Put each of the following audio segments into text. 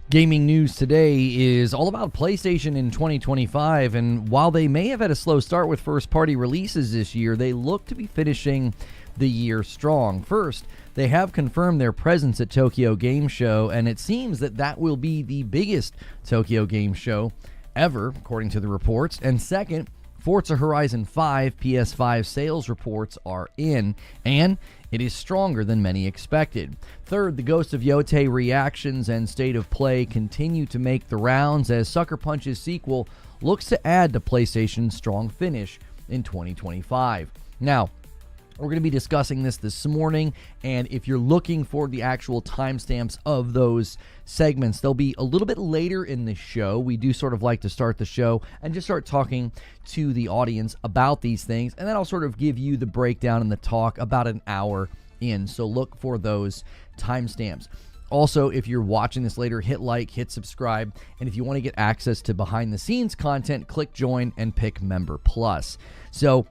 Gaming news today is all about PlayStation in 2025, and while they may have had a slow start with first-party releases this year, they look to be finishing the year strong. First, they have confirmed their presence at Tokyo Game Show, and it seems that that will be the biggest Tokyo Game Show ever, according to the reports. And second, Forza Horizon 5 PS5 sales reports are in, and it is stronger than many expected. Third, the Ghost of Yotei reactions and state of play continue to make the rounds as Sucker Punch's sequel looks to add to PlayStation's strong finish in 2025. Now, we're going to be discussing this morning, and if you're looking for the actual timestamps of those segments, they'll be a little bit later in the show. We do sort of like to start the show and just start talking to the audience about these things, and then I'll sort of give you the breakdown and the talk about an hour in, so look for those timestamps. Also, if you're watching this later, hit like, hit subscribe, and if you want to get access to behind-the-scenes content, click join and pick Member Plus. So,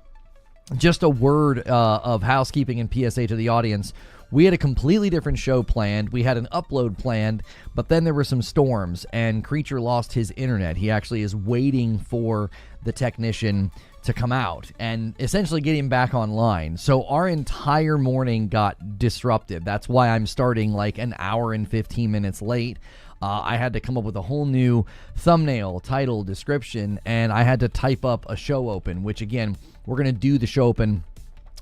just a word of housekeeping and PSA to the audience. We had a completely different show planned. We had an upload planned, but then there were some storms, and Creature lost his internet. He actually is waiting for the technician to come out and essentially get him back online. So our entire morning got disrupted. That's why I'm starting like an hour and 15 minutes late. I had to come up with a whole new thumbnail, title, description, and I had to type up a show open, which again, we're going to do the show open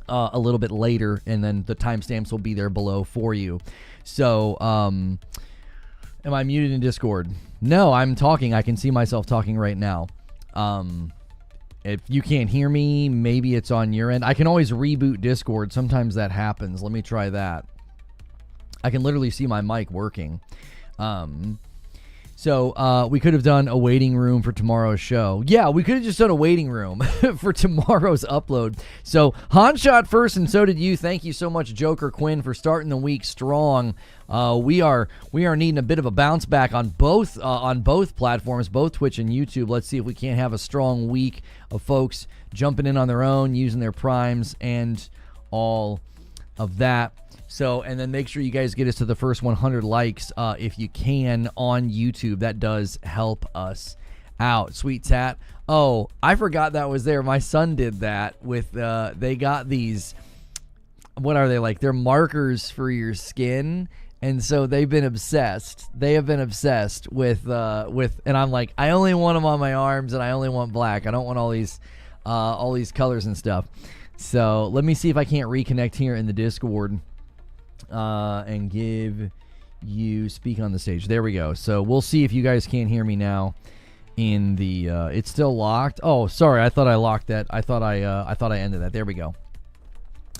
a little bit later, and then the timestamps will be there below for you. So, am I muted in Discord? No, I'm talking. I can see myself talking right now. If you can't hear me, maybe it's on your end. I can always reboot Discord. Sometimes that happens. Let me try that. I can literally see my mic working. So we could have done a waiting room for tomorrow's show. Yeah, we could have just done a waiting room for tomorrow's upload. So Han shot first, and so did you. Thank you so much, Joker Quinn, for starting the week strong. We are needing a bit of a bounce back on both platforms, both Twitch and YouTube. Let's see if we can't have a strong week of folks jumping in on their own, using their primes, and all of that. So, and then make sure you guys get us to the first 100 likes if you can on YouTube. That does help us out. Sweet Tat. Oh, I forgot that was there. My son did that with, they got these, what are they like? They're markers for your skin. And so they've been obsessed. They have been obsessed with, and I'm like, I only want them on my arms and I only want black. I don't want all these colors and stuff. So let me see if I can't reconnect here in the Discord. And give you speak on the stage. There we go. So we'll see if you guys can't hear me now in the it's still locked. Oh, sorry. I thought I locked that. I thought I ended that. There we go.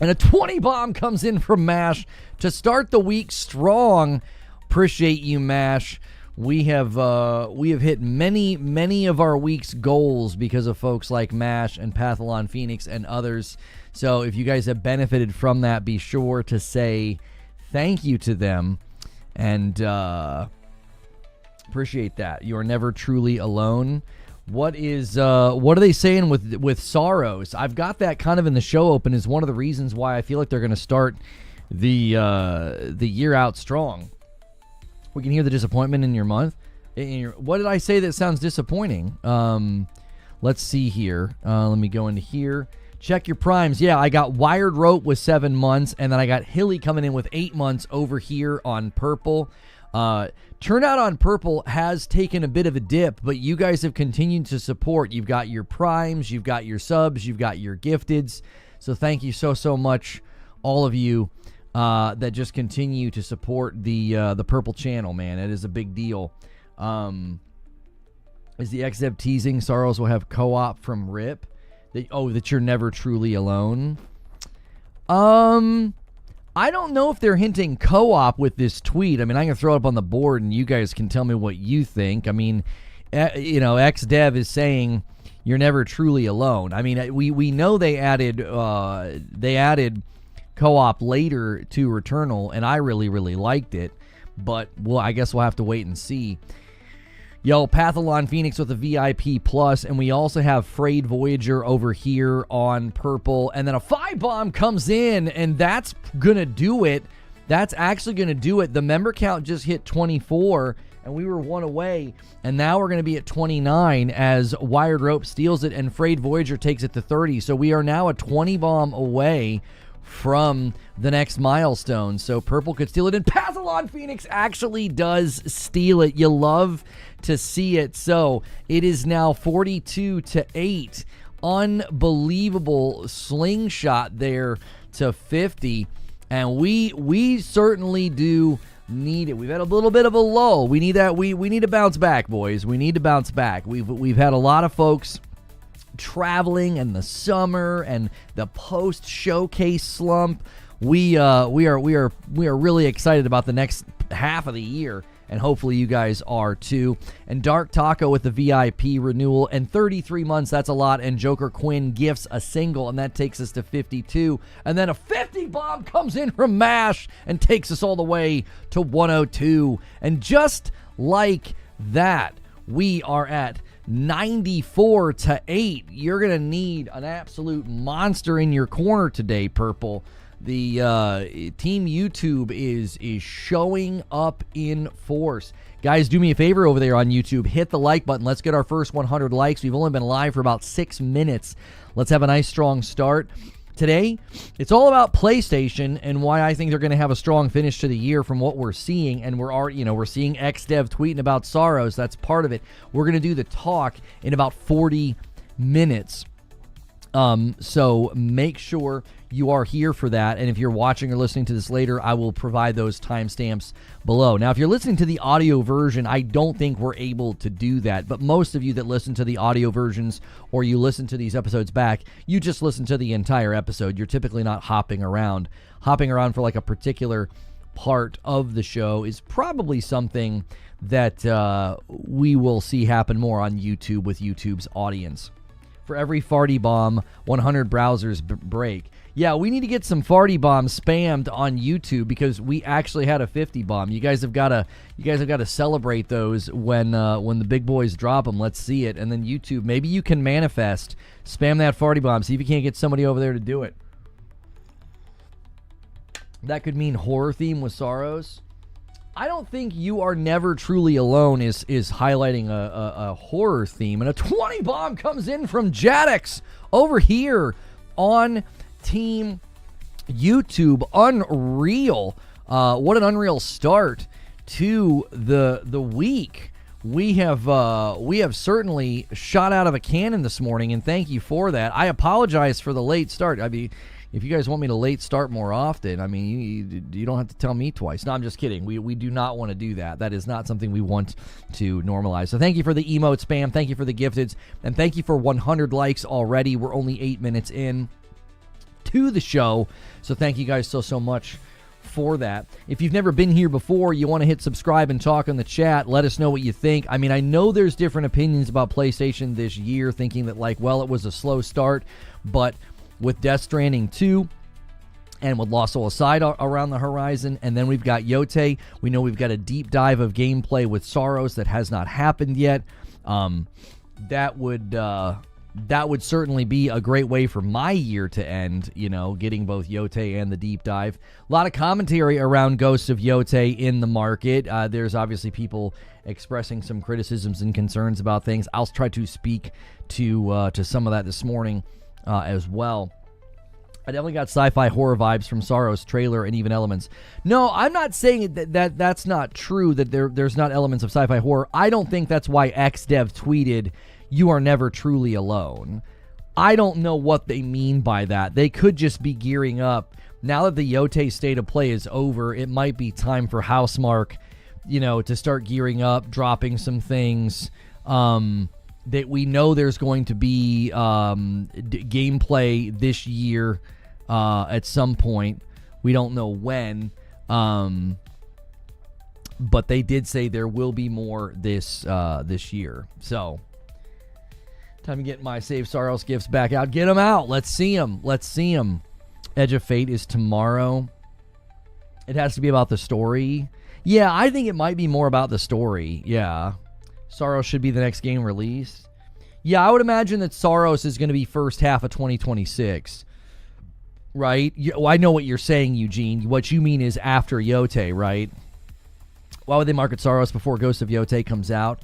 And a 20 bomb comes in from Mash to start the week strong. Appreciate you, Mash. We have hit many of our week's goals because of folks like Mash and Pathalon Phoenix and others. So if you guys have benefited from that, be sure to say thank you to them, and appreciate that. You are never truly alone. What are they saying with Sorrows? I've got that kind of in the show open as one of the reasons why I feel like they're going to start the year out strong. We can hear the disappointment in your month. What did I say that sounds disappointing? Let's see here. Let me go into here. Check your primes. Yeah, I got Wired Rope with 7 months, and then I got Hilly coming in with 8 months over here on Purple. Turnout on Purple has taken a bit of a dip, but you guys have continued to support. You've got your primes, you've got your subs, you've got your gifteds. So thank you so much, all of you that just continue to support the Purple channel, man. It is a big deal. Is the XDev teasing Sorrows will have co-op from RIP? That you're never truly alone? I don't know if they're hinting co-op with this tweet. I mean, I'm going to throw it up on the board and you guys can tell me what you think. I mean, XDev is saying you're never truly alone. I mean, we know they added co-op later to Returnal, and I really liked it. But, well, I guess we'll have to wait and see. Yo, Pathalon Phoenix with a VIP plus, and we also have Frayed Voyager over here on Purple, and then a 5 bomb comes in, and that's gonna do it that's actually going to do it. The member count just hit 24, and we were one away, and now we're going to be at 29 as Wired Rope steals it and Frayed Voyager takes it to 30. So we are now a 20 bomb away from the next milestone. So Purple could steal it, and Pazalon Phoenix actually does steal it. You love to see it. So it is now 42-8. Unbelievable slingshot there to 50, and we certainly do need it. We've had a little bit of a lull. We need that. We need to bounce back, boys. We need to bounce back. We've had a lot of folks traveling and the summer and the post showcase slump. We are really excited about the next half of the year, and hopefully you guys are too. And Dark Taco with the VIP renewal and 33 months, that's a lot. And Joker Quinn gifts a single, and that takes us to 52. And then a 50 bomb comes in from MASH and takes us all the way to 102. And just like that, we are at 94-8. You're going to need an absolute monster in your corner today, Purple. The Team YouTube is showing up in force. Guys, do me a favor over there on YouTube. Hit the like button. Let's get our first 100 likes. We've only been live for about 6 minutes. Let's have a nice, strong start. Today, it's all about PlayStation and why I think they're going to have a strong finish to the year from what we're seeing. And we're seeing XDev tweeting about Saros. That's part of it. We're going to do the talk in about 40 minutes. So make sure you are here for that. And if you're watching or listening to this later, I will provide those timestamps below. Now, if you're listening to the audio version, I don't think we're able to do that. But most of you that listen to the audio versions or you listen to these episodes back, you just listen to the entire episode. You're typically not hopping around. Hopping around for like a particular part of the show is probably something that we will see happen more on YouTube with YouTube's audience. For every farty bomb, 100 browsers break. Yeah, we need to get some farty bombs spammed on YouTube because we actually had a 50 bomb. You guys have got to celebrate those when the big boys drop them. Let's see it. And then YouTube, maybe you can manifest, spam that farty bomb. See if you can't get somebody over there to do it. That could mean horror theme with Saros. I don't think You Are Never Truly Alone is highlighting a horror theme. And a 20 bomb comes in from Jadix over here on Team YouTube. Unreal. What an unreal start to the week. We have certainly shot out of a cannon this morning, and thank you for that. I apologize for the late start. I mean, if you guys want me to late start more often, I mean, you don't have to tell me twice. No, I'm just kidding. We do not want to do that. That is not something we want to normalize. So thank you for the emote spam. Thank you for the gifteds. And thank you for 100 likes already. We're only 8 minutes in to the show. So thank you guys so much for that. If you've never been here before, you want to hit subscribe and talk in the chat. Let us know what you think. I mean, I know there's different opinions about PlayStation this year, thinking that, like, well, it was a slow start, but with Death Stranding 2 and with Lost Soul Aside around the horizon, and then we've got Yōtei. We know we've got a deep dive of gameplay with Saros that has not happened yet. That would certainly be a great way for my year to end, getting both Yōtei and the deep dive. A lot of commentary around Ghost of Yotei in the market. There's obviously people expressing some criticisms and concerns about things. I'll try to speak to some of that this morning as well. I definitely got sci-fi horror vibes from Saros trailer and even elements. No, I'm not saying that's not true, that there's not elements of sci-fi horror. I don't think that's why XDev tweeted, "You are never truly alone." I don't know what they mean by that. They could just be gearing up. Now that the Yōtei state of play is over, it might be time for Housemarque, to start gearing up, dropping some things. That we know there's going to be gameplay this year at some point. We don't know when. But they did say there will be more this year. So, time to get my Save Saros gifts back out. Get them out. Let's see them. Edge of Fate is tomorrow. It has to be about the story. Yeah, I think it might be more about the story. Yeah. Saros should be the next game released. Yeah, I would imagine that Saros is going to be first half of 2026. right? Well, I know what you're saying, Eugene. What you mean is after Yōtei, right? Why would they market Saros before Ghost of Yotei comes out?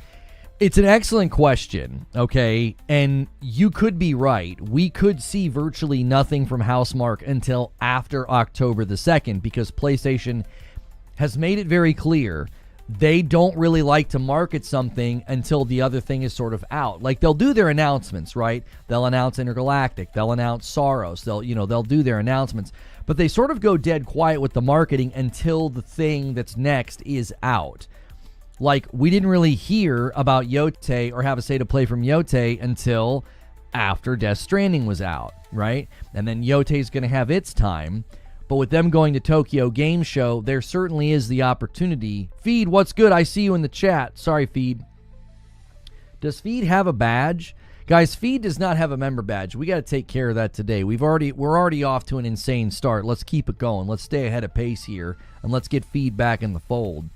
It's an excellent question, okay? And you could be right. We could see virtually nothing from Housemarque until after October the 2nd, because PlayStation has made it very clear they don't really like to market something until the other thing is sort of out. Like, they'll do their announcements, right? They'll announce Intergalactic. They'll announce Saros. They'll do their announcements. But they sort of go dead quiet with the marketing until the thing that's next is out. Like, we didn't really hear about Yōtei or have a state of play from Yōtei until after Death Stranding was out, right? And then Yotei's going to have its time. But with them going to Tokyo Game Show, there certainly is the opportunity. Feed, what's good? I see you in the chat. Sorry, Feed. Does Feed have a badge? Guys, Feed does not have a member badge. We got to take care of that today. We're already off to an insane start. Let's keep it going. Let's stay ahead of pace here, and let's get Feed back in the fold.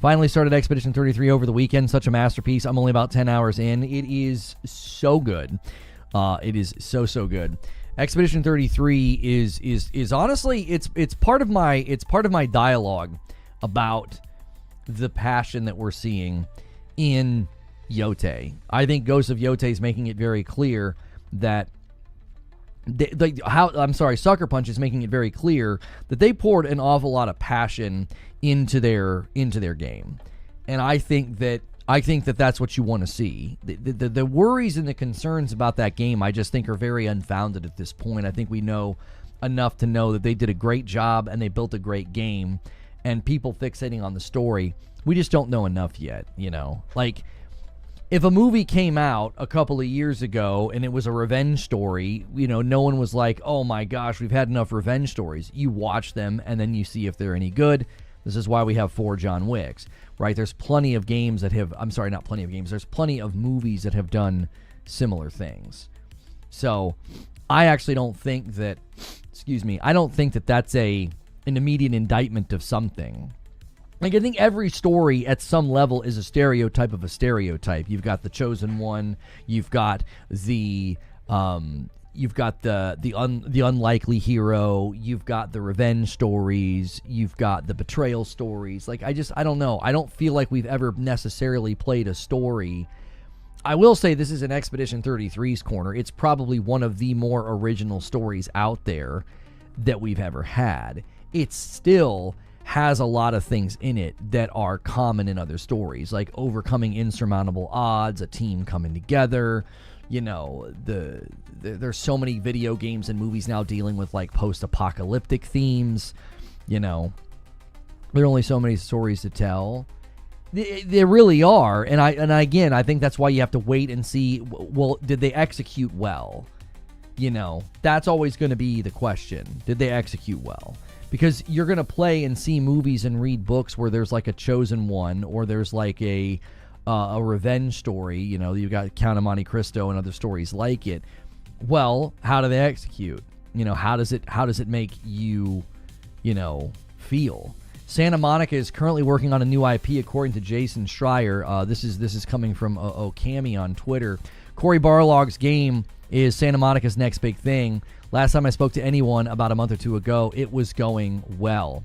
Finally started Expedition 33 over the weekend. Such a masterpiece. I'm only about 10 hours in. It is so good. It is so good. Expedition 33 is honestly it's part of my dialogue about the passion that we're seeing in Yōtei. I think Ghost of Yotei is making it very clear that Sucker Punch is making it very clear that they poured an awful lot of passion into their game, and I think that that's what you want to see. The worries and the concerns about that game, I just think, are very unfounded at this point. I think we know enough to know that they did a great job and they built a great game, and people fixating on the story, we just don't know enough yet, Like, if a movie came out a couple of years ago and it was a revenge story, no one was like, oh my gosh, we've had enough revenge stories. You watch them and then you see if they're any good. This is why we have 4 John Wicks, right? There's plenty of games that have, not plenty of games. There's plenty of movies that have done similar things. So I actually don't think that, I don't think that that's an immediate indictment of something. Like, I think every story at some level is a stereotype of a stereotype. You've got the chosen one. You've got the unlikely hero. You've got the revenge stories. You've got the betrayal stories. Like, I don't know. I don't feel like we've ever necessarily played a story. I will say this is an Expedition 33's corner. It's probably one of the more original stories out there that we've ever had. It still has a lot of things in it that are common in other stories, like overcoming insurmountable odds, a team coming together. There's so many video games and movies now dealing with like post-apocalyptic themes. There are only so many stories to tell. There really are, and again, I think that's why you have to wait and see. Well, did they execute well? That's always going to be the question. Did they execute well? Because you're going to play and see movies and read books where there's like a chosen one, or there's like a revenge story. You've got Count of Monte Cristo and other stories like it. Well, how do they execute? How does it make you, feel? Santa Monica is currently working on a new IP, according to Jason Schreier. This is coming from Okami on Twitter. Cory Barlog's game is Santa Monica's next big thing. Last time I spoke to anyone about a month or two ago, it was going well.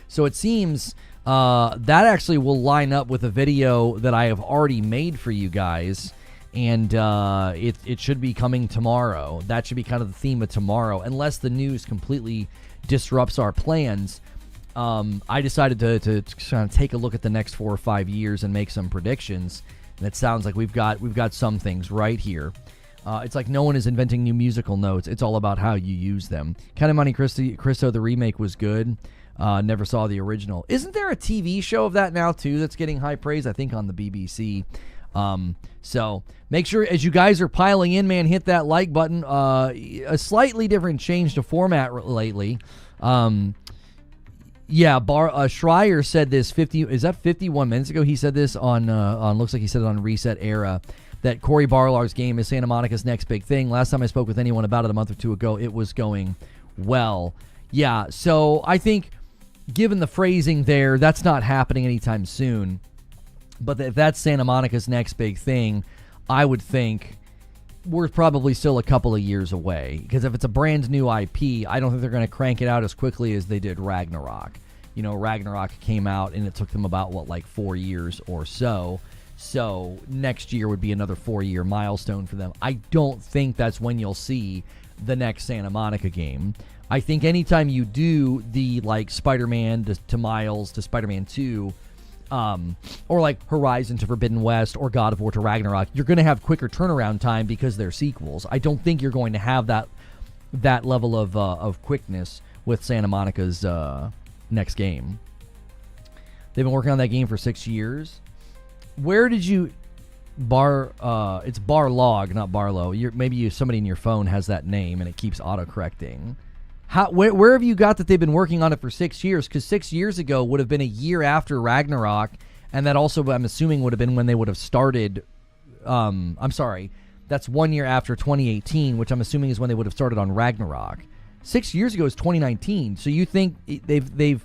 So it seems that actually will line up with a video that I have already made for you guys, and it should be coming tomorrow. That should be kind of the theme of tomorrow, unless the news completely disrupts our plans. I decided to kind of take a look at the next 4 or 5 years and make some predictions, and it sounds like we've got some things right here. It's like no one is inventing new musical notes. It's all about how you use them. Count of Monte Cristo, the remake was good. Never saw the original. Isn't there a TV show of that now, too, that's getting high praise? I think on the BBC. So make sure, as you guys are piling in, man, hit that like button. A slightly different change to format lately. Schreier said this 51 minutes ago? He said this on looks like he said it on Reset Era, that Cory Barlog's game is Santa Monica's next big thing. Last time I spoke with anyone about it a month or two ago, it was going well. Yeah, so I think given the phrasing there, that's not happening anytime soon. But if that's Santa Monica's next big thing, I would think we're probably still a couple of years away, because if it's a brand new IP, I don't think they're going to crank it out as quickly as they did Ragnarok. You know, Ragnarok came out and it took them about 4 years or so. So next year would be another 4-year milestone for them. I don't think that's when you'll see the next Santa Monica game. I think anytime you do the Spider-Man to Miles to Spider-Man 2, or Horizon to Forbidden West or God of War to Ragnarok, you're going to have quicker turnaround time because they're sequels. I don't think you're going to have that level of quickness with Santa Monica's next game. They've been working on that game for 6 years. Where did you it's Barlog, not Barlow. Somebody in your phone has that name and it keeps autocorrecting. Where have you got that they've been working on it for 6 years? Because 6 years ago would have been a year after Ragnarok, and that also, I'm assuming, would have been when they would have started. I'm sorry, that's 1 year after 2018, which I'm assuming is when they would have started on Ragnarok. 6 years ago is 2019. So you think they've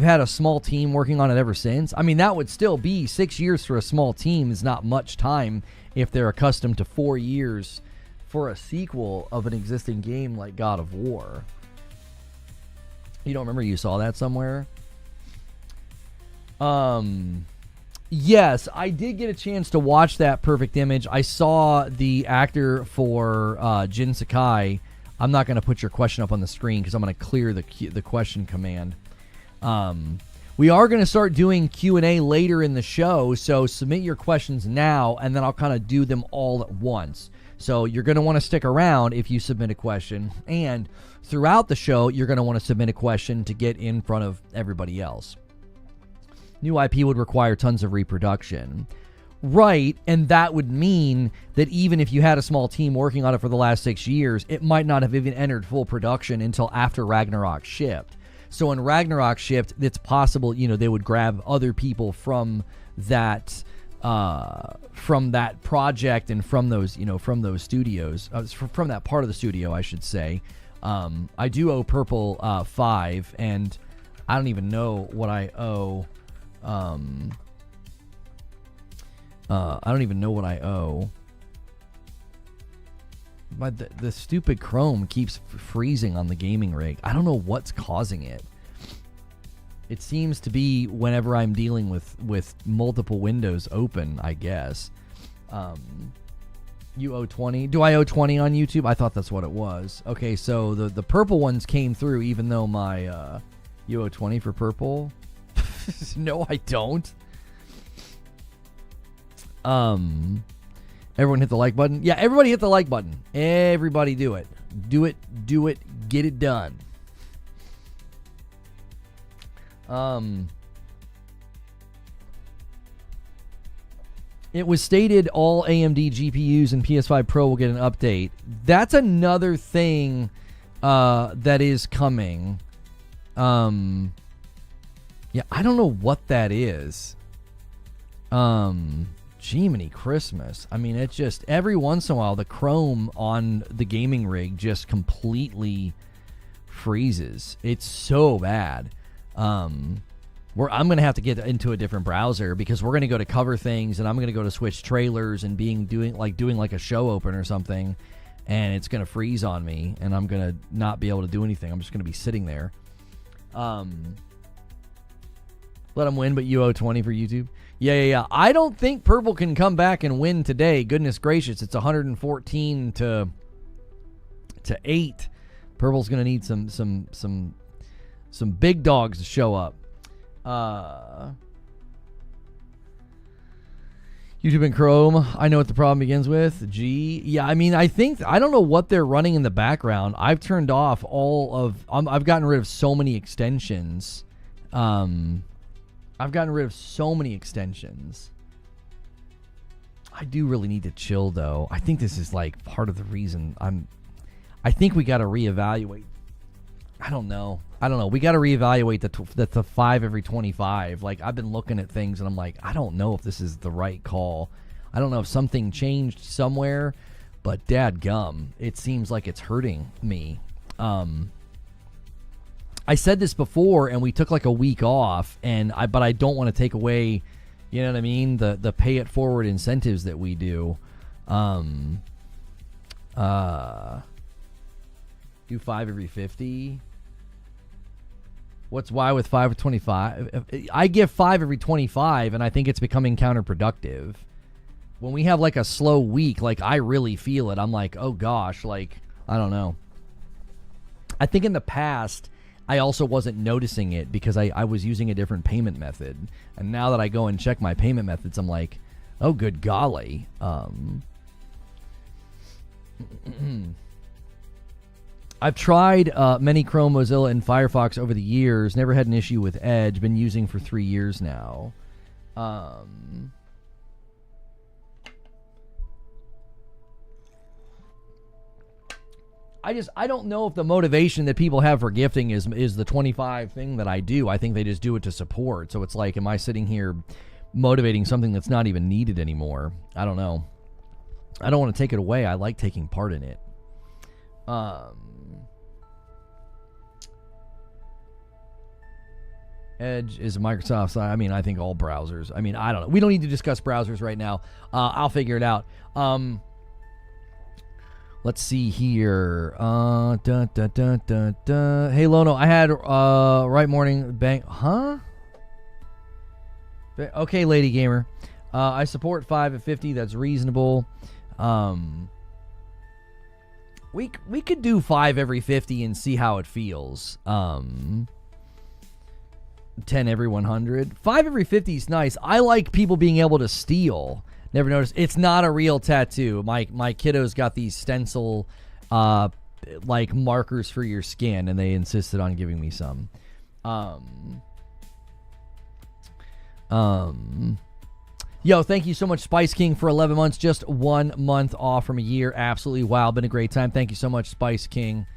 had a small team working on it ever since? I mean, that would still be 6 years for a small team is not much time if they're accustomed to 4 years for a sequel of an existing game like God of War. You don't remember you saw that somewhere? Yes, I did get a chance to watch that Perfect Image. I saw the actor for Jin Sakai. I'm not going to put your question up on the screen because I'm going to clear the question command. We are going to start doing Q&A later in the show, so submit your questions now, and then I'll kind of do them all at once. So you're going to want to stick around if you submit a question, and throughout the show, you're going to want to submit a question to get in front of everybody else. New IP would require tons of reproduction. Right, and that would mean that even if you had a small team working on it for the last 6 years, it might not have even entered full production until after Ragnarok shipped. So when Ragnarok shipped, it's possible, they would grab other people from that project and from those, from those studios, from that part of the studio, I should say. I do owe Purple 5, and I don't even know what I owe. I don't even know what I owe. But the stupid Chrome keeps freezing on the gaming rig. I don't know what's causing it. It seems to be whenever I'm dealing with multiple windows open, I guess. You owe 20. Do I owe 20 on YouTube? I thought that's what it was. Okay, so the purple ones came through even though my... you owe 20 for purple? No, I don't. Everyone hit the like button? Yeah, everybody hit the like button. Everybody do it. Do it. Get it done. It was stated all AMD GPUs and PS5 Pro will get an update. That's another thing that is coming. Yeah, I don't know what that is. Jiminy Christmas. I mean, it's just every once in a while the Chrome on the gaming rig just completely freezes. It's so bad. I'm going to have to get into a different browser because we're going to go to cover things and I'm going to go to switch trailers and doing like a show open or something, and it's going to freeze on me and I'm going to not be able to do anything. I'm just going to be sitting there. Let them win, but you owe 20 for YouTube. Yeah. I don't think Purple can come back and win today. Goodness gracious, it's 114 to 8. Purple's going to need some big dogs to show up. YouTube and Chrome, I know what the problem begins with. Yeah, I mean, I don't know what they're running in the background. I've turned off I've gotten rid of so many extensions. I do really need to chill, though. I think this is like part of the reason I think we got to reevaluate. I don't know. We got to reevaluate the 5 every 25. Like, I've been looking at things and I'm like, I don't know if this is the right call. I don't know if something changed somewhere, but dadgum, it seems like it's hurting me. I said this before, and we took like a week off, but I don't want to take away, you know what I mean, the pay it forward incentives that we do. Do 5 every 50. What's why with 5 or 25? I give 5 every 25, and I think it's becoming counterproductive. When we have like a slow week, like I really feel it. I'm like, oh gosh, like, I don't know. I think in the past, I also wasn't noticing it because I was using a different payment method. And now that I go and check my payment methods, I'm like, oh, good golly. I've tried many Chrome, Mozilla, and Firefox over the years. Never had an issue with Edge. Been using for 3 years now. I don't know if the motivation that people have for gifting is the 25 thing that I do. I think they just do it to support. So it's like, am I sitting here motivating something that's not even needed anymore? I don't know. I don't want to take it away. I like taking part in it. Edge is a Microsoft side. I mean, I think all browsers. I mean, I don't know. We don't need to discuss browsers right now. I'll figure it out. Let's see here. Hey, Lono, I had right morning bank. Huh? Okay, Lady Gamer. I support 5 at 50. That's reasonable. We could do 5 every 50 and see how it feels. 10 every 100. 5 every 50 is nice. I like people being able to steal. Never noticed. It's not a real tattoo. My kiddo's got these stencil like markers for your skin, and they insisted on giving me some. Yo, thank you so much, Spice King, for 11 months. Just 1 month off from a year. Absolutely wow. Been a great time. Thank you so much, Spice King.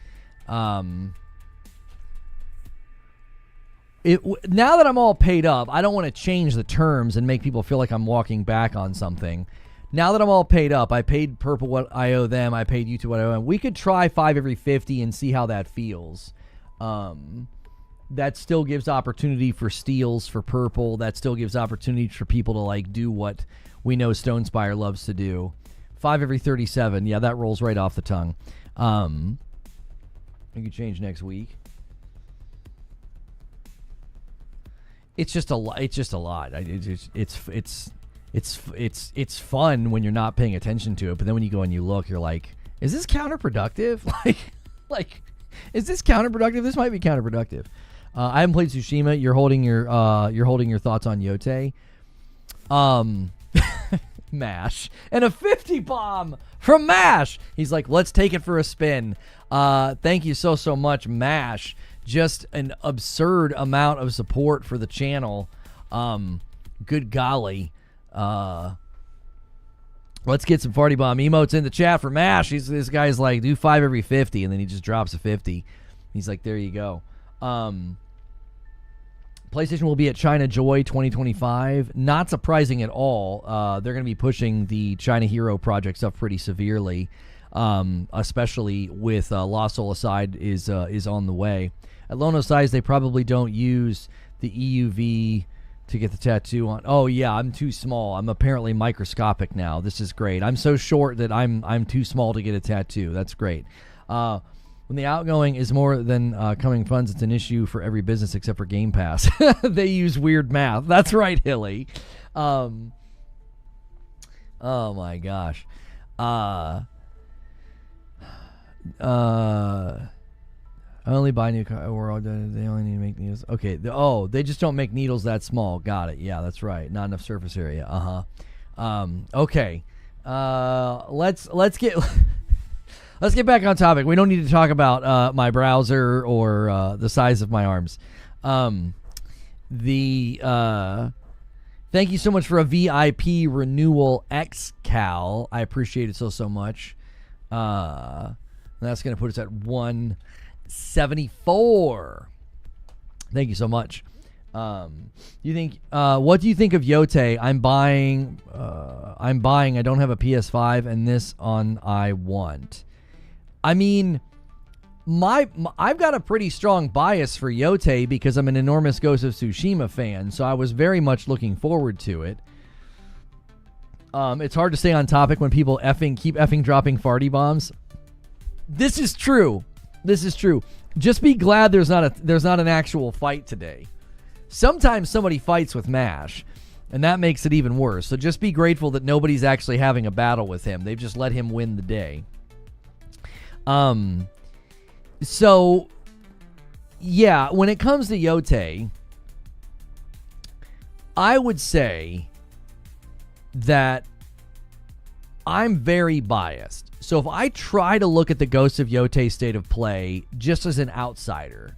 Now that I'm all paid up, I don't want to change the terms and make people feel like I'm walking back on something. Now that I'm all paid up, I paid Purple what I owe them. I paid YouTube what I owe them. We could try 5 every 50 and see how that feels. That still gives opportunity for steals for Purple. That still gives opportunity for people to like do what we know Stonespire loves to do. 5 every 37. Yeah, that rolls right off the tongue. We could change next week. It's just a lot. It's just a lot. It's fun when you're not paying attention to it, but then when you go and you look, you're like, is this counterproductive? like, is this counterproductive? This might be counterproductive. I haven't played Tsushima. You're holding your thoughts on Yōtei. Mash and a 50 bomb from Mash. He's like, let's take it for a spin. Thank you so much, Mash. Just an absurd amount of support for the channel. Good golly. Let's get some farty bomb emotes in the chat for Mash. This guy's like, do 5 every 50, and then he just drops a 50. He's like, there you go. PlayStation will be at China Joy 2025. Not surprising at all. They're going to be pushing the China Hero project stuff pretty severely, especially with Lost Soul Aside is on the way. At Lono size, they probably don't use the EUV to get the tattoo on. Oh yeah, I'm too small. I'm apparently microscopic now. This is great. I'm so short that I'm too small to get a tattoo. That's great. When the outgoing is more than coming funds, it's an issue for every business except for Game Pass. They use weird math. That's right, Hilly. Oh my gosh. I only buy new car. They only need to make needles. Okay. They just don't make needles that small. Got it. Yeah, that's right. Not enough surface area. Okay. Let's get let's get back on topic. We don't need to talk about my browser or the size of my arms. Thank you so much for a VIP renewal, XCal. I appreciate it so much. That's going to put us at 174. Thank you so much. What do you think of Yōtei? I'm buying. I don't have a PS5, and this on I want. I mean, I've got a pretty strong bias for Yōtei because I'm an enormous Ghost of Tsushima fan, so I was very much looking forward to it. It's hard to stay on topic when people keep effing dropping farty bombs. This is true. Just be glad there's not an actual fight today. Sometimes somebody fights with MASH, and that makes it even worse. So just be grateful that nobody's actually having a battle with him. They've just let him win the day. So yeah, when it comes to Yōtei, I would say that I'm very biased. So if I try to look at the Ghost of Yotei state of play just as an outsider,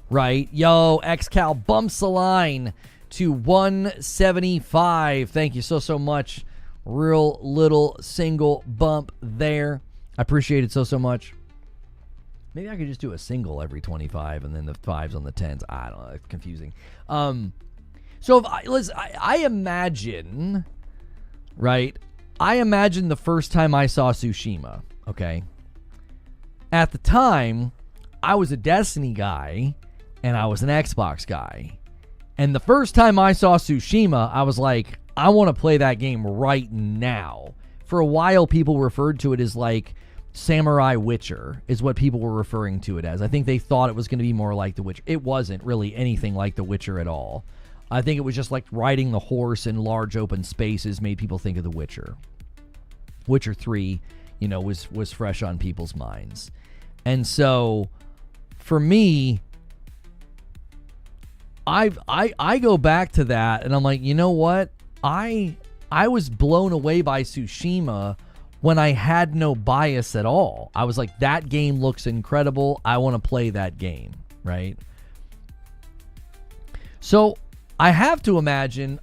right? Yo, XCal bumps the line to 175. Thank you so much. Real little single bump there. I appreciate it so much. Maybe I could just do a single every 25 and then the 5s on the 10s. I don't know. It's confusing. So if I imagine, right? I imagine the first time I saw Tsushima, okay? At the time, I was a Destiny guy and I was an Xbox guy. And the first time I saw Tsushima, I was like, I want to play that game right now. For a while, people referred to it as like Samurai Witcher is what people were referring to it as. I think they thought it was going to be more like The Witcher. It wasn't really anything like The Witcher at all. I think it was just like riding the horse in large open spaces made people think of The Witcher. Witcher 3, was fresh on people's minds. And so, for me, I go back to that, and I'm like, you know what? I was blown away by Tsushima when I had no bias at all. I was like, that game looks incredible. I want to play that game, right? So I have to imagine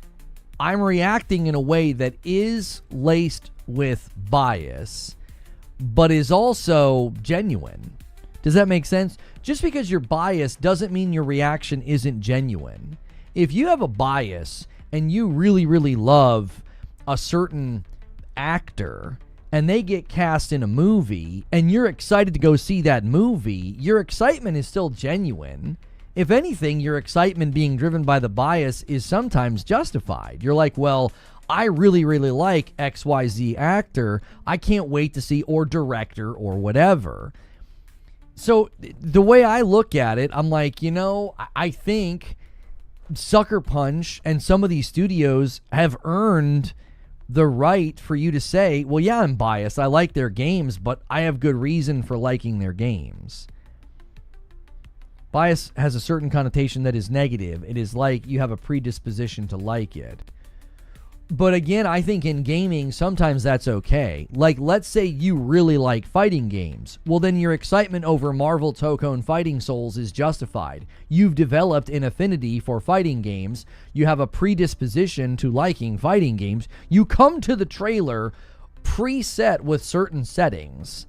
I'm reacting in a way that is laced with bias, but is also genuine. Does that make sense? Just because you're biased doesn't mean your reaction isn't genuine. If you have a bias and you really, really love a certain actor and they get cast in a movie and you're excited to go see that movie, your excitement is still genuine. If anything, your excitement being driven by the bias is sometimes justified. You're like, well, I really, really like XYZ actor. I can't wait to see, or director or whatever. So the way I look at it, I'm like, I think Sucker Punch and some of these studios have earned the right for you to say, well, yeah, I'm biased. I like their games, but I have good reason for liking their games. Bias has a certain connotation that is negative. It is like you have a predisposition to like it. But again, I think in gaming, sometimes that's okay. Like, let's say you really like fighting games. Well, then your excitement over Marvel Tokone Fighting Souls is justified. You've developed an affinity for fighting games. You have a predisposition to liking fighting games. You come to the trailer preset with certain settings,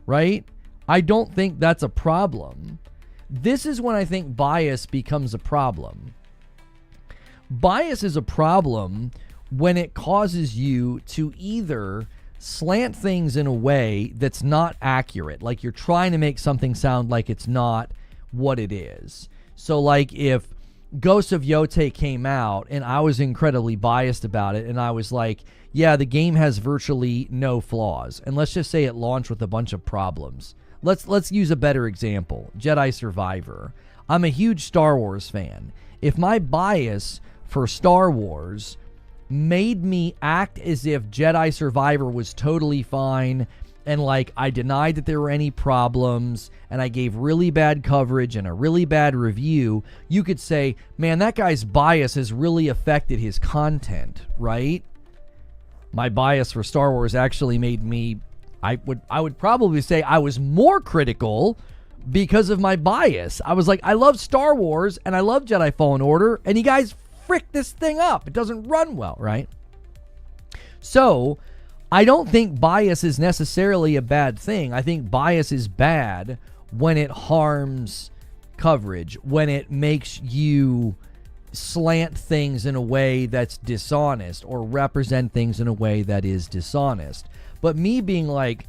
right? I don't think that's a problem. This is when I think bias becomes a problem. Bias is a problem when it causes you to either slant things in a way that's not accurate, like you're trying to make something sound like it's not what it is. So like if Ghost of Yotei came out and I was incredibly biased about it and I was like, yeah, the game has virtually no flaws, and let's just say it launched with a bunch of problems. Let's use a better example. Jedi Survivor. I'm a huge Star Wars fan. If my bias for Star Wars made me act as if Jedi Survivor was totally fine and like I denied that there were any problems and I gave really bad coverage and a really bad review, you could say, man, that guy's bias has really affected his content, right? My bias for Star Wars actually made me, I would probably say I was more critical because of my bias. I was like, I love Star Wars and I love Jedi Fallen Order, and you guys frick this thing up. It doesn't run well, right? So I don't think bias is necessarily a bad thing. I think bias is bad when it harms coverage, when it makes you slant things in a way that's dishonest or represent things in a way that is dishonest. But me being like,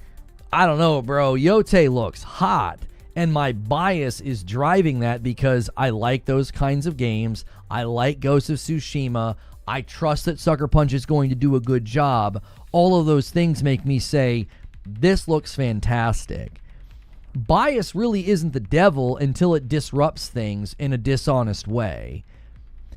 I don't know, bro, Yōtei looks hot, and my bias is driving that because I like those kinds of games. I like Ghost of Tsushima. I trust that Sucker Punch is going to do a good job. All of those things make me say, this looks fantastic. Bias really isn't the devil until it disrupts things in a dishonest way.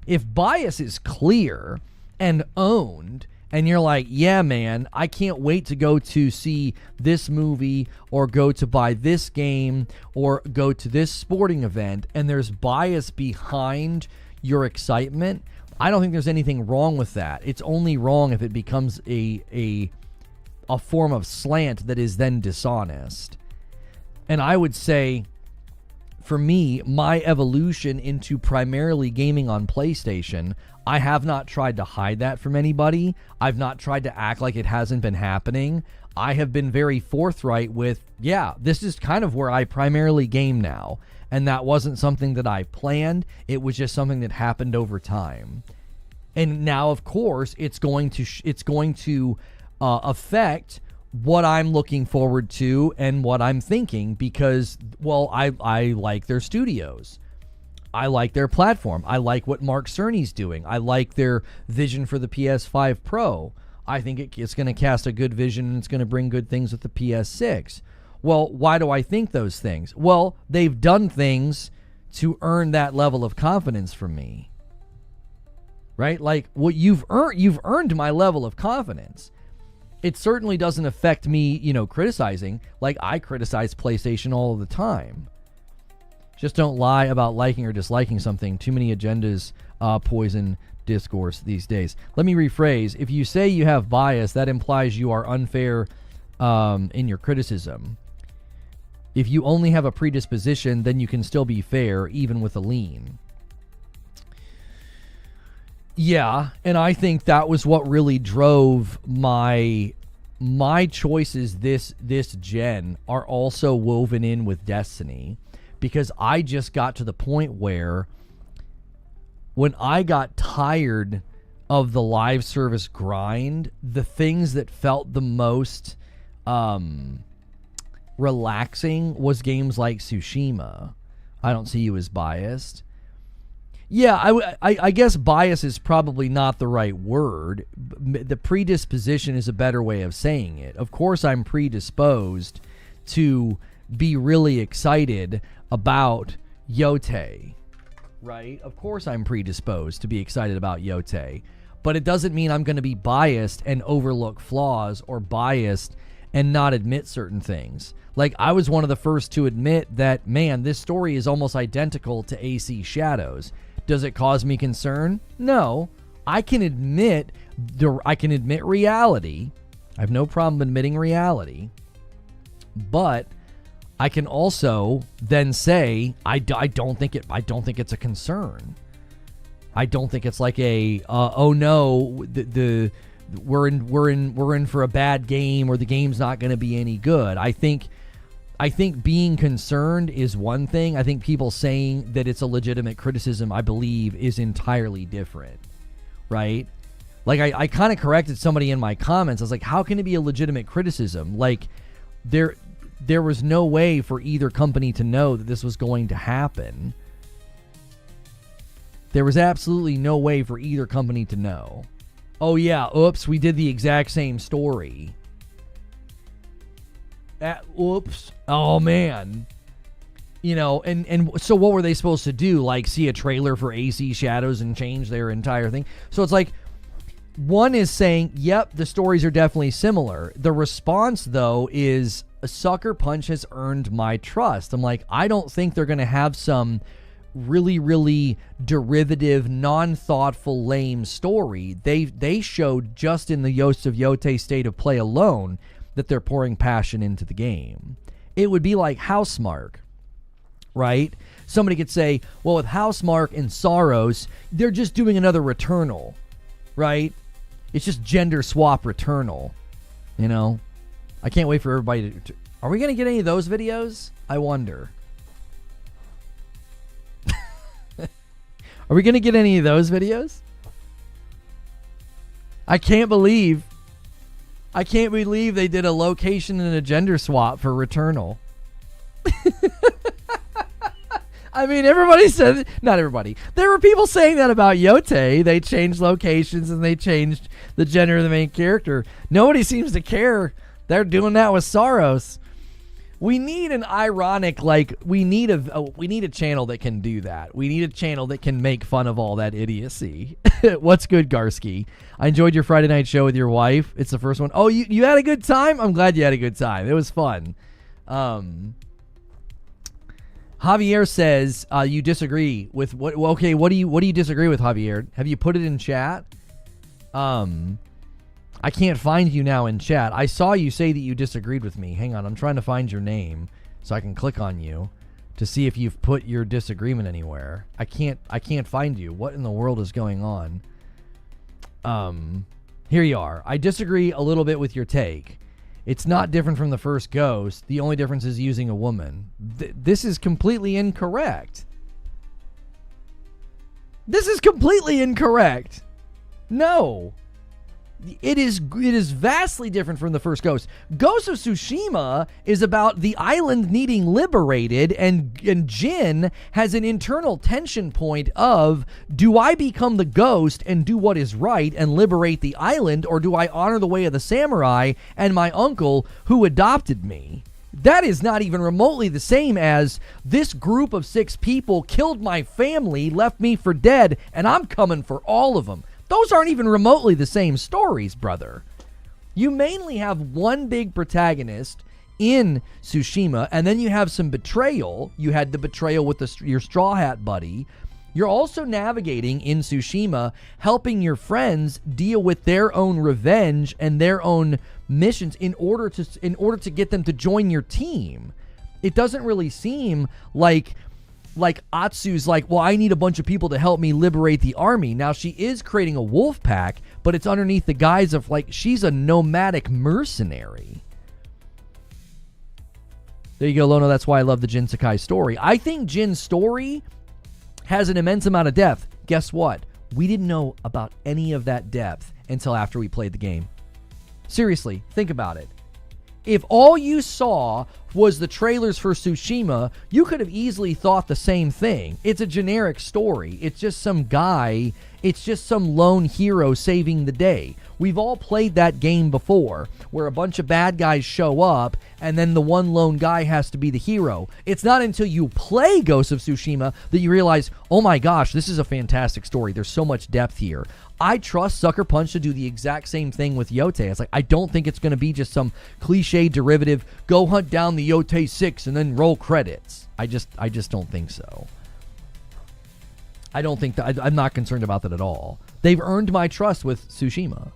If bias is clear and owned, and you're like, yeah, man, I can't wait to go to see this movie or go to buy this game or go to this sporting event, and there's bias behind your excitement, I don't think there's anything wrong with that. It's only wrong if it becomes a form of slant that is then dishonest. And I would say, for me, my evolution into primarily gaming on PlayStation, I have not tried to hide that from anybody. I've not tried to act like it hasn't been happening. I have been very forthright with, yeah, this is kind of where I primarily game now. And that wasn't something that I planned. It was just something that happened over time. And now, of course, it's going to affect what I'm looking forward to and what I'm thinking because, well, I like their studios. I like their platform. I like what Mark Cerny's doing. I like their vision for the PS5 Pro. I think it's going to cast a good vision and it's going to bring good things with the PS6. Well, why do I think those things? Well, they've done things to earn that level of confidence from me. Right? Like, what you've earned my level of confidence. It certainly doesn't affect me, criticizing. Like, I criticize PlayStation all of the time. Just don't lie about liking or disliking something. Too many agendas poison discourse these days. Let me rephrase. If you say you have bias, that implies you are unfair in your criticism. If you only have a predisposition, then you can still be fair, even with a lean. Yeah, and I think that was what really drove my choices this gen are also woven in with Destiny, because I just got to the point where when I got tired of the live service grind, the things that felt the most relaxing was games like Tsushima. I don't see you as biased. Yeah, I guess bias is probably not the right word. The predisposition is a better way of saying it. Of course, I'm predisposed to be really excited about Yōtei, right? Of course, I'm predisposed to be excited about Yōtei. But it doesn't mean I'm going to be biased and overlook flaws or biased and not admit certain things. Like, I was one of the first to admit that, man, this story is almost identical to AC Shadows. Does it cause me concern? No. I can admit reality. I have no problem admitting reality. But I can also then say I don't think it's a concern. I don't think it's like a oh no, we're in for a bad game or the game's not going to be any good. I think being concerned is one thing. I think people saying that it's a legitimate criticism, I believe, is entirely different, right? Like, I kind of corrected somebody in my comments. I was like, how can it be a legitimate criticism? Like, there was no way for either company to know that this was going to happen. There was absolutely no way for either company to know. Oh, yeah, oops, we did the exact same story. Oops. Oh, man. And so what were they supposed to do? Like, see a trailer for AC Shadows and change their entire thing? So it's like, one is saying, yep, the stories are definitely similar. The response, though, is Sucker Punch has earned my trust. I'm like, I don't think they're going to have some really, really derivative, non-thoughtful, lame story. They showed just in the Ghost of Yotei state of play alone that they're pouring passion into the game. It would be like Housemarque, right? Somebody could say, well, with Housemarque and Sorrows, they're just doing another Returnal, right? It's just gender swap Returnal, I can't wait for everybody to... Are we going to get any of those videos? I wonder. Are we going to get any of those videos? I can't believe they did a location and a gender swap for Returnal. I mean, everybody said, not everybody. There were people saying that about Yōtei. They changed locations and they changed the gender of the main character. Nobody seems to care. They're doing that with Saros. We need an ironic, we need a channel that can do that. We need a channel that can make fun of all that idiocy. What's good, Garsky? I enjoyed your Friday night show with your wife. It's the first one. Oh, you had a good time? I'm glad you had a good time. It was fun. Javier says you disagree with what? Okay, what do you disagree with, Javier? Have you put it in chat? I can't find you now in chat. I saw you say that you disagreed with me. Hang on, I'm trying to find your name so I can click on you to see if you've put your disagreement anywhere. I can't find you. What in the world is going on? Here you are. I disagree a little bit with your take. It's not different from the first Ghost. The only difference is using a woman. This is completely incorrect. This is completely incorrect. No. It is vastly different from the first Ghost. Ghost of Tsushima is about the island needing liberated, and Jin has an internal tension point of, do I become the ghost and do what is right and liberate the island, or do I honor the way of the samurai and my uncle who adopted me? That is not even remotely the same as, this group of 6 people killed my family, left me for dead, and I'm coming for all of them. Those aren't even remotely the same stories, brother. You mainly have one big protagonist in Tsushima, and then you have some betrayal. You had the betrayal with your Straw Hat buddy. You're also navigating in Tsushima, helping your friends deal with their own revenge and their own missions in order to get them to join your team. It doesn't really seem like Atsu's like, well, I need a bunch of people to help me liberate the army. Now, she is creating a wolf pack, but it's underneath the guise of, she's a nomadic mercenary. There you go, Lono. That's why I love the Jin Sakai story. I think Jin's story has an immense amount of depth. Guess what? We didn't know about any of that depth until after we played the game. Seriously, think about it. If all you saw was the trailers for Tsushima, you could have easily thought the same thing. It's a generic story. It's just some guy. It's just some lone hero saving the day. We've all played that game before, where a bunch of bad guys show up, and then the one lone guy has to be the hero. It's not until you play Ghost of Tsushima that you realize, oh my gosh, this is a fantastic story. There's so much depth here. I trust Sucker Punch to do the exact same thing with Yōtei. It's like, I don't think it's going to be just some cliche derivative, go hunt down the Yōtei 6 and then roll credits. I just don't think so. I don't think that, I'm not concerned about that at all. They've earned my trust with Tsushima.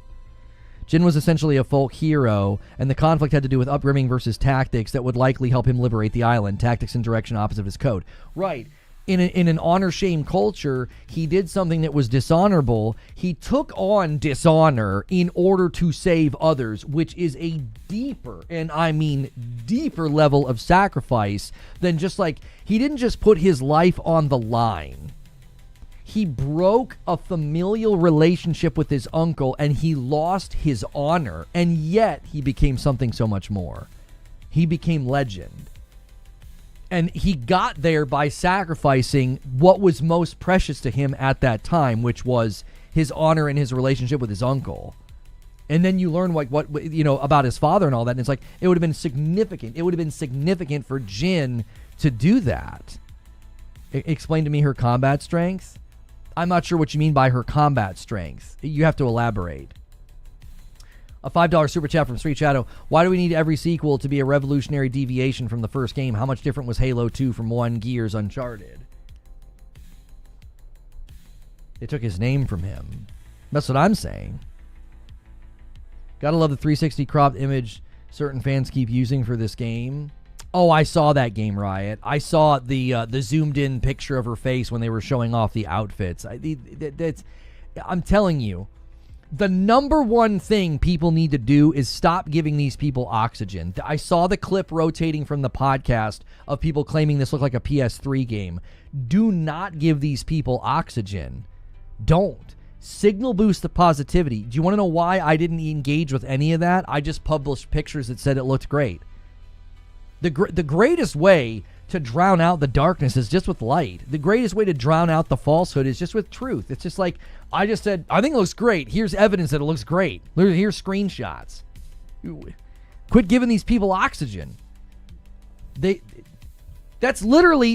Jin was essentially a folk hero, and the conflict had to do with upbringing versus tactics that would likely help him liberate the island. Tactics in direction opposite of his code. Right. In an honor-shame culture, he did something that was dishonorable. He took on dishonor in order to save others, which is a deeper, and I mean deeper level of sacrifice than just he didn't just put his life on the line. He broke a familial relationship with his uncle, and he lost his honor, and yet he became something so much more. He became legend. And he got there by sacrificing what was most precious to him at that time, which was his honor and his relationship with his uncle. And then you learn what about his father and all that, and it's like, it would have been significant. It would have been significant for Jin to do that. Explain to me her combat strength. I'm not sure what you mean by her combat strength. You have to elaborate. A $5 super chat from Street Shadow. Why do we need every sequel to be a revolutionary deviation from the first game? How much different was Halo 2 from 1, Gears, Uncharted? They took his name from him. That's what I'm saying. Gotta love the 360 cropped image certain fans keep using for this game. Oh, I saw that game, Riot. I saw the zoomed in picture of her face when they were showing off the outfits. I'm telling you, the number one thing people need to do is stop giving these people oxygen. I saw the clip rotating from the podcast of people claiming this looked like a PS3 game. Do not give these people oxygen. Don't. Signal boost the positivity. Do you want to know why I didn't engage with any of that? I just published pictures that said it looked great. The greatest way to drown out the darkness is just with light. The greatest way to drown out the falsehood is just with truth. It's just like, I just said, I think it looks great. Here's evidence that it looks great. Here's screenshots. Quit giving these people oxygen. That's literally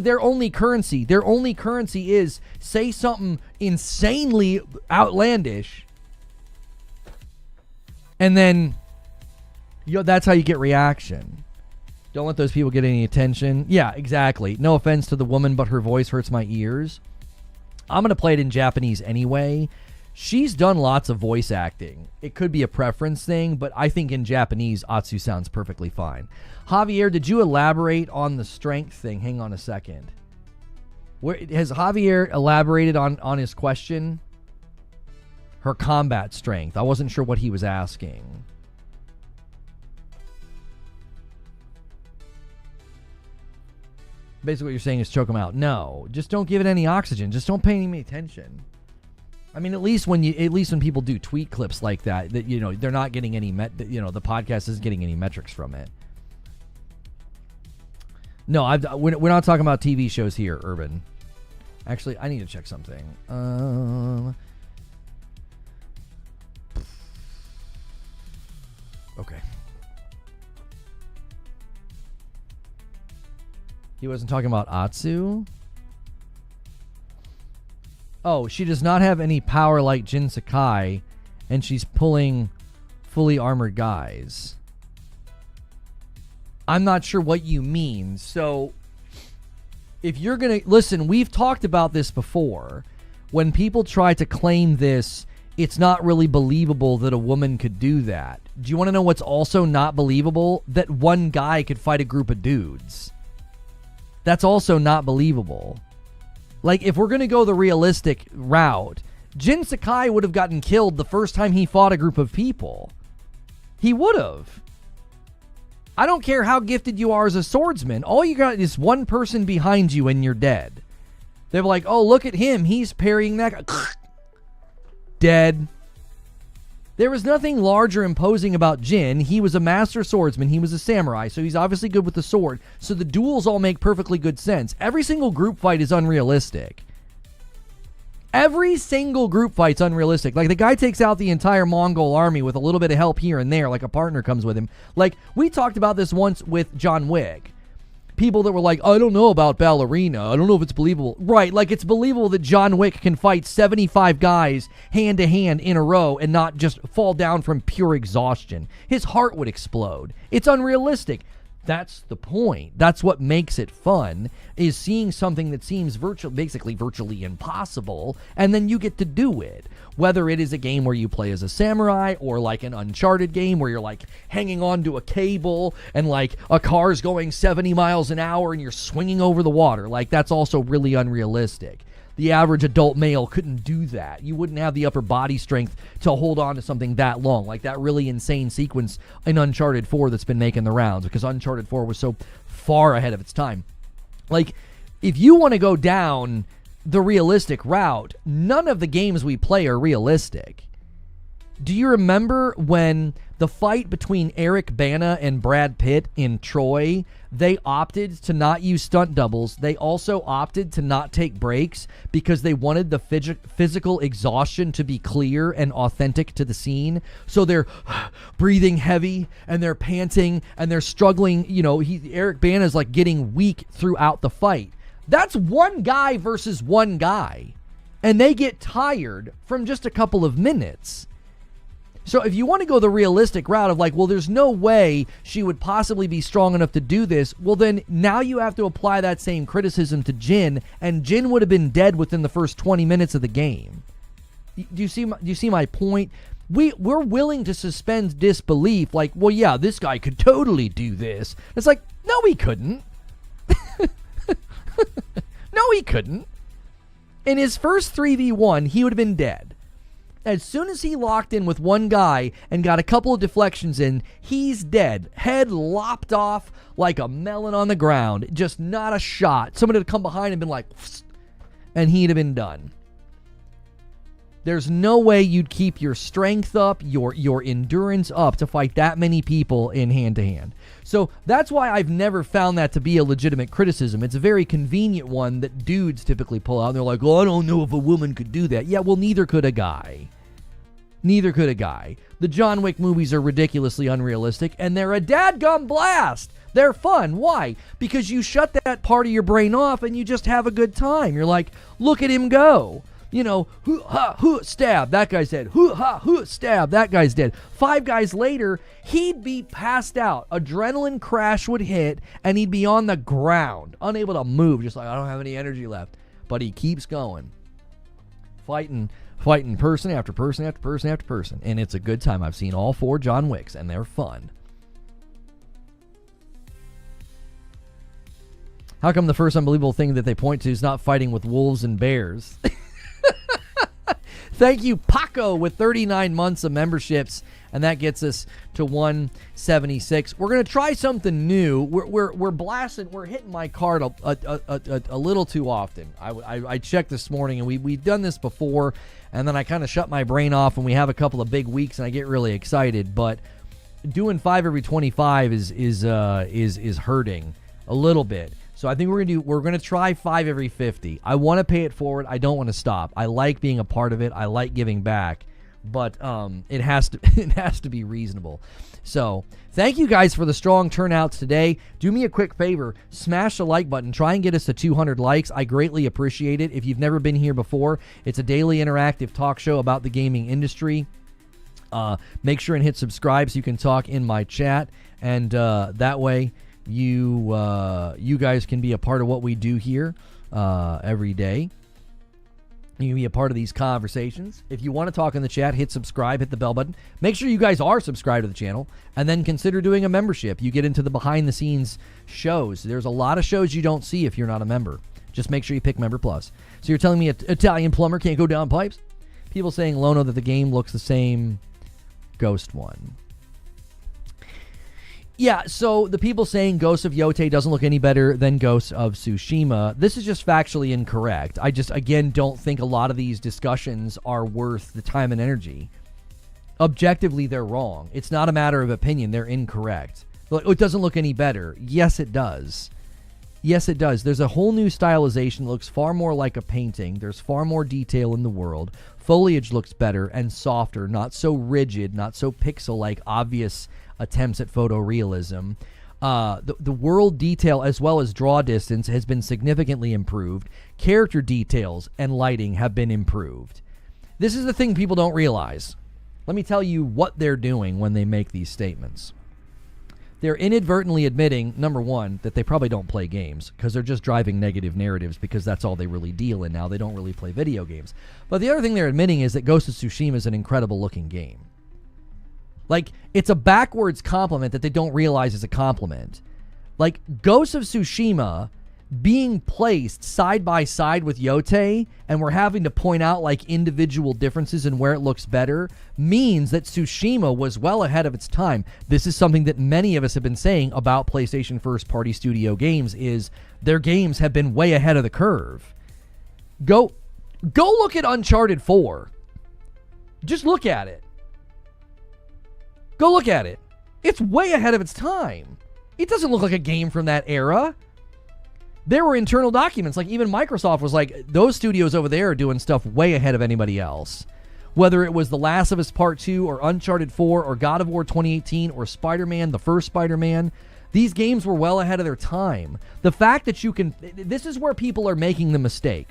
their only currency. Their only currency is say something insanely outlandish, and then that's how you get reaction. Don't let those people get any attention. Yeah, exactly. No offense to the woman, but her voice hurts my ears. I'm going to play it in Japanese anyway. She's done lots of voice acting. It could be a preference thing, but I think in Japanese, Atsu sounds perfectly fine. Javier, did you elaborate on the strength thing? Hang on a second. Has Javier elaborated on his question? Her combat strength. I wasn't sure what he was asking. Basically what you're saying is choke them out. No, just don't give it any oxygen. Just don't pay any attention. I mean, at least when people do tweet clips like that, they're not getting any the podcast isn't getting any metrics from it. No, we're not talking about TV shows here, Urban. Actually, I need to check something. Okay. He wasn't talking about Atsu? Oh, she does not have any power like Jin Sakai, and she's pulling fully armored guys. I'm not sure what you mean. So, if you're going to... Listen, we've talked about this before. When people try to claim this, it's not really believable that a woman could do that. Do you want to know what's also not believable? That one guy could fight a group of dudes. That's also not believable. Like, if we're going to go the realistic route, Jin Sakai would have gotten killed the first time he fought a group of people. He would have. I don't care how gifted you are as a swordsman. All you got is one person behind you and you're dead. They're like, oh, look at him. He's parrying that guy. Dead. There was nothing large or imposing about Jin. He was a master swordsman. He was a samurai, so he's obviously good with the sword. So the duels all make perfectly good sense. Every single group fight is unrealistic. Every single group fight's unrealistic. Like, the guy takes out the entire Mongol army with a little bit of help here and there, like a partner comes with him. Like, we talked about this once with John Wick. People that were like, I don't know about Ballerina. I don't know if it's believable. Right, like, it's believable that John Wick can fight 75 guys hand-to-hand in a row and not just fall down from pure exhaustion. His heart would explode. It's unrealistic. That's the point. That's what makes it fun, is seeing something that seems basically virtually impossible, and then you get to do it. Whether it is a game where you play as a samurai, or like an Uncharted game where you're like hanging onto a cable and like a car's going 70 miles an hour and you're swinging over the water. Like, that's also really unrealistic. The average adult male couldn't do that. You wouldn't have the upper body strength to hold on to something that long, like that really insane sequence in Uncharted 4 that's been making the rounds, because Uncharted 4 was so far ahead of its time. Like, if you want to go down the realistic route, none of the games we play are realistic. Do you remember when the fight between Eric Bana and Brad Pitt in Troy, they opted to not use stunt doubles. They also opted to not take breaks because they wanted the physical exhaustion to be clear and authentic to the scene. So they're breathing heavy and they're panting and they're struggling. You know, Eric Bana is like getting weak throughout the fight. That's one guy versus one guy. And they get tired from just a couple of minutes. So if you want to go the realistic route of like, well, there's no way she would possibly be strong enough to do this, well, then now you have to apply that same criticism to Jin, and Jin would have been dead within the first 20 minutes of the game. Do you see my point? We're willing to suspend disbelief, like, well, yeah, this guy could totally do this. It's like, no, he couldn't. No, he couldn't. In his first 3v1, he would have been dead. As soon as he locked in with one guy and got a couple of deflections in, he's dead. Head lopped off like a melon on the ground. Just not a shot. Somebody would have come behind and been like, and he'd have been done. There's no way you'd keep your strength up, your endurance up to fight that many people in hand-to-hand. So that's why I've never found that to be a legitimate criticism. It's a very convenient one that dudes typically pull out. And they're like, oh, I don't know if a woman could do that. Yeah, well, neither could a guy. Neither could a guy. The John Wick movies are ridiculously unrealistic, and they're a dadgum blast. They're fun. Why? Because you shut that part of your brain off and you just have a good time. You're like, look at him go. You know, hoo, ha, hoo, stab, that guy's dead. Hoo, ha, hoo, stab, that guy's dead. 5 guys later, he'd be passed out. Adrenaline crash would hit, and he'd be on the ground, unable to move, just like, I don't have any energy left. But he keeps going. Fighting person after person after person after person. And it's a good time. I've seen all 4 John Wicks, and they're fun. How come the first unbelievable thing that they point to is not fighting with wolves and bears? Thank you, Paco, with 39 months of memberships, and that gets us to 176. We're going to try something new. We're blasting. We're hitting my card a little too often. I checked this morning, and we've done this before, and then I kind of shut my brain off, and we have a couple of big weeks, and I get really excited. But doing 5 every 25 is hurting a little bit. So I think we're going to try 5 every 50. I want to pay it forward. I don't want to stop. I like being a part of it. I like giving back, but it has to be reasonable. So thank you guys for the strong turnouts today. Do me a quick favor, smash the like button. Try and get us to 200 likes. I greatly appreciate it. If you've never been here before, it's a daily interactive talk show about the gaming industry. Make sure and hit subscribe so you can talk in my chat, and that way you guys can be a part of what we do here every day. You can be a part of these conversations. If you want to talk in the chat, hit subscribe, hit the bell button. Make sure you guys are subscribed to the channel, and then consider doing a membership. You get into the behind-the-scenes shows. There's a lot of shows you don't see if you're not a member. Just make sure you pick Member Plus. So you're telling me an Italian plumber can't go down pipes? People saying, Lono, that the game looks the same. Ghost one. Yeah, so the people saying Ghost of Yotei doesn't look any better than Ghost of Tsushima, this is just factually incorrect. I just, again, don't think a lot of these discussions are worth the time and energy. Objectively, they're wrong. It's not a matter of opinion. They're incorrect. It doesn't look any better. Yes, it does. Yes, it does. There's a whole new stylization that looks far more like a painting. There's far more detail in the world. Foliage looks better and softer, not so rigid, not so pixel-like, obvious attempts at photorealism. The world detail as well as draw distance has been significantly improved. Character details and lighting have been improved. This is the thing people don't realize. Let me tell you what they're doing when they make these statements. They're inadvertently admitting, number one, that they probably don't play games because they're just driving negative narratives because that's all they really deal in now. They don't really play video games. But the other thing they're admitting is that Ghost of Tsushima is an incredible looking game. Like, it's a backwards compliment that they don't realize is a compliment. Like, Ghost of Tsushima being placed side by side with Yōtei, and we're having to point out, like, individual differences in where it looks better, means that Tsushima was well ahead of its time. This is something that many of us have been saying about PlayStation first-party studio games, is their games have been way ahead of the curve. Go look at Uncharted 4. Just look at it. Go look at it. It's way ahead of its time. It doesn't look like a game from that era. There were internal documents. Like, even Microsoft was like, those studios over there are doing stuff way ahead of anybody else. Whether it was The Last of Us Part 2 or Uncharted 4 or God of War 2018 or Spider-Man, the first Spider-Man, these games were well ahead of their time. The fact that you can... This is where people are making the mistake.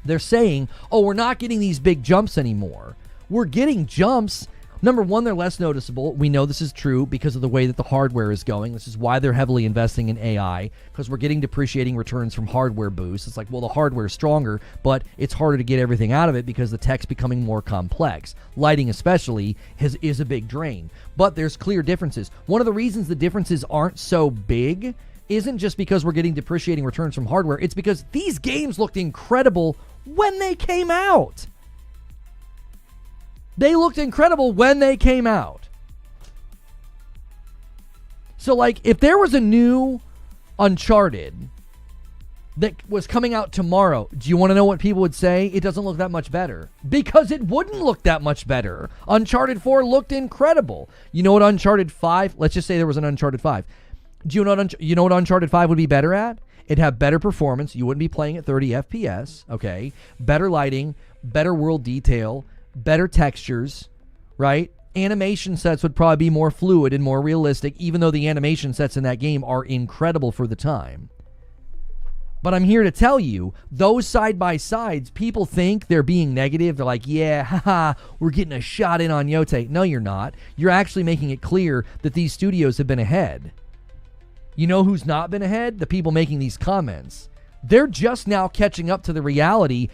They're saying, oh, we're not getting these big jumps anymore. We're getting jumps. Number one, they're less noticeable. We know this is true because of the way that the hardware is going. This is why they're heavily investing in AI, because we're getting depreciating returns from hardware boosts. It's like, well, the hardware is stronger, but it's harder to get everything out of it because the tech's becoming more complex. Lighting especially is a big drain. But there's clear differences. One of the reasons the differences aren't so big isn't just because we're getting depreciating returns from hardware. It's because these games looked incredible when they came out. They looked incredible when they came out. So, like, if there was a new Uncharted, that was coming out tomorrow, do you want to know what people would say? It doesn't look that much better. Because it wouldn't look that much better. Uncharted 4 looked incredible. You know what Uncharted 5, let's just say there was an Uncharted 5. Do you know what Uncharted 5 would be better at? It'd have better performance. You wouldn't be playing at 30 FPS, okay? Better lighting, better world detail, better textures, right? Animation sets would probably be more fluid and more realistic, even though the animation sets in that game are incredible for the time. But I'm here to tell you, those side-by-sides, people think they're being negative. They're like, yeah, haha, we're getting a shot in on Yōtei. No, you're not. You're actually making it clear that these studios have been ahead. You know who's not been ahead? The people making these comments. They're just now catching up to the reality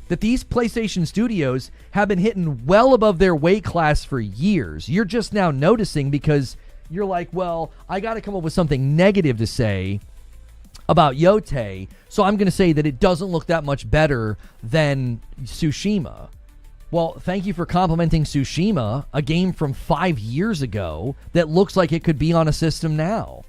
that these PlayStation studios have been hitting well above their weight class for years. You're just now noticing because you're like, well, I got to come up with something negative to say about Yōtei, so I'm going to say that it doesn't look that much better than Tsushima. Well, thank you for complimenting Tsushima, a game from 5 years ago that looks like it could be on a system now.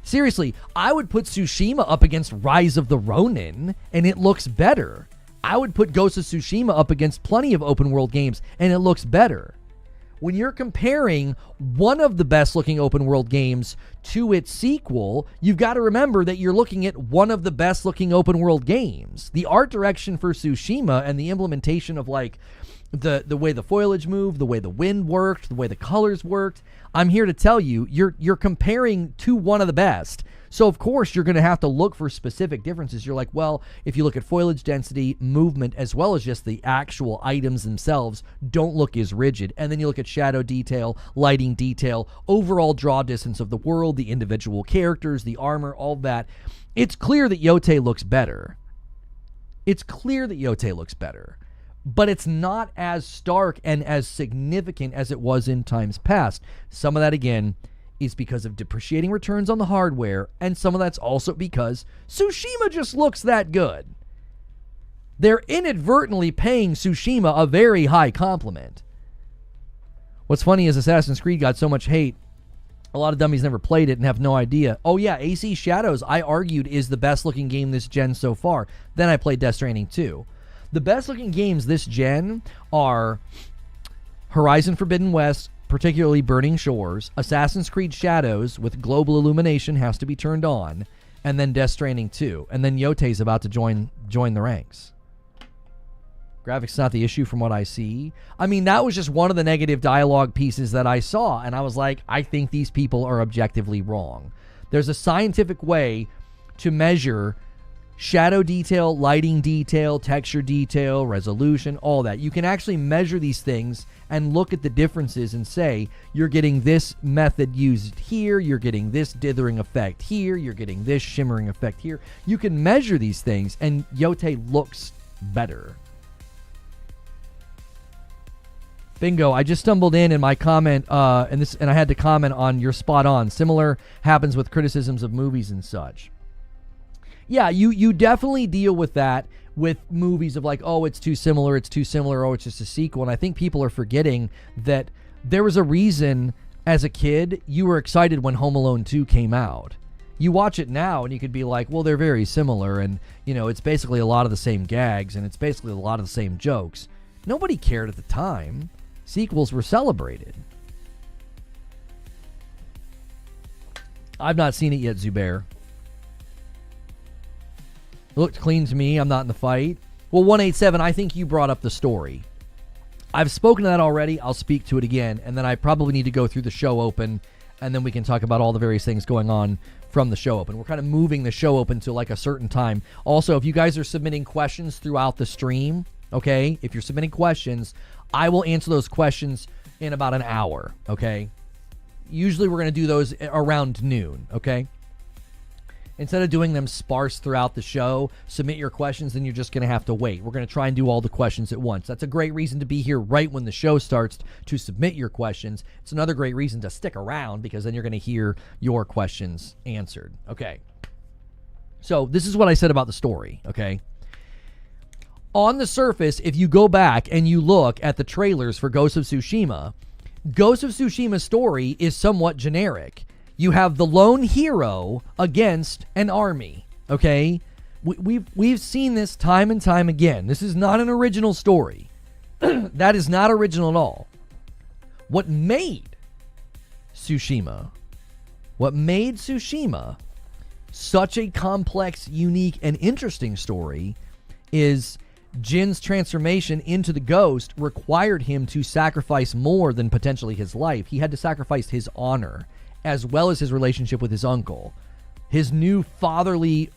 Seriously, I would put Tsushima up against Rise of the Ronin, and it looks better. I would put Ghost of Tsushima up against plenty of open world games, and it looks better. When you're comparing one of the best looking open world games to its sequel, you've got to remember that you're looking at one of the best looking open world games. The art direction for Tsushima and the implementation of like the way the foliage moved, the way the wind worked, the way the colors worked, I'm here to tell you, you're comparing to one of the best. So, of course, you're going to have to look for specific differences. You're like, well, if you look at foliage density, movement, as well as just the actual items themselves don't look as rigid. And then you look at shadow detail, lighting detail, overall draw distance of the world, the individual characters, the armor, all that. It's clear that Yōtei looks better. It's clear that Yōtei looks better. But it's not as stark and as significant as it was in times past. Some of that, again, is because of depreciating returns on the hardware, and some of that's also because Tsushima just looks that good. They're inadvertently paying Tsushima a very high compliment. What's funny is Assassin's Creed got so much hate, a lot of dummies never played it and have no idea. Oh yeah, AC Shadows, I argued, is the best looking game this gen so far. Then I played Death Stranding 2. The best looking games this gen are Horizon Forbidden West, particularly Burning Shores, Assassin's Creed Shadows with global illumination has to be turned on, and then Death Stranding 2. And then Yotei's about to join the ranks. Graphics not the issue from what I see. I mean, that was just one of the negative dialogue pieces that I saw, and I was like, I think these people are objectively wrong. There's a scientific way to measure shadow detail, lighting detail, texture detail, resolution, all that. You can actually measure these things and look at the differences and say, you're getting this method used here, you're getting this dithering effect here, you're getting this shimmering effect here. You can measure these things, and Yōtei looks better. Bingo, I just stumbled in my comment, and I had to comment on you're spot on. Similar happens with criticisms of movies and such. Yeah, you definitely deal with that with movies of like, oh, it's too similar, oh, it's just a sequel. And I think people are forgetting that there was a reason as a kid you were excited when Home Alone 2 came out. You watch it now and you could be like, well, they're very similar, and you know, it's basically a lot of the same gags and it's basically a lot of the same jokes. Nobody cared at the time. Sequels were celebrated. I've not seen it yet, Zubair. It looked clean to me. I'm not in the fight. Well, 187, I think you brought up the story. I've spoken to that already. I'll speak to it again, and then I probably need to go through the show open, and then we can talk about all the various things going on from the show open. We're kind of moving the show open to like a certain time. Also, if you guys are submitting questions throughout the stream, okay, if you're submitting questions, I will answer those questions in about an hour, okay? Usually we're going to do those around noon, okay? Instead of doing them sparse throughout the show, submit your questions, then you're just going to have to wait. We're going to try and do all the questions at once. That's a great reason to be here right when the show starts to submit your questions. It's another great reason to stick around because then you're going to hear your questions answered. Okay. So this is what I said about the story, okay? On the surface, if you go back and you look at the trailers for Ghost of Tsushima's story is somewhat generic. You have the lone hero against an army. Okay? We've seen this time and time again. This is not an original story. That is not original at all. What made Tsushima such a complex, unique, and interesting story is Jin's transformation into the ghost required him to sacrifice more than potentially his life. He had to sacrifice his honor, as well as his relationship with his uncle. His new fatherly,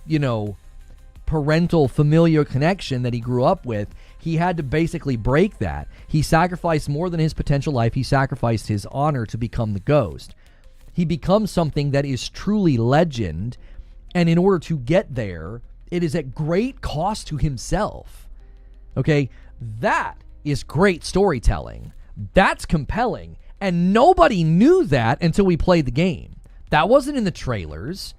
parental, familial connection that he grew up with, he had to basically break that. He sacrificed more than his potential life. He sacrificed his honor to become the ghost. He becomes something that is truly legend, and in order to get there, it is at great cost to himself. Okay, that is great storytelling. That's compelling, and nobody knew that until we played the game. That wasn't in the trailers.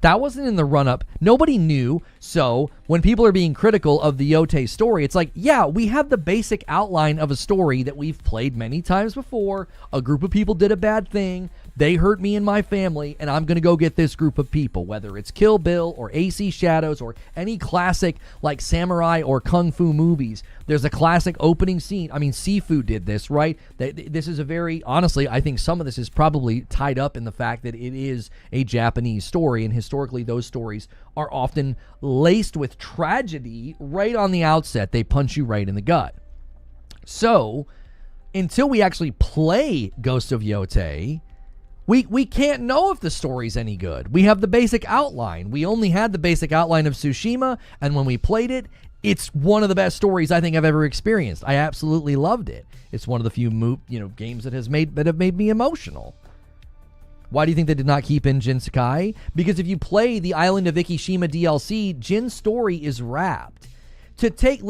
That wasn't in the run-up. Nobody knew. So when people are being critical of the Yōtei story, it's like, yeah, we have the basic outline of a story that we've played many times before. A group of people did a bad thing. They hurt me and my family, and I'm going to go get this group of people, whether it's Kill Bill or AC Shadows or any classic like samurai or kung fu movies. There's a classic opening scene. I mean, Sifu did this, right? This is a very, honestly, I think some of this is probably tied up in the fact that it is a Japanese story, and historically those stories are often laced with tragedy right on the outset. They punch you right in the gut. So, until we actually play Ghost of Yotei, we can't know if the story's any good. We have the basic outline. We only had the basic outline of Tsushima, and when we played it, it's one of the best stories I think I've ever experienced. I absolutely loved it. It's one of the few games that have made me emotional. Why do you think they did not keep in Jin Sakai? Because if you play the Island of Ikishima DLC, Jin's story is wrapped. To take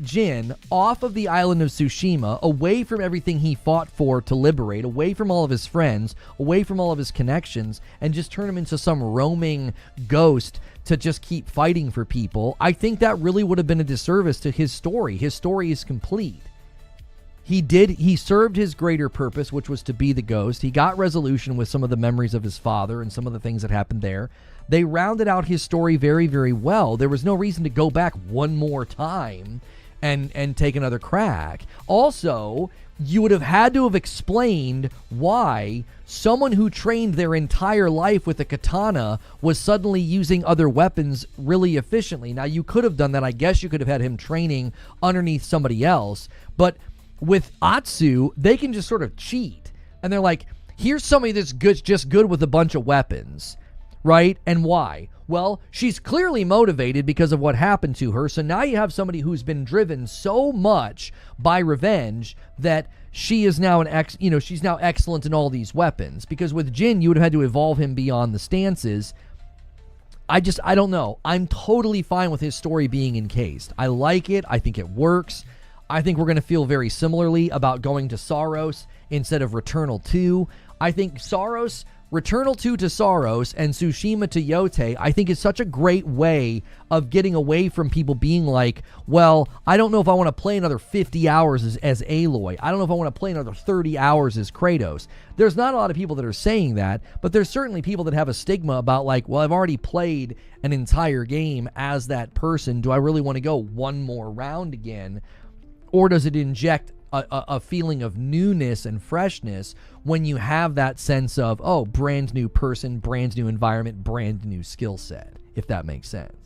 Jin off of the island of Tsushima, away from everything he fought for to liberate, away from all of his friends, away from all of his connections, and just turn him into some roaming ghost to just keep fighting for people, I think that really would have been a disservice to his story. His story is complete. He served his greater purpose, which was to be the ghost. He got resolution with some of the memories of his father and some of the things that happened there. They rounded out his story very, very well. There was no reason to go back one more time and take another crack. Also, you would have had to have explained why someone who trained their entire life with a katana was suddenly using other weapons really efficiently. Now, you could have done that. I guess you could have had him training underneath somebody else. But with Atsu, they can just sort of cheat. And they're like, here's somebody that's just good with a bunch of weapons. Right? And why? Well, she's clearly motivated because of what happened to her. So now you have somebody who's been driven so much by revenge that she is now she's now excellent in all these weapons. Because with Jin, you would have had to evolve him beyond the stances. I don't know. I'm totally fine with his story being encased. I like it. I think it works. I think we're going to feel very similarly about going to Saros instead of Returnal 2. I think Returnal 2 to Saros and Tsushima to Yōtei, I think is such a great way of getting away from people being like, well, I don't know if I want to play another 50 hours as Aloy. I don't know if I want to play another 30 hours as Kratos. There's not a lot of people that are saying that, but there's certainly people that have a stigma about like, well, I've already played an entire game as that person. Do I really want to go one more round again? Or does it inject a feeling of newness and freshness when you have that sense of, oh, brand new person, brand new environment, brand new skill set, if that makes sense.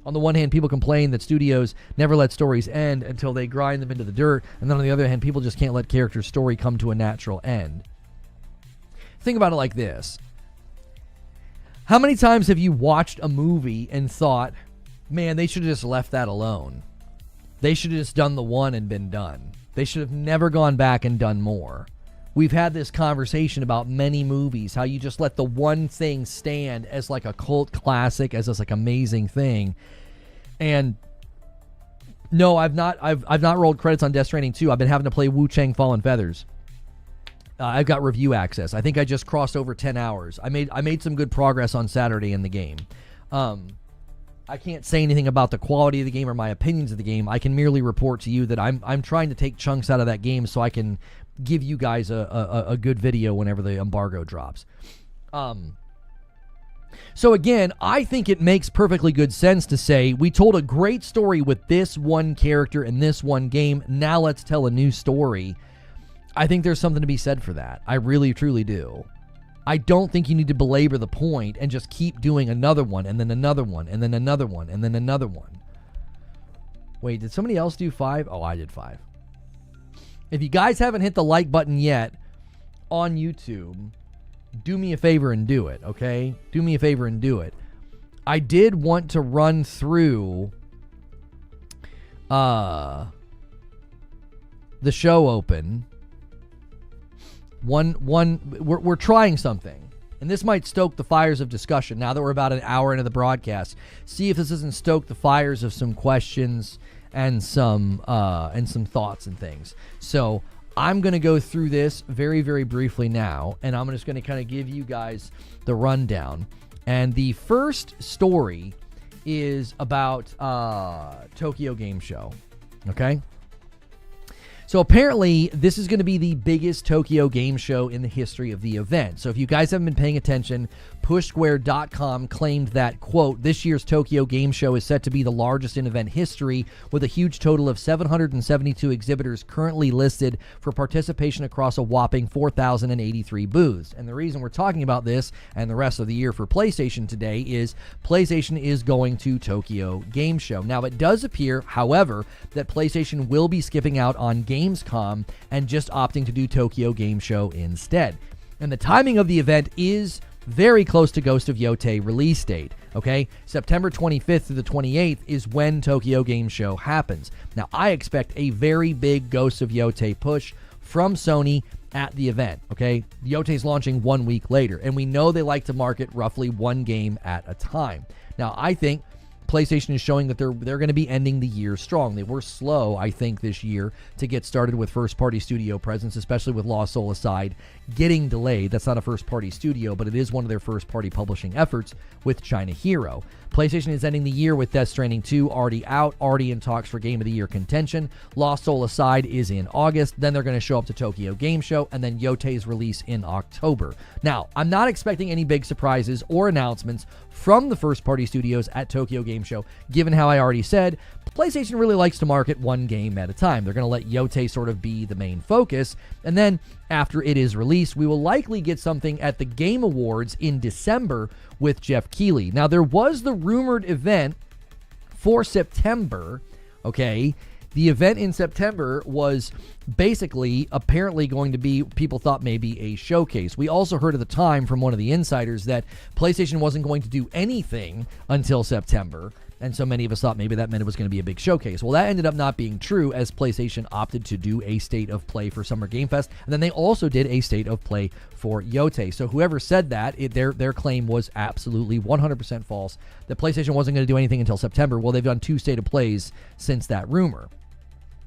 On the one hand, people complain that studios never let stories end until they grind them into the dirt, and then on the other hand, people just can't let character story come to a natural end. Think about it like this. How many times have you watched a movie and thought, man, they should have just left that alone? They should have just done the one and been done. They should have never gone back and done more. We've had this conversation about many movies, how you just let the one thing stand as like a cult classic, as this like amazing thing. And no, I've not rolled credits on Death Stranding 2. I've been having to play Wu Chang Fallen Feathers. I've got review access. I think I just crossed over 10 hours. I made some good progress on Saturday in the game. I can't say anything about the quality of the game or my opinions of the game. I can merely report to you that I'm trying to take chunks out of that game so I can give you guys a good video whenever the embargo drops. So again, I think it makes perfectly good sense to say we told a great story with this one character in this one game. Now let's tell a new story. I think there's something to be said for that. I really, truly do. I don't think you need to belabor the point and just keep doing another one and then another one and then another one and then another one. Wait, did somebody else do 5? Oh, I did 5. If you guys haven't hit the like button yet on YouTube, do me a favor and do it, okay? Do me a favor and do it. I did want to run through the show open. We're trying something, and this might stoke the fires of discussion now that we're about an hour into the broadcast. See if this doesn't stoke the fires of some questions and some thoughts and things. So I'm going to go through this very, very briefly now, and I'm just going to kind of give you guys the rundown. And the first story is about Tokyo Game Show, okay? So apparently, this is going to be the biggest Tokyo Game Show in the history of the event. So if you guys haven't been paying attention, PushSquare.com claimed that, quote, this year's Tokyo Game Show is set to be the largest in event history, with a huge total of 772 exhibitors currently listed for participation across a whopping 4,083 booths. And the reason we're talking about this and the rest of the year for PlayStation today is PlayStation is going to Tokyo Game Show. Now, it does appear, however, that PlayStation will be skipping out on Gamescom and just opting to do Tokyo Game Show instead. And the timing of the event is very close to Ghost of Yotei release date, okay? September 25th through the 28th is when Tokyo Game Show happens. Now, I expect a very big Ghost of Yotei push from Sony at the event, okay? Yotei's launching 1 week later, and we know they like to market roughly one game at a time. Now, I think PlayStation is showing that they're going to be ending the year strong. They were slow, I think, this year to get started with first-party studio presence, especially with Lost Soul Aside getting delayed. That's not a first-party studio, but it is one of their first-party publishing efforts with China Hero. PlayStation is ending the year with Death Stranding 2 already out, already in talks for Game of the Year contention. Lost Soul Aside is in August. Then they're going to show up to Tokyo Game Show, and then Yotei's release in October. Now, I'm not expecting any big surprises or announcements from the first-party studios at Tokyo Game Show, given how I already said, PlayStation really likes to market one game at a time. They're going to let Yotei sort of be the main focus, and then after it is released, we will likely get something at the Game Awards in December with Jeff Keighley. Now, there was the rumored event for September, okay? The event in September was basically apparently going to be, people thought maybe a showcase. We also heard at the time from one of the insiders that PlayStation wasn't going to do anything until September. And so many of us thought maybe that meant it was going to be a big showcase. Well, that ended up not being true, as PlayStation opted to do a State of Play for Summer Game Fest, and then they also did a State of Play for Yotei. So whoever said that, their claim was absolutely 100% false, that PlayStation wasn't going to do anything until September. Well, they've done 2 State of Plays since that rumor.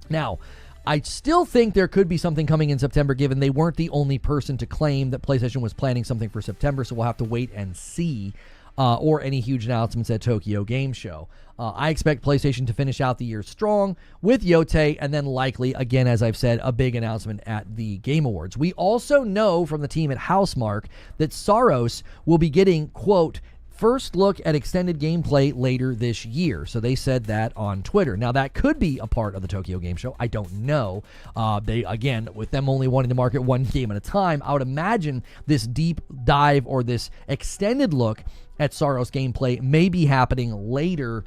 Now, I still think there could be something coming in September, given they weren't the only person to claim that PlayStation was planning something for September, so we'll have to wait and see. Or any huge announcements at Tokyo Game Show. I expect PlayStation to finish out the year strong with Yotei, and then likely, again, as I've said, a big announcement at the Game Awards. We also know from the team at Housemarque that Saros will be getting, quote, first look at extended gameplay later this year. So they said that on Twitter. Now, that could be a part of the Tokyo Game Show. I don't know. They, again, with them only wanting to market one game at a time, I would imagine this deep dive or this extended look at Saros gameplay may be happening later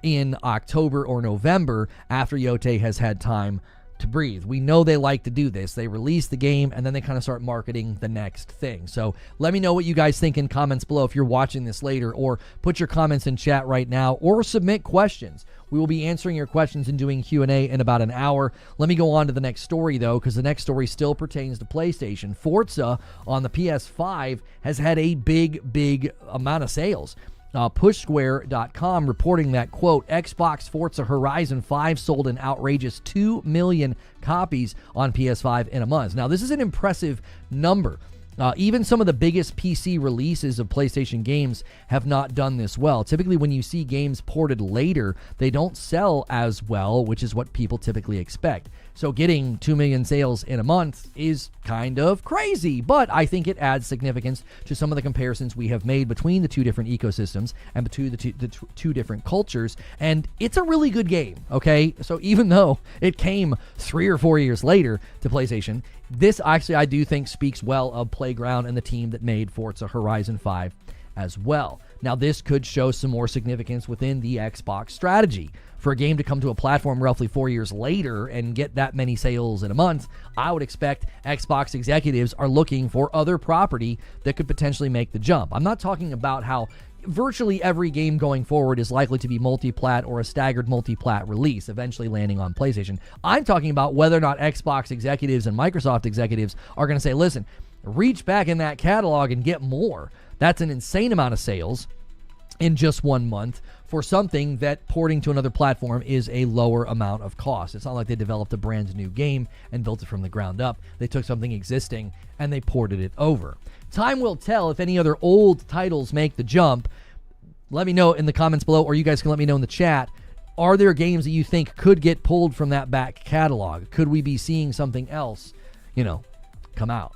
in October or November, after Yotei has had time to breathe. We know they like to do this. They release the game and then they kind of start marketing the next thing. So let me know what you guys think in comments below if you're watching this later, or put your comments in chat right now, or submit questions. We will be answering your questions and doing Q&A in about an hour. Let me go on to the next story, though, because the next story still pertains to PlayStation. Forza on the PS5 has had a big amount of sales. PushSquare.com reporting that, quote, Xbox Forza Horizon 5 sold an outrageous 2 million copies on PS5 in a month. Now, this is an impressive number. Even some of the biggest PC releases of PlayStation games have not done this well. Typically, when you see games ported later, they don't sell as well, which is what people typically expect. So getting 2 million sales in a month is kind of crazy, but I think it adds significance to some of the comparisons we have made between the two different ecosystems and between the two different cultures, and it's a really good game, okay? So even though it came 3 or 4 years later to PlayStation, this actually I do think speaks well of Playground and the team that made Forza Horizon 5 as well. Now, this could show some more significance within the Xbox strategy. For a game to come to a platform roughly 4 years later and get that many sales in a month, I would expect Xbox executives are looking for other property that could potentially make the jump. I'm not talking about how virtually every game going forward is likely to be multi-plat or a staggered multi-plat release, eventually landing on PlayStation. I'm talking about whether or not Xbox executives and Microsoft executives are going to say, listen, reach back in that catalog and get more. That's an insane amount of sales in just 1 month for something that porting to another platform is a lower amount of cost. It's not like they developed a brand new game and built it from the ground up. They took something existing and they ported it over. Time will tell if any other old titles make the jump. Let me know in the comments below, or you guys can let me know in the chat. Are there games that you think could get pulled from that back catalog? Could we be seeing something else, come out?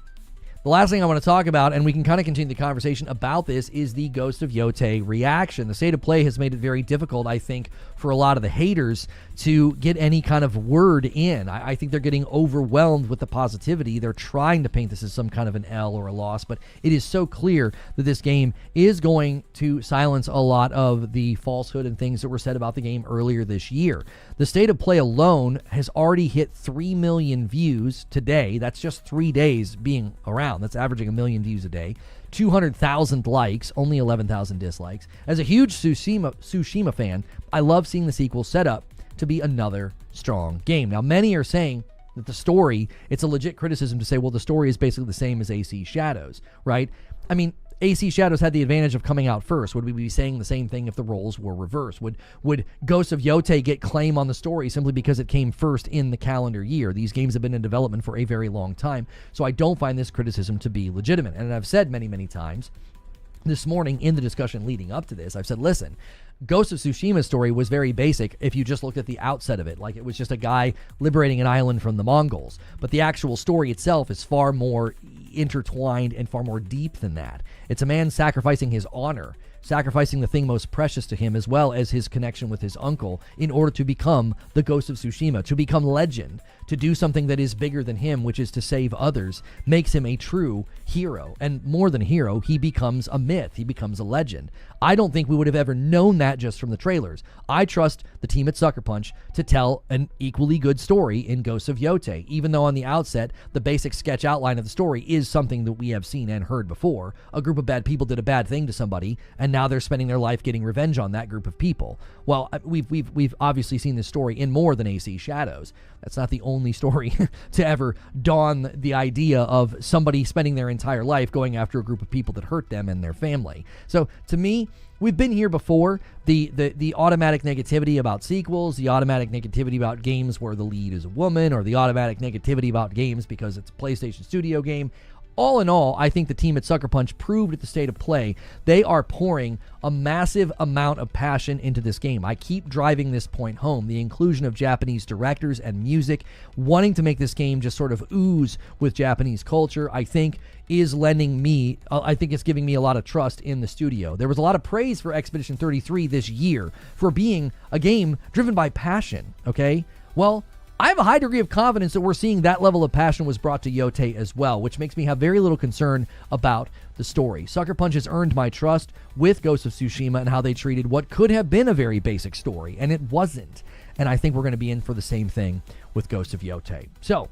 The last thing I want to talk about, and we can kind of continue the conversation about this, is the Ghost of Yotei reaction. The state of play has made it very difficult, I think, for a lot of the haters to get any kind of word in. I think they're getting overwhelmed with the positivity. They're trying to paint this as some kind of an L or a loss, but it is so clear that this game is going to silence a lot of the falsehood and things that were said about the game earlier this year. The state of play alone has already hit 3 million views today. That's just 3 days being around. That's averaging 1 million views a day. 200,000 likes, only 11,000 dislikes. As a huge Tsushima fan, I love seeing the sequel set up to be another strong game. Now, many are saying that the story, it's a legit criticism to say, well, the story is basically the same as AC Shadows, right? I mean, AC Shadows had the advantage of coming out first. Would we be saying the same thing if the roles were reversed? Would Ghost of Yotei get claim on the story simply because it came first in the calendar year? These games have been in development for a very long time, so I don't find this criticism to be legitimate. And I've said many, many times this morning in the discussion leading up to this, I've said, listen, Ghost of Tsushima's story was very basic if you just looked at the outset of it. Like, it was just a guy liberating an island from the Mongols. But the actual story itself is far more intertwined and far more deep than that. It's a man sacrificing his honor, sacrificing the thing most precious to him, as well as his connection with his uncle, in order to become the Ghost of Tsushima, to become legend, to do something that is bigger than him, which is to save others, makes him a true hero. And more than a hero, he becomes a myth. He becomes a legend. I don't think we would have ever known that just from the trailers. I trust the team at Sucker Punch to tell an equally good story in Ghost of Yotei, even though on the outset, the basic sketch outline of the story is something that we have seen and heard before. A group of bad people did a bad thing to somebody, and now they're spending their life getting revenge on that group of people. Well, we've obviously seen this story in more than AC Shadows. That's not the only story to ever dawn the idea of somebody spending their entire life going after a group of people that hurt them and their family. So to me, we've been here before. The automatic negativity about sequels, the automatic negativity about games where the lead is a woman, or the automatic negativity about games because it's a PlayStation Studio game. All in all, I think the team at Sucker Punch proved at the state of play they are pouring a massive amount of passion into this game. I keep driving this point home. The inclusion of Japanese directors and music, wanting to make this game just sort of ooze with Japanese culture, I think is lending me, I think it's giving me a lot of trust in the studio. There was a lot of praise for Expedition 33 this year for being a game driven by passion, okay? Well, I have a high degree of confidence that we're seeing that level of passion was brought to Yōtei as well, which makes me have very little concern about the story. Sucker Punch has earned my trust with Ghost of Tsushima and how they treated what could have been a very basic story, and it wasn't. And I think we're going to be in for the same thing with Ghost of Yotei. So,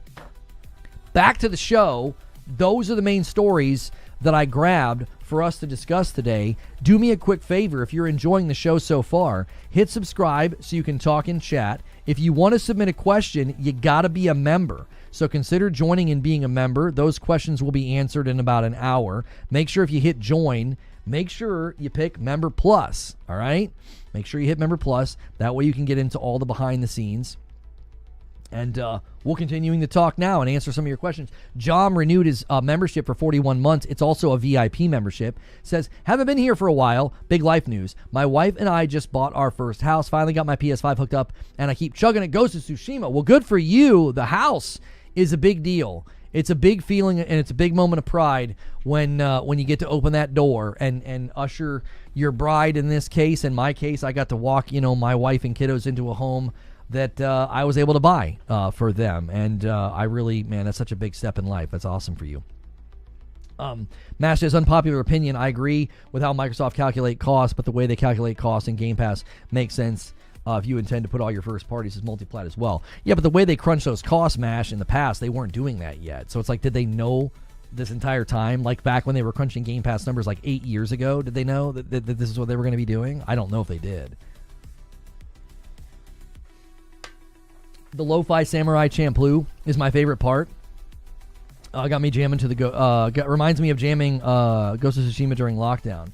back to the show. Those are the main stories that I grabbed for us to discuss today. Do me a quick favor, if you're enjoying the show so far, hit subscribe so you can talk and chat. If you want to submit a question, you gotta be a member. So consider joining and being a member. Those questions will be answered in about an hour. Make sure if you hit join, make sure you pick Member Plus, all right? Make sure you hit Member Plus. That way you can get into all the behind the scenes And we're continuing to talk now and answer some of your questions. John renewed his membership for 41 months. It's also a VIP membership. Says, haven't been here for a while. Big life news. My wife and I just bought our first house. Finally got my PS5 hooked up, and I keep chugging it. Ghost of Tsushima. Well, good for you. The house is a big deal. It's a big feeling, and it's a big moment of pride when you get to open that door and usher your bride, in this case. In my case, I got to walk, my wife and kiddos into a home that I was able to buy for them. And I really, man, that's such a big step in life. That's awesome for you. Mash says, unpopular opinion, I agree with how Microsoft calculate costs, but the way they calculate costs in Game Pass makes sense if you intend to put all your first parties as multi-plat as well. Yeah, but the way they crunch those costs, Mash, in the past, they weren't doing that yet. So it's like, did they know this entire time? Like back when they were crunching Game Pass numbers like 8 years ago, did they know that this is what they were going to be doing? I don't know if they did. The Lo-Fi Samurai Champloo is my favorite part. Got me jamming to the reminds me of jamming Ghost of Tsushima during lockdown.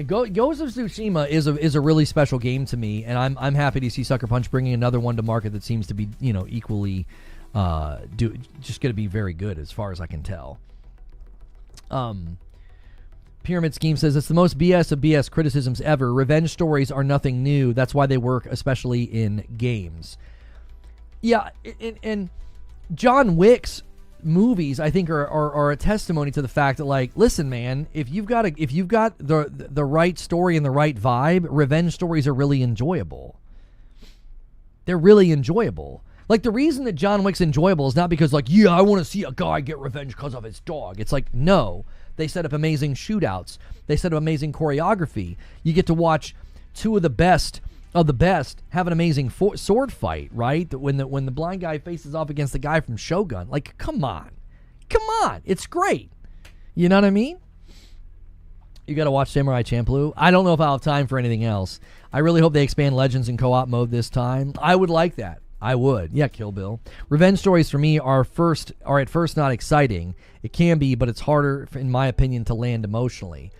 Ghost of Tsushima is a really special game to me, and I'm happy to see Sucker Punch bringing another one to market that seems to be equally just going to be very good as far as I can tell. Pyramid Scheme says, it's the most BS of BS criticisms ever. Revenge stories are nothing new. That's why they work, especially in games. Yeah, and John Wick's movies, I think, are a testimony to the fact that, like, listen, man, if you've got the right story and the right vibe, revenge stories are really enjoyable. They're really enjoyable. Like, the reason that John Wick's enjoyable is not because, like, yeah, I want to see a guy get revenge because of his dog. It's like, no. They set up amazing shootouts. They set up amazing choreography. You get to watch two of the best have an amazing sword fight, right? When the blind guy faces off against the guy from Shogun. Like, come on. It's great. You know what I mean? You got to watch Samurai Champloo. I don't know if I'll have time for anything else. I really hope they expand Legends in co-op mode this time. I would like that. I would. Yeah, Kill Bill. Revenge stories for me are at first not exciting. It can be, but it's harder, in my opinion, to land emotionally.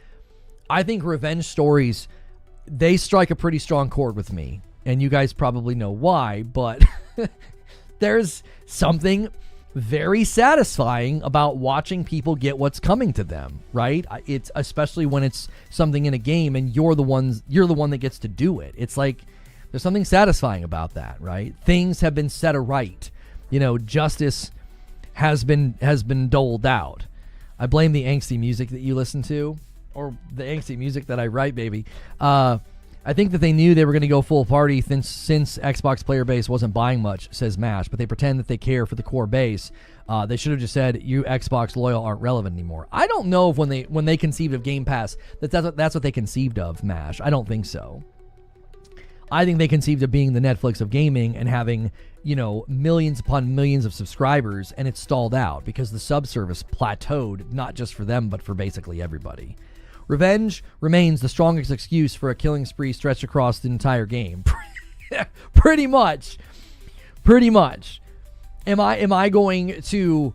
I think revenge stories, they strike a pretty strong chord with me. And you guys probably know why, but there's something very satisfying about watching people get what's coming to them, right? It's especially when it's something in a game and you're the one that gets to do it. It's like, there's something satisfying about that, right? Things have been set aright. Justice has been doled out. I blame the angsty music that you listen to, or the angsty music that I write, baby. I think that they knew they were going to go full party since Xbox player base wasn't buying much, says Mash, but they pretend that they care for the core base. They should have just said, you Xbox loyal aren't relevant anymore. I don't know if when they conceived of Game Pass, that's what they conceived of, Mash. I don't think so. I think they conceived of being the Netflix of gaming and having, millions upon millions of subscribers, and it stalled out because the sub-service plateaued, not just for them, but for basically everybody. Revenge remains the strongest excuse for a killing spree stretched across the entire game. Pretty much. Am I going to,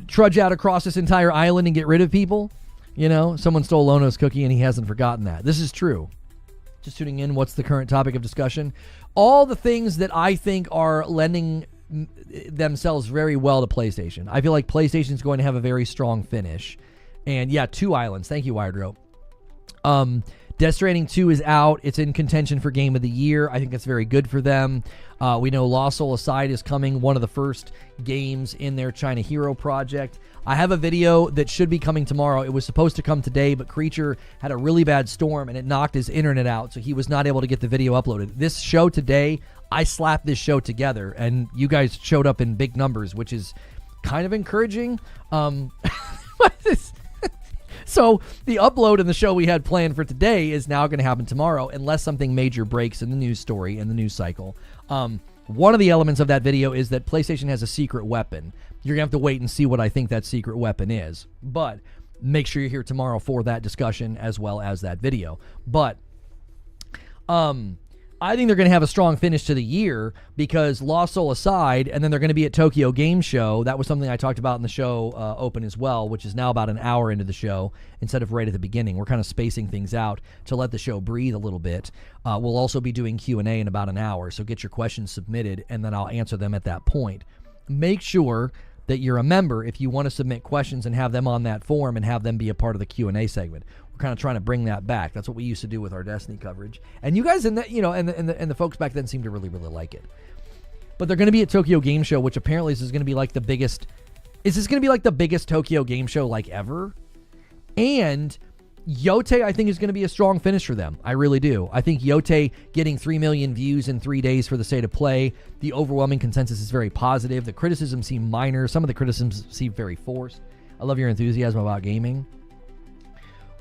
trudge out across this entire island and get rid of people? Someone stole Lono's cookie and he hasn't forgotten that. This is true. Just tuning in, what's the current topic of discussion? All the things that I think are lending themselves very well to PlayStation. I feel like PlayStation is going to have a very strong finish. And yeah, 2 islands. Thank you, Wired Rope. Death Stranding 2 is out. It's in contention for Game of the Year. I think that's very good for them. We know Lost Soul Aside is coming, one of the first games in their China Hero project. I have a video that should be coming tomorrow. It was supposed to come today, but Creature had a really bad storm and it knocked his internet out, so he was not able to get the video uploaded. This show today, I slapped this show together, and you guys showed up in big numbers, which is kind of encouraging. So the upload in the show we had planned for today is now going to happen tomorrow, unless something major breaks in the news story and the news cycle. One of the elements of that video is that PlayStation has a secret weapon. You're going to have to wait and see what I think that secret weapon is. But make sure you're here tomorrow for that discussion as well as that video. But I think they're going to have a strong finish to the year because Lost Soul aside, and then they're going to be at Tokyo Game Show. That was something I talked about in the show open as well, which is now about an hour into the show instead of right at the beginning. We're kind of spacing things out to let the show breathe a little bit. We'll also be doing Q&A in about an hour, so get your questions submitted, and then I'll answer them at that point. Make sure that you're a member if you want to submit questions and have them on that form and have them be a part of the Q&A segment. Kind of trying to bring that back. That's what we used to do with our Destiny coverage, and you guys and the folks back then seemed to really like it. But they're going to be at Tokyo Game Show, which apparently this is going to be like the biggest. Is this going to be like the biggest Tokyo Game Show like ever? And Yōtei, I think, is going to be a strong finish for them. I really do. I think Yōtei getting 3 million views in 3 days for the state of play. The overwhelming consensus is very positive. The criticisms seem minor. Some of the criticisms seem very forced. I love your enthusiasm about gaming.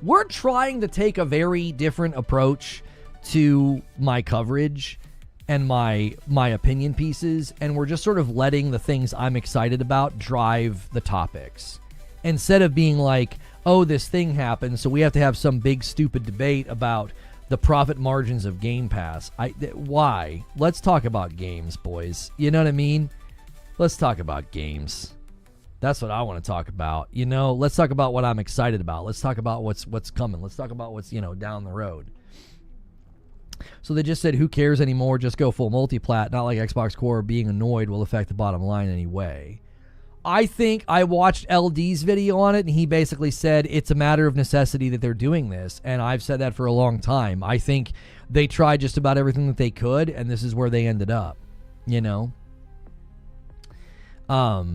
We're trying to take a very different approach to my coverage and my opinion pieces, and we're just sort of letting the things I'm excited about drive the topics. Instead of being like, oh, this thing happened, so we have to have some big stupid debate about the profit margins of Game Pass. Why? Let's talk about games, boys. You know what I mean? Let's talk about games. That's what I want to talk about. Let's talk about what I'm excited about. Let's talk about what's coming. Let's talk about what's, down the road. So they just said, who cares anymore? Just go full multiplat. Not like Xbox Core being annoyed will affect the bottom line anyway. I think I watched LD's video on it, and he basically said it's a matter of necessity that they're doing this. And I've said that for a long time. I think they tried just about everything that they could, and this is where they ended up,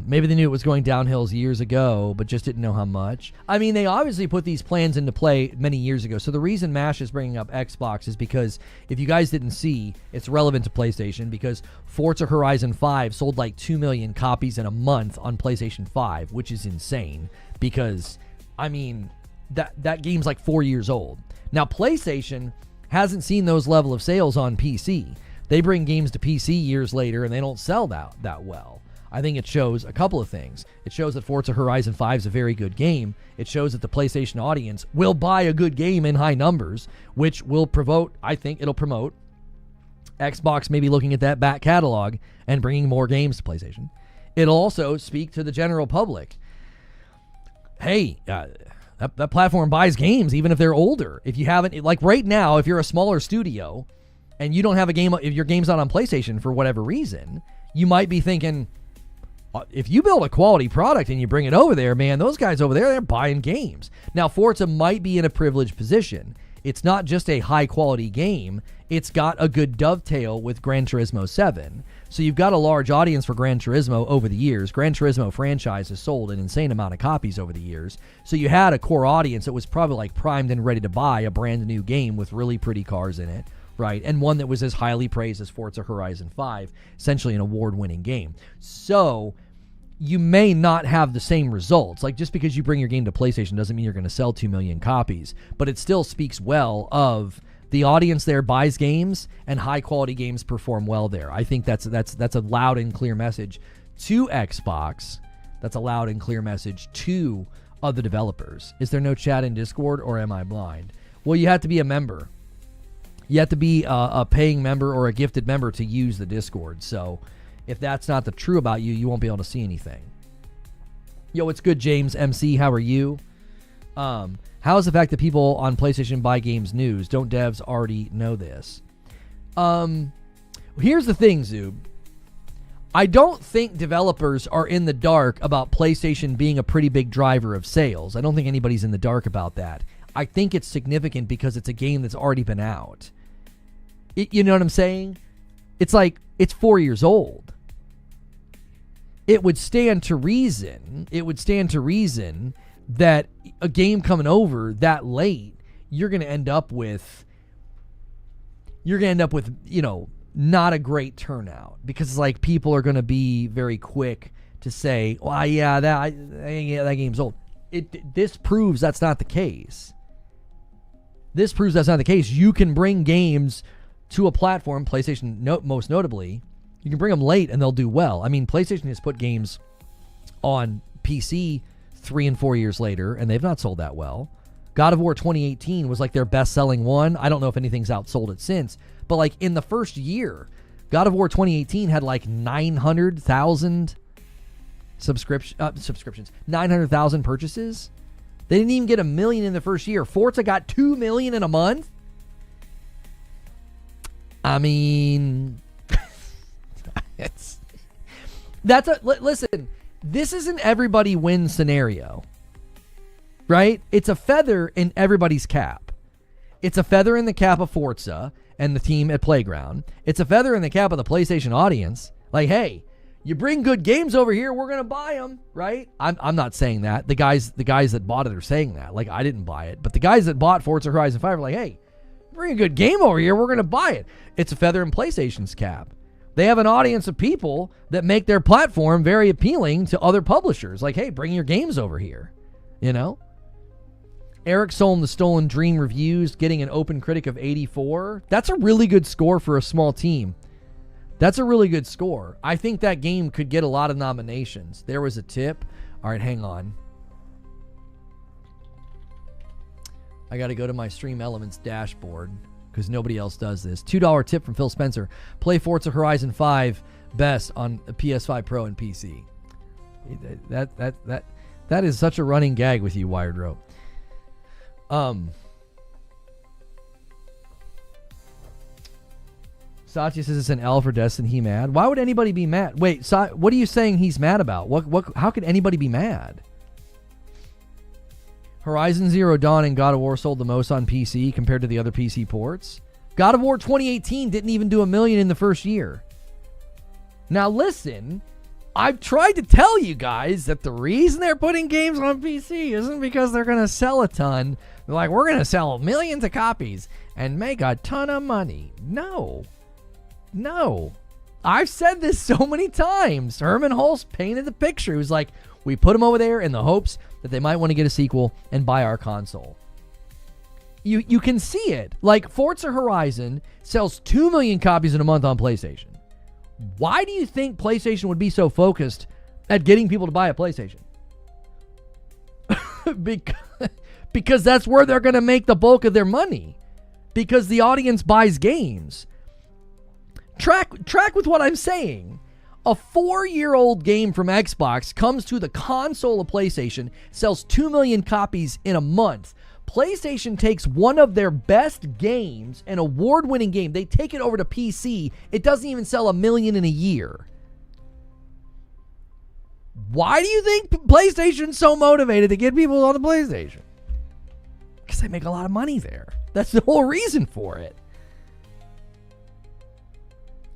Maybe they knew it was going downhill years ago, but just didn't know how much. I mean, they obviously put these plans into play many years ago. So the reason MASH is bringing up Xbox is because if you guys didn't see, it's relevant to PlayStation because Forza Horizon 5 sold like 2 million copies in a month on PlayStation 5, which is insane because, I mean, that game's like 4 years old. Now, PlayStation hasn't seen those level of sales on PC. They bring games to PC years later, and they don't sell that well. I think it shows a couple of things. It shows that Forza Horizon 5 is a very good game. It shows that the PlayStation audience will buy a good game in high numbers, which will promote, I think it'll promote Xbox maybe looking at that back catalog and bringing more games to PlayStation. It'll also speak to the general public. Hey, that platform buys games even if they're older. If you haven't, like right now, if you're a smaller studio and you don't have a game, if your game's not on PlayStation for whatever reason, you might be thinking, if you build a quality product and you bring it over there, man, those guys over there, they're buying games. Now, Forza might be in a privileged position. It's not just a high-quality game. It's got a good dovetail with Gran Turismo 7. So you've got a large audience for Gran Turismo over the years. Gran Turismo franchise has sold an insane amount of copies over the years. So you had a core audience that was probably like primed and ready to buy a brand new game with really pretty cars in it, right? And one that was as highly praised as Forza Horizon 5, essentially an award-winning game. So you may not have the same results. Like, just because you bring your game to PlayStation doesn't mean you're going to sell 2 million copies, but it still speaks well of the audience there buys games and high quality games perform well there. I think that's a loud and clear message to Xbox. That's a loud and clear message to other developers. Is there no chat in Discord, or am I blind? Well, you have to be a member. You have to be a paying member or a gifted member to use the Discord. So if that's not the true about you, you won't be able to see anything. Yo, it's good, James MC. How are you? How is the fact that people on PlayStation buy games news? Don't devs already know this? Here's the thing, Zoob. I don't think developers are in the dark about PlayStation being a pretty big driver of sales. I don't think anybody's in the dark about that. I think it's significant because it's a game that's already been out. You know what I'm saying? It's like, it's 4 years old. It would stand to reason that a game coming over that late, you're going to end up with, not a great turnout, because it's like people are going to be very quick to say, well, yeah, that game's old. This proves that's not the case. You can bring games to a platform, PlayStation most notably. You can bring them late and they'll do well. I mean, PlayStation has put games on PC 3 and 4 years later, and they've not sold that well. God of War 2018 was like their best-selling one. I don't know if anything's outsold it since, but like in the first year, God of War 2018 had like 900,000 subscriptions, 900,000 purchases. They didn't even get 1 million in the first year. Forza got 2 million in a month. I mean, listen, this is an everybody wins scenario, right? It's a feather in everybody's cap. It's a feather in the cap of Forza and the team at Playground. It's a feather in the cap of the PlayStation audience. Like, hey, you bring good games over here, we're going to buy them, right? I'm not saying that. The guys that bought it are saying that. Like, I didn't buy it. But the guys that bought Forza Horizon 5 are like, hey, bring a good game over here, we're going to buy it. It's a feather in PlayStation's cap. They have an audience of people that make their platform very appealing to other publishers. Like, hey, bring your games over here, you know? Eric Solm, The Stolen Dream reviews, getting an open critic of 84. That's a really good score for a small team. That's a really good score. I think that game could get a lot of nominations. There was a tip. All right, hang on. I got to go to my Stream Elements dashboard because nobody else does this. $2 tip from Phil Spencer. Play Forza Horizon 5 best on PS5 Pro and PC. That is such a running gag with you, Wired Rope. Satya says it's an L for Destiny. He mad? Why would anybody be mad? Wait, what are you saying he's mad about? How could anybody be mad? Horizon Zero Dawn and God of War sold the most on PC compared to the other PC ports. God of War 2018 didn't even do 1 million in the first year. Now listen, I've tried to tell you guys that the reason they're putting games on PC isn't because they're going to sell a ton. They're like, we're going to sell millions of copies and make a ton of money. No. I've said this so many times. Herman Hulst painted the picture. He was like, we put them over there in the hopes that they might want to get a sequel and buy our console. You can see it. Like, Forza Horizon sells 2 million copies in a month on PlayStation. Why do you think PlayStation would be so focused at getting people to buy a PlayStation? Because that's where they're going to make the bulk of their money. Because the audience buys games. Track with what I'm saying. A 4-year-old game from Xbox comes to the console of PlayStation, sells 2 million copies in a month. PlayStation takes one of their best games, an award-winning game, they take it over to PC. It doesn't even sell 1 million in a year. Why do you think PlayStation's so motivated to get people on the PlayStation? Because they make a lot of money there. That's the whole reason for it.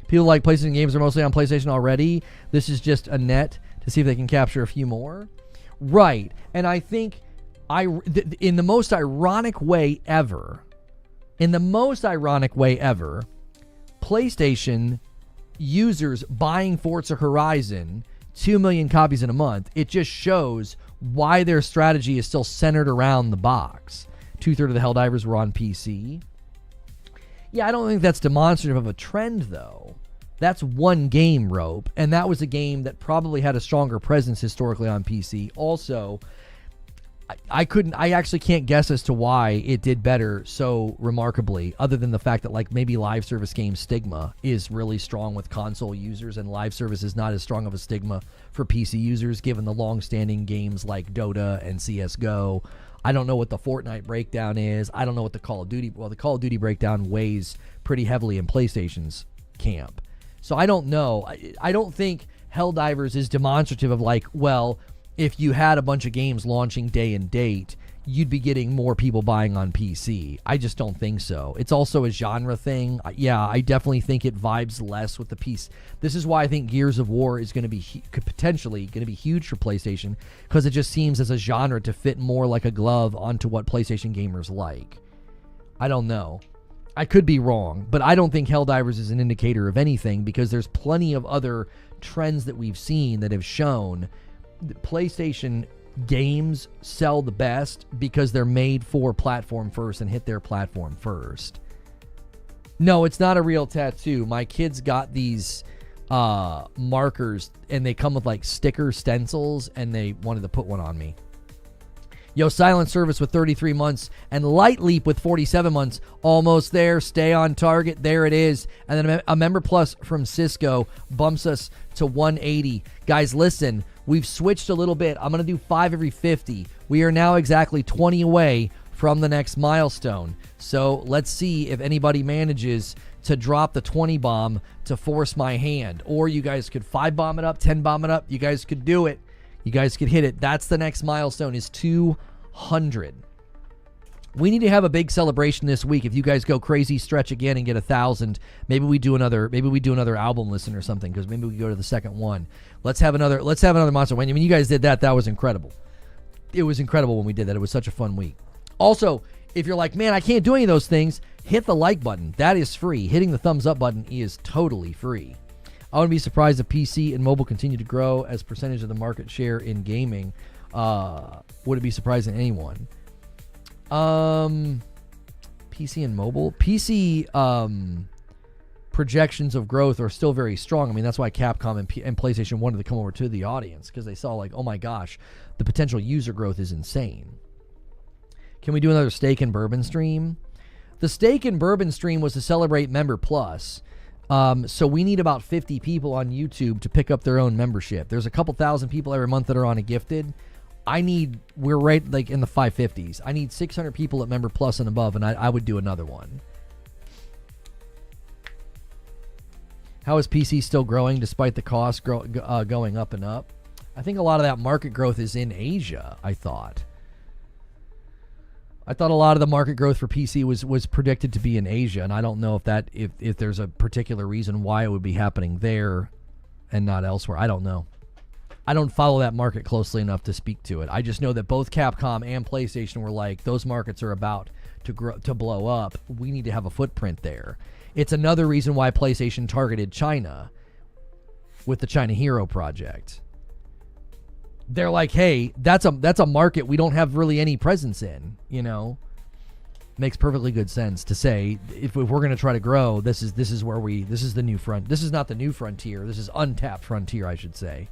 People like PlayStation games are mostly on PlayStation already. This is just a net to see if they can capture a few more. Right. And I think in the most ironic way ever, PlayStation users buying Forza Horizon 2 million copies in a month, it just shows why their strategy is still centered around the box. 2/3 of the Helldivers were on PC. Yeah, I don't think that's demonstrative of a trend, though. That's one game, Rope, and that was a game that probably had a stronger presence historically on PC. Also, I actually can't guess as to why it did better so remarkably, other than the fact that, like, maybe live service game stigma is really strong with console users, and live service is not as strong of a stigma for PC users, given the long-standing games like Dota and CSGO. I don't know what the Fortnite breakdown is. I don't know what the Call of Duty... Well, the Call of Duty breakdown weighs pretty heavily in PlayStation's camp. So I don't know. I don't think Helldivers is demonstrative of, like, well, if you had a bunch of games launching day and date, you'd be getting more people buying on PC. I just don't think so. It's also a genre thing. Yeah, I definitely think it vibes less with the piece. This is why I think Gears of War is going to be potentially going to be huge for PlayStation, because it just seems as a genre to fit more like a glove onto what PlayStation gamers like. I don't know. I could be wrong, but I don't think Helldivers is an indicator of anything, because there's plenty of other trends that we've seen that have shown that PlayStation games sell the best because they're made for platform first and hit their platform first. No, it's not a real tattoo. My kids got these markers, and they come with like sticker stencils, and they wanted to put one on me. Silent Service with 33 months and Light Leap with 47 months. Almost there. Stay on target. There it is. And then a Member Plus from Cisco bumps us to 180. Guys, listen, we've switched a little bit. I'm going to do 5 every 50. We are now exactly 20 away from the next milestone. So let's see if anybody manages to drop the 20 bomb to force my hand. Or you guys could 5 bomb it up, 10 bomb it up. You guys could do it. You guys could hit it. That's the next milestone, is 200. We need to have a big celebration this week. If you guys go crazy, stretch again and get 1,000, maybe we do another album listen or something, because maybe we go to the second one. Let's have another monster. When you guys did that was incredible. It was incredible when we did that. It was such a fun week. Also, if you're like, man, I can't do any of those things, hit the like button. That is free. Hitting the thumbs up button is totally free. I wouldn't be surprised if PC and mobile continue to grow as percentage of the market share in gaming. Would it be surprising to anyone? PC and mobile? PC projections of growth are still very strong. I mean, that's why Capcom and PlayStation wanted to come over to the audience, because they saw, like, oh my gosh, the potential user growth is insane. Can we do another Steak and Bourbon stream? The Steak and Bourbon stream was to celebrate Member Plus. So we need about 50 people on YouTube to pick up their own membership. There's a couple thousand people every month that are on a gifted. We're right like in the 550s. I need 600 people at Member Plus and above, and I would do another one. How is PC still growing despite the cost going up and up? I think a lot of that market growth is in Asia, I thought a lot of the market growth for PC was predicted to be in Asia, and I don't know if there's a particular reason why it would be happening there and not elsewhere. I don't know. I don't follow that market closely enough to speak to it. I just know that both Capcom and PlayStation were like, those markets are about to blow up. We need to have a footprint there. It's another reason why PlayStation targeted China with the China Hero project. They're like, hey, that's a market we don't have really any presence in, you know. Makes perfectly good sense to say, if we're going to try to grow, this is the new front. This is not the new frontier. This is untapped frontier, I should say.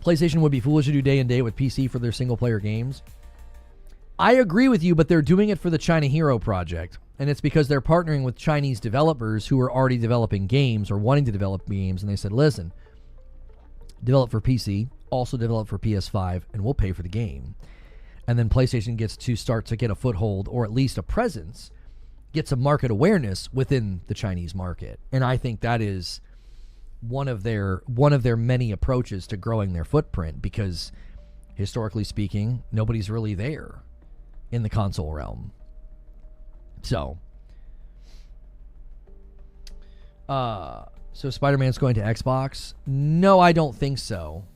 PlayStation would be foolish to do day and date with PC for their single player games. I agree with you, but they're doing it for the China Hero project. And it's because they're partnering with Chinese developers who are already developing games or wanting to develop games. And they said, listen, develop for PC, also develop for PS5, and we'll pay for the game. And then PlayStation gets to start to get a foothold, or at least a presence, get some market awareness within the Chinese market. And I think that is one of their many approaches to growing their footprint, because historically speaking, nobody's really there in the console realm. So Spider-Man's going to Xbox? No, I don't think so.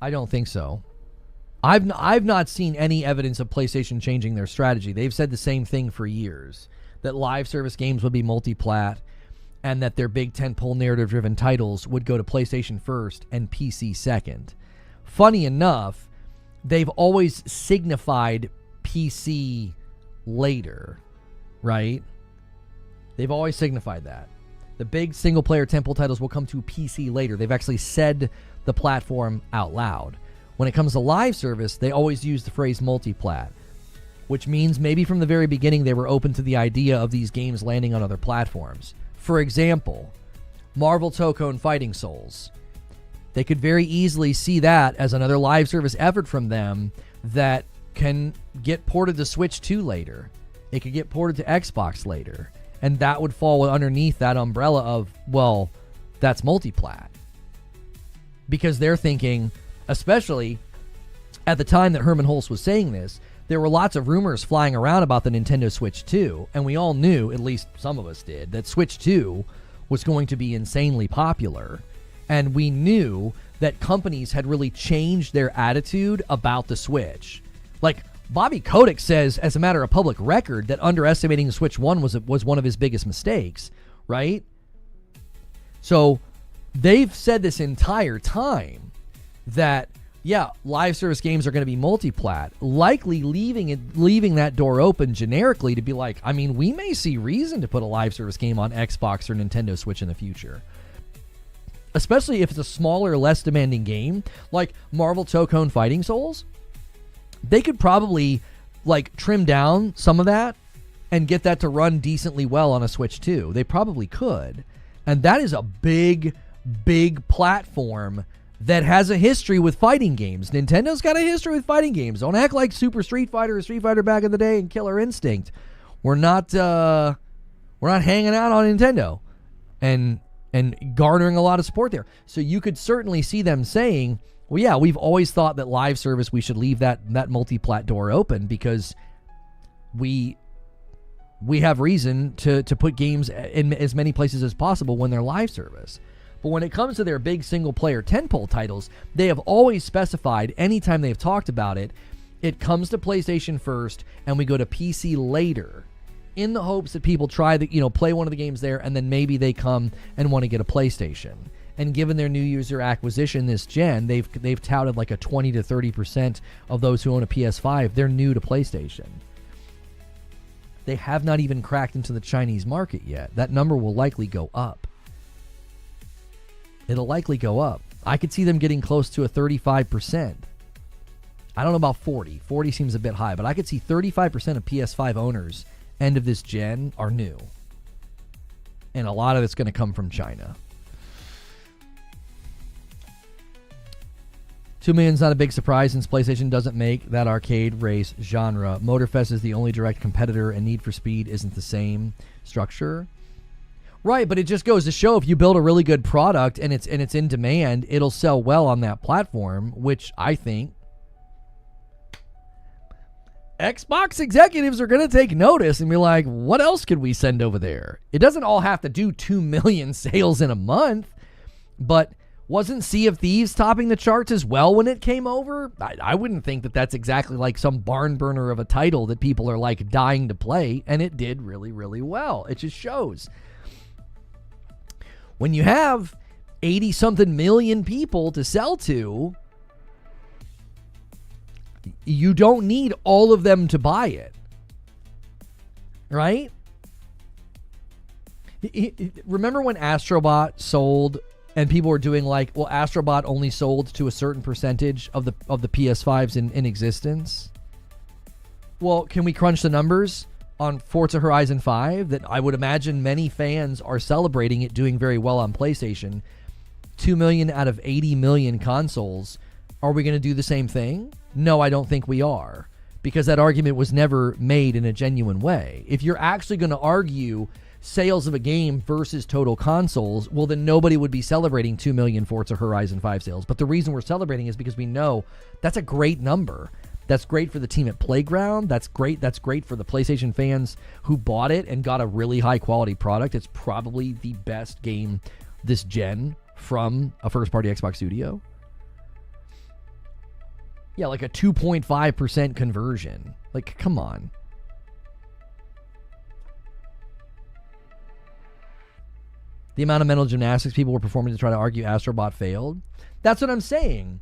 I've not seen any evidence of PlayStation changing their strategy. They've said the same thing for years, that live service games would be multi-plat, and that their big tentpole narrative-driven titles would go to PlayStation first and PC second. Funny enough, they've always signified PC later, right? They've always signified that. The big single-player tentpole titles will come to PC later. They've actually said the platform out loud. When it comes to live service, they always use the phrase multi-plat, which means maybe from the very beginning they were open to the idea of these games landing on other platforms. For example, Marvel Tokone Fighting Souls. They could very easily see that as another live service effort from them that can get ported to Switch 2 later. It could get ported to Xbox later. And that would fall underneath that umbrella of, well, that's multi-plat. Because they're thinking, especially at the time that Herman Hulse was saying this, there were lots of rumors flying around about the Nintendo Switch 2, and we all knew, at least some of us did, that Switch 2 was going to be insanely popular. And we knew that companies had really changed their attitude about the Switch. Like, Bobby Kotick says, as a matter of public record, that underestimating the Switch 1 was one of his biggest mistakes, right? So they've said this entire time that, yeah, live service games are going to be multi-plat, likely leaving that door open generically to be like, I mean, we may see reason to put a live service game on Xbox or Nintendo Switch in the future. especially if it's a smaller, less demanding game, like Marvel Tokone Fighting Souls, they could probably like trim down some of that and get that to run decently well on a Switch too. They probably could. And that is a big platform that has a history with fighting games. Nintendo's got a history with fighting games. Don't act like Super Street Fighter or Street Fighter back in the day and Killer Instinct. We're not hanging out on Nintendo and garnering a lot of support there. So you could certainly see them saying, well, yeah, we've always thought that live service, we should leave that multi-plat door open because we have reason to put games in as many places as possible when they're live service. But when it comes to their big single-player tentpole titles, they have always specified, anytime they've talked about it, it comes to PlayStation first, and we go to PC later, in the hopes that people try play one of the games there, and then maybe they come and want to get a PlayStation. And given their new user acquisition this gen, they've touted like a 20 to 30% of those who own a PS5, they're new to PlayStation. They have not even cracked into the Chinese market yet. That number will likely go up. It'll likely go up. I could see them getting close to a 35%. I don't know about 40. 40 seems a bit high, but I could see 35% of PS5 owners end of this gen are new. And a lot of it's going to come from China. 2 million is not a big surprise since PlayStation doesn't make that arcade race genre. Motorfest is the only direct competitor, and Need for Speed isn't the same structure. Right, but it just goes to show if you build a really good product and it's in demand, it'll sell well on that platform, which I think Xbox executives are going to take notice and be like, what else could we send over there? It doesn't all have to do 2 million sales in a month, but wasn't Sea of Thieves topping the charts as well when it came over? I wouldn't think that that's exactly like some barn burner of a title that people are like dying to play, and it did really, really well. It just shows. When you have 80-something million people to sell to, you don't need all of them to buy it. Right? Remember when Astrobot sold and people were doing like, well, Astrobot only sold to a certain percentage of the PS5s in existence? Well, can we crunch the numbers on Forza Horizon 5 that I would imagine many fans are celebrating it doing very well on PlayStation? 2 million out of 80 million consoles. Are we going to do the same thing? No, I don't think we are, because that argument was never made in a genuine way. If you're actually going to argue sales of a game versus total consoles, well, then nobody would be celebrating 2 million Forza Horizon 5 sales. But the reason we're celebrating is because we know that's a great number. That's great for the team at Playground. That's great. That's great for the PlayStation fans who bought it and got a really high quality product. It's probably the best game this gen from a first party Xbox studio. Yeah, like a 2.5% conversion. Like, come on. The amount of mental gymnastics people were performing to try to argue Astrobot failed. That's what I'm saying.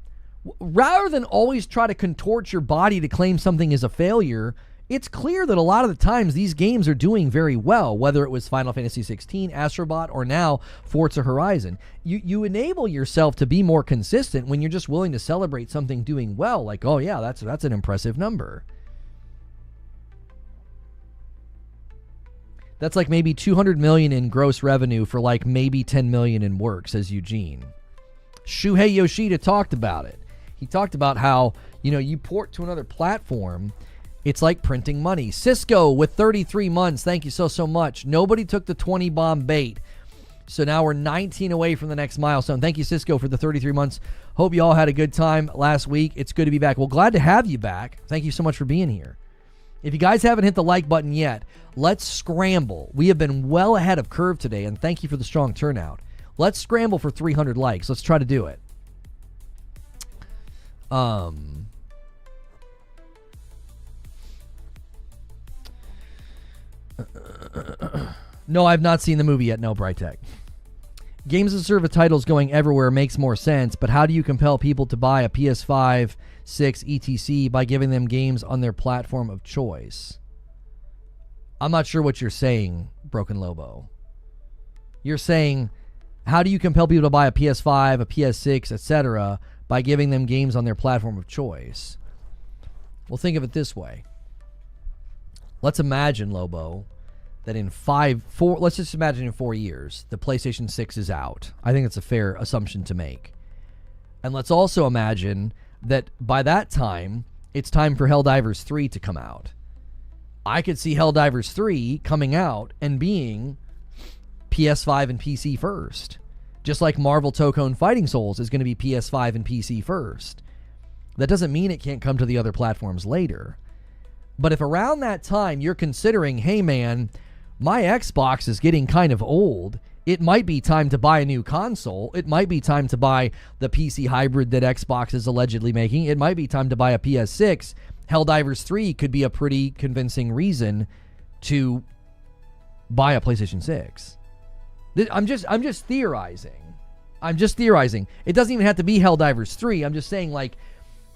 Rather than always try to contort your body to claim something is a failure, it's clear that a lot of the times these games are doing very well, whether it was Final Fantasy XVI, Astrobot, or now Forza Horizon. You enable yourself to be more consistent when you're just willing to celebrate something doing well, like, oh yeah, that's an impressive number. That's like maybe 200 million in gross revenue for like maybe 10 million in work, says Eugene. Shuhei Yoshida talked about it. He talked about how, you port to another platform, it's like printing money. Cisco with 33 months. Thank you so much. Nobody took the 20 bomb bait. So now we're 19 away from the next milestone. Thank you, Cisco, for the 33 months. Hope you all had a good time last week. It's good to be back. Well, glad to have you back. Thank you so much for being here. If you guys haven't hit the like button yet, let's scramble. We have been well ahead of curve today, and thank you for the strong turnout. Let's scramble for 300 likes. Let's try to do it. No, I've not seen the movie yet. No, Brightech. Games as a Service titles going everywhere makes more sense, but how do you compel people to buy a PS5, 6, etc. by giving them games on their platform of choice? I'm not sure what you're saying, Broken Lobo. You're saying How do you compel people to buy a PS5, a PS6, etc., by giving them games on their platform of choice? Well, think of it this way. Let's imagine, Lobo, that in let's just imagine in 4 years, the PlayStation 6 is out. I think it's a fair assumption to make. And let's also imagine that by that time, it's time for Helldivers 3 to come out. I could see Helldivers 3 coming out and being PS5 and PC first. Just like Marvel Tokone Fighting Souls is going to be PS5 and PC first. That doesn't mean it can't come to the other platforms later. But if around that time you're considering, hey man, my Xbox is getting kind of old, it might be time to buy a new console. It might be time to buy the PC hybrid that Xbox is allegedly making. It might be time to buy a PS6. Helldivers 3 could be a pretty convincing reason to buy a PlayStation 6. I'm just theorizing. It doesn't even have to be Helldivers 3. I'm just saying, like,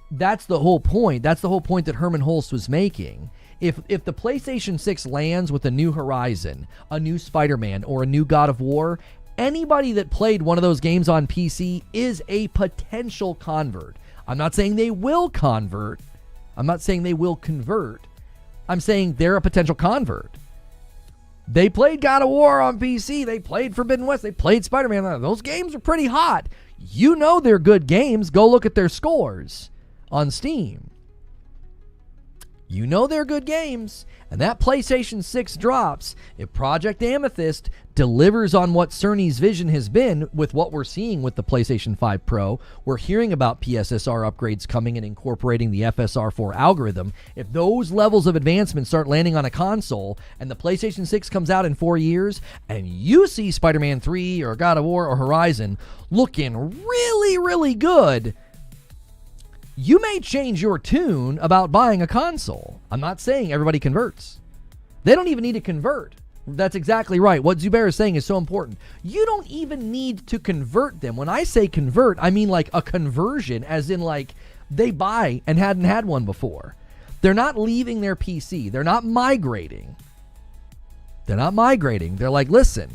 that's the whole point. That's the whole point that Herman Hulst was making. If the PlayStation 6 lands with a new Horizon, a new Spider-Man, or a new God of War, anybody that played one of those games on PC is a potential convert. I'm not saying they will convert. I'm not saying they will convert. I'm saying they're a potential convert. They played God of War on PC. They played Forbidden West. They played Spider-Man. Those games are pretty hot. You know they're good games. Go look at their scores on Steam. You know they're good games. And that PlayStation 6 drops. If Project Amethyst delivers on what Cerny's vision has been with what we're seeing with the PlayStation 5 Pro, we're hearing about PSSR upgrades coming and incorporating the FSR4 algorithm. If those levels of advancement start landing on a console and the PlayStation 6 comes out in 4 years and you see Spider-Man 3 or God of War or Horizon looking really, really good, you may change your tune about buying a console. I'm not saying everybody converts. They don't even need to convert. That's exactly right. What Zubair is saying is so important. You don't even need to convert them. When I say convert, I mean like a conversion, as in like they buy and hadn't had one before. They're not leaving their PC. They're not migrating. They're like, listen,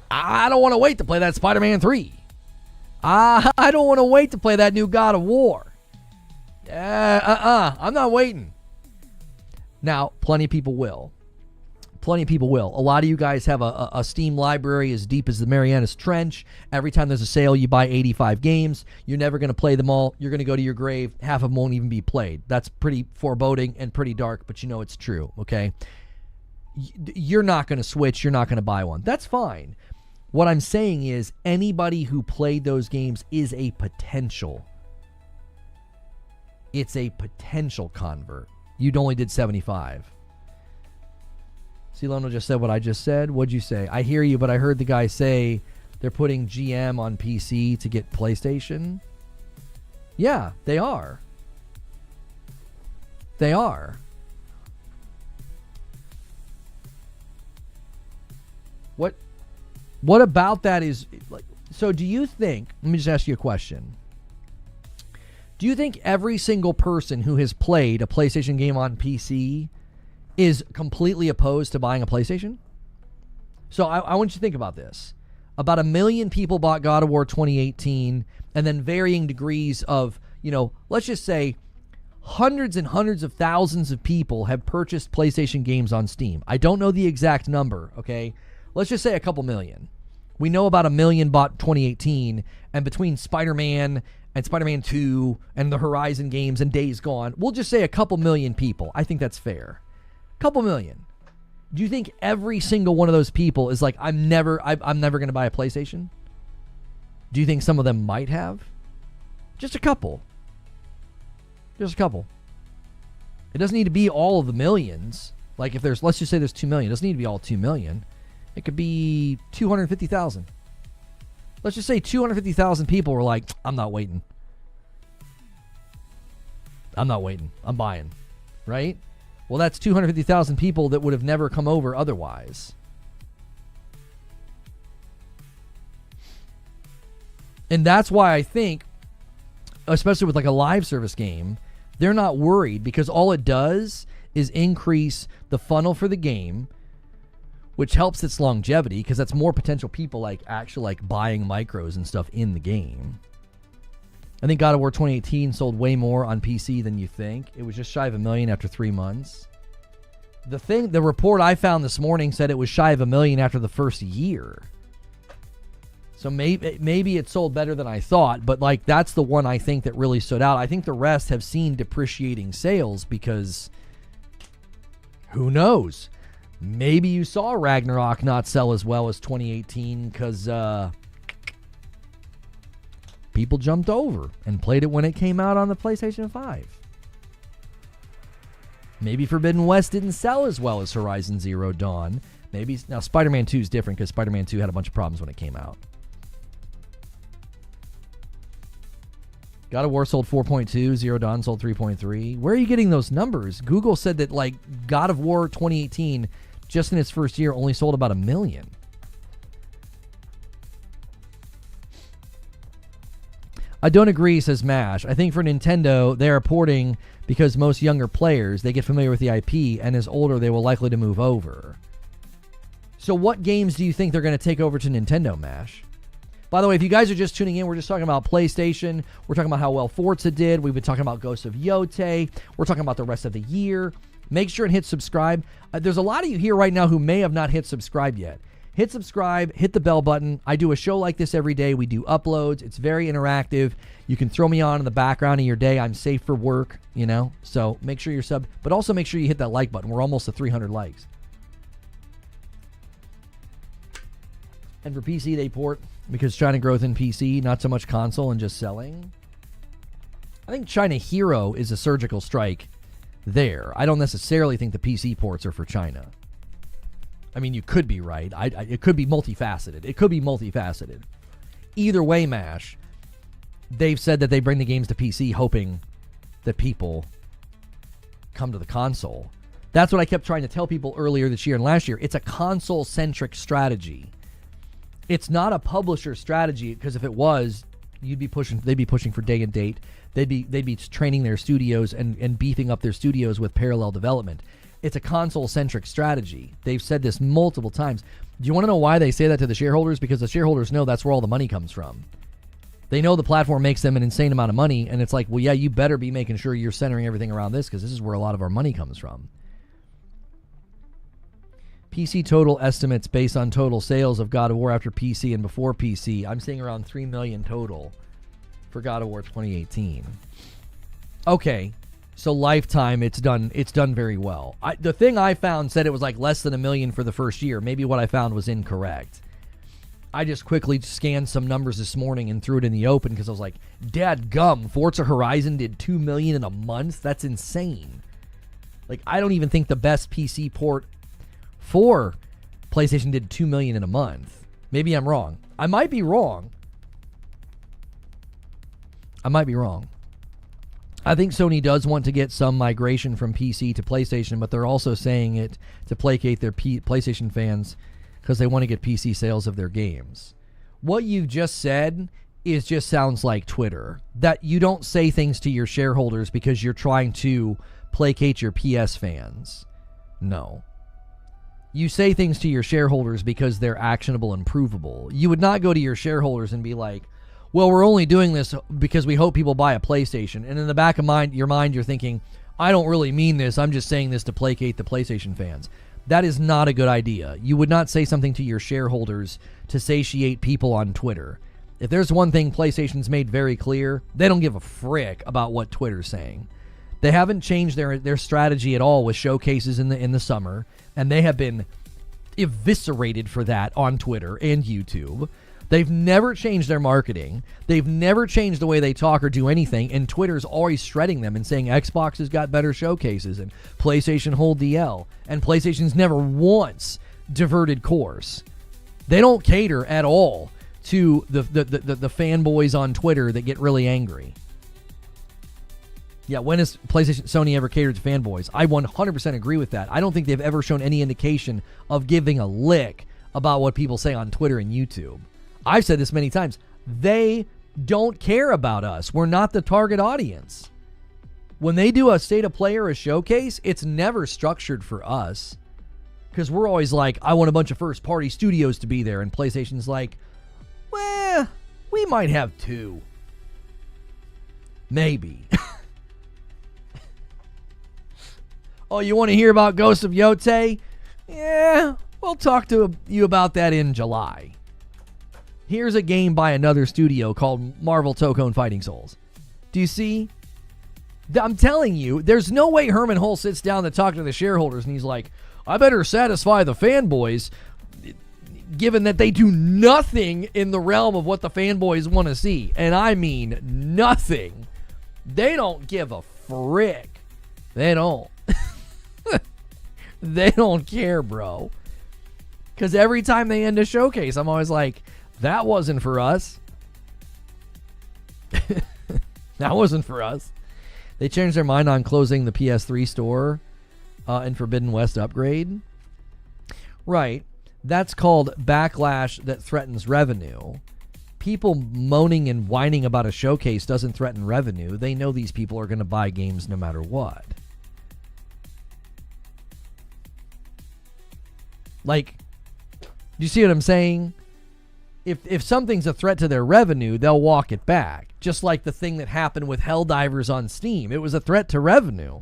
I don't want to wait to play that Spider-Man 3. I don't want to wait to play that new God of War. I'm not waiting. Now, plenty of people will. A lot of you guys have a Steam library as deep as the Marianas Trench. Every time there's a sale, you buy 85 games. You're never going to play them all. You're going to go to your grave. Half of them won't even be played. That's pretty foreboding and pretty dark, but you know it's true, okay? You're not going to switch. You're not going to buy one. That's fine. What I'm saying is anybody who played those games is a potential. It's a potential convert. You only did 75. Cilono just said what I just said. What'd you say? I hear you, but I heard the guy say they're putting GM on PC to get PlayStation. Yeah, they are. They are. What about that is like, so do you think, let me just ask you a question. Do you think every single person who has played a PlayStation game on PC is completely opposed to buying a PlayStation? So I want you to think about this. About 1 million people bought God of War 2018, and then varying degrees of, let's just say hundreds and hundreds of thousands of people have purchased PlayStation games on Steam. I don't know the exact number, okay? Let's just say a couple million. We know about 1 million bought 2018, and between Spider-Man and Spider-Man 2 and the Horizon games and Days Gone, we'll just say a couple million people. I think that's fair. Couple million. Do you think every single one of those people is like, I'm never going to buy a PlayStation? Do you think some of them might have? Just a couple. Just a couple. It doesn't need to be all of the millions. Like if let's just say there's 2 million. It doesn't need to be all 2 million. It could be 250,000. Let's just say 250,000 people were like, I'm not waiting. I'm buying. Right? Well, that's 250,000 people that would have never come over otherwise. And that's why I think, especially with like a live service game, they're not worried because all it does is increase the funnel for the game, which helps its longevity because that's more potential people like actually like buying micros and stuff in the game. I think God of War 2018 sold way more on PC than you think. It was just shy of 1 million after 3 months. The report I found this morning said it was shy of 1 million after the first year. So maybe it sold better than I thought, but like that's the one I think that really stood out. I think the rest have seen depreciating sales because who knows? Maybe you saw Ragnarok not sell as well as 2018 because people jumped over and played it when it came out on the PlayStation 5. Maybe Forbidden West didn't sell as well as Horizon Zero Dawn. Maybe now Spider-Man 2 is different because Spider-Man 2 had a bunch of problems when it came out. God of War sold 4.2, Zero Dawn sold 3.3. Where are you getting those numbers? Google said that like God of War 2018, just in its first year, only sold about 1 million. I don't agree, says MASH. I think for Nintendo, they are porting because most younger players, they get familiar with the IP, and as older, they will likely to move over. So what games do you think they're going to take over to Nintendo, MASH? By the way, if you guys are just tuning in, we're just talking about PlayStation. We're talking about how well Forza did. We've been talking about Ghost of Yotei. We're talking about the rest of the year. Make sure and hit subscribe. There's a lot of you here right now who may have not hit subscribe yet. Hit subscribe, hit the bell button. I do a show like this every day. We do uploads. It's very interactive. You can throw me on in the background of your day. I'm safe for work, you know. So make sure you're subbed. But also make sure you hit that like button. We're almost at 300 likes. And for PC, they port because China growth in PC, not so much console and just selling. I think China Hero is a surgical strike there. I don't necessarily think the PC ports are for China. I mean, you could be right. It could be multifaceted. Either way, MASH, they've said that they bring the games to PC hoping that people come to the console. That's what I kept trying to tell people earlier this year and last year. It's a console-centric strategy. It's not a publisher strategy, because if it was, they'd be pushing for day and date. They'd be training their studios and beefing up their studios with parallel development. It's a console-centric strategy. They've said this multiple times. Do you want to know why they say that to the shareholders? Because the shareholders know that's where all the money comes from. They know the platform makes them an insane amount of money, and it's like, well, yeah, you better be making sure you're centering everything around this, because this is where a lot of our money comes from. PC total estimates based on total sales of God of War after PC and before PC. I'm seeing around 3 million total for God of War 2018. Okay. So lifetime, it's done very well. The thing I found said it was like less than 1 million for the first year. Maybe what I found was incorrect. I just quickly scanned some numbers this morning and threw it in the open because I was like, Dad gum, Forza Horizon did 2 million in a month? That's insane. Like, I don't even think the best PC port for PlayStation did 2 million in a month. Maybe I'm wrong. I might be wrong. I think Sony does want to get some migration from PC to PlayStation, but they're also saying it to placate their PlayStation fans because they want to get PC sales of their games. What you just said just sounds like Twitter. That you don't say things to your shareholders because you're trying to placate your PS fans. No. You say things to your shareholders because they're actionable and provable. You would not go to your shareholders and be like, well, we're only doing this because we hope people buy a PlayStation. And in the back of your mind, you're thinking, I don't really mean this. I'm just saying this to placate the PlayStation fans. That is not a good idea. You would not say something to your shareholders to satiate people on Twitter. If there's one thing PlayStation's made very clear, they don't give a frick about what Twitter's saying. They haven't changed their strategy at all with showcases in the summer, and they have been eviscerated for that on Twitter and YouTube. They've never changed their marketing. They've never changed the way they talk or do anything, and Twitter's always shredding them and saying Xbox has got better showcases and PlayStation hold DL, and PlayStation's never once diverted course. They don't cater at all to the fanboys on Twitter that get really angry. Yeah, when has Sony ever catered to fanboys? I 100% agree with that. I don't think they've ever shown any indication of giving a lick about what people say on Twitter and YouTube. I've said this many times. They don't care about us. We're not the target audience. When they do a state of play or a showcase, it's never structured for us. Because we're always like, I want a bunch of first-party studios to be there. And PlayStation's like, well, we might have 2. Maybe. Oh, you want to hear about Ghost of Yotei? Yeah, we'll talk to you about that in July. Here's a game by another studio called Marvel Tokone Fighting Souls. Do you see? I'm telling you, there's no way Herman Hull sits down to talk to the shareholders and he's like, I better satisfy the fanboys, given that they do nothing in the realm of what the fanboys want to see. And I mean nothing. They don't give a frick. They don't. They don't care, bro. Because every time they end a showcase, I'm always like, that wasn't for us. That wasn't for us. They changed their mind on closing the PS3 store and Forbidden West upgrade. Right. That's called backlash that threatens revenue. People moaning and whining about a showcase doesn't threaten revenue. They know these people are going to buy games no matter what. Like, you see what I'm saying? If something's a threat to their revenue, they'll walk it back. Just like the thing that happened with Helldivers on Steam. It was a threat to revenue.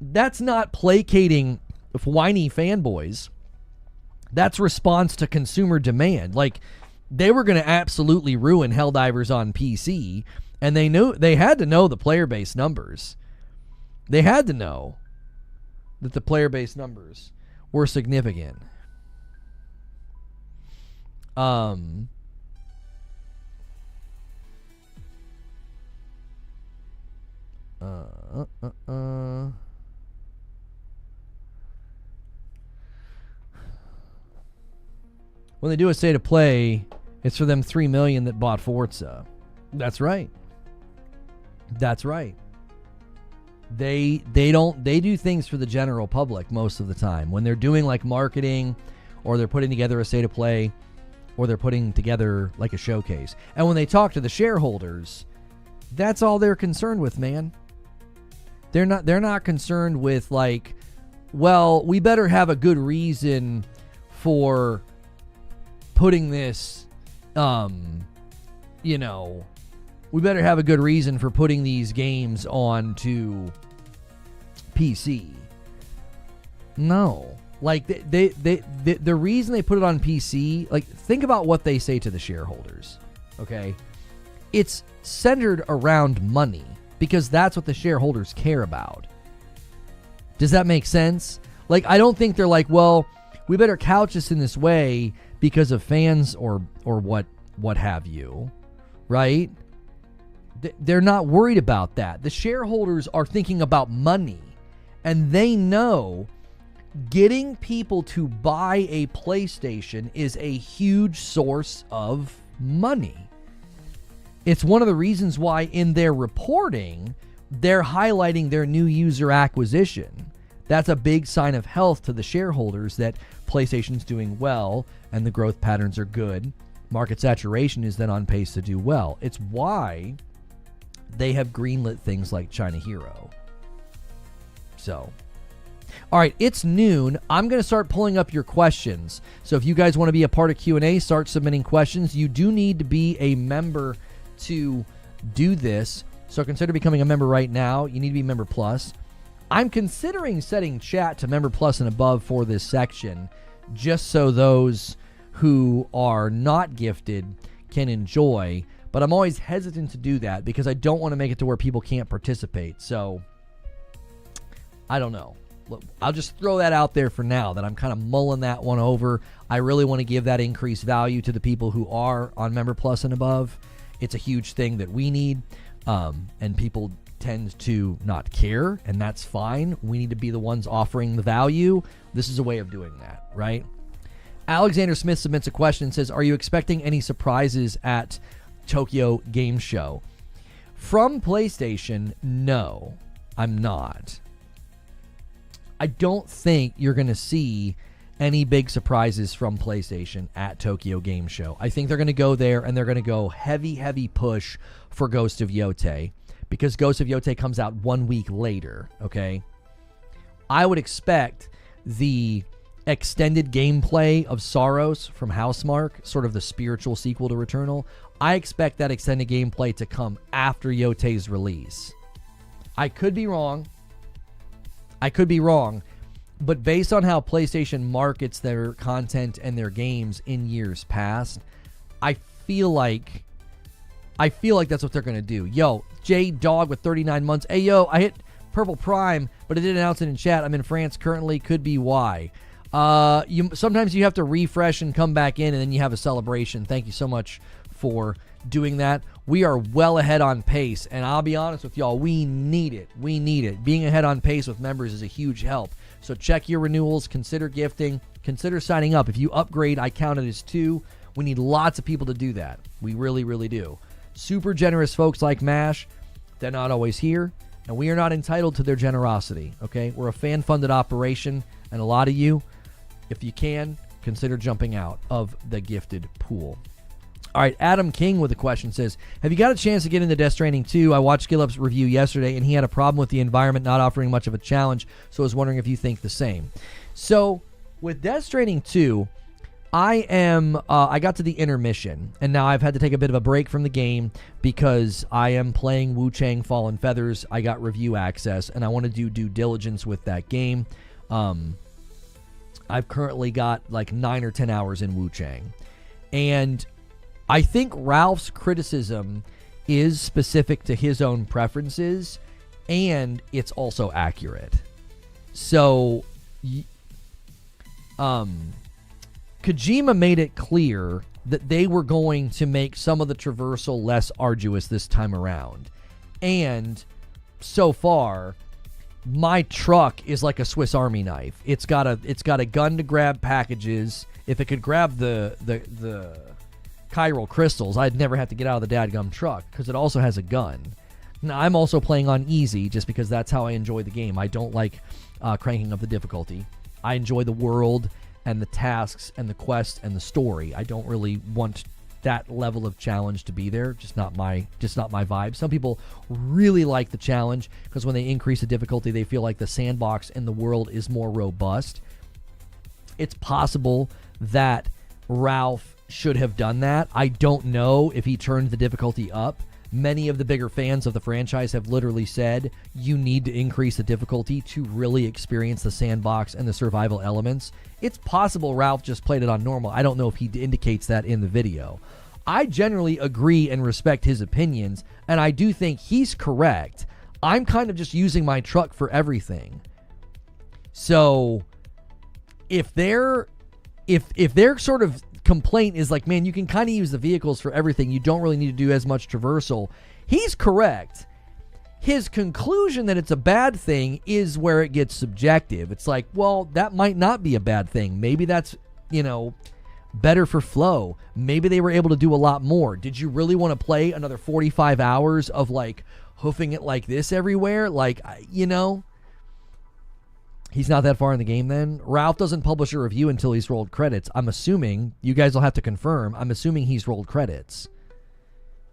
That's not placating whiny fanboys. That's response to consumer demand. Like, they were going to absolutely ruin Helldivers on PC, and they had to know the player base numbers. They had to know that the player base numbers were significant. When they do a state of play, it's for them 3 million that bought Forza. That's right. That's right. They do things for the general public most of the time. When they're doing like marketing, or they're putting together a state of play, or they're putting together like a showcase. And when they talk to the shareholders, that's all they're concerned with, man. They're not concerned with like, well, we better have a good reason for putting this, we better have a good reason for putting these games onto PC. No. Like, the reason they put it on PC, like, think about what they say to the shareholders, okay? It's centered around money, because that's what the shareholders care about. Does that make sense? Like, I don't think they're like, well, we better couch this in this way because of fans or what have you, right? They're not worried about that. The shareholders are thinking about money, and they know getting people to buy a PlayStation is a huge source of money. It's one of the reasons why in their reporting, they're highlighting their new user acquisition. That's a big sign of health to the shareholders that PlayStation's doing well and the growth patterns are good. Market saturation is then on pace to do well. It's why they have greenlit things like China Hero. So, all right, it's noon. I'm going to start pulling up your questions. So if you guys want to be a part of Q&A, start submitting questions. You do need to be a member to do this. So consider becoming a member right now. You need to be Member Plus. I'm considering setting chat to Member Plus and above for this section, just so those who are not gifted can enjoy. But I'm always hesitant to do that because I don't want to make it to where people can't participate. So, I don't know. Look, I'll just throw that out there for now, that I'm kind of mulling that one over. I really want to give that increased value to the people who are on Member Plus and above. It's a huge thing that we need, and people tend to not care, and that's fine. We need to be the ones offering the value. This is a way of doing that, right? Alexander Smith submits a question and says, are you expecting any surprises at Tokyo Game Show? From PlayStation, no, I'm not. I don't think you're going to see any big surprises from PlayStation at Tokyo Game Show. I think they're going to go there and they're going to go heavy push for Ghost of Yotei, because Ghost of Yotei comes out 1 week later, okay? I would expect the extended gameplay of Saros from Housemarque, sort of the spiritual sequel to Returnal, I expect that extended gameplay to come after Yōtei's release. I could be wrong, but based on how PlayStation markets their content and their games in years past, I feel like that's what they're going to do. Yo, J Dog with 39 months. Hey, yo, I hit Purple Prime, but I didn't announce it in chat. I'm in France currently. Could be why. Sometimes you have to refresh and come back in, and then you have a celebration. Thank you so much for doing that. We are well ahead on pace, and I'll be honest with y'all, we need it. Being ahead on pace with members is a huge help. So check your renewals, consider gifting, consider signing up. If you upgrade, I count it as 2. We need lots of people to do that. We really, really do. Super generous folks like MASH, they're not always here, and we are not entitled to their generosity, okay? We're a fan-funded operation, and a lot of you, if you can, consider jumping out of the gifted pool. All right, Adam King with a question says, have you got a chance to get into Death Stranding 2? I watched Gillup's review yesterday, and he had a problem with the environment not offering much of a challenge, so I was wondering if you think the same. So, with Death Stranding 2, I got to the intermission, and now I've had to take a bit of a break from the game because I am playing Wu Chang Fallen Feathers. I got review access, and I want to do due diligence with that game. I've currently got like 9 or 10 hours in Wu Chang, and I think Ralph's criticism is specific to his own preferences, and it's also accurate. So, Kojima made it clear that they were going to make some of the traversal less arduous this time around. And so far, my truck is like a Swiss Army knife. It's got a gun to grab packages. If it could grab the chiral crystals, I'd never have to get out of the dadgum truck because it also has a gun. Now, I'm also playing on easy just because that's how I enjoy the game. I don't like cranking up the difficulty. I enjoy the world and the tasks and the quest and the story. I don't really want that level of challenge to be there. Just not my vibe. Some people really like the challenge because when they increase the difficulty, they feel like the sandbox and the world is more robust. It's possible that Ralph should have done that. I don't know if he turned the difficulty up. Many of the bigger fans of the franchise have literally said you need to increase the difficulty to really experience the sandbox and the survival elements. It's possible Ralph just played it on normal. I don't know if he indicates that in the video. I generally agree and respect his opinions, and I do think he's correct. I'm kind of just using my truck for everything. So if their sort of complaint is like, man, you can kind of use the vehicles for everything, you don't really need to do as much traversal, he's correct. His conclusion that it's a bad thing is where it gets subjective. It's like, well, that might not be a bad thing. Maybe that's, better for flow. Maybe they were able to do a lot more. Did you really want to play another 45 hours of like hoofing it like this everywhere? Like, he's not that far in the game then. Ralph doesn't publish a review until he's rolled credits. I'm assuming, you guys will have to confirm, I'm assuming he's rolled credits.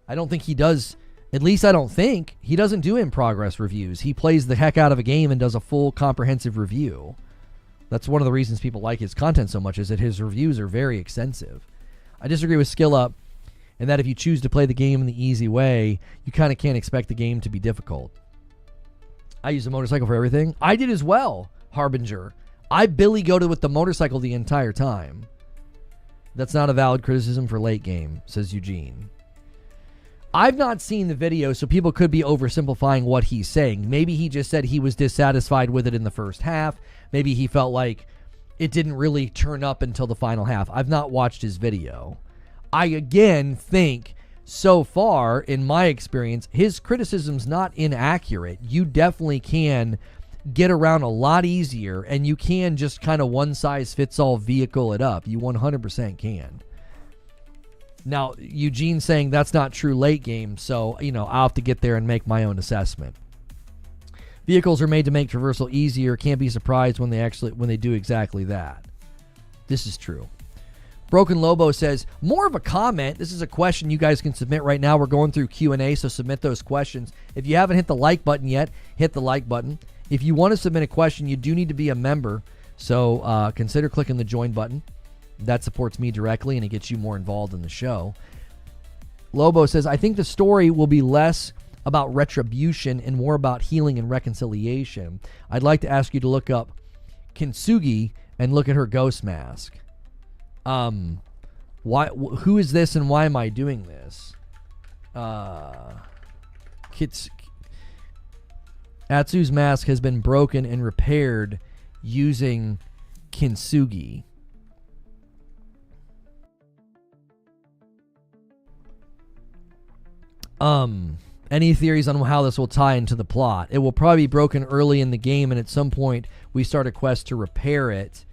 I don't think he does, at least I don't think, he doesn't do in-progress reviews. He plays the heck out of a game and does a full comprehensive review. That's one of the reasons people like his content so much, is that his reviews are very extensive. I disagree with Skill Up in that if you choose to play the game in the easy way, you kind of can't expect the game to be difficult. I use a motorcycle for everything. I did as well. Harbinger. I Billy goated with the motorcycle the entire time. That's not a valid criticism for late game, says Eugene. I've not seen the video, so people could be oversimplifying what he's saying. Maybe he just said he was dissatisfied with it in the first half. Maybe he felt like it didn't really turn up until the final half. I've not watched his video. I again think, so far, in my experience, his criticism's not inaccurate. You definitely can get around a lot easier, and you can just kind of one-size-fits-all vehicle it up. You 100% can. Now, Eugene's saying that's not true late game, so, I'll have to get there and make my own assessment. Vehicles are made to make traversal easier. Can't be surprised when they do exactly that. This is true. Broken Lobo says, more of a comment. This is a question you guys can submit right now. We're going through Q&A, so submit those questions. If you haven't hit the like button yet, hit the like button. If you want to submit a question, you do need to be a member. So consider clicking the join button. That supports me directly, and it gets you more involved in the show. Lobo says, I think the story will be less about retribution and more about healing and reconciliation. I'd like to ask you to look up Kintsugi and look at her ghost mask. Who is this and why am I doing this? Atsu's mask has been broken and repaired using Kintsugi. Any theories on how this will tie into the plot? It will probably be broken early in the game, and at some point we start a quest to repair it.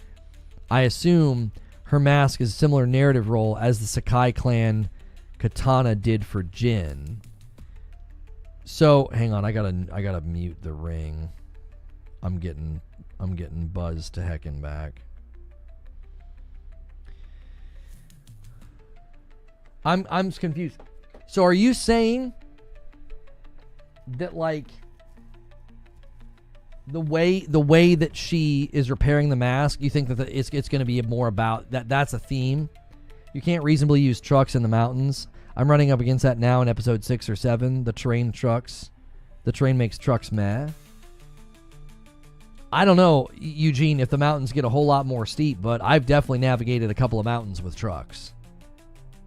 I assume her mask is a similar narrative role as the Sakai clan katana did for Jin. So hang on, I gotta mute the ring. I'm getting buzzed to heckin' back. I'm confused. So are you saying that, like, the way that she is repairing the mask, you think that it's going to be more about that's a theme? You can't reasonably use trucks in the mountains. I'm running up against that now in episode 6 or 7. The terrain makes trucks meh. I don't know, Eugene, if the mountains get a whole lot more steep, but I've definitely navigated a couple of mountains with trucks.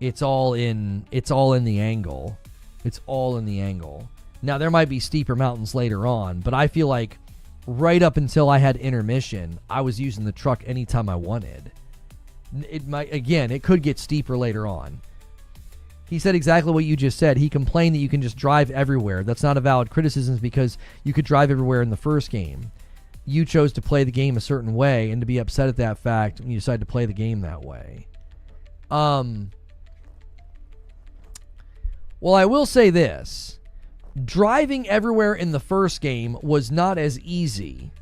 It's all in the angle. It's all in the angle. Now, there might be steeper mountains later on, but I feel like right up until I had intermission, I was using the truck anytime I wanted. It could get steeper later on. He said exactly what you just said. He complained that you can just drive everywhere. That's not a valid criticism because you could drive everywhere in the first game. You chose to play the game a certain way, and to be upset at that fact when you decided to play the game that way. Well, I will say this. Driving everywhere in the first game was not as easy.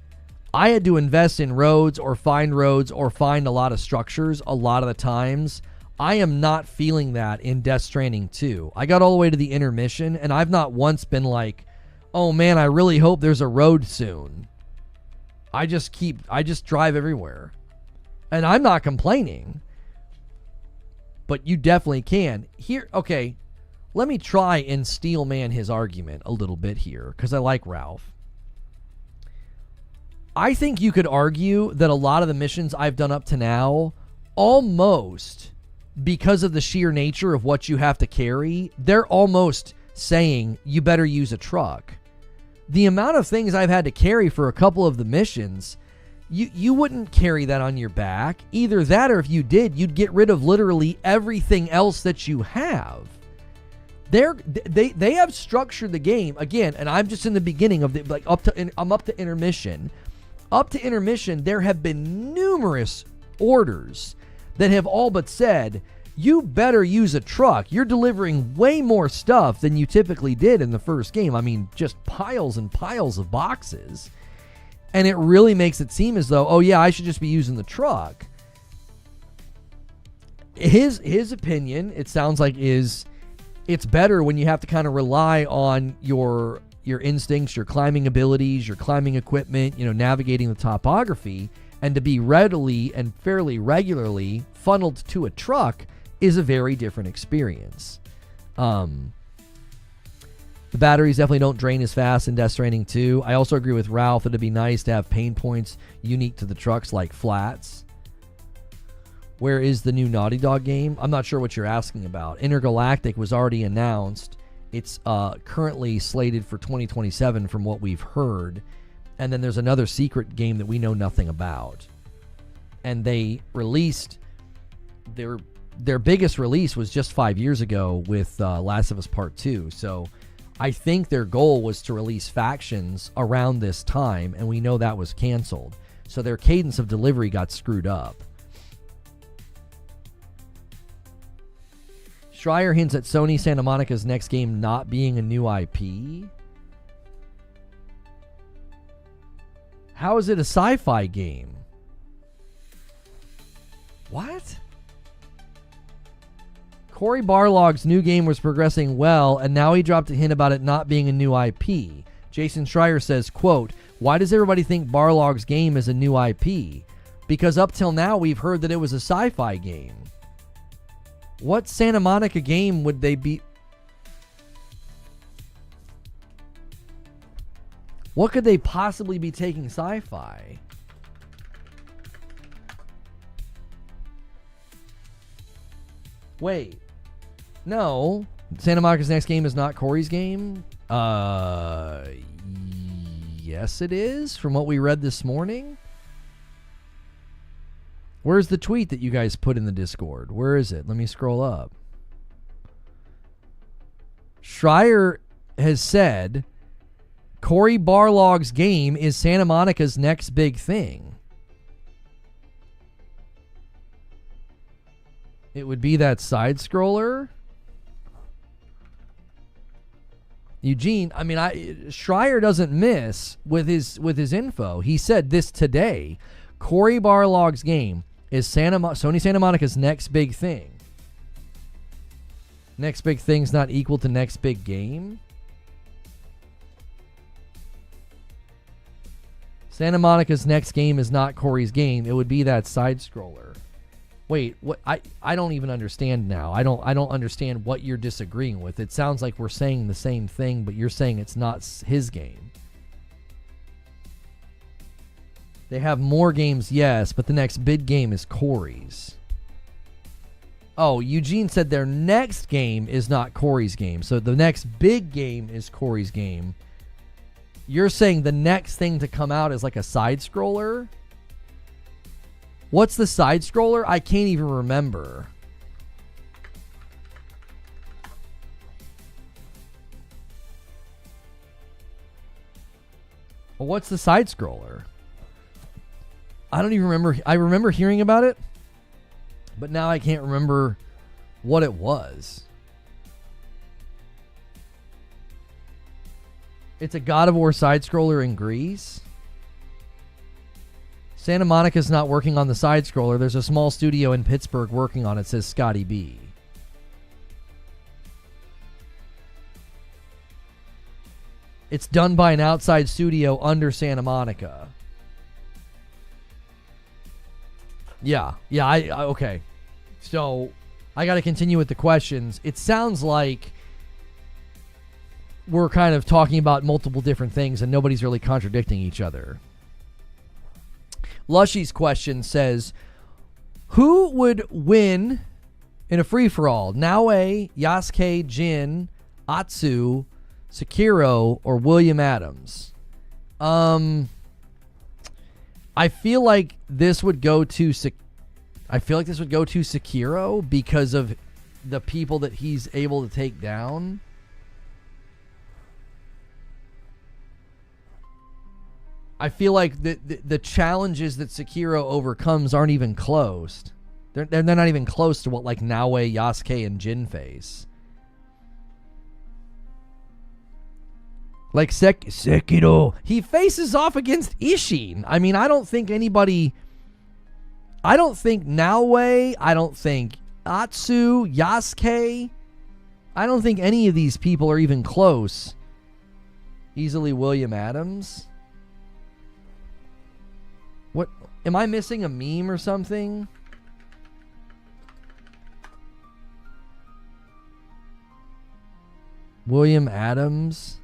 I had to invest in roads or find a lot of structures a lot of the times. I am not feeling that in Death Stranding 2. I got all the way to the intermission, and I've not once been like, oh man, I really hope there's a road soon. I just drive everywhere. And I'm not complaining. But you definitely can. Okay. Let me try and steelman his argument a little bit here, because I like Ralph. I think you could argue that a lot of the missions I've done up to now, almost because of the sheer nature of what you have to carry, they're almost saying you better use a truck. The amount of things I've had to carry for a couple of the missions, you wouldn't carry that on your back. Either that, or if you did, you'd get rid of literally everything else that you have. They have structured the game again, and I'm just in the beginning of I'm up to intermission. Up to intermission, there have been numerous orders that have all but said, you better use a truck. You're delivering way more stuff than you typically did in the first game. I mean, just piles and piles of boxes. And it really makes it seem as though, oh yeah, I should just be using the truck. His opinion, it sounds like, is it's better when you have to kind of rely on your instincts, your climbing abilities, your climbing equipment, navigating the topography, and to be readily and fairly regularly funneled to a truck is a very different experience. The batteries definitely don't drain as fast in Death Stranding 2. I also agree with Ralph that it'd be nice to have pain points unique to the trucks, like flats. Where is the new Naughty Dog game? I'm not sure what you're asking about. Intergalactic was already announced. It's currently slated for 2027 from what we've heard. And then there's another secret game that we know nothing about. And they released their biggest release was just 5 years ago with Last of Us Part 2. So I think their goal was to release Factions around this time, and we know that was canceled. So their cadence of delivery got screwed up. Schreier hints at Sony Santa Monica's next game not being a new IP. How is it a sci-fi game? What? Cory Barlog's new game was progressing well, and now he dropped a hint about it not being a new IP. Jason Schreier says, quote, Why does everybody think Barlog's game is a new IP? Because up till now, we've heard that it was a sci-fi game. What Santa Monica game would they be? What could they possibly be taking sci-fi? Wait. No. Santa Monica's next game is not Corey's game? Yes it is, from what we read this morning. Where's the tweet that you guys put in the Discord? Where is it? Let me scroll up. Schreier has said Corey Barlog's game is Santa Monica's next big thing. It would be that side scroller. Eugene, I mean, Schreier doesn't miss with his info. He said this today. Corey Barlog's game is Sony Santa Monica's next big thing. Next big thing's not equal to next big game. Santa Monica's next game is not Corey's game. It would be that side scroller. Wait, what? I don't even understand now. I don't understand what you're disagreeing with. It sounds like we're saying the same thing, but you're saying it's not his game. They have more games, yes, but the next big game is Corey's. Oh, Eugene said their next game is not Corey's game. So the next big game is Corey's game. You're saying the next thing to come out is like a side scroller? What's the side scroller? I can't even remember. Well, what's the side scroller? I don't even remember. I remember hearing about it, but now I can't remember what it was. It's a God of War side scroller in Greece. Santa Monica's not working on the side scroller. There's a small studio in Pittsburgh working on it, says Scotty B. It's done by an outside studio under Santa Monica. Yeah, okay. So, I got to continue with the questions. It sounds like we're kind of talking about multiple different things and nobody's really contradicting each other. Lushy's question says, who would win in a free-for-all? Naoe, Yasuke, Jin, Atsu, Sekiro, or William Adams? I feel like this would go to Sekiro because of the people that he's able to take down. I feel like the challenges that Sekiro overcomes aren't even close. They're not even close to what like Naoe, Yasuke, and Jin face. Like Sekiro, he faces off against Ishin. I mean, I don't think Naoe, I don't think Atsu, Yasuke, I don't think any of these people are even close. Easily William Adams. What? Am I missing a meme or something? William Adams.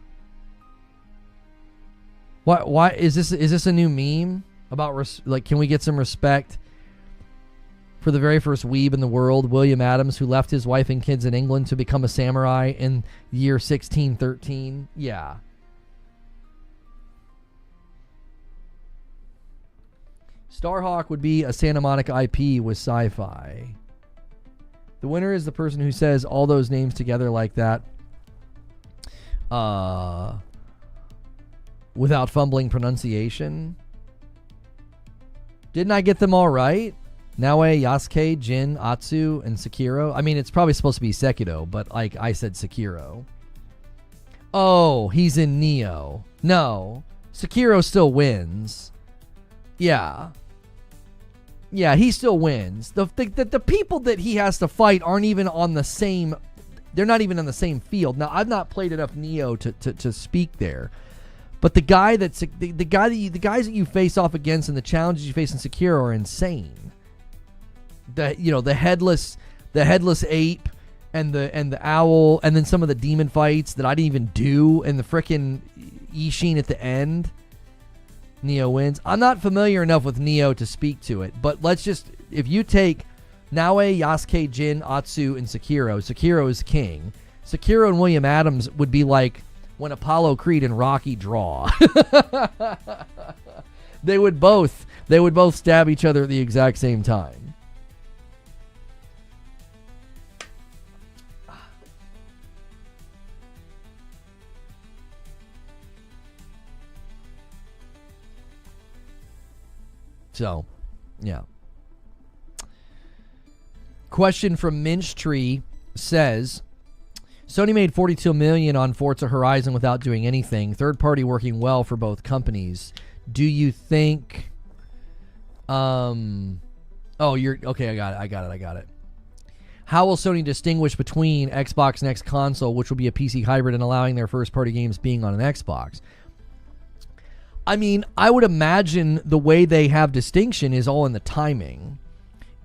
Why is this a new meme about like, can we get some respect for the very first weeb in the world, William Adams, who left his wife and kids in England to become a samurai in the year 1613? Yeah. Starhawk would be a Santa Monica IP with sci-fi. The winner is the person who says all those names together like that without fumbling pronunciation. Didn't I get them all right? Naoe, Yasuke, Jin, Atsu, and Sekiro. I mean, it's probably supposed to be Sekiro, but like I said Sekiro. Oh, he's in Neo. No, Sekiro still wins. Yeah. Yeah, he still wins. The people that he has to fight aren't even on the same... They're not even on the same field. Now, I've not played enough Neo to speak there. But the guys that you face off against and the challenges you face in Sekiro are insane. The headless ape and the owl, and then some of the demon fights that I didn't even do, and the frickin' Ishin at the end. Nioh wins. I'm not familiar enough with Nioh to speak to it, but if you take Naoe, Yasuke, Jin, Atsu, and Sekiro is king. Sekiro and William Adams would be like when Apollo Creed and Rocky draw. They would both stab each other at the exact same time. So, yeah. Question from Minch Tree says, Sony made $42 million on Forza Horizon without doing anything. Third party working well for both companies. Do you think? You're okay. I got it. How will Sony distinguish between Xbox Next Console, which will be a PC hybrid, and allowing their first party games being on an Xbox? I mean, I would imagine the way they have distinction is all in the timing.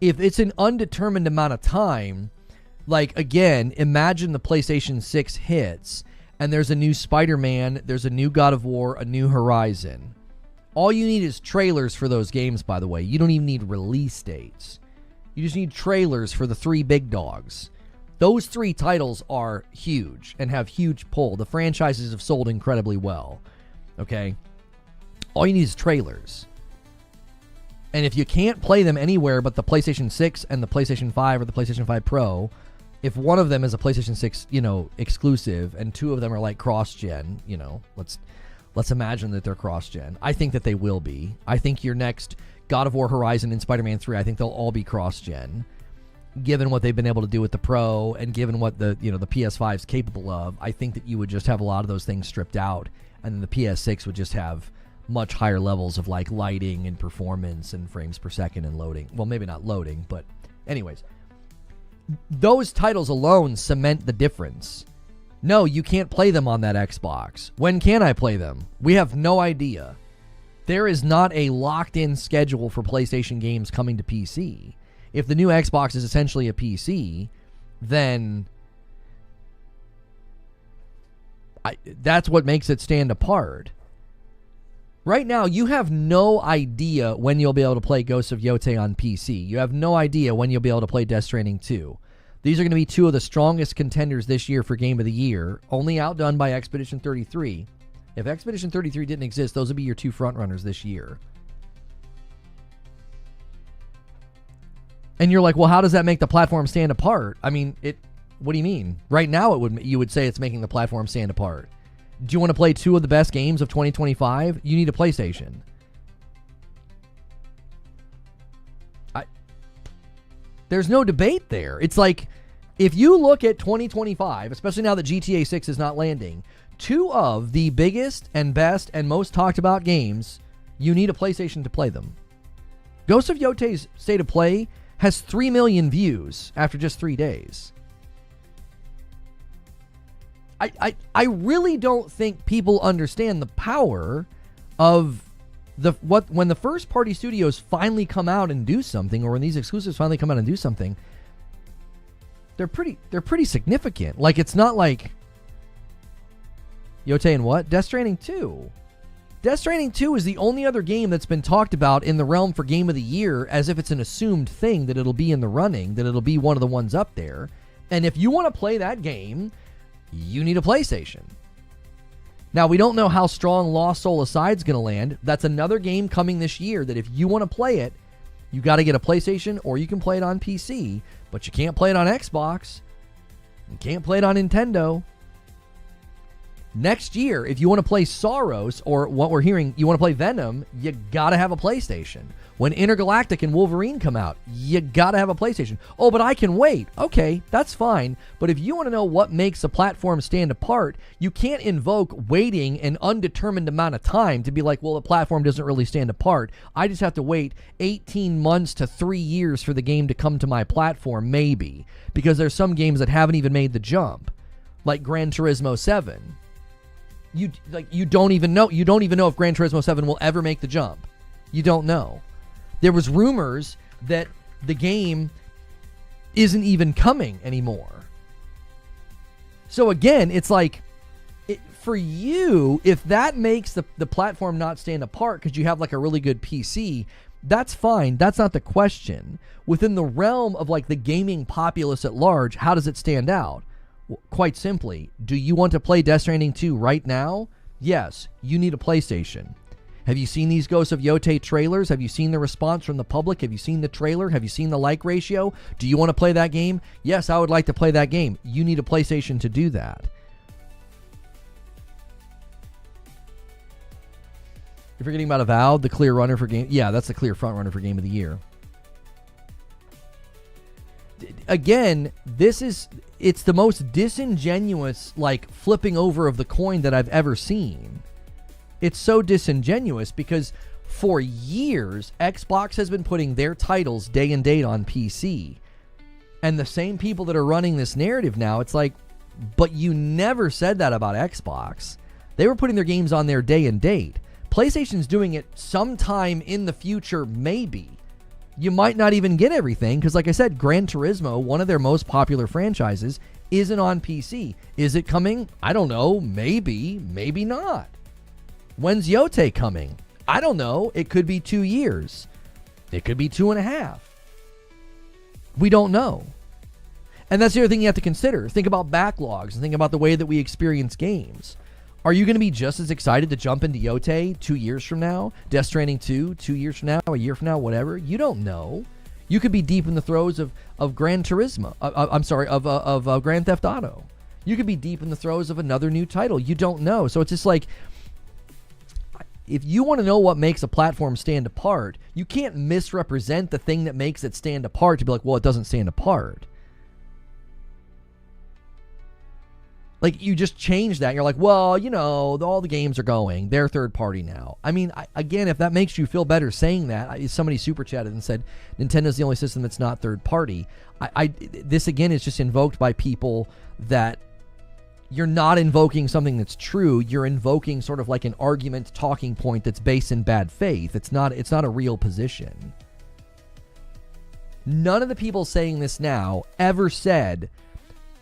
If it's an undetermined amount of time, like, again, imagine the PlayStation 6 hits, and there's a new Spider-Man, there's a new God of War, a new Horizon. All you need is trailers for those games, by the way. You don't even need release dates. You just need trailers for the three big dogs. Those three titles are huge and have huge pull. The franchises have sold incredibly well. Okay? All you need is trailers. And if you can't play them anywhere but the PlayStation 6 and the PlayStation 5 or the PlayStation 5 Pro, if one of them is a PlayStation 6, exclusive, and two of them are like cross-gen, let's imagine that they're cross-gen. I think that they will be. I think your next God of War, Horizon, and Spider-Man 3, I think they'll all be cross-gen. Given what they've been able to do with the Pro and given what the PS5 is capable of, I think that you would just have a lot of those things stripped out, and then the PS6 would just have much higher levels of like lighting and performance and frames per second and loading. Well, maybe not loading, but anyways. Those titles alone cement the difference. No, you can't play them on that Xbox. When can I play them? We have no idea. There is not a locked-in schedule for PlayStation games coming to PC. If the new Xbox is essentially a PC, then that's what makes it stand apart. Right now, you have no idea when you'll be able to play Ghost of Yotei on PC. You have no idea when you'll be able to play Death Stranding 2. These are going to be two of the strongest contenders this year for Game of the Year, only outdone by Expedition 33. If Expedition 33 didn't exist, those would be your two frontrunners this year. And you're like, well, how does that make the platform stand apart? I mean, what do you mean? Right now, you would say it's making the platform stand apart. Do you want to play two of the best games of 2025? You need a PlayStation. There's no debate there. It's like, if you look at 2025, especially now that GTA 6 is not landing, two of the biggest and best and most talked about games, you need a PlayStation to play them. Ghost of Yotei's State of Play has 3 million views after just 3 days. I really don't think people understand the power of when the first party studios finally come out and do something, or when these exclusives finally come out and do something. They're pretty significant. Like, it's not like Yōtei and what? Death Stranding 2. Death Stranding 2 is the only other game that's been talked about in the realm for Game of the Year as if it's an assumed thing that it'll be in the running, that it'll be one of the ones up there. And if you want to play that game, you need a PlayStation. Now, we don't know how strong Lost Soul Aside's going to land. That's another game coming this year that if you want to play it, you got to get a PlayStation, or you can play it on PC, but you can't play it on Xbox. You can't play it on Nintendo. Next year, if you want to play Soros, or what we're hearing, you want to play Venom, you got to have a PlayStation. When Intergalactic and Wolverine come out, you got to have a PlayStation. Oh, but I can wait. Okay, that's fine. But if you want to know what makes a platform stand apart, you can't invoke waiting an undetermined amount of time to be like, well, the platform doesn't really stand apart. I just have to wait 18 months to 3 years for the game to come to my platform, maybe. Because there's some games that haven't even made the jump, like Gran Turismo 7. You don't even know if Gran Turismo 7 will ever make the jump. You don't know. There was rumors that the game isn't even coming anymore. So again, it's like, for you, if that makes the platform not stand apart because you have like a really good PC, that's fine. That's not the question. Within the realm of like the gaming populace at large, how does it stand out? Well, quite simply, do you want to play Death Stranding 2 right now? Yes, you need a PlayStation. Have you seen these Ghost of Yotei trailers? Have you seen the response from the public? Have you seen the trailer? Have you seen the like ratio? Do you want to play that game? Yes, I would like to play that game. You need a PlayStation to do that. You're forgetting about Avowed, the clear runner for game. Yeah, that's the clear front runner for Game of the Year. Again, it's the most disingenuous, like, flipping over of the coin that I've ever seen. It's so disingenuous because for years, Xbox has been putting their titles day and date on PC. And the same people that are running this narrative now, it's like, but you never said that about Xbox. They were putting their games on their day and date. PlayStation's doing it sometime in the future, maybe. You might not even get everything, because like I said, Gran Turismo, one of their most popular franchises, isn't on PC. Is it coming? I don't know. Maybe. Maybe not. When's Yōtei coming? I don't know. It could be 2 years. It could be 2.5. We don't know. And that's the other thing you have to consider. Think about backlogs and think about the way that we experience games. Are you going to be just as excited to jump into Yōtei 2 years from now? Death Stranding 2, 2 years from now, a year from now, whatever? You don't know. You could be deep in the throes of Gran Turismo. Of Grand Theft Auto. You could be deep in the throes of another new title. You don't know. So it's just like, if you want to know what makes a platform stand apart, you can't misrepresent the thing that makes it stand apart to be like, well, it doesn't stand apart. Like, you just change that. And you're like, well, you know, all the games are going. They're third party now. I mean, again, if that makes you feel better saying that, somebody super chatted and said, Nintendo's the only system that's not third party. This, again, is just invoked by people that you're not invoking something that's true. You're invoking sort of like an argument talking point that's based in bad faith. It's not a real position. None of the people saying this now ever said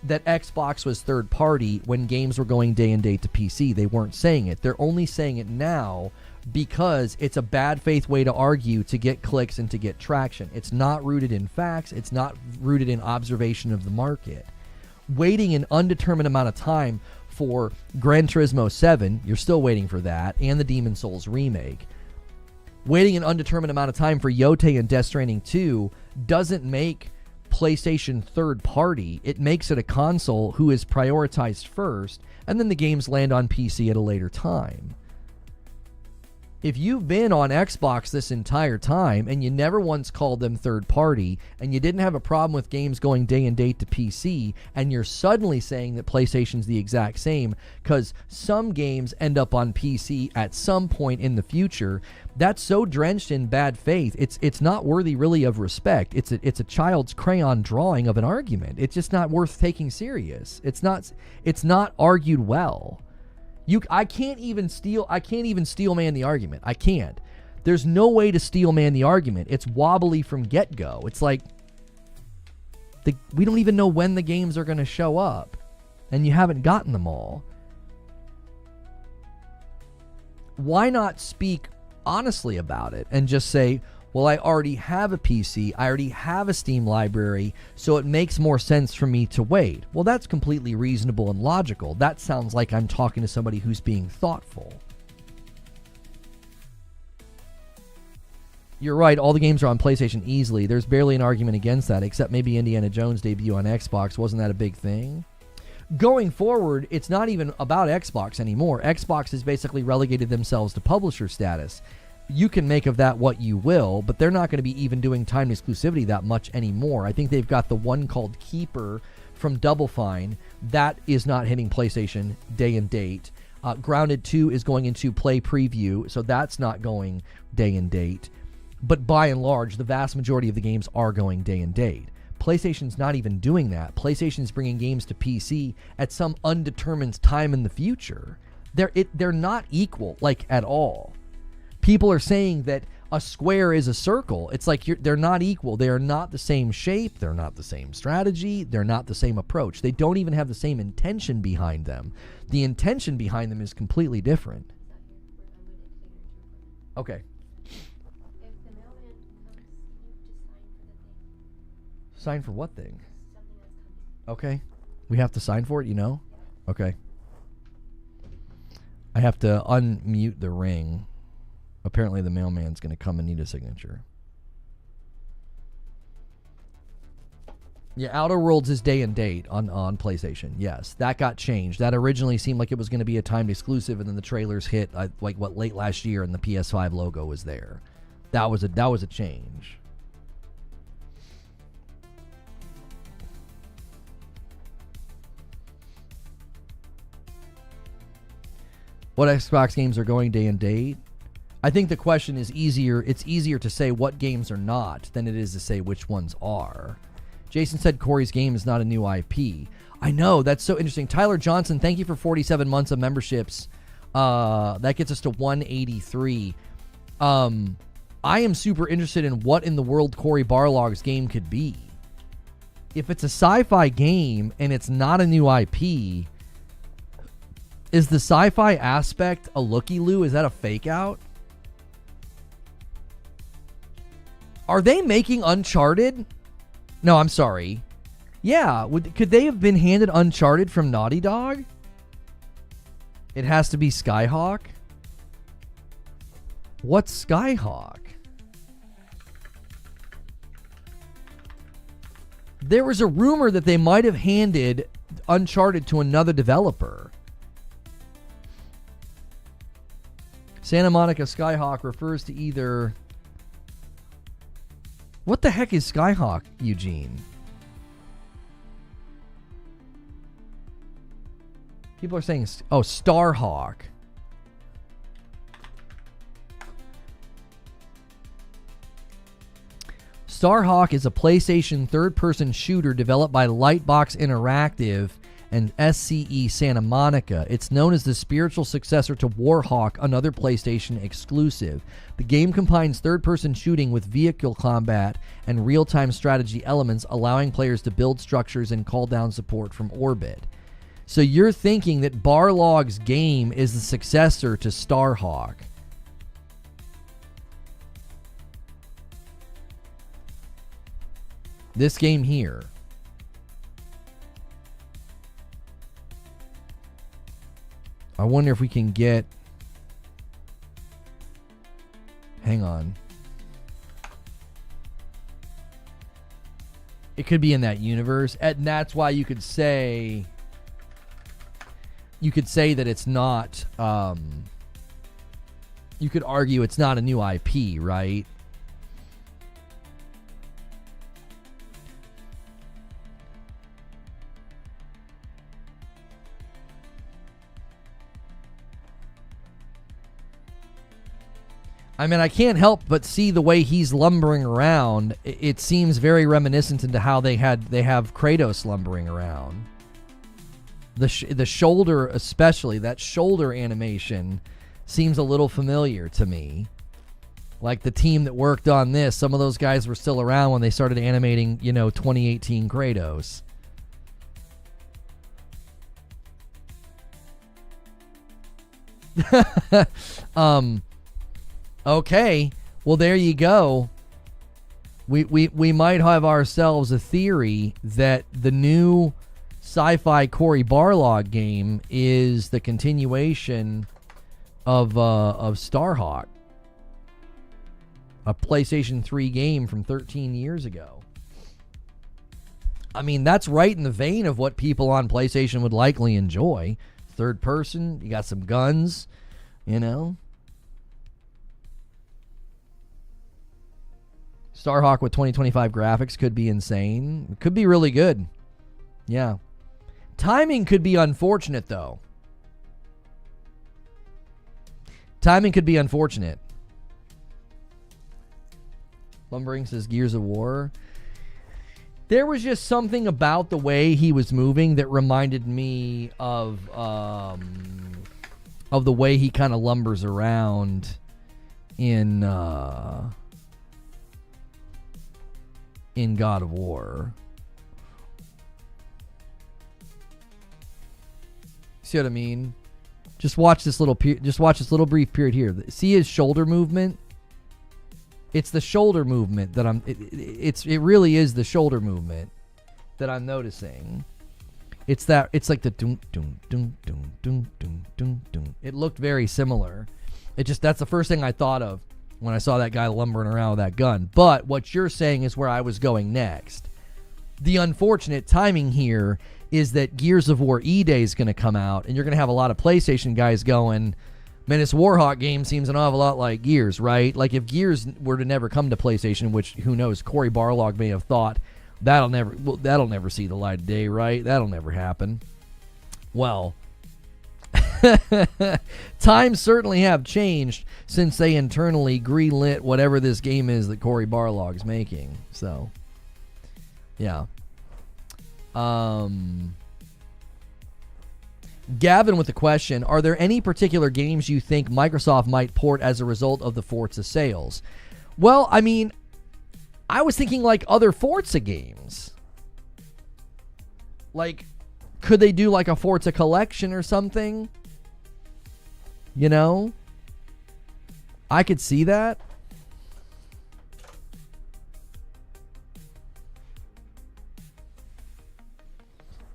that Xbox was third party when games were going day and date to PC. They weren't saying it. They're only saying it now because it's a bad faith way to argue to get clicks and to get traction. It's not rooted in facts. It's not rooted in observation of the market. Waiting an undetermined amount of time for Gran Turismo 7, you're still waiting for that, and the Demon's Souls remake. Waiting an undetermined amount of time for Yōtei and Death Stranding 2 doesn't make PlayStation third party. It makes it a console who is prioritized first, and then the games land on PC at a later time. If you've been on Xbox this entire time and you never once called them third party and you didn't have a problem with games going day and date to PC, and you're suddenly saying that PlayStation's the exact same because some games end up on PC at some point in the future, that's so drenched in bad faith. It's not worthy really of respect. It's a child's crayon drawing of an argument. It's just not worth taking serious. It's not argued well. I can't even steel man the argument. I can't. There's no way to steel man the argument. It's wobbly from get-go. It's like we don't even know when the games are going to show up, and you haven't gotten them all. Why not speak honestly about it and just say, well, I already have a PC, I already have a Steam library, so it makes more sense for me to wait. Well, that's completely reasonable and logical. That sounds like I'm talking to somebody who's being thoughtful. You're right, all the games are on PlayStation easily. There's barely an argument against that, except maybe Indiana Jones' debut on Xbox. Wasn't that a big thing? Going forward, it's not even about Xbox anymore. Xbox has basically relegated themselves to publisher status. You can make of that what you will, but they're not going to be even doing timed exclusivity that much anymore. I think they've got the one called Keeper from Double Fine. That is not hitting PlayStation day and date. Grounded 2 is going into play preview, so that's not going day and date. But by and large, the vast majority of the games are going day and date. PlayStation's not even doing that. PlayStation's bringing games to PC at some undetermined time in the future. they're not equal, like, at all. People are saying that a square is a circle. It's like they're not equal. They are not the same shape. They're not the same strategy. They're not the same approach. They don't even have the same intention behind them. The intention behind them is completely different. Okay. Sign for what thing? Okay. We have to sign for it, you know? Okay. I have to unmute the ring. Apparently the mailman's going to come and need a signature. Yeah, Outer Worlds is day and date on PlayStation. Yes, that got changed. That originally seemed like it was going to be a timed exclusive, and then the trailers hit late last year, and the PS5 logo was there. That was a change. What Xbox games are going day and date? I think the question is easier. It's easier to say what games are not than it is to say which ones are. Jason said Corey's game is not a new IP. I know, that's so interesting. Tyler Johnson, thank you for 47 months of memberships. That gets us to 183. I am super interested in what in the world Corey Barlog's game could be. If it's a sci-fi game and it's not a new IP, is the sci-fi aspect a looky-loo? Is that a fake out? Are they making Uncharted? No, I'm sorry. Yeah, could they have been handed Uncharted from Naughty Dog? It has to be Skyhawk. What's Skyhawk? There was a rumor that they might have handed Uncharted to another developer. Santa Monica Skyhawk refers to either... What the heck is Skyhawk, Eugene? People are saying, oh, Starhawk. Starhawk is a PlayStation third-person shooter developed by Lightbox Interactive and SCE Santa Monica. It's known as the spiritual successor to Warhawk, another PlayStation exclusive. The game combines third-person shooting with vehicle combat and real-time strategy elements, allowing players to build structures and call down support from orbit. So you're thinking that Barlog's game is the successor to Starhawk. This game here. I wonder if we can get... Hang on. It could be in that universe. And that's why you could say... You could say that it's not... you could argue it's not a new IP, right? I mean, I can't help but see the way he's lumbering around. It seems very reminiscent into how they have Kratos lumbering around. The shoulder, especially, that shoulder animation seems a little familiar to me. Like the team that worked on this, some of those guys were still around when they started animating, 2018 Kratos. Okay, well, there you go. We might have ourselves a theory that the new sci-fi Cory Barlog game is the continuation of Starhawk, a PlayStation 3 game from 13 years ago. I mean, that's right in the vein of what people on PlayStation would likely enjoy. Third person, you got some guns, Starhawk with 2025 graphics could be insane. It could be really good. Yeah. Timing could be unfortunate, though. Timing could be unfortunate. Lumbering says Gears of War. There was just something about the way he was moving that reminded me of of the way he kind of lumbers around in God of War. See what I mean? Just watch this little brief period here. See his shoulder movement? It's the shoulder movement that it really is the shoulder movement that I'm noticing. It's like the doom doom doom doom doom doom doom doom. It looked very similar. That's the first thing I thought of when I saw that guy lumbering around with that gun. But what you're saying is where I was going next. The unfortunate timing here is that Gears of War E-Day is going to come out, and you're going to have a lot of PlayStation guys going, man, this Warhawk game seems an awful lot like Gears, right? Like if Gears were to never come to PlayStation, which who knows, Cory Barlog may have thought that'll never see the light of day, right? That'll never happen. Well, times certainly have changed since they internally greenlit whatever this game is that Cory Barlog's making. So, yeah. Gavin with the question, are there any particular games you think Microsoft might port as a result of the Forza sales? Well, I mean, I was thinking like other Forza games. Like, could they do like a Forza collection or something? You know? I could see that.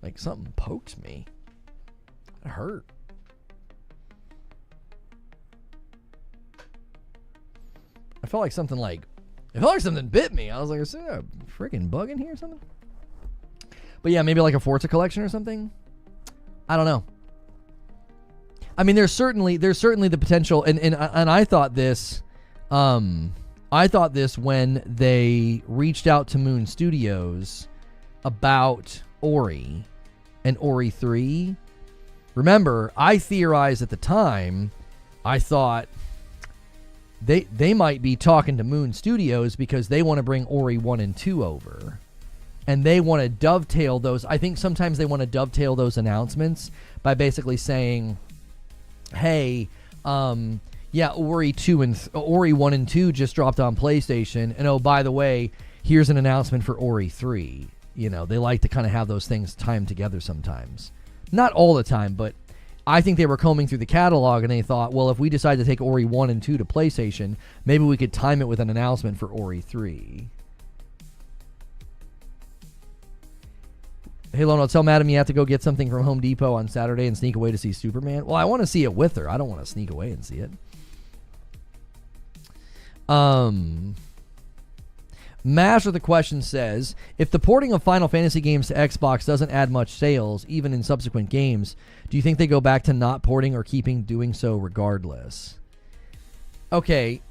Like something poked me. It hurt. I felt like something bit me. I was like, is there a freaking bug in here or something? But yeah, maybe like a Forza collection or something. I don't know. I mean, there's certainly the potential, and I thought this, when they reached out to Moon Studios about Ori and Ori 3. Remember, I theorized at the time, I thought they might be talking to Moon Studios because they want to bring Ori 1 and 2 over. And they want to dovetail those. I think sometimes they want to dovetail those announcements by basically saying, hey, Ori 1 and 2 just dropped on PlayStation. And oh, by the way, here's an announcement for Ori 3. You know, they like to kind of have those things timed together sometimes. Not all the time, but I think they were combing through the catalog and they thought, well, if we decide to take Ori 1 and 2 to PlayStation, maybe we could time it with an announcement for Ori 3. Hey, Lono, tell Madam you have to go get something from Home Depot on Saturday and sneak away to see Superman. Well, I want to see it with her. I don't want to sneak away and see it. Master the question says, if the porting of Final Fantasy games to Xbox doesn't add much sales, even in subsequent games, do you think they go back to not porting or keeping doing so regardless? Okay.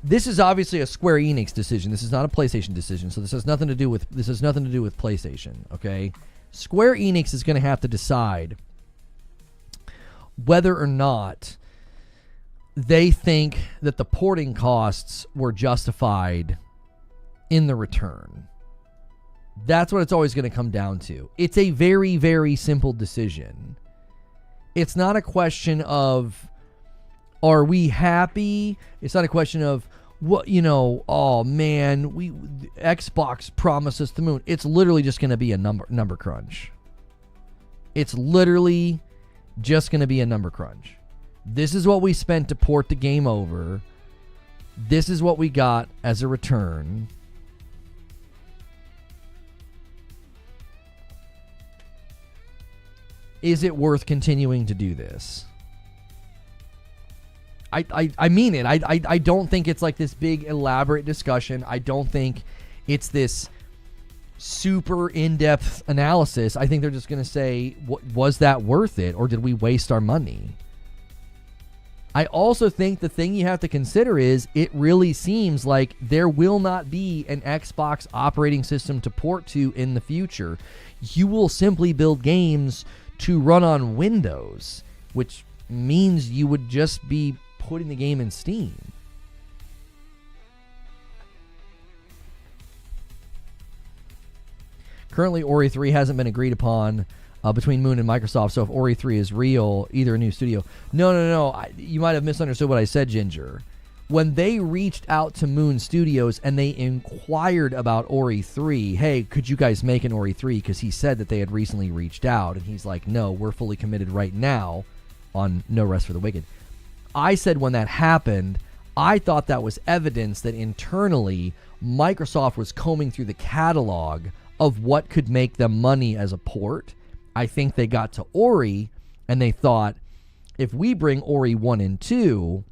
This is obviously a Square Enix decision. This is not a PlayStation decision, so this has nothing to do with PlayStation, okay? Square Enix is going to have to decide whether or not they think that the porting costs were justified in the return. That's what it's always going to come down to. It's a very, very simple decision. It's not a question of, are we happy? It's not a question of, what, oh man, Xbox promised us the moon. It's literally just going to be a number crunch. It's literally just going to be a number crunch. This is what we spent to port the game over. This is what we got as a return. Is it worth continuing to do this? I mean it. I don't think it's like this big elaborate discussion. I don't think it's this super in-depth analysis. I think they're just going to say, was that worth it, or did we waste our money? I also think the thing you have to consider is it really seems like there will not be an Xbox operating system to port to in the future. You will simply build games to run on Windows, which means you would just be putting the game in Steam. Currently, Ori 3 hasn't been agreed upon. between Moon and Microsoft. So if Ori 3 is real, either a new studio. No. You might have misunderstood what I said, Ginger. When they reached out to Moon Studios and they inquired about Ori 3, hey, could you guys make an Ori 3? Because he said that they had recently reached out, and he's like, no, we're fully committed right now on No Rest for the Wicked. I said when that happened, I thought that was evidence that internally Microsoft was combing through the catalog of what could make them money as a port. I think they got to Ori, and they thought, if we bring Ori 1 and 2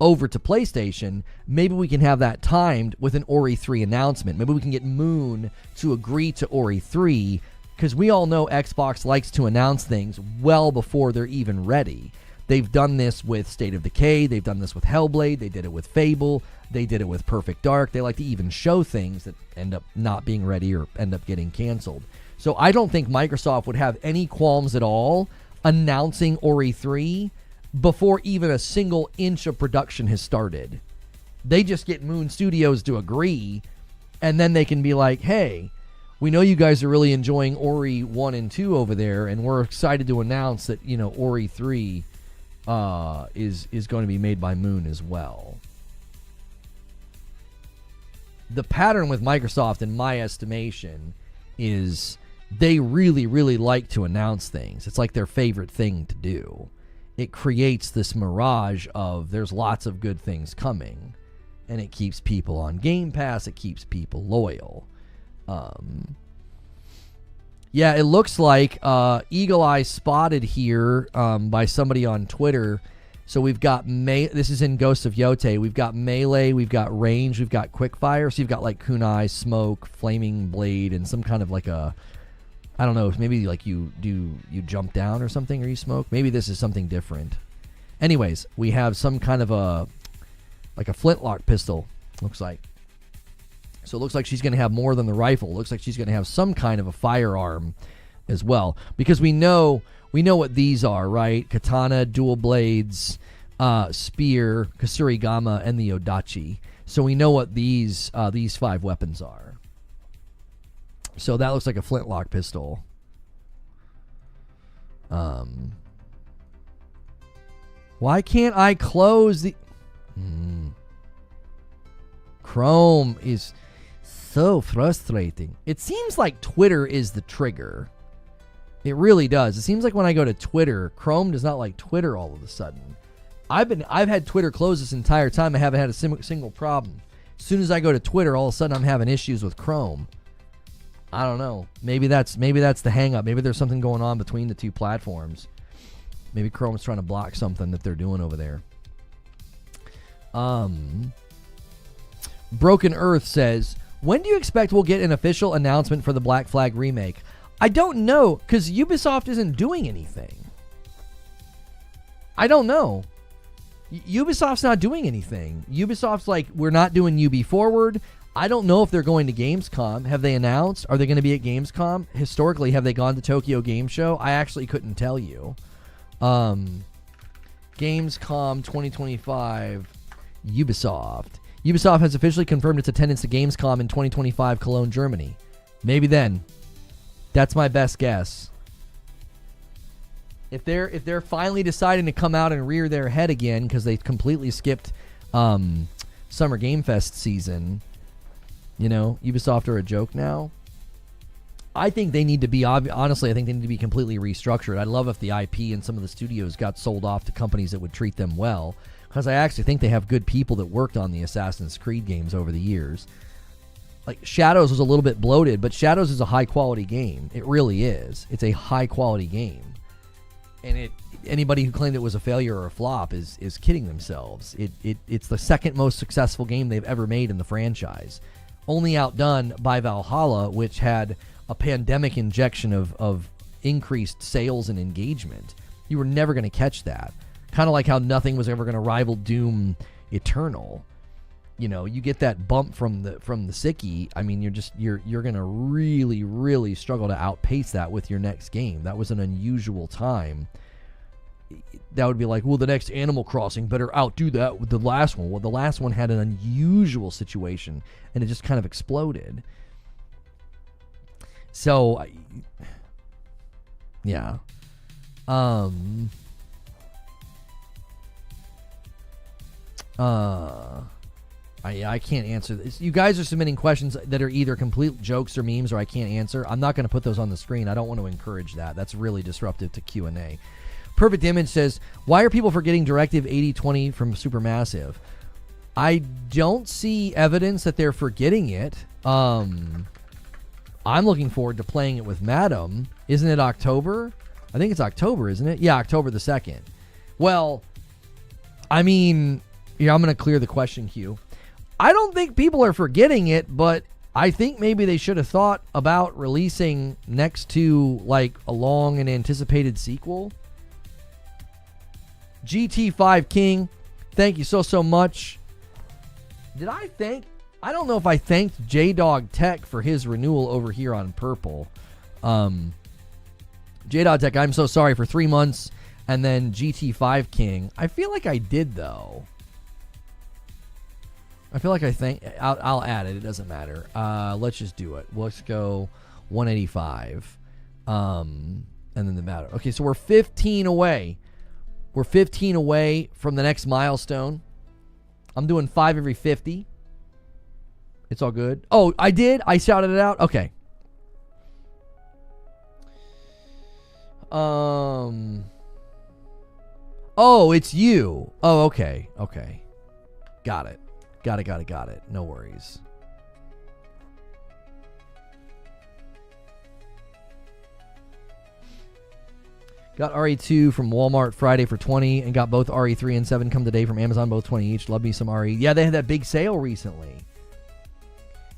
over to PlayStation, maybe we can have that timed with an Ori 3 announcement. Maybe we can get Moon to agree to Ori 3, because we all know Xbox likes to announce things well before they're even ready. They've done this with State of Decay. They've done this with Hellblade. They did it with Fable. They did it with Perfect Dark. They like to even show things that end up not being ready or end up getting canceled. So I don't think Microsoft would have any qualms at all announcing Ori 3 before even a single inch of production has started. They just get Moon Studios to agree, and then they can be like, hey, we know you guys are really enjoying Ori 1 and 2 over there, and we're excited to announce that, Ori 3 is going to be made by Moon as well. The pattern with Microsoft, in my estimation, is they really, really like to announce things. It's like their favorite thing to do. It creates this mirage of there's lots of good things coming, and it keeps people on Game Pass. It keeps people loyal. Yeah, it looks like Eagle Eye spotted here by somebody on Twitter. So we've got this is in Ghost of Yotei. We've got melee, we've got range, we've got quickfire. So you've got like kunai, smoke, flaming blade, and some kind of like a, I don't know, maybe like you jump down or something, or you smoke. Maybe this is something different. Anyways, we have some kind of a flintlock pistol, looks like. So it looks like she's going to have more than the rifle. It looks like she's going to have some kind of a firearm as well, because we know what these are, right? Katana, dual blades, spear, kasurigama, and the odachi. So we know what these 5 weapons are. So that looks like a flintlock pistol. Why can't I close the... Chrome is so frustrating. It seems like Twitter is the trigger. It really does. It seems like when I go to Twitter, Chrome does not like Twitter all of a sudden. I've had Twitter closed this entire time. I haven't had a single problem. As soon as I go to Twitter, all of a sudden I'm having issues with Chrome. I don't know. Maybe that's the hang up. Maybe there's something going on between the two platforms. Maybe Chrome's trying to block something that they're doing over there. Broken Earth says, when do you expect we'll get an official announcement for the Black Flag remake? I don't know, because Ubisoft isn't doing anything. I don't know. Ubisoft's not doing anything. Ubisoft's like, we're not doing UB Forward. I don't know if they're going to Gamescom. Have they announced? Are they going to be at Gamescom? Historically, have they gone to Tokyo Game Show? I actually couldn't tell you. Gamescom 2025, Ubisoft. Ubisoft has officially confirmed its attendance to Gamescom in 2025, Cologne, Germany. Maybe then. That's my best guess. If they're finally deciding to come out and rear their head again because they completely skipped Summer Game Fest season, Ubisoft are a joke now. I think they need to be, honestly, I think they need to be completely restructured. I'd love if the IP and some of the studios got sold off to companies that would treat them well, because I actually think they have good people that worked on the Assassin's Creed games over the years. Like, Shadows was a little bit bloated, but Shadows is a high-quality game. It really is. It's a high-quality game. And anybody who claimed it was a failure or a flop is kidding themselves. It's the second most successful game they've ever made in the franchise. Only outdone by Valhalla, which had a pandemic injection of increased sales and engagement. You were never going to catch that. Kind of like how nothing was ever going to rival Doom Eternal. You get that bump from the sickie. I mean, you're going to really, really struggle to outpace that with your next game. That was an unusual time. That would be like, well, the next Animal Crossing better outdo that with the last one. Well, the last one had an unusual situation, and it just kind of exploded. So, yeah. I can't answer this. You guys are submitting questions that are either complete jokes or memes, or I can't answer. I'm not going to put those on the screen. I don't want to encourage that. That's really disruptive to Q&A. Perfect Image says, why are people forgetting Directive 8020 from Supermassive? I don't see evidence that they're forgetting it. I'm looking forward to playing it with Madam. Isn't it October? I think it's October, isn't it? Yeah, October the 2nd. Well, I mean, yeah, I'm going to clear the question queue. I don't think people are forgetting it, but I think maybe they should have thought about releasing next to like a long and anticipated sequel. GT5 King, thank you so much. I don't know if I thanked J-Dog Tech for his renewal over here on Purple. J-Dog Tech, I'm so sorry for 3 months. And then GT5 King. I feel like I did, though. I feel like I'll add it. It doesn't matter. Let's just do it. Let's go 185. And then the matter. Okay, so we're 15 away. We're 15 away from the next milestone. I'm doing 5 every 50. It's all good. Oh, I did? I shouted it out? Okay. Oh, it's you. Oh, okay. Okay. Got it. Got it. No worries. Got RE2 from Walmart Friday for $20 and got both RE3 and 7 come today from Amazon, both $20 each. Love me some RE. Yeah, they had that big sale recently.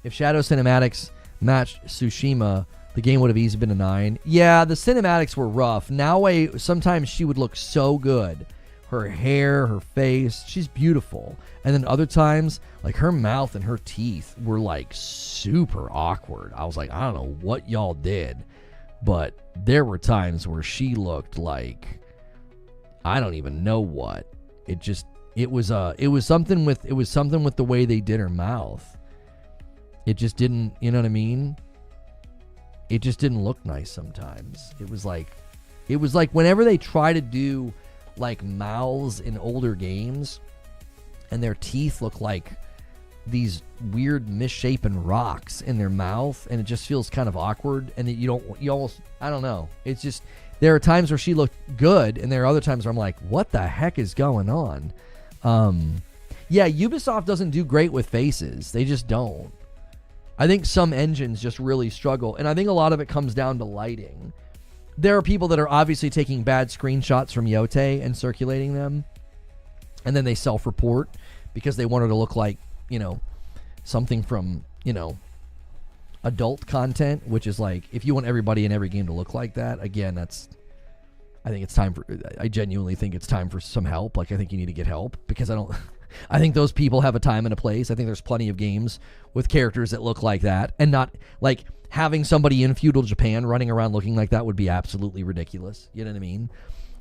If Shadow Cinematics matched Tsushima, the game would have easily been a 9. Yeah, the cinematics were rough. Naoe, sometimes she would look so good. Her hair, her face, she's beautiful. And then other times, like her mouth and her teeth were like super awkward. I was like, I don't know what y'all did. But there were times where she looked like I don't even know what. It was something with the way they did her mouth. It just didn't, you know what I mean? It just didn't look nice sometimes. It was like whenever they try to do like mouths in older games and their teeth look like these weird misshapen rocks in their mouth, and it just feels kind of awkward, and that you almost, I don't know. It's just, there are times where she looked good, and there are other times where I'm like, what the heck is going on? Yeah, Ubisoft doesn't do great with faces. They just don't. I think some engines just really struggle, and I think a lot of it comes down to lighting. There are people that are obviously taking bad screenshots from Yōtei and circulating them, and then they self-report because they want her to look like, you know, something from, you know, adult content, which is like, if you want everybody in every game to look like that, again, I genuinely think it's time for some help. Like, I think you need to get help, because I think those people have a time and a place. I think there's plenty of games with characters that look like that, and not like having somebody in feudal Japan running around looking like that would be absolutely ridiculous. You know what I mean?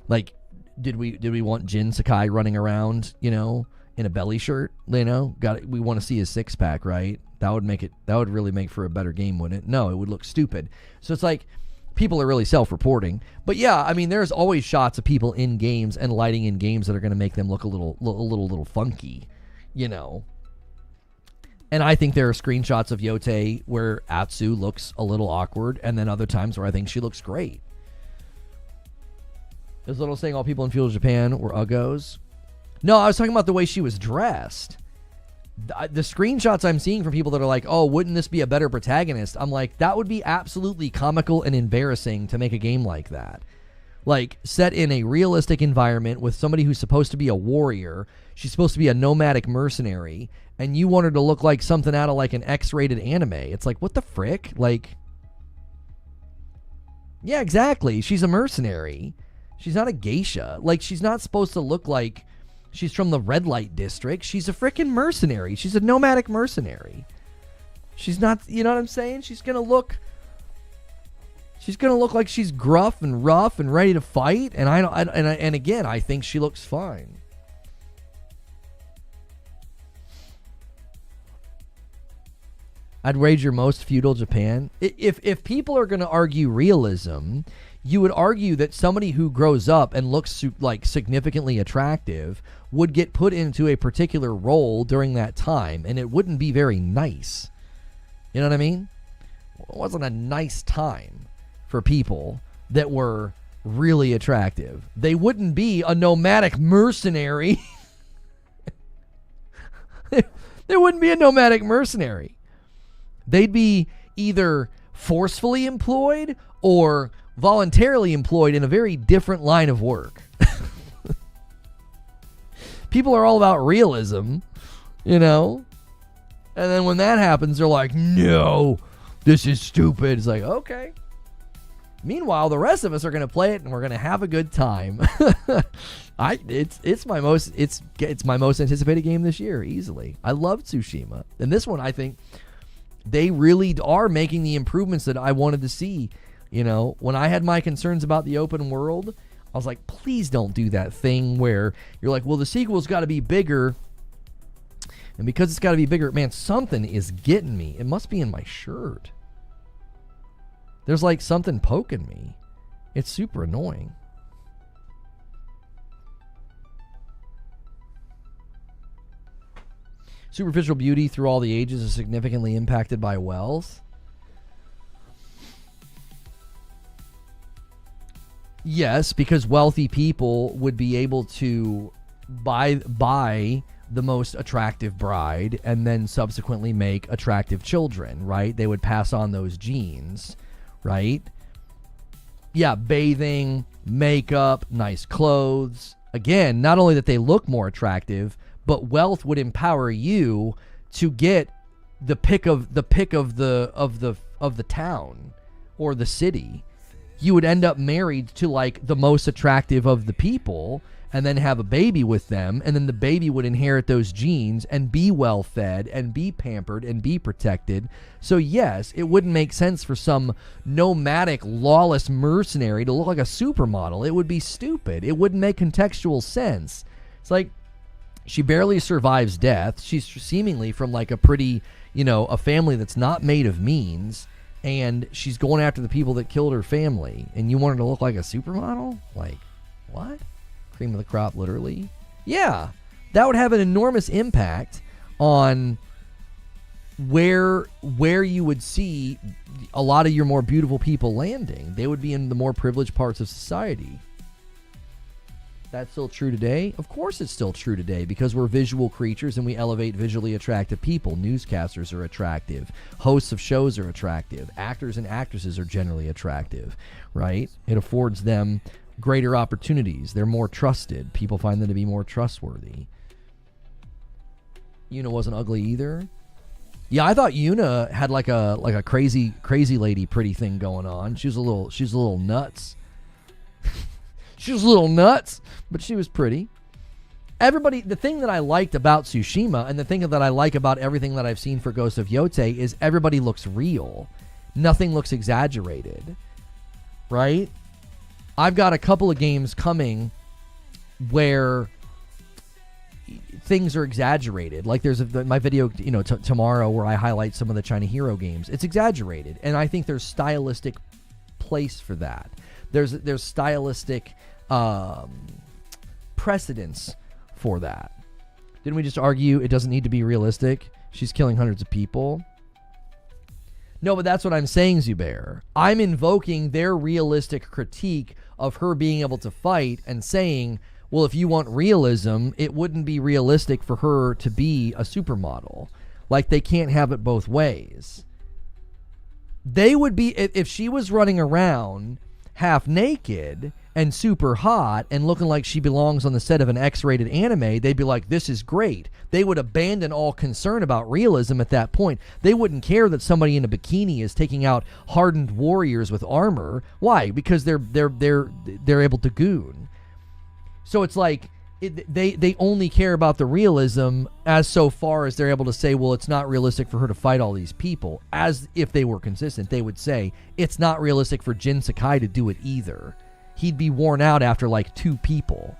Like, did we want Jin Sakai running around, you know, in a belly shirt? You know, we want to see his six pack, right? That would really make for a better game, wouldn't it? No, it would look stupid. So it's like, people are really self-reporting. But yeah, I mean, there's always shots of people in games and lighting in games that are going to make them look a little funky, you know. And I think there are screenshots of Yōtei where Atsu looks a little awkward, and then other times where I think she looks great. There's little saying all people in feudal Japan were uggos. No, I was talking about the way she was dressed. The screenshots I'm seeing from people that are like, oh, wouldn't this be a better protagonist? I'm like, that would be absolutely comical and embarrassing to make a game like that. Like, set in a realistic environment with somebody who's supposed to be a warrior. She's supposed to be a nomadic mercenary, and you want her to look like something out of like an X-rated anime. It's like, what the frick? Like, yeah, exactly. She's a mercenary. She's not a geisha. Like, she's not supposed to look like she's from the red light district. She's a frickin' mercenary. She's a nomadic mercenary. She's not, you know what I'm saying? She's gonna look like she's gruff and rough and ready to fight. And again, I think she looks fine. I'd wager most feudal Japan. If people are going to argue realism, you would argue that somebody who grows up and looks like significantly attractive would get put into a particular role during that time, and it wouldn't be very nice. You know what I mean? It wasn't a nice time for people that were really attractive. They wouldn't be a nomadic mercenary. There wouldn't be a nomadic mercenary. They'd be either forcefully employed or voluntarily employed in a very different line of work. People are all about realism, you know? And then when that happens, they're like, no, this is stupid. It's like, okay. Meanwhile, the rest of us are going to play it and we're going to have a good time. It's my most anticipated game this year, easily. I love Tsushima. And this one, I think they really are making the improvements that I wanted to see. You know, when I had my concerns about the open world, I was like, please don't do that thing where you're like, well, the sequel's got to be bigger. And because it's got to be bigger, man, something is getting me. It must be in my shirt. There's like something poking me. It's super annoying. Superficial beauty through all the ages is significantly impacted by wealth. Yes, because wealthy people would be able to buy the most attractive bride and then subsequently make attractive children, right? They would pass on those genes, right? Yeah, bathing, makeup, nice clothes. Again, not only that they look more attractive, but wealth would empower you to get the pick of the town or the city. You would end up married to like the most attractive of the people and then have a baby with them, and then the baby would inherit those genes and be well fed and be pampered and be protected. So yes, it wouldn't make sense for some nomadic lawless mercenary to look like a supermodel. It would be stupid. It wouldn't make contextual sense. It's like she barely survives death. She's seemingly from like a pretty, a family that's not made of means. And she's going after the people that killed her family. And you want her to look like a supermodel? Like, what? Cream of the crop, literally? Yeah. That would have an enormous impact on where you would see a lot of your more beautiful people landing. They would be in the more privileged parts of society. That's still true today? Of course it's still true today, because we're visual creatures and we elevate visually attractive people. Newscasters are attractive. Hosts of shows are attractive. Actors and actresses are generally attractive, right? It affords them greater opportunities. They're more trusted. People find them to be more trustworthy. Yuna wasn't ugly either. Yeah, I thought Yuna had like a crazy lady pretty thing going on. She was a little nuts. She was a little nuts, but she was pretty. The thing that I liked about Tsushima, and the thing that I like about everything that I've seen for Ghost of Yotei, is everybody looks real. Nothing looks exaggerated, right? I've got a couple of games coming where things are exaggerated. Like there's my video, tomorrow, where I highlight some of the China Hero games. It's exaggerated, and I think there's stylistic place for that. There's stylistic precedence for that. Didn't we just argue it doesn't need to be realistic? She's killing hundreds of people. No, but that's what I'm saying, Zubair. I'm invoking their realistic critique of her being able to fight and saying, well, if you want realism, it wouldn't be realistic for her to be a supermodel. Like, they can't have it both ways. They would be, if she was running around half naked and super hot and looking like she belongs on the set of an X-rated anime, they'd be like, this is great. They would abandon all concern about realism at that point. They wouldn't care that somebody in a bikini is taking out hardened warriors with armor. Why? Because they're able to goon. So it's like they only care about the realism as so far as they're able to say, well, it's not realistic for her to fight all these people. As if they were consistent, they would say it's not realistic for Jin Sakai to do it either. He'd be worn out after like 2 people.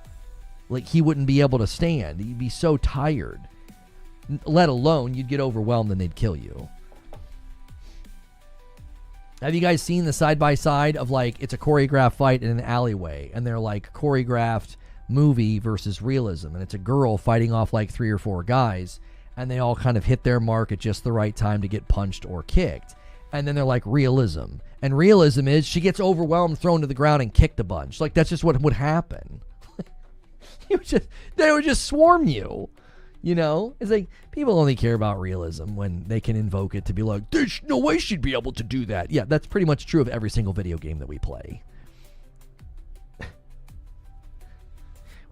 Like, he wouldn't be able to stand. He'd be so tired. Let alone you'd get overwhelmed and they'd kill you. Have you guys seen the side-by-side of, like, it's a choreographed fight in an alleyway, and they're, like, choreographed movie versus realism, and it's a girl fighting off, like, 3 or 4 guys, and they all kind of hit their mark at just the right time to get punched or kicked. And then they're like, realism. And realism is she gets overwhelmed, thrown to the ground, and kicked a bunch. Like, that's just what would happen. They would just swarm you. You know, it's like people only care about realism when they can invoke it to be like, there's no way she'd be able to do that. Yeah, that's pretty much true of every single video game that we play.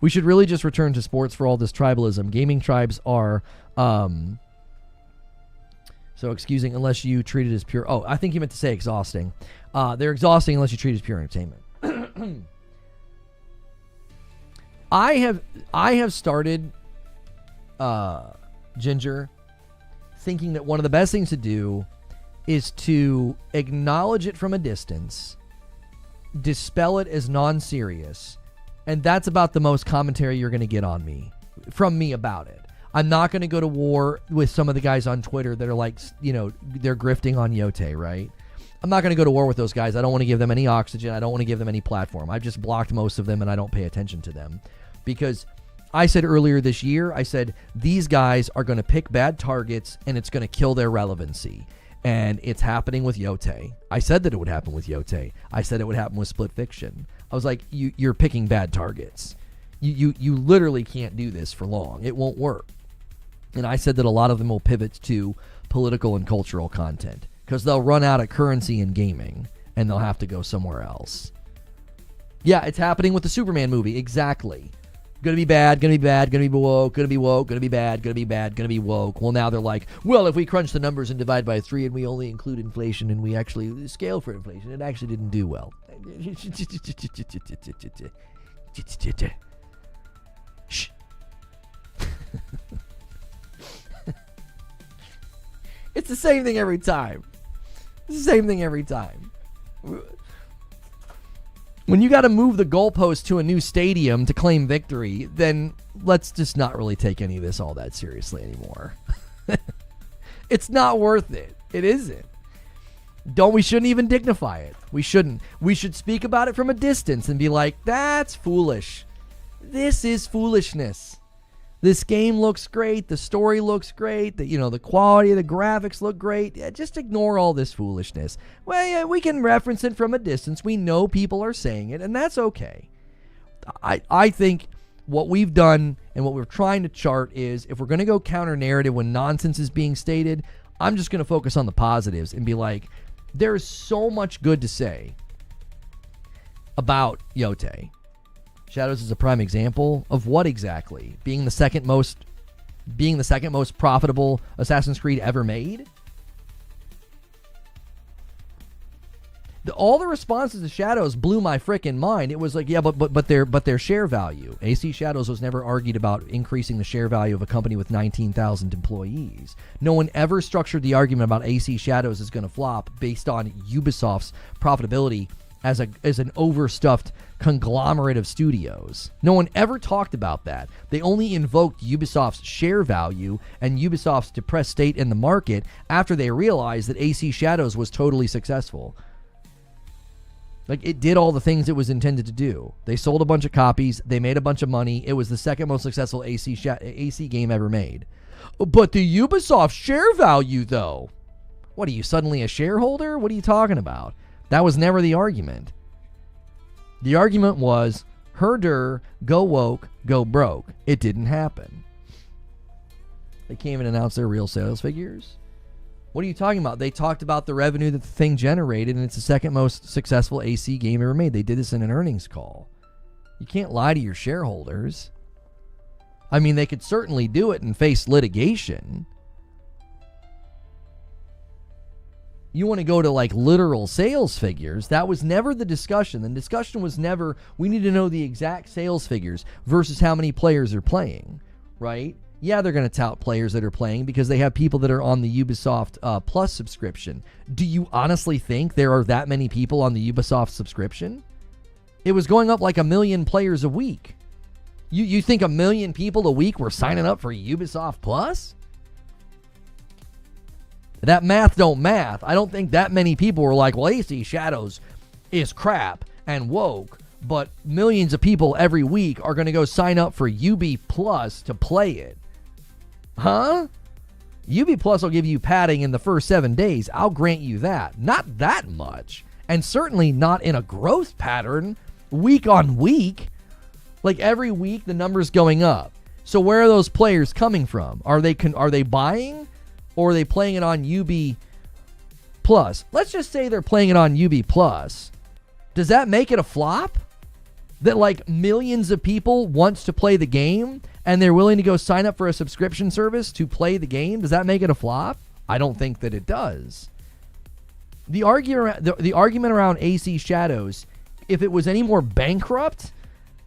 We should really just return to sports for all this tribalism. Gaming tribes are, so excusing unless you treat it as pure. Oh, I think you meant to say exhausting. They're exhausting unless you treat it as pure entertainment. I have started, Ginger, thinking that one of the best things to do is to acknowledge it from a distance, dispel it as non-serious, and that's about the most commentary you're going to get on me, from me about it. I'm not going to go to war with some of the guys on Twitter that are like, you know, they're grifting on Yōtei, right? I'm not going to go to war with those guys. I don't want to give them any oxygen. I don't want to give them any platform. I've just blocked most of them, and I don't pay attention to them. Because I said earlier this year, I said, these guys are going to pick bad targets, and it's going to kill their relevancy. And it's happening with Yōtei. I said that it would happen with Yōtei. I said it would happen with Split Fiction. I was like, you're picking bad targets. You literally can't do this for long. It won't work. And I said that a lot of them will pivot to political and cultural content because they'll run out of currency in gaming and they'll have to go somewhere else. Yeah, it's happening with the Superman movie. Exactly. Gonna be bad, gonna be bad, gonna be woke, gonna be woke, gonna be bad, gonna be bad, gonna be woke. Well, now they're like, well, if we crunch the numbers and divide by 3 and we only include inflation and we actually scale for inflation, it actually didn't do well. Shh. It's the same thing every time. It's the same thing every time. When you got to move the goalpost to a new stadium to claim victory, then let's just not really take any of this all that seriously anymore. It's not worth it. It isn't. We shouldn't even dignify it. We shouldn't. We should speak about it from a distance and be like, that's foolish. This is foolishness. This game looks great. The story looks great. The quality of the graphics look great. Yeah, just ignore all this foolishness. Well, yeah, we can reference it from a distance. We know people are saying it, and that's okay. I think what we've done and what we're trying to chart is if we're going to go counter narrative when nonsense is being stated, I'm just going to focus on the positives and be like, there's so much good to say about Yōtei. Shadows is a prime example of what exactly? Being the second most profitable Assassin's Creed ever made? All the responses to Shadows blew my frickin' mind. It was like, yeah, but their share value. AC Shadows was never argued about increasing the share value of a company with 19,000 employees. No one ever structured the argument about AC Shadows is going to flop based on Ubisoft's profitability as an overstuffed conglomerate of studios. No one ever talked about that. They only invoked Ubisoft's share value and Ubisoft's depressed state in the market after they realized that AC Shadows was totally successful. Like, it did all the things it was intended to do. They sold a bunch of copies. They made a bunch of money. It was the second most successful AC game ever made. But the Ubisoft share value, though. What, are you suddenly a shareholder? What are you talking about? That was never the argument. The argument was, herder, go woke, go broke. It didn't happen. They can't even announce their real sales figures. What are you talking about? They talked about the revenue that the thing generated, and it's the second most successful AC game ever made. They did this in an earnings call. You can't lie to your shareholders. I mean, they could certainly do it and face litigation. You want to go to like literal sales figures. That was never the discussion. The discussion was never, we need to know the exact sales figures versus how many players are playing, right? Yeah, they're going to tout players that are playing because they have people that are on the Ubisoft Plus subscription. Do you honestly think there are that many people on the Ubisoft subscription? It was going up like 1 million players a week. You think 1 million people a week were signing up for Ubisoft Plus? That math don't math. I don't think that many people were like, well, AC Shadows is crap and woke, but millions of people every week are going to go sign up for UB Plus to play it. Huh? UB Plus will give you padding in the first 7 days. I'll grant you that. Not that much. And certainly not in a growth pattern week on week. Like every week the number's going up. So where are those players coming from? Are they buying, or are they playing it on UB Plus? Let's just say they're playing it on UB Plus. Does that make it a flop? That like millions of people wants to play the game and they're willing to go sign up for a subscription service to play the game? Does that make it a flop? I don't think that it does. The argument around AC Shadows, if it was any more bankrupt,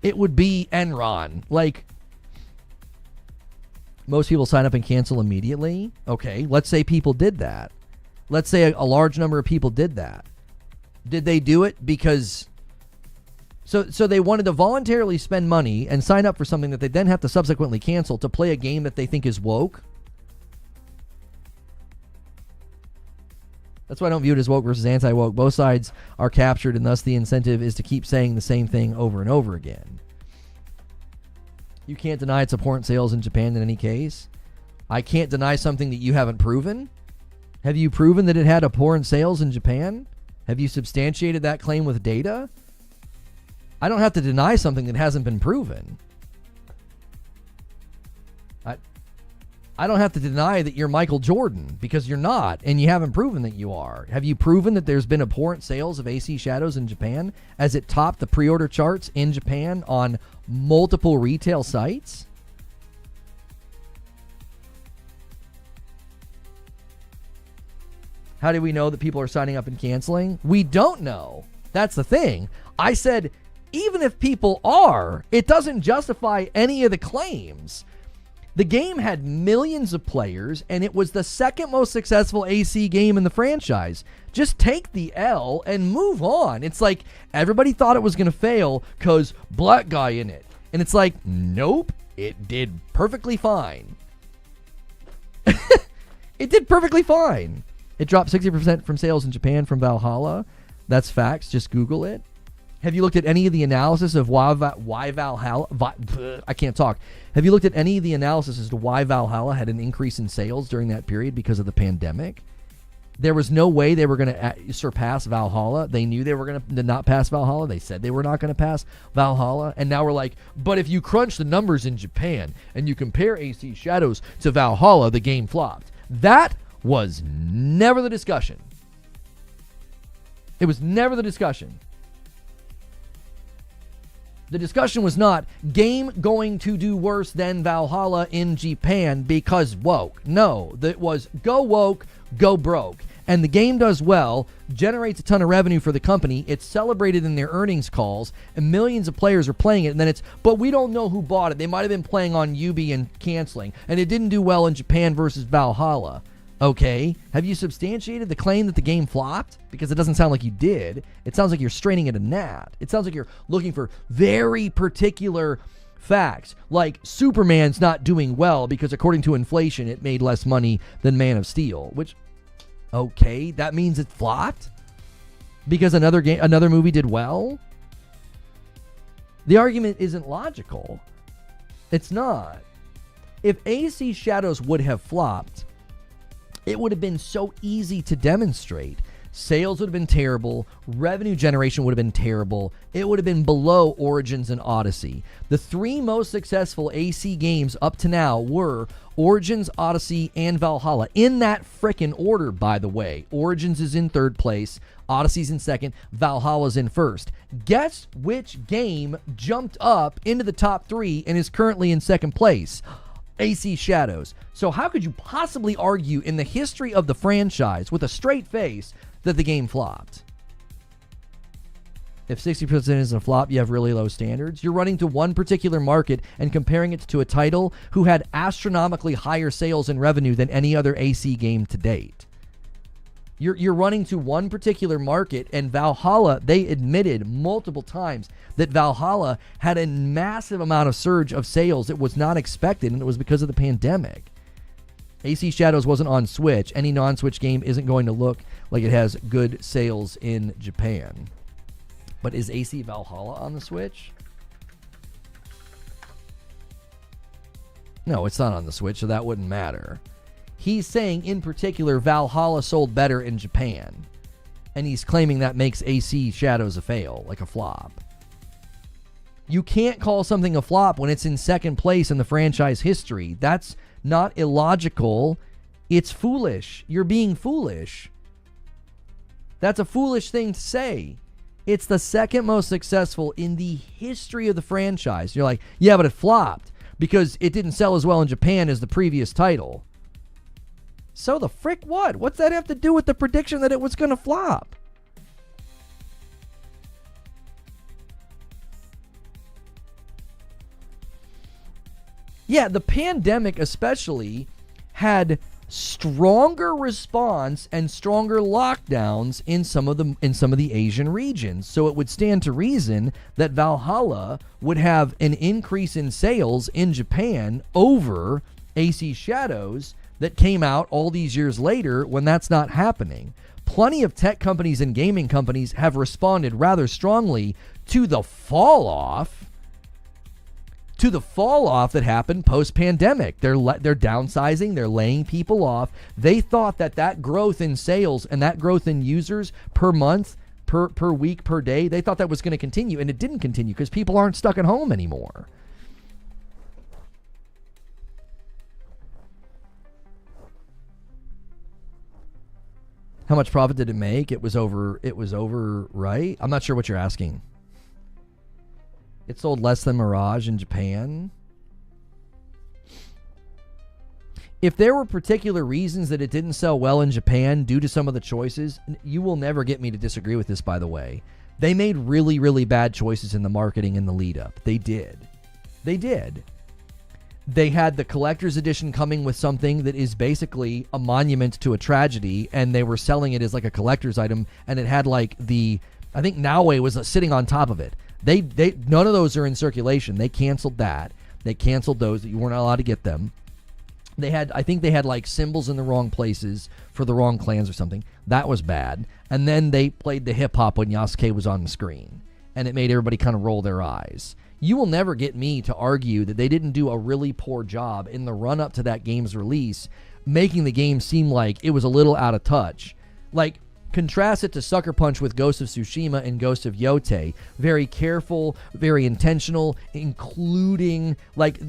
it would be Enron. Like, most people sign up and cancel immediately. Okay, let's say people did that. Let's say a large number of people did that. Did they do it because... So they wanted to voluntarily spend money and sign up for something that they then have to subsequently cancel to play a game that they think is woke? That's why I don't view it as woke versus anti-woke. Both sides are captured, and thus the incentive is to keep saying the same thing over and over again. You can't deny its abhorrent sales in Japan in any case. I can't deny something that you haven't proven. Have you proven that it had abhorrent sales in Japan? Have you substantiated that claim with data? I don't have to deny something that hasn't been proven. I don't have to deny that you're Michael Jordan, because you're not, and you haven't proven that you are. Have you proven that there's been abhorrent sales of AC Shadows in Japan as it topped the pre-order charts in Japan on multiple retail sites? How do we know that people are signing up and canceling? We don't know. That's the thing. I said, even if people are, it doesn't justify any of the claims. The game had millions of players, and it was the second most successful AC game in the franchise. Just take the L and move on. It's like everybody thought it was going to fail because black guy in it. And it's like, nope, it did perfectly fine. It did perfectly fine. It dropped 60% from sales in Japan from Valhalla. That's facts. Just Google it. Have you looked at any of the analysis of why Valhalla... I can't talk. Have you looked at any of the analysis as to why Valhalla had an increase in sales during that period because of the pandemic? There was no way they were going to surpass Valhalla. They knew they were going to not pass Valhalla. They said they were not going to pass Valhalla. And now we're like, but if you crunch the numbers in Japan and you compare AC Shadows to Valhalla, the game flopped. That was never the discussion. It was never the discussion. The discussion was not game going to do worse than Valhalla in Japan because woke. No, that was go woke, go broke. And the game does well, generates a ton of revenue for the company. It's celebrated in their earnings calls, and millions of players are playing it. And then it's, but we don't know who bought it. They might have been playing on UB and canceling. And it didn't do well in Japan versus Valhalla. Okay, have you substantiated the claim that the game flopped? Because it doesn't sound like you did. It sounds like you're straining at a gnat. It sounds like you're looking for very particular facts, like Superman's not doing well because according to inflation, it made less money than Man of Steel. Which, okay, that means it flopped because another movie did well. The argument isn't logical. It's not. If AC Shadows would have flopped, it would have been so easy to demonstrate. Sales would have been terrible. Revenue generation would have been terrible. It would have been below Origins and Odyssey. The three most successful AC games up to now were Origins, Odyssey, and Valhalla. In that frickin' order, by the way. Origins is in third place. Odyssey's in second. Valhalla's in first. Guess which game jumped up into the top three and is currently in second place? AC Shadows. So how could you possibly argue in the history of the franchise with a straight face that the game flopped? If 60% is a flop, you have really low standards. You're running to one particular market and comparing it to a title who had astronomically higher sales and revenue than any other AC game to date. You're running to one particular market, and Valhalla, they admitted multiple times that Valhalla had a massive amount of surge of sales that was not expected, and it was because of the pandemic. AC Shadows wasn't on Switch. Any non-Switch game isn't going to look like it has good sales in Japan. But is AC Valhalla on the Switch? No, it's not on the Switch, so that wouldn't matter. He's saying, in particular, Valhalla sold better in Japan. And he's claiming that makes AC Shadows a fail, like a flop. You can't call something a flop when it's in second place in the franchise history. That's not illogical. It's foolish. You're being foolish. That's a foolish thing to say. It's the second most successful in the history of the franchise. You're like, yeah, but it flopped because it didn't sell as well in Japan as the previous title. So the frick what? What's that have to do with the prediction that it was going to flop? Yeah, the pandemic especially had stronger response and stronger lockdowns in some of the Asian regions. So it would stand to reason that Valhalla would have an increase in sales in Japan over AC Shadows that came out all these years later when that's not happening. Plenty of tech companies and gaming companies have responded rather strongly to the fall off that happened post-pandemic. They're downsizing, they're laying people off. They thought that growth in sales and that growth in users per month, per week, per day, they thought that was going to continue, and it didn't continue because people aren't stuck at home anymore. How much profit did it make? It was over, right? I'm not sure what you're asking. It sold less than Mirage in Japan. If there were particular reasons that it didn't sell well in Japan due to some of the choices, you will never get me to disagree with this, by the way. They made really, really bad choices in the marketing and the lead up. They did. They had the collector's edition coming with something that is basically a monument to a tragedy, and they were selling it as like a collector's item, and it had like I think Naue was sitting on top of it. They none of those are in circulation. They canceled that. They canceled those. You weren't allowed to get them. I think they had like symbols in the wrong places for the wrong clans or something. That was bad. And then they played the hip hop when Yasuke was on the screen, and it made everybody kind of roll their eyes. You will never get me to argue that they didn't do a really poor job in the run up to that game's release, making the game seem like it was a little out of touch. Like, contrast it to Sucker Punch with Ghost of Tsushima and Ghost of Yotei. Very careful, very intentional, including, like,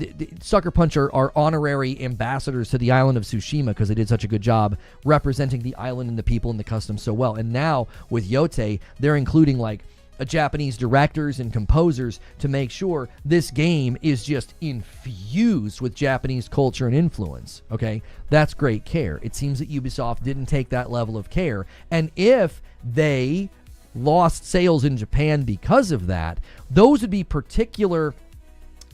Sucker Punch are honorary ambassadors to the island of Tsushima because they did such a good job representing the island and the people and the customs so well. And now, with Yotei, they're including, like, Japanese directors and composers to make sure this game is just infused with Japanese culture and influence. Okay, that's great care. It seems that Ubisoft didn't take that level of care, and if they lost sales in Japan because of that, those would be particular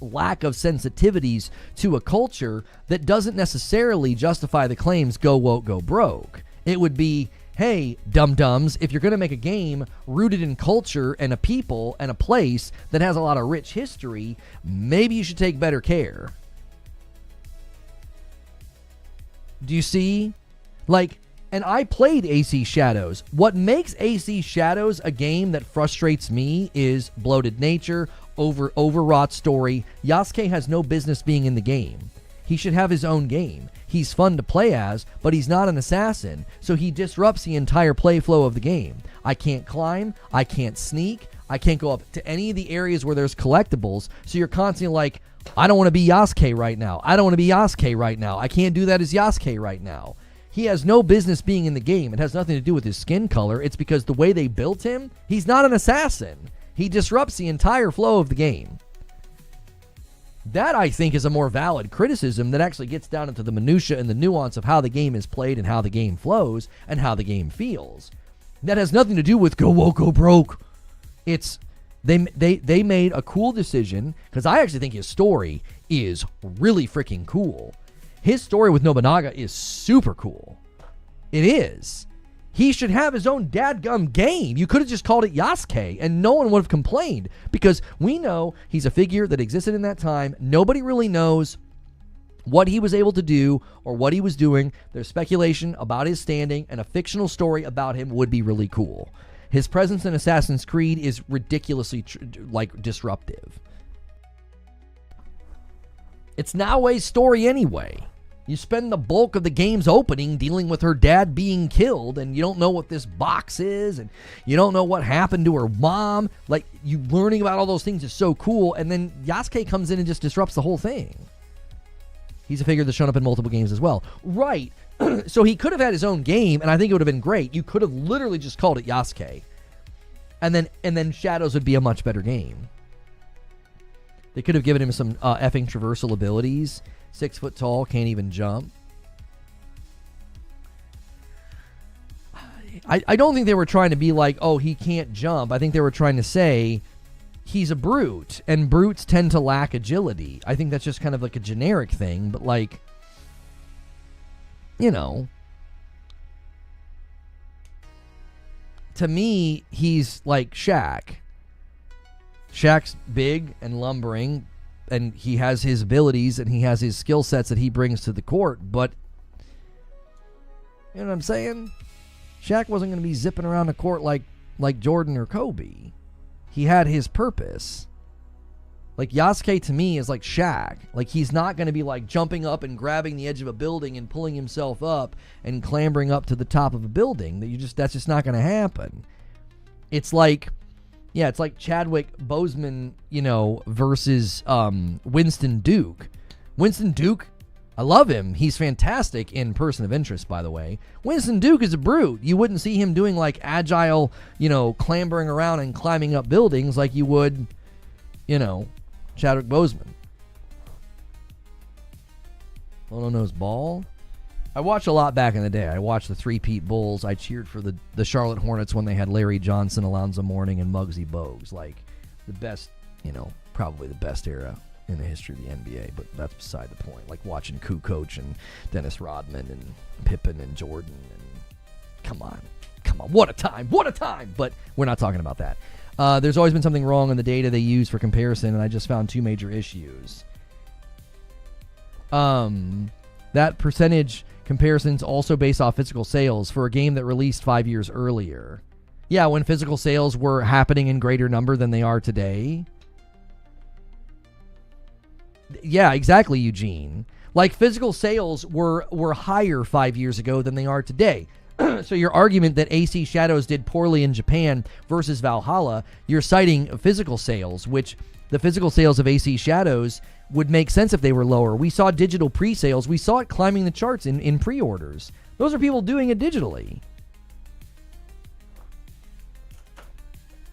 lack of sensitivities to a culture that doesn't necessarily justify the claims go woke, go broke. It would be, hey, dum-dums, if you're going to make a game rooted in culture and a people and a place that has a lot of rich history, maybe you should take better care. Do you see? Like, and I played AC Shadows. What makes AC Shadows a game that frustrates me is bloated nature, overwrought story. Yasuke has no business being in the game. He should have his own game. He's fun to play as, but he's not an assassin, so he disrupts the entire play flow of the game. I can't climb, I can't sneak, I can't go up to any of the areas where there's collectibles, so you're constantly like, I don't want to be Yasuke right now. I don't want to be Yasuke right now. I can't do that as Yasuke right now. He has no business being in the game. It has nothing to do with his skin color. It's because the way they built him, he's not an assassin. He disrupts the entire flow of the game. That, I think, is a more valid criticism that actually gets down into the minutia and the nuance of how the game is played and how the game flows and how the game feels. That has nothing to do with go woke, go broke. It's they made a cool decision, because I actually think his story is really freaking cool. His story with Nobunaga is super cool. It is. He should have his own dadgum game. You could have just called it Yasuke, and no one would have complained, because we know he's a figure that existed in that time. Nobody really knows What he was able to do or what he was doing, there's speculation about his standing, and a fictional story about him would be really cool. His presence in Assassin's Creed is ridiculously disruptive. It's Naoe's story anyway. You spend the bulk of the game's opening dealing with her dad being killed, and you don't know what this box is, and you don't know what happened to her mom. Like, you learning about all those things is so cool, and then Yasuke comes in and just disrupts the whole thing. He's a figure that's shown up in multiple games as well. Right. So he could have had his own game, and I think it would have been great. You could have literally just called it Yasuke. And then Shadows would be a much better game. They could have given him some effing traversal abilities. 6 foot tall, can't even jump. I don't think they were trying to be like, oh, he can't jump. I think they were trying to say he's a brute, and brutes tend to lack agility. I think that's just kind of like a generic thing, but like, you know, to me, he's like Shaq. Shaq's big and lumbering, and he has his abilities and he has his skill sets that he brings to the court, but you know what I'm saying? Shaq wasn't going to be zipping around the court like Jordan or Kobe. He had his purpose. Like, Yasuke to me is like Shaq. Like, he's not going to be like jumping up and grabbing the edge of a building and pulling himself up and clambering up to the top of a building. That's just not going to happen. It's like, yeah, it's like Chadwick Boseman, versus Winston Duke. Winston Duke, I love him. He's fantastic in Person of Interest, by the way. Winston Duke is a brute. You wouldn't see him doing like agile, clambering around and climbing up buildings like you would, Chadwick Boseman. Lono knows ball. I watched a lot back in the day. I watched the three-peat Bulls. I cheered for the Charlotte Hornets when they had Larry Johnson, Alonzo Mourning, and Muggsy Bogues. Like, the best, probably the best era in the history of the NBA, but that's beside the point. Like watching Kukoc and Dennis Rodman and Pippen and Jordan, and come on, what a time. But we're not talking about that. There's always been something wrong in the data they use for comparison, and I just found 2 major issues. That percentage comparison's also based off physical sales for a game that released 5 years earlier. Yeah, when physical sales were happening in greater number than they are today. Yeah, exactly, Eugene. Like, physical sales were higher 5 years ago than they are today. So your argument that AC Shadows did poorly in Japan versus Valhalla, you're citing physical sales, which the physical sales of AC Shadows would make sense if they were lower. We saw digital pre-sales. We saw it climbing the charts in pre-orders. Those are people doing it digitally.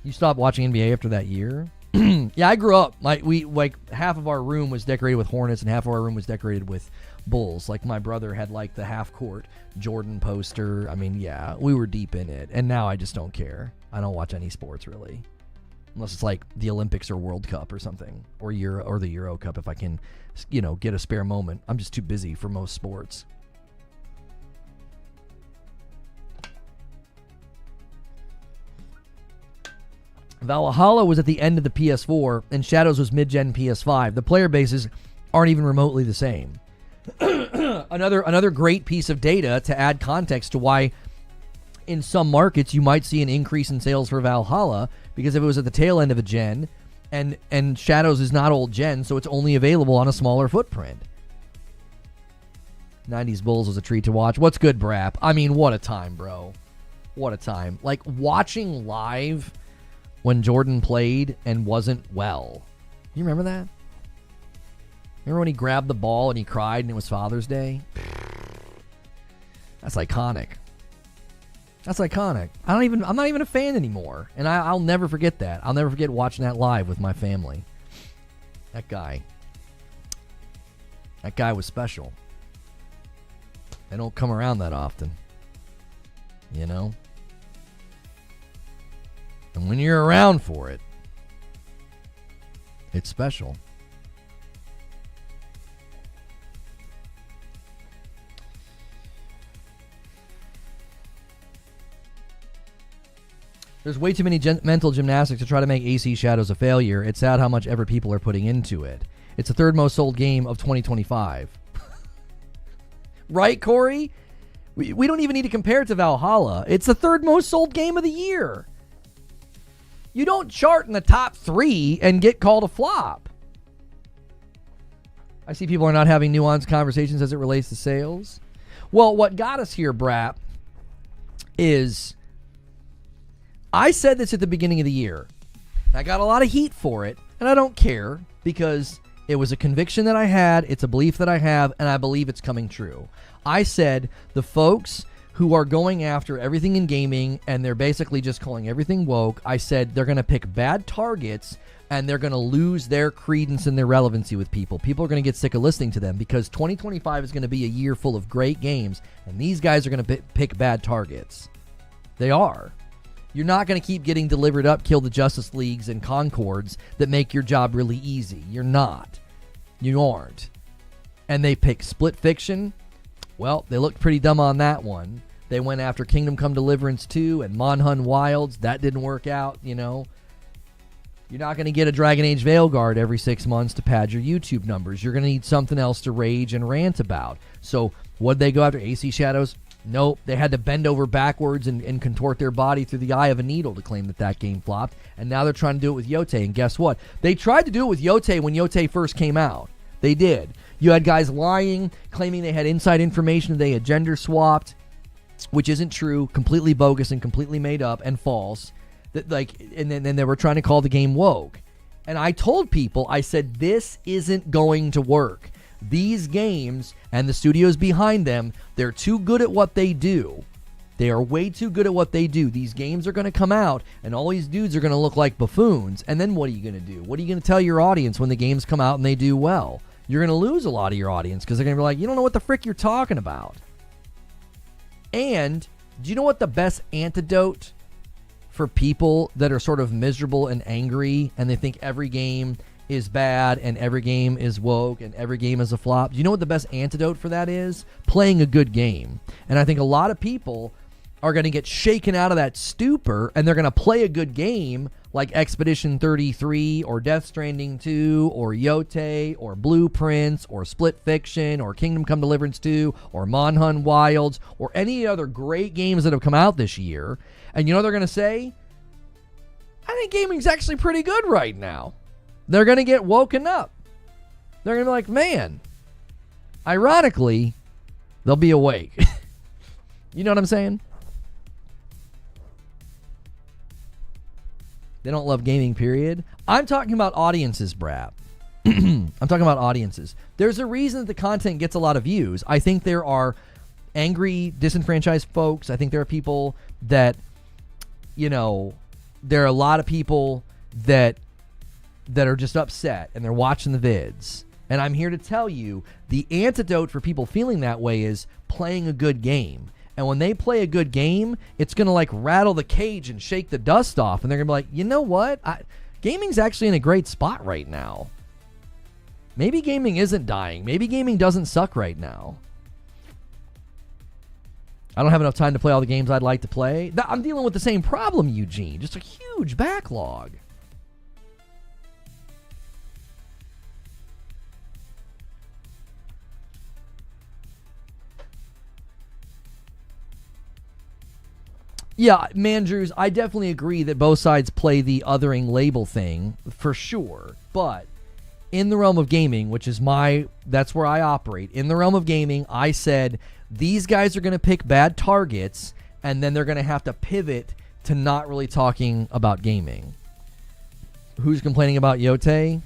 You stopped watching NBA after that year? Yeah, I grew up. Half of our room was decorated with Hornets and half of our room was decorated with Bulls. Like, my brother had like the half-court Jordan poster. I mean, yeah, we were deep in it. And now I just don't care. I don't watch any sports really, unless it's like the Olympics or World Cup or something, or the Euro Cup. If I can, get a spare moment. I'm just too busy for most sports. Valhalla was at the end of the PS4, and Shadows was mid-gen PS5. The player bases aren't even remotely the same. Another great piece of data to add context to why in some markets you might see an increase in sales for Valhalla, because if it was at the tail end of a gen, and Shadows is not old gen, so it's only available on a smaller footprint. 90s Bulls was a treat to watch. What's good, Brap? I mean, what a time, bro. What a time. Like, watching live when Jordan played and wasn't well. You remember that? Remember when he grabbed the ball and he cried and it was Father's Day? That's iconic. I'm not even a fan anymore. And I'll never forget that. I'll never forget watching that live with my family. That guy was special. They don't come around that often. And when you're around for it, it's special. There's way too many mental gymnastics to try to make AC Shadows a failure. It's sad how much effort people are putting into it. It's the third most sold game of 2025. Right, Corey? We don't even need to compare it to Valhalla. It's the third most sold game of the year. You don't chart in the top 3 and get called a flop. I see people are not having nuanced conversations as it relates to sales. Well, what got us here, Brap, is I said this at the beginning of the year. I got a lot of heat for it, and I don't care because it was a conviction that I had, it's a belief that I have, and I believe it's coming true. I said the folks who are going after everything in gaming and they're basically just calling everything woke, I said they're going to pick bad targets and they're going to lose their credence and their relevancy with people. People are going to get sick of listening to them because 2025 is going to be a year full of great games, and these guys are going to pick bad targets. They are. You're not going to keep getting delivered up, kill the Justice Leagues and Concords that make your job really easy. You're not. You aren't. And they pick Split Fiction. Well, they looked pretty dumb on that one. They went after Kingdom Come Deliverance 2 and Monhun Wilds. That didn't work out, you know. You're not going to get a Dragon Age Veilguard every 6 months to pad your YouTube numbers. You're going to need something else to rage and rant about. So what'd they go after? AC Shadows? Nope. They had to bend over backwards and contort their body through the eye of a needle to claim that game flopped. And now they're trying to do it with Yōtei. And guess what? They tried to do it with Yōtei when Yōtei first came out. They did. You had guys lying, claiming they had inside information, they had gender swapped, which isn't true, completely bogus and completely made up and false. And then they were trying to call the game woke. And I told people, I said, this isn't going to work. These games and the studios behind them, they're too good at what they do. They are way too good at what they do. These games are going to come out, and all these dudes are going to look like buffoons. And then what are you going to do? What are you going to tell your audience when the games come out and they do well? You're going to lose a lot of your audience because they're going to be like, you don't know what the frick you're talking about. And do you know what the best antidote for people that are sort of miserable and angry and they think every game is bad and every game is woke and every game is a flop? Do you know what the best antidote for that is? Playing a good game. And I think a lot of people are going to get shaken out of that stupor and they're going to play a good game like Expedition 33 or Death Stranding 2 or Yōtei or Blueprints or Split Fiction or Kingdom Come Deliverance 2 or Monhun Wilds or any other great games that have come out this year. And you know what they're going to say? I think gaming's actually pretty good right now. They're going to get woken up. They're going to be like, man, ironically, they'll be awake. You know what I'm saying? They don't love gaming, period. I'm talking about audiences, Brap. I'm talking about audiences. There's a reason that the content gets a lot of views. I think there are angry, disenfranchised folks. I think there are people that, you know, there are a lot of people that are just upset and they're watching the vids. And I'm here to tell you the antidote for people feeling that way is playing a good game. And when they play a good game, it's going to like rattle the cage and shake the dust off. And they're going to be like, you know what? Gaming's actually in a great spot right now. Maybe gaming isn't dying. Maybe gaming doesn't suck right now. I don't have enough time to play all the games I'd like to play. I'm dealing with the same problem, Eugene. Just a huge backlog. Yeah, Mandrews, I definitely agree that both sides play the othering label thing, for sure. But in the realm of gaming, which is that's where I operate. In the realm of gaming, I said these guys are going to pick bad targets, and then they're going to have to pivot to not really talking about gaming. Who's complaining about Yōtei?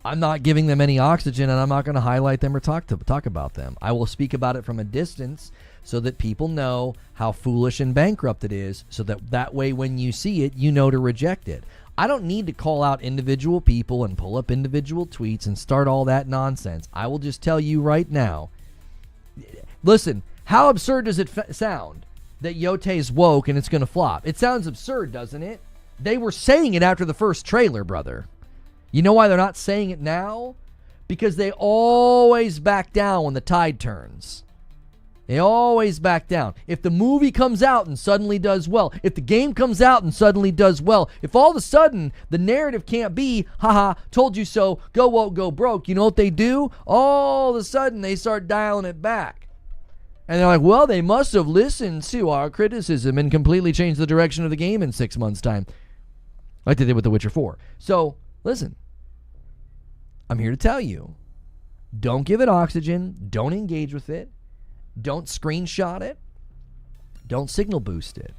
I'm not giving them any oxygen, and I'm not going to highlight them or talk about them. I will speak about it from a distance so that people know how foolish and bankrupt it is, so that way when you see it, you know to reject it. I don't need to call out individual people and pull up individual tweets and start all that nonsense. I will just tell you right now. Listen, how absurd does it sound that Yōtei's woke and it's going to flop? It sounds absurd, doesn't it? They were saying it after the first trailer, brother. You know why they're not saying it now? Because they always back down when the tide turns. They always back down. If the movie comes out and suddenly does well, if the game comes out and suddenly does well, if all of a sudden the narrative can't be, haha, told you so, go woke, go broke, you know what they do? All of a sudden they start dialing it back. And they're like, well, they must have listened to our criticism and completely changed the direction of the game in 6 months' time. Like they did with The Witcher 4. So, listen, I'm here to tell you, don't give it oxygen, don't engage with it. Don't screenshot it. Don't signal boost it.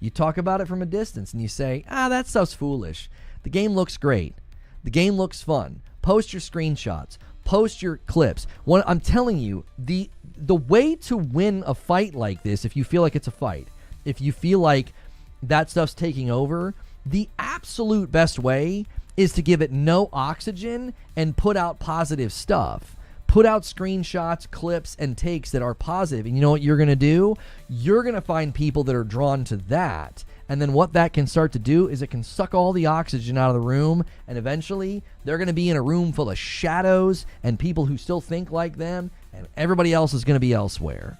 You talk about it from a distance and you say, that stuff's foolish. The game looks great. The game looks fun. Post your screenshots. Post your clips. I'm telling you, the way to win a fight like this, if you feel like it's a fight, if you feel like that stuff's taking over, the absolute best way is to give it no oxygen and put out positive stuff. Put out screenshots, clips, and takes that are positive. And you know what you're going to do? You're going to find people that are drawn to that. And then what that can start to do is it can suck all the oxygen out of the room. And eventually, they're going to be in a room full of shadows and people who still think like them. And everybody else is going to be elsewhere.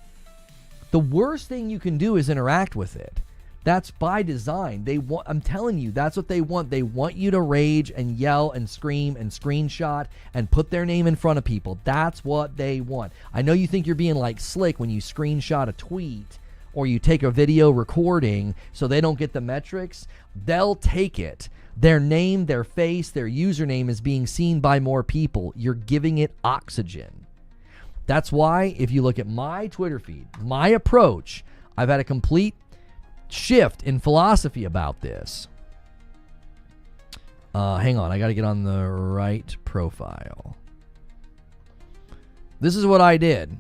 The worst thing you can do is interact with it. That's by design. I'm telling you, that's what they want. They want you to rage and yell and scream and screenshot and put their name in front of people. That's what they want. I know you think you're being like slick when you screenshot a tweet or you take a video recording so they don't get the metrics. They'll take it. Their name, their face, their username is being seen by more people. You're giving it oxygen. That's why if you look at my Twitter feed, my approach, I've had a complete shift in philosophy about this. Hang on, I got to get on the right profile. This is what I did.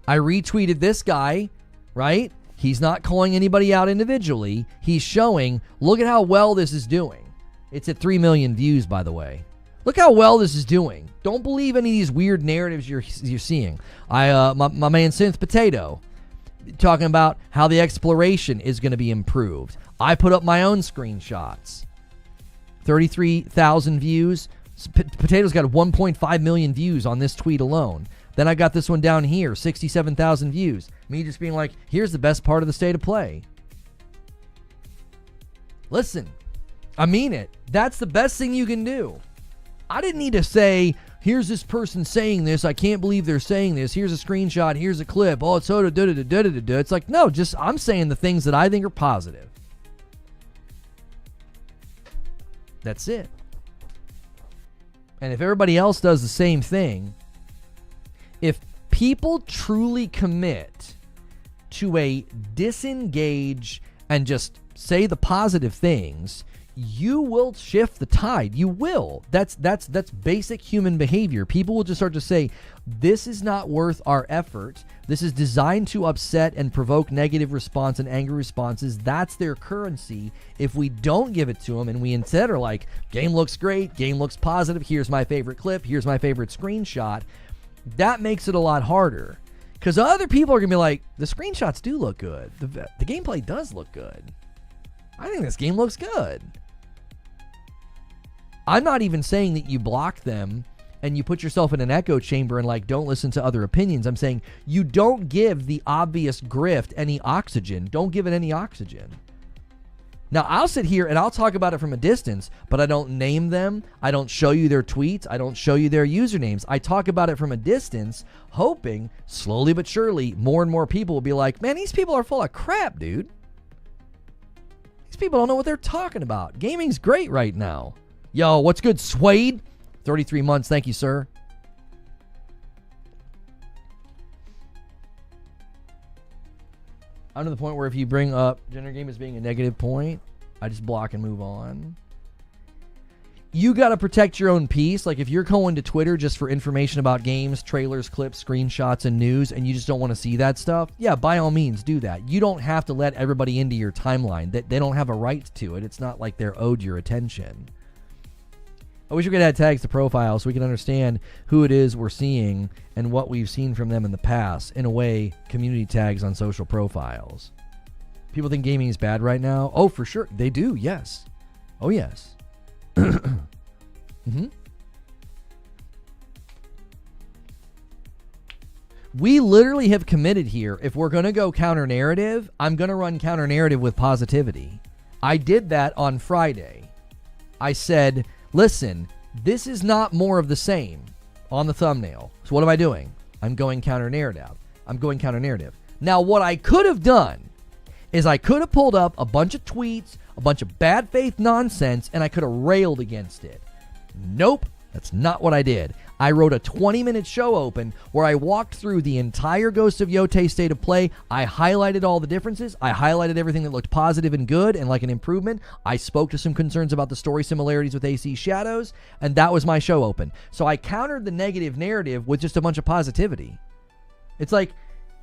I retweeted this guy, right? He's not calling anybody out individually. He's showing, look at how well this is doing. It's at 3 million views, by the way. Look how well this is doing. Don't believe any of these weird narratives you're seeing. My man Synth Potato talking about how the exploration is going to be improved. I put up my own screenshots. 33,000 views. Potato's got 1.5 million views on this tweet alone. Then I got this one down here, 67,000 views. Me just being like, here's the best part of the state of play. Listen, I mean it. That's the best thing you can do. I didn't need to say, here's this person saying this. I can't believe they're saying this. Here's a screenshot. Here's a clip. Oh, it's so da-da-da-da-da-da-da. It's like, no, just I'm saying the things that I think are positive. That's it. And if everybody else does the same thing, if people truly commit to a disengage and just say the positive things, you will shift the tide. You will. That's basic human behavior. People will just start to say, this is not worth our effort. This is designed to upset and provoke negative response and angry responses. That's their currency. If we don't give it to them and we instead are like, game looks great, game looks positive, here's my favorite clip, here's my favorite screenshot, that makes it a lot harder. Because other people are going to be like, the screenshots do look good. The gameplay does look good. I think this game looks good. I'm not even saying that you block them and you put yourself in an echo chamber and like don't listen to other opinions. I'm saying you don't give the obvious grift any oxygen. Don't give it any oxygen. Now, I'll sit here and I'll talk about it from a distance, but I don't name them. I don't show you their tweets. I don't show you their usernames. I talk about it from a distance, hoping slowly but surely more and more people will be like, man, these people are full of crap, dude. These people don't know what they're talking about. Gaming's great right now. Yo, what's good, Suede? 33 months, thank you, sir. I'm to the point where if you bring up gender game as being a negative point, I just block and move on. You got to protect your own peace. Like if you're going to Twitter just for information about games, trailers, clips, screenshots, and news, and you just don't want to see that stuff, yeah, by all means, do that. You don't have to let everybody into your timeline. They don't have a right to it. It's not like they're owed your attention. I wish we could add tags to profiles so we can understand who it is we're seeing and what we've seen from them in the past. In a way, community tags on social profiles. People think gaming is bad right now. Oh, for sure. They do, yes. Oh, yes. We literally have committed here. If we're going to go counter narrative, I'm going to run counter narrative with positivity. I did that on Friday. I said, listen, this is not more of the same on the thumbnail. So what am I doing? I'm going counter narrative. Now, what I could have done is I could have pulled up a bunch of tweets, a bunch of bad faith nonsense, and I could have railed against it. Nope, that's not what I did. I wrote a 20-minute show open where I walked through the entire Ghost of Yotei state of play. I highlighted all the differences. I highlighted everything that looked positive and good and like an improvement. I spoke to some concerns about the story similarities with AC Shadows, and that was my show open. So I countered the negative narrative with just a bunch of positivity. It's like,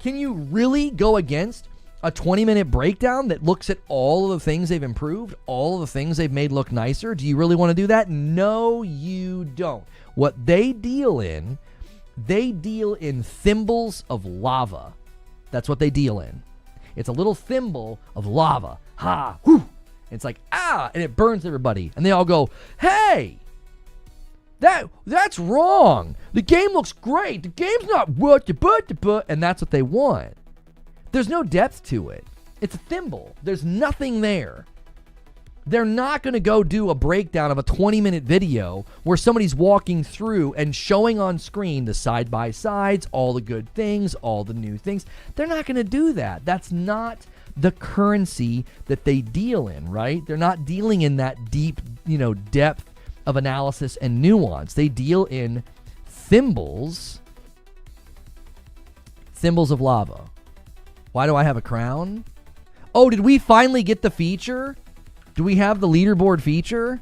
can you really go against a 20-minute breakdown that looks at all of the things they've improved, all of the things they've made look nicer? Do you really want to do that? No, you don't. What they deal in thimbles of lava. That's what they deal in. It's a little thimble of lava. Ha, whoo. It's like, ah, and it burns everybody. And they all go, hey, that's wrong. The game looks great. The game's not what, and that's what they want. There's no depth to it. It's a thimble. There's nothing there. They're not going to go do a breakdown of a 20-minute video where somebody's walking through and showing on screen the side-by-sides, all the good things, all the new things. They're not going to do that. That's not the currency that they deal in, right? They're not dealing in that deep, depth of analysis and nuance. They deal in thimbles of lava. Why do I have a crown? Oh, did we finally get the feature? Do we have the leaderboard feature?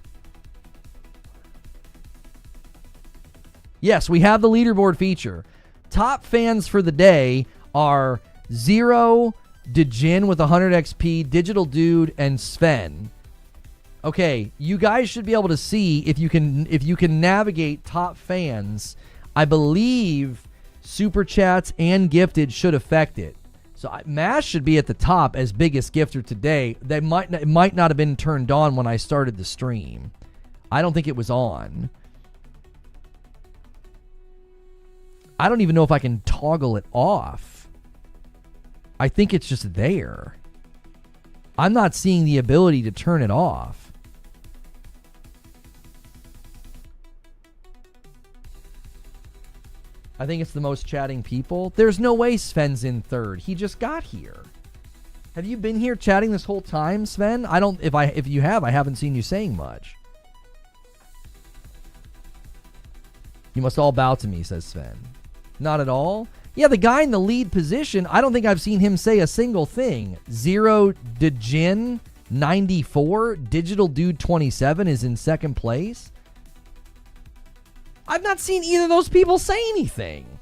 Yes, we have the leaderboard feature. Top fans for the day are Zero, Dejin with 100 XP, Digital Dude, and Sven. Okay, you guys should be able to see if you can navigate top fans. I believe super chats and gifted should affect it. So Mash should be at the top as biggest gifter today. It might not have been turned on when I started the stream. I don't think it was on. I don't even know if I can toggle it off. I think it's just there. I'm not seeing the ability to turn it off. I think it's the most chatting people. There's no way Sven's in third. He just got here. Have you been here chatting this whole time, Sven? I don't. If you have, I haven't seen you saying much. You must all bow to me, says Sven. Not at all. Yeah, the guy in the lead position, I don't think I've seen him say a single thing. Zero Dejin 94, Digital Dude 27 is in second place. I've not seen either of those people say anything.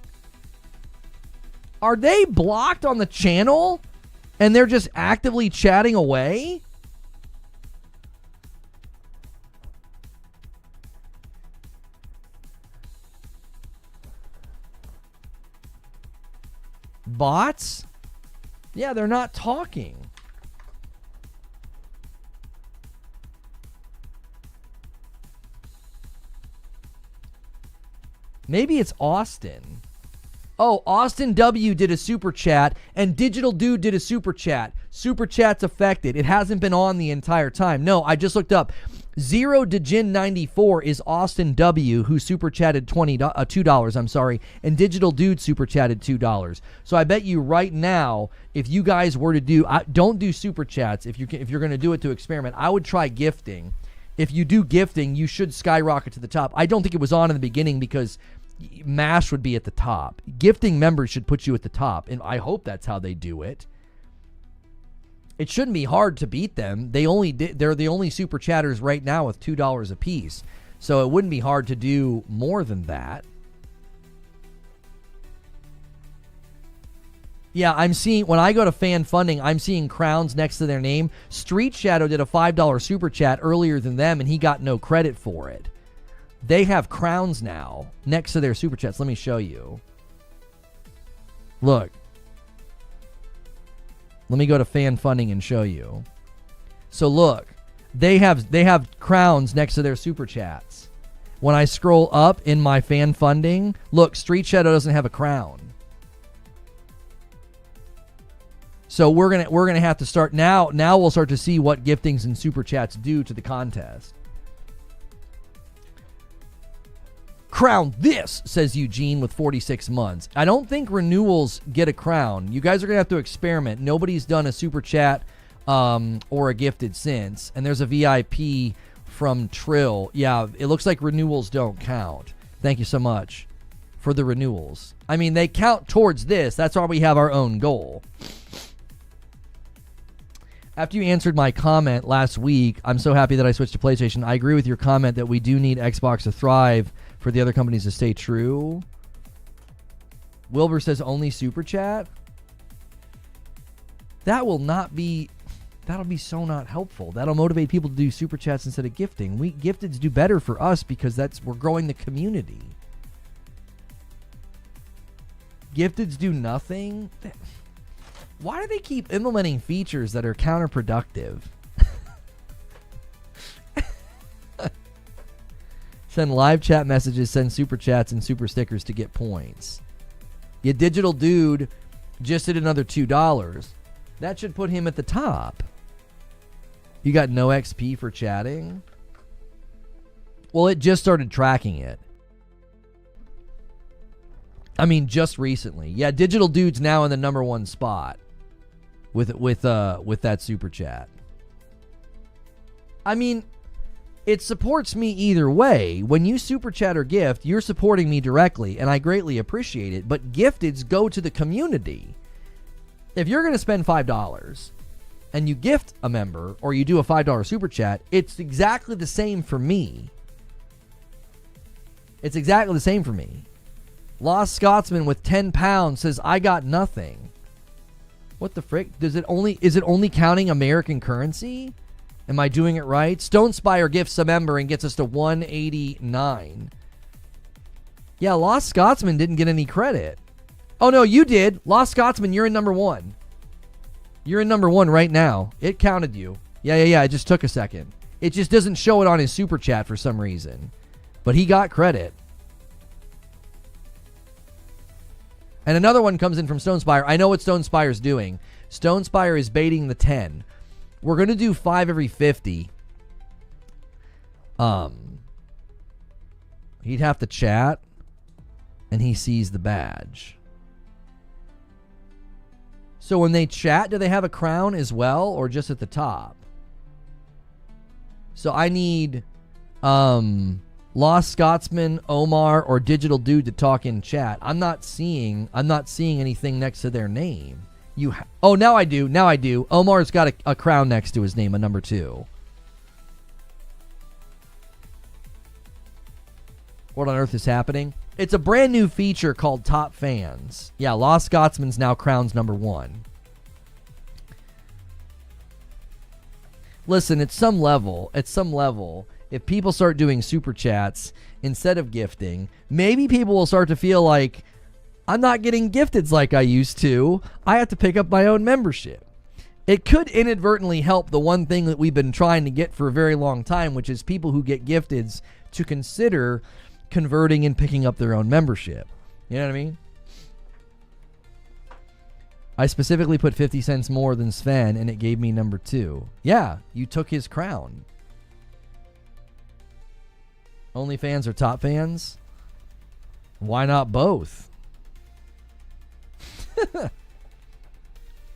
Are they blocked on the channel and they're just actively chatting away? Bots? Yeah, they're not talking. Maybe it's Austin. Oh, Austin W did a super chat and Digital Dude did a super chat. Super chat's affected. It hasn't been on the entire time. No, I just looked up. Zero Dejin 94 is Austin W who super chatted $2, I'm sorry, and Digital Dude super chatted $2. So I bet you right now, if you guys were to don't do super chats if you're going to do it to experiment. I would try gifting. If you do gifting, you should skyrocket to the top. I don't think it was on in the beginning because MASH would be at the top. Gifting members should put you at the top, and I hope that's how they do it. It shouldn't be hard to beat them. They're the only super chatters right now with $2 a piece, so it wouldn't be hard to do more than that. Yeah, I'm seeing, when I go to fan funding, I'm seeing crowns next to their name. Street Shadow did a $5 super chat earlier than them, and he got no credit for it. They have crowns now next to their super chats. Let me show you. Look. Let me go to fan funding and show you. So look, they have crowns next to their super chats. When I scroll up in my fan funding, look, Street Shadow doesn't have a crown. So we're gonna have to start now. Now we'll start to see what giftings and super chats do to the contest. Crown this, says Eugene with 46 months. I don't think renewals get a crown. You guys are going to have to experiment. Nobody's done a super chat or a gifted since. And there's a VIP from Trill. Yeah, it looks like renewals don't count. Thank you so much for the renewals. I mean, they count towards this. That's why we have our own goal. After you answered my comment last week, I'm so happy that I switched to PlayStation. I agree with your comment that we do need Xbox to thrive for the other companies to stay true. Wilbur says only super chat. That will not be, that'll be so not helpful. That'll motivate people to do super chats instead of gifting. We gifteds do better for us because we're growing the community. Gifteds do nothing. Why do they keep implementing features that are counterproductive? Send live chat messages, send super chats and super stickers to get points. Yeah, Digital Dude just did another $2. That should put him at the top. You got no XP for chatting? Well, it just started tracking it. I mean, just recently. Yeah, Digital Dude's now in the number 1 spot with that super chat. I mean, it supports me either way. When you super chat or gift, you're supporting me directly, and I greatly appreciate it. But gifteds go to the community. If you're going to spend $5 and you gift a member or you do a $5 super chat, it's exactly the same for me. It's exactly the same for me. Lost Scotsman with 10 pounds says, I got nothing. What the frick? Is it only counting American currency? Am I doing it right? Stone Spire gifts a member and gets us to 189. Yeah, Lost Scotsman didn't get any credit. Oh, no, you did. Lost Scotsman, you're in number 1. You're in number 1 right now. It counted you. Yeah. It just took a second. It just doesn't show it on his super chat for some reason. But he got credit. And another one comes in from Stone Spire. I know what Stone Spire's doing. Stone Spire is baiting the 10. We're going to do 5 every 50. He'd have to chat, and he sees the badge. So when they chat, do they have a crown as well, or just at the top? So I need Lost Scotsman, Omar, or Digital Dude to talk in chat. I'm not seeing anything next to their name. Oh, now I do. Omar's got a crown next to his name, a number 2. What on earth is happening? It's a brand new feature called Top Fans. Yeah, Lost Scotsman's now crown's number 1. Listen, at some level, if people start doing super chats instead of gifting, maybe people will start to feel like, I'm not getting gifteds like I used to. I have to pick up my own membership. It could inadvertently help the one thing that we've been trying to get for a very long time, which is people who get gifteds to consider converting and picking up their own membership. You know what I mean? I specifically put 50 cents more than Sven, and it gave me number 2. Yeah, you took his crown. OnlyFans or Top Fans? Why not both?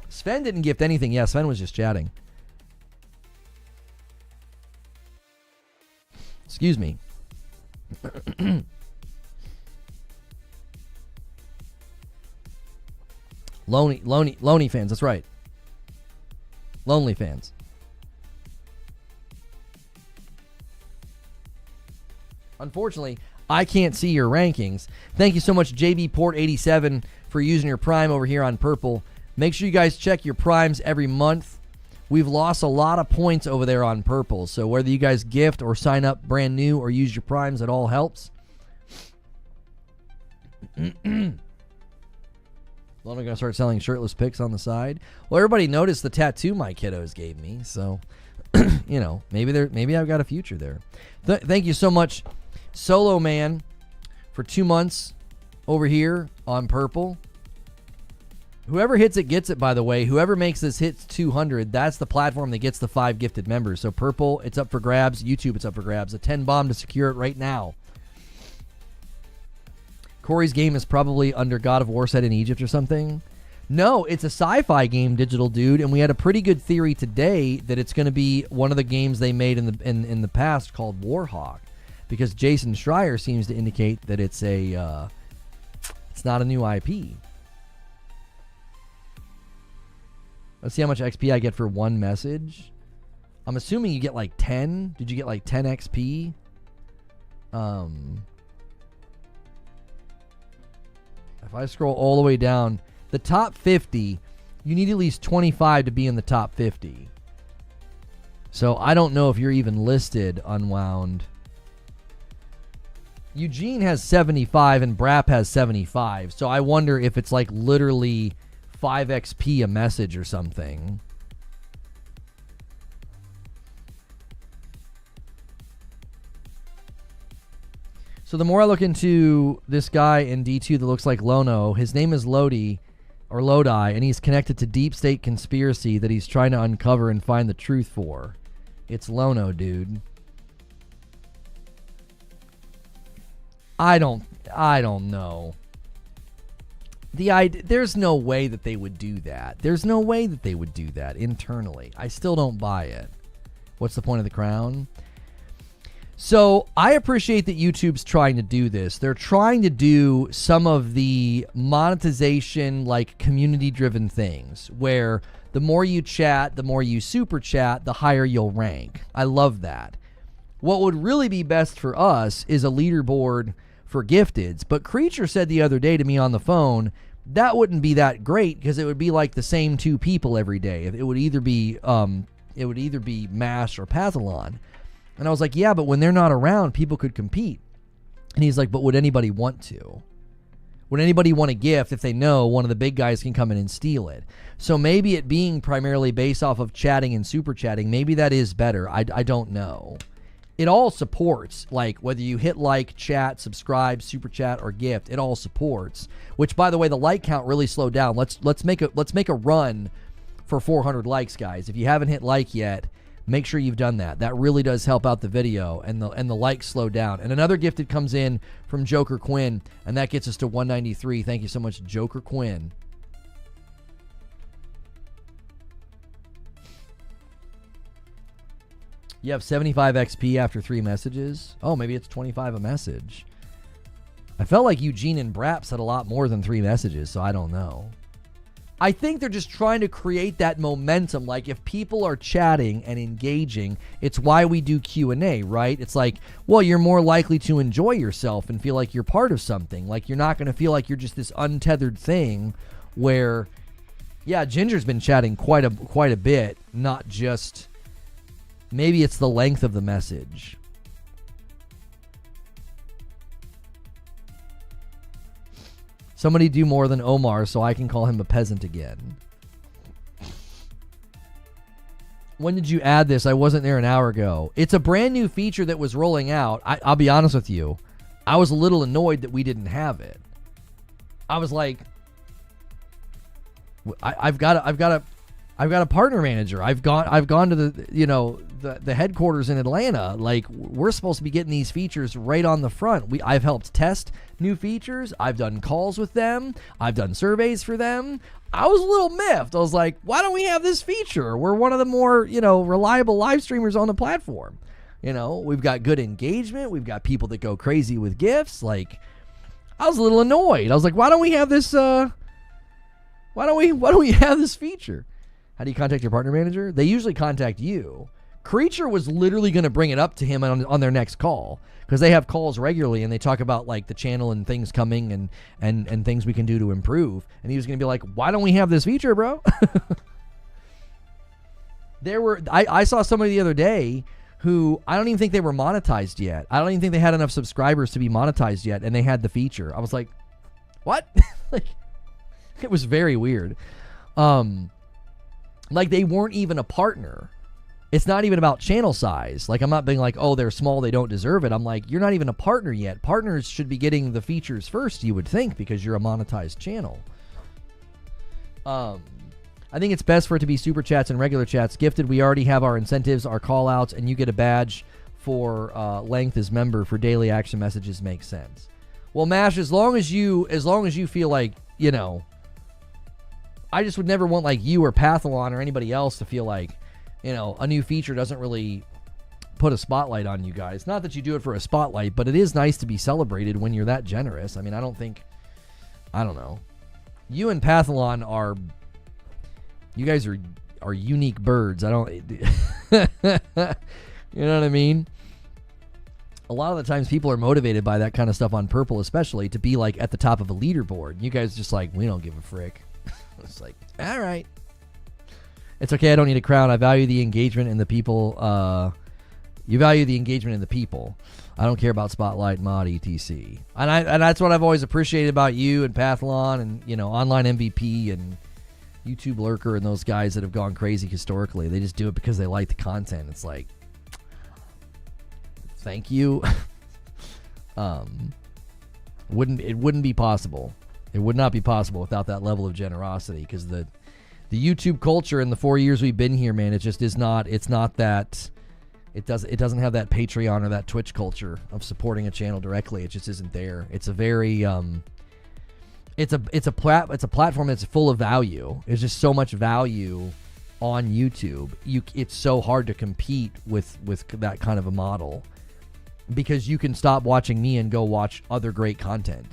Sven didn't gift anything. Yeah, Sven was just chatting. Excuse me. Lonely fans, that's right. Lonely fans. Unfortunately, I can't see your rankings. Thank you so much, JB Port 87, for using your Prime over here on Purple. Make sure you guys check your Primes every month. We've lost a lot of points over there on Purple, so whether you guys gift or sign up brand new or use your Primes, it all helps. Well, I'm going to start selling shirtless pics on the side. Well, everybody noticed the tattoo my kiddos gave me, so you know, maybe I've got a future there. Thank you so much, Solo Man, for 2 months over here on Purple. Whoever hits it gets it, by the way. Whoever makes this hit 200, that's the platform that gets the 5 gifted members. So Purple, it's up for grabs. YouTube, it's up for grabs. A 10 bomb to secure it right now. Corey's game is probably under God of War set in Egypt or something. No, it's a sci-fi game, Digital Dude, and we had a pretty good theory today that it's going to be one of the games they made in the past called Warhawk, because Jason Schreier seems to indicate that it's a it's not a new IP. Let's see how much XP I get for one message. I'm assuming you get like 10. Did you get like 10 XP? If I scroll all the way down, the top 50, you need at least 25 to be in the top 50. So I don't know if you're even listed, Unwound. Eugene has 75 and Brap has 75. So I wonder if it's like literally 5 XP a message or something. So the more I look into this guy in D2 that looks like Lono, his name is Lodi, and he's connected to deep state conspiracy that he's trying to uncover and find the truth for. It's Lono, dude. I don't know. There's no way that they would do that. There's no way that they would do that internally. I still don't buy it. What's the point of the crown? So I appreciate that YouTube's trying to do this. They're trying to do some of the monetization, like community-driven things, where the more you chat, the more you super chat, the higher you'll rank. I love that. What would really be best for us is a leaderboard for gifteds. But Creature said the other day to me on the phone, that wouldn't be that great because it would be like the same 2 people every day. It would either be Mash or Pathalon. And I was like, yeah, but when they're not around, people could compete. And he's like, but would anybody want to? Would anybody want a gift if they know one of the big guys can come in and steal it? So maybe it being primarily based off of chatting and super chatting, maybe that is better. I don't know. It all supports, like whether you hit like, chat, subscribe, super chat, or gift, it all supports. Which, by the way, the like count really slowed down. Let's make a run for 400 likes, guys. If you haven't hit like yet, make sure you've done that. That really does help out the video, and the likes slow down. And another gifted comes in from Joker Quinn, and that gets us to 193. Thank you so much, Joker Quinn. You have 75 XP after 3 messages. Oh, maybe it's 25 a message. I felt like Eugene and Braps had a lot more than 3 messages, so I don't know. I think they're just trying to create that momentum. Like, if people are chatting and engaging, it's why we do Q&A, right? It's like, well, you're more likely to enjoy yourself and feel like you're part of something. Like, you're not going to feel like you're just this untethered thing where, yeah, Ginger's been chatting quite a bit, not just, maybe it's the length of the message. Somebody do more than Omar so I can call him a peasant again. When did you add this? I wasn't there an hour ago. It's a brand new feature that was rolling out. I'll be honest with you. I was a little annoyed that we didn't have it. I was like, I've got a partner manager. I've gone to the headquarters in Atlanta. Like, we're supposed to be getting these features right on the front. I've helped test new features. I've done calls with them. I've done surveys for them. I was a little miffed. I was like, why don't we have this feature? We're one of the more, reliable live streamers on the platform. We've got good engagement. We've got people that go crazy with gifts. Like, I was a little annoyed. I was like, why don't we have this why don't we have this feature? How do you contact your partner manager? They usually contact you. Creature was literally going to bring it up to him on their next call, because they have calls regularly and they talk about like the channel and things coming and things we can do to improve. And he was going to be like, why don't we have this feature, bro? I saw somebody the other day who I don't even think they were monetized yet. I don't even think they had enough subscribers to be monetized yet, and they had the feature. I was like, what? Like, it was very weird. Like, they weren't even a partner. It's not even about channel size. Like, I'm not being like, oh, they're small, they don't deserve it. I'm like, you're not even a partner yet. Partners should be getting the features first, you would think, because you're a monetized channel. I think it's best for it to be super chats and regular chats. Gifted, we already have our incentives, our call outs, and you get a badge for length as member for daily action messages makes sense. Well, Mash, as long as you feel like, you know, I just would never want like you or Pathalon or anybody else to feel like, you know, a new feature doesn't really put a spotlight on you guys. Not that you do it for a spotlight, but it is nice to be celebrated when you're that generous. I mean, I don't know. You and Pathalon you guys are unique birds. I don't, you know what I mean? A lot of the times people are motivated by that kind of stuff on Purple, especially to be like at the top of a leaderboard. You guys just like, we don't give a frick. It's like, all right. It's okay. I don't need a crown. I value the engagement in the people. You value the engagement in the people. I don't care about Spotlight, mod, etc. And that's what I've always appreciated about you and Pathalon and, you know, Online MVP and YouTube Lurker and those guys that have gone crazy historically. They just do it because they like the content. It's like, thank you. It wouldn't be possible. It would not be possible without that level of generosity, because the YouTube culture in the 4 years we've been here, man, it just is not. It's not that. It doesn't have that Patreon or that Twitch culture of supporting a channel directly. It just isn't there. It's a very it's a platform that's full of value. There's just so much value on YouTube. It's so hard to compete with that kind of a model, because you can stop watching me and go watch other great content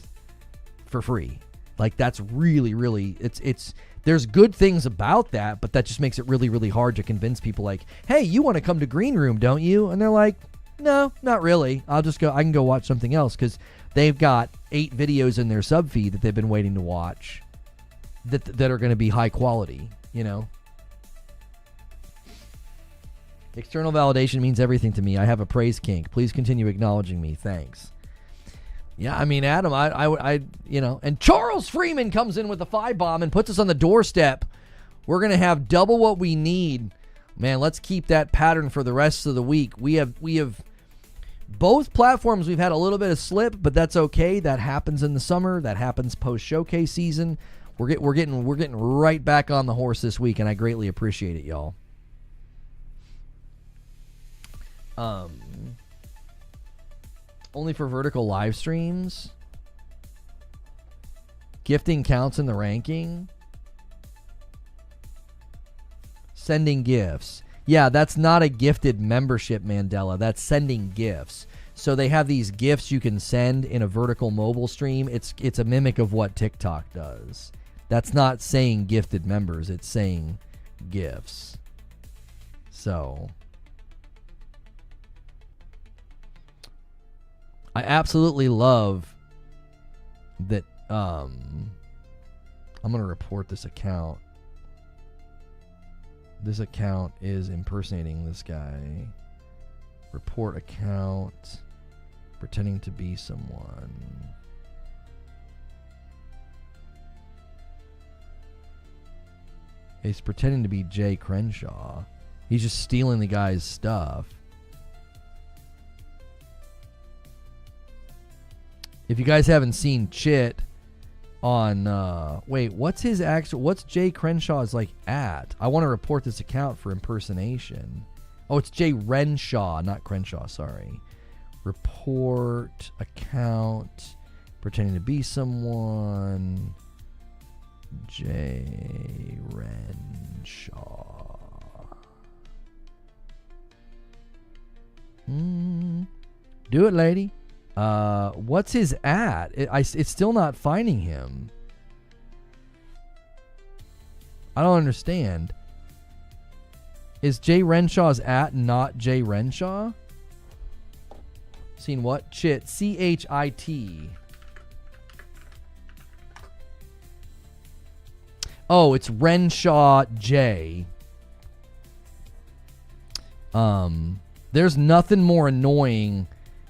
for free. Like, that's really it's there's good things about that, but that just makes it really, really hard to convince people like, hey, you want to come to Green Room, don't you? And they're like, no, not really. I can go watch something else, because they've got 8 videos in their sub feed that they've been waiting to watch that are going to be high quality, you know? External validation means everything to me. I have a praise kink. Please continue acknowledging me. Thanks. Yeah, I mean, Adam, I you know, and Charles Freeman comes in with a 5 bomb and puts us on the doorstep. We're going to have double what we need. Man, let's keep that pattern for the rest of the week. We have both platforms. We've had a little bit of slip, but that's okay. That happens in the summer. That happens post showcase season. We're getting right back on the horse this week, and I greatly appreciate it, y'all. Only for vertical live streams. Gifting counts in the ranking. Sending gifts. Yeah, that's not a gifted membership, Mandela. That's sending gifts. So they have these gifts you can send in a vertical mobile stream. It's a mimic of what TikTok does. That's not saying gifted members. It's saying gifts. So I absolutely love that. I'm going to report this account. This account is impersonating this guy. Report account. Pretending to be someone. He's pretending to be Jay Crenshaw. He's just stealing the guy's stuff. If you guys haven't seen Chit on, what's Jay Crenshaw's like at? I want to report this account for impersonation. Oh, it's Jay Renshaw, not Crenshaw, sorry. Report account, pretending to be someone. Jay Renshaw. Do it, lady. What's his at? It's still not finding him. I don't understand. Is Jay Renshaw's at not Jay Renshaw? Seen what? Chit. C-H-I-T. Oh, it's Renshaw J. There's nothing more annoying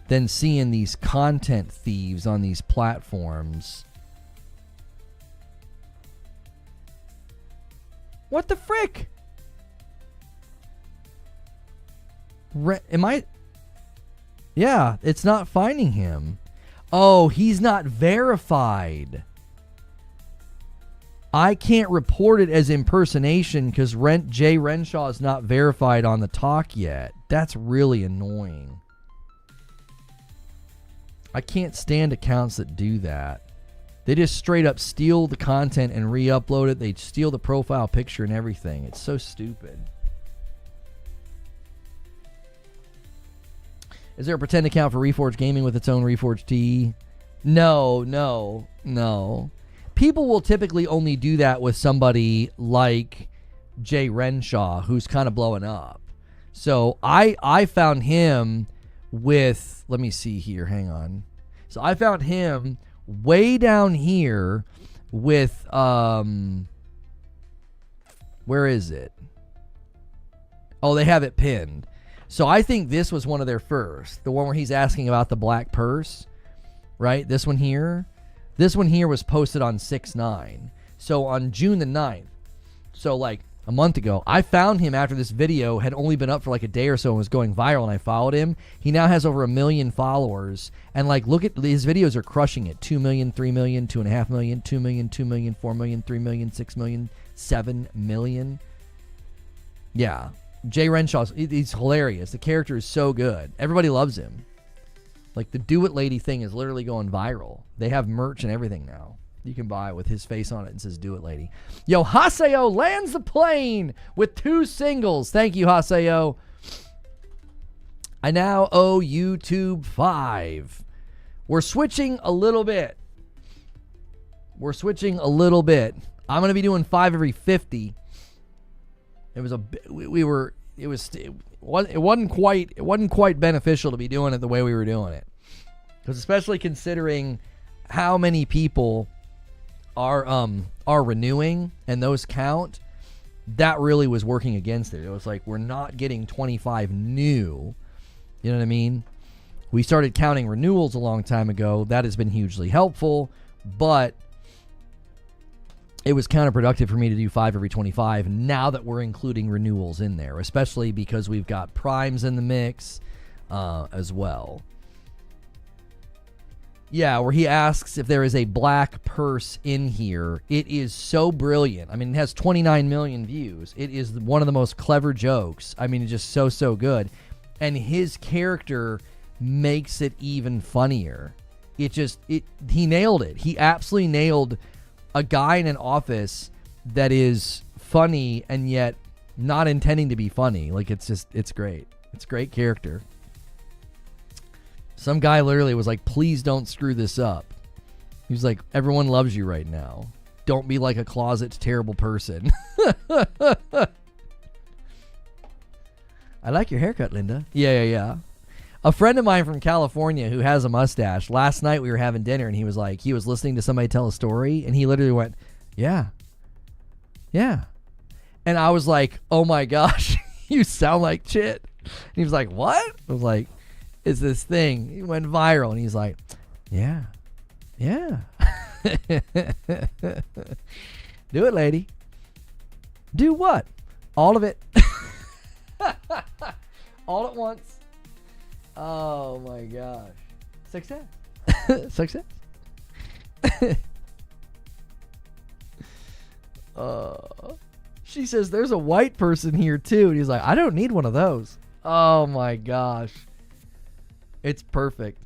than seeing these content thieves on these platforms. What the frick? Yeah, it's not finding him. Oh, he's not verified. I can't report it as impersonation because Jay Renshaw is not verified on the talk yet. That's really annoying. I can't stand accounts that do that. They just straight up steal the content and re-upload it. They steal the profile picture and everything. It's so stupid. Is there a pretend account for Reforge Gaming with its own Reforge T? No. People will typically only do that with somebody like Jay Renshaw, who's kind of blowing up. So I found him with, let me see here, hang on. So I found him way down here with, where is it? Oh, they have it pinned. So I think this was one of their first. The one where he's asking about the black purse, right? This one here. This one here was posted on 6/9. So on June the 9th, so like a month ago, I found him after this video had only been up for like a day or so and was going viral, and I followed him. He now has over 1 million followers, and like look at his videos are crushing it. 2 million, 3 million, 2.5 million, 2 million, 2 million, 4 million, 3 million, 6 million, 7 million. Yeah. Jay Renshaw, he's hilarious. The character is so good. Everybody loves him. Like the Do It Lady thing is literally going viral. They have merch and everything now. You can buy it with his face on it and says Do It Lady. Yo, Haseo lands the plane with 2 singles. Thank you, Haseo. I now owe YouTube 5. We're switching a little bit. I'm going to be doing 5 every 50. It wasn't quite beneficial to be doing it the way we were doing it, because especially considering how many people are renewing and those count, that really was working against it. It was like we're not getting 25 new. You know what I mean? We started counting renewals a long time ago. That has been hugely helpful, but it was counterproductive for me to do 5 every 25 now that we're including renewals in there, especially because we've got primes in the mix as well. Yeah, where he asks if there is a black purse in here. It is so brilliant. I mean, it has 29 million views. It is one of the most clever jokes. I mean, it's just so good. And his character makes it even funnier. He nailed it. He absolutely nailed a guy in an office that is funny and yet not intending to be funny. Like, it's great. It's a great character. Some guy literally was like, please don't screw this up. He was like, everyone loves you right now. Don't be like a closet terrible person. I like your haircut, Linda. Yeah. A friend of mine from California who has a mustache, last night we were having dinner and he was listening to somebody tell a story and he literally went, yeah. And I was like, oh my gosh, you sound like shit. And he was like, what? I was like, it's this thing. It went viral and he's like, yeah. Do it, lady. Do what? All of it. All at once. Oh my gosh. Success. She says there's a white person here too. And he's like, I don't need one of those. Oh my gosh. It's perfect.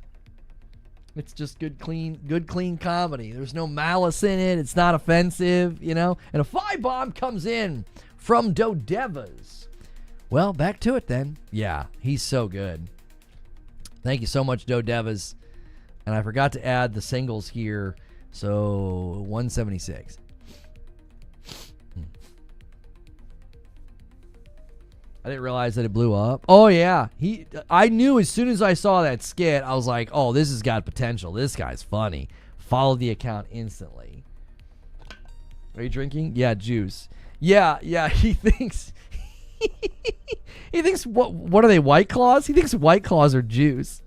It's just good clean comedy. There's no malice in it. It's not offensive, you know? And a 5-bomb comes in from Dodevas. Well, back to it then. Yeah, he's so good. Thank you so much, Dodevas. And I forgot to add the singles here. So 176. I didn't realize that it blew up. Oh yeah, I knew as soon as I saw that skit, I was like, "Oh, this has got potential. This guy's funny." Followed the account instantly. Are you drinking? Yeah, juice. Yeah. He thinks what are they, White Claws? He thinks White Claws are juice.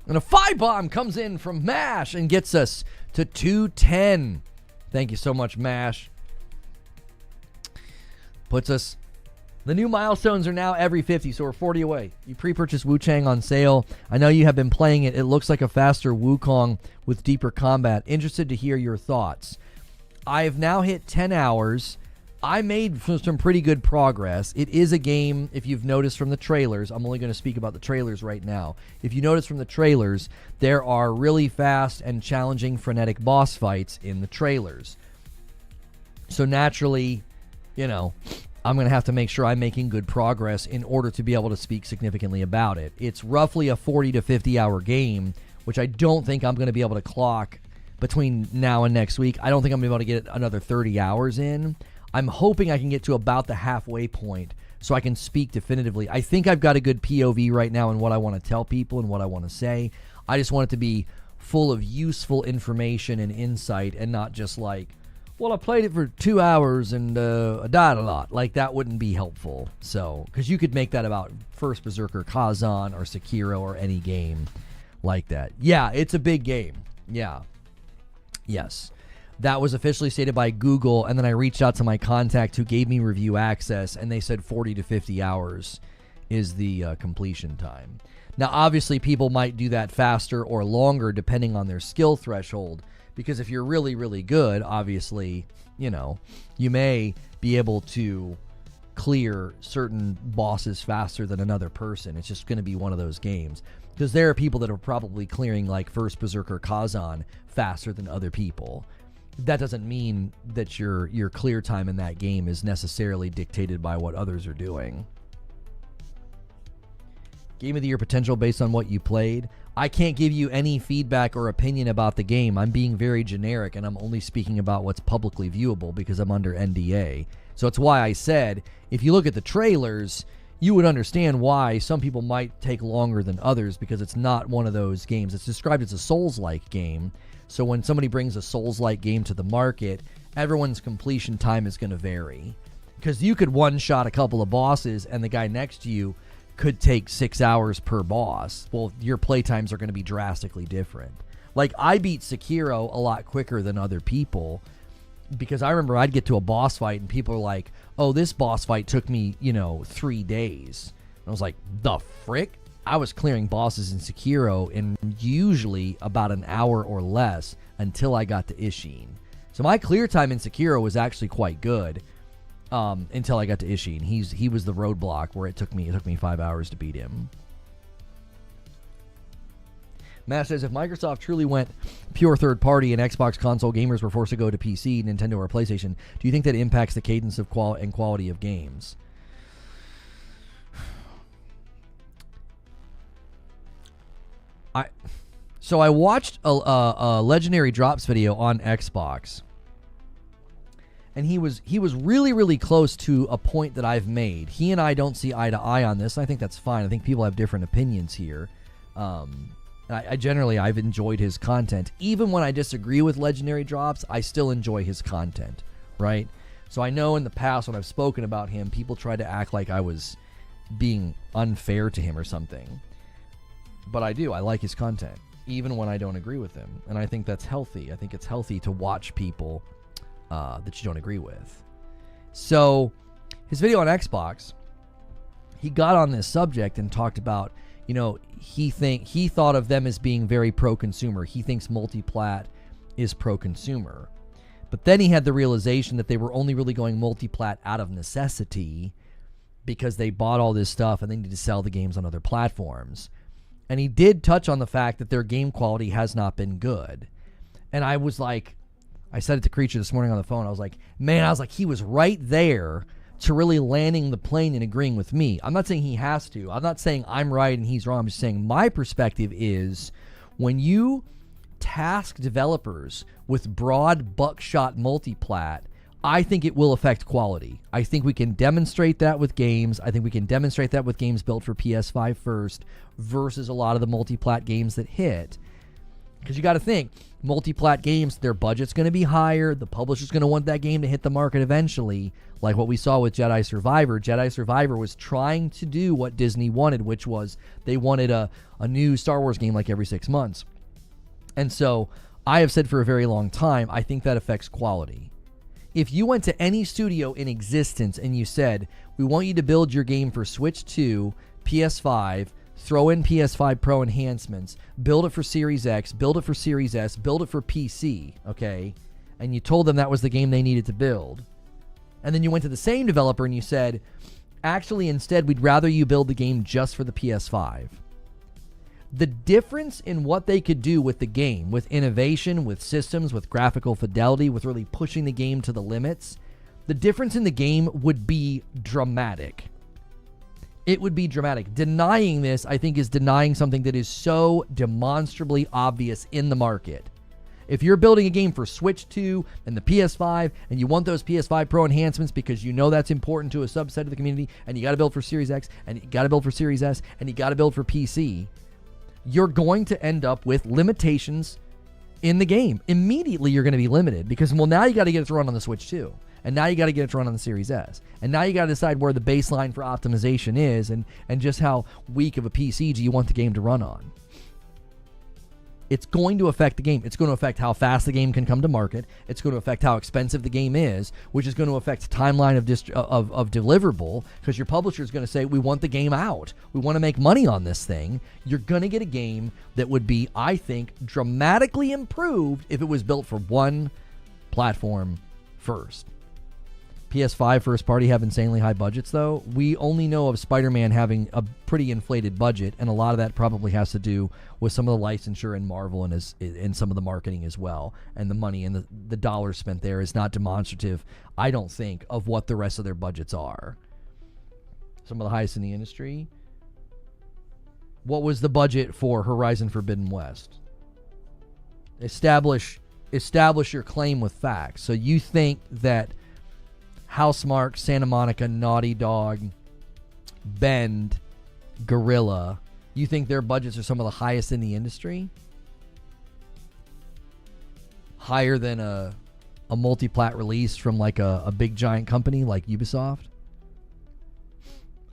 And a 5-bomb comes in from MASH and gets us to 210. Thank you so much, MASH. Puts us The new milestones are now every 50, so we're 40 away. You pre-purchased Wu Chang on sale. I know you have been playing it. It looks like a faster Wukong with deeper combat. Interested to hear your thoughts. I have now hit 10 hours. I made some pretty good progress. It is a game, if you've noticed from the trailers, I'm only going to speak about the trailers right now. If you notice from the trailers, there are really fast and challenging frenetic boss fights in the trailers. So naturally, you know, I'm going to have to make sure I'm making good progress in order to be able to speak significantly about it. It's roughly a 40 to 50 hour game, which I don't think I'm going to be able to clock between now and next week. I don't think I'm going to be able to get another 30 hours in. I'm hoping I can get to about the halfway point so I can speak definitively. I think I've got a good POV right now in what I want to tell people and what I want to say. I just want it to be full of useful information and insight and not just like, well, I played it for 2 hours and I died a lot. Like, that wouldn't be helpful. So, because you could make that about First Berserker, Kazan, or Sekiro, or any game like that. Yeah, it's a big game. Yeah. Yes. That was officially stated by Google, and then I reached out to my contact who gave me review access, and they said 40 to 50 hours is the completion time. Now, obviously, people might do that faster or longer depending on their skill threshold, because if you're really, really good, obviously, you know, you may be able to clear certain bosses faster than another person. It's just going to be one of those games. Because there are people that are probably clearing, like, First Berserker Kazan faster than other people. That doesn't mean that your clear time in that game is necessarily dictated by what others are doing. Game of the Year potential based on what you played. I can't give you any feedback or opinion about the game. I'm being very generic, and I'm only speaking about what's publicly viewable because I'm under NDA. So it's why I said, if you look at the trailers, you would understand why some people might take longer than others, because it's not one of those games. It's described as a Souls-like game. So when somebody brings a Souls-like game to the market, everyone's completion time is going to vary. Because you could one-shot a couple of bosses, and the guy next to you could take 6 hours per boss. Well, your playtimes are going to be drastically different. Like, I beat Sekiro a lot quicker than other people, because I remember I'd get to a boss fight, and people are like, oh, this boss fight took me, 3 days. And I was like, the frick? I was clearing bosses in Sekiro in usually about an hour or less until I got to Ishin. So my clear time in Sekiro was actually quite good until I got to Ishin. He was the roadblock where it took me 5 hours to beat him. Matt says, if Microsoft truly went pure third party and Xbox console gamers were forced to go to PC, Nintendo, or PlayStation, do you think that impacts the cadence of quality of games? So I watched a Legendary Drops video on Xbox, and he was really, really close to a point that I've made. He and I don't see eye to eye on this. I think that's fine. I think people have different opinions here. I've enjoyed his content. Even when I disagree with Legendary Drops, I still enjoy his content, right? So I know in the past when I've spoken about him, people tried to act like I was being unfair to him or something. But I do. I like his content, even when I don't agree with him. And I think that's healthy. I think it's healthy to watch people that you don't agree with. So his video on Xbox, he got on this subject and talked about, he thought of them as being very pro-consumer. He thinks multiplat is pro-consumer. But then he had the realization that they were only really going multiplat out of necessity because they bought all this stuff and they need to sell the games on other platforms. And he did touch on the fact that their game quality has not been good. And I was like, I said it to Creature this morning on the phone. I was like, he was right there to really landing the plane and agreeing with me. I'm not saying he has to. I'm not saying I'm right and he's wrong. I'm just saying my perspective is when you task developers with broad buckshot multiplat, I think it will affect quality. I think we can demonstrate that with games. I think we can demonstrate that with games built for PS5 first versus a lot of the multiplat games that hit. Because you got to think, multiplat games, their budget's going to be higher. The publisher's going to want that game to hit the market eventually, like what we saw with Jedi Survivor. Jedi Survivor was trying to do what Disney wanted, which was they wanted a new Star Wars game like every 6 months. And so I have said for a very long time, I think that affects quality. If you went to any studio in existence and you said, we want you to build your game for Switch 2, PS5, throw in PS5 Pro enhancements, build it for Series X, build it for Series S, build it for PC, okay? And you told them that was the game they needed to build. And then you went to the same developer and you said, actually, instead, we'd rather you build the game just for the PS5. The difference in what they could do with the game, with innovation, with systems, with graphical fidelity, with really pushing the game to the limits, the difference in the game would be dramatic. It would be dramatic. Denying this, I think, is denying something that is so demonstrably obvious in the market. If you're building a game for Switch 2 and the PS5, and you want those PS5 Pro enhancements because you know that's important to a subset of the community, and you got to build for Series X, and you got to build for Series S, and you got to build for PC, you're going to end up with limitations in the game. Immediately, you're going to be limited because, well, now you got to get it to run on the Switch 2. And now you got to get it to run on the Series S. And now you got to decide where the baseline for optimization is and just how weak of a PC do you want the game to run on. It's going to affect the game. It's going to affect how fast the game can come to market. It's going to affect how expensive the game is, which is going to affect the timeline of deliverable, because your publisher is going to say, we want the game out. We want to make money on this thing. You're going to get a game that would be, I think, dramatically improved if it was built for one platform first. PS5 first party have insanely high budgets, though. We only know of Spider-Man having a pretty inflated budget, and a lot of that probably has to do with some of the licensure in Marvel and some of the marketing as well. And the money and the dollars spent there is not demonstrative, I don't think, of what the rest of their budgets are. Some of the highest in the industry. What was the budget for Horizon Forbidden West? Establish your claim with facts. So you think that Housemarque, Santa Monica, Naughty Dog, Bend, Guerrilla, you think their budgets are some of the highest in the industry? Higher than a multi-plat release from like a big giant company like Ubisoft?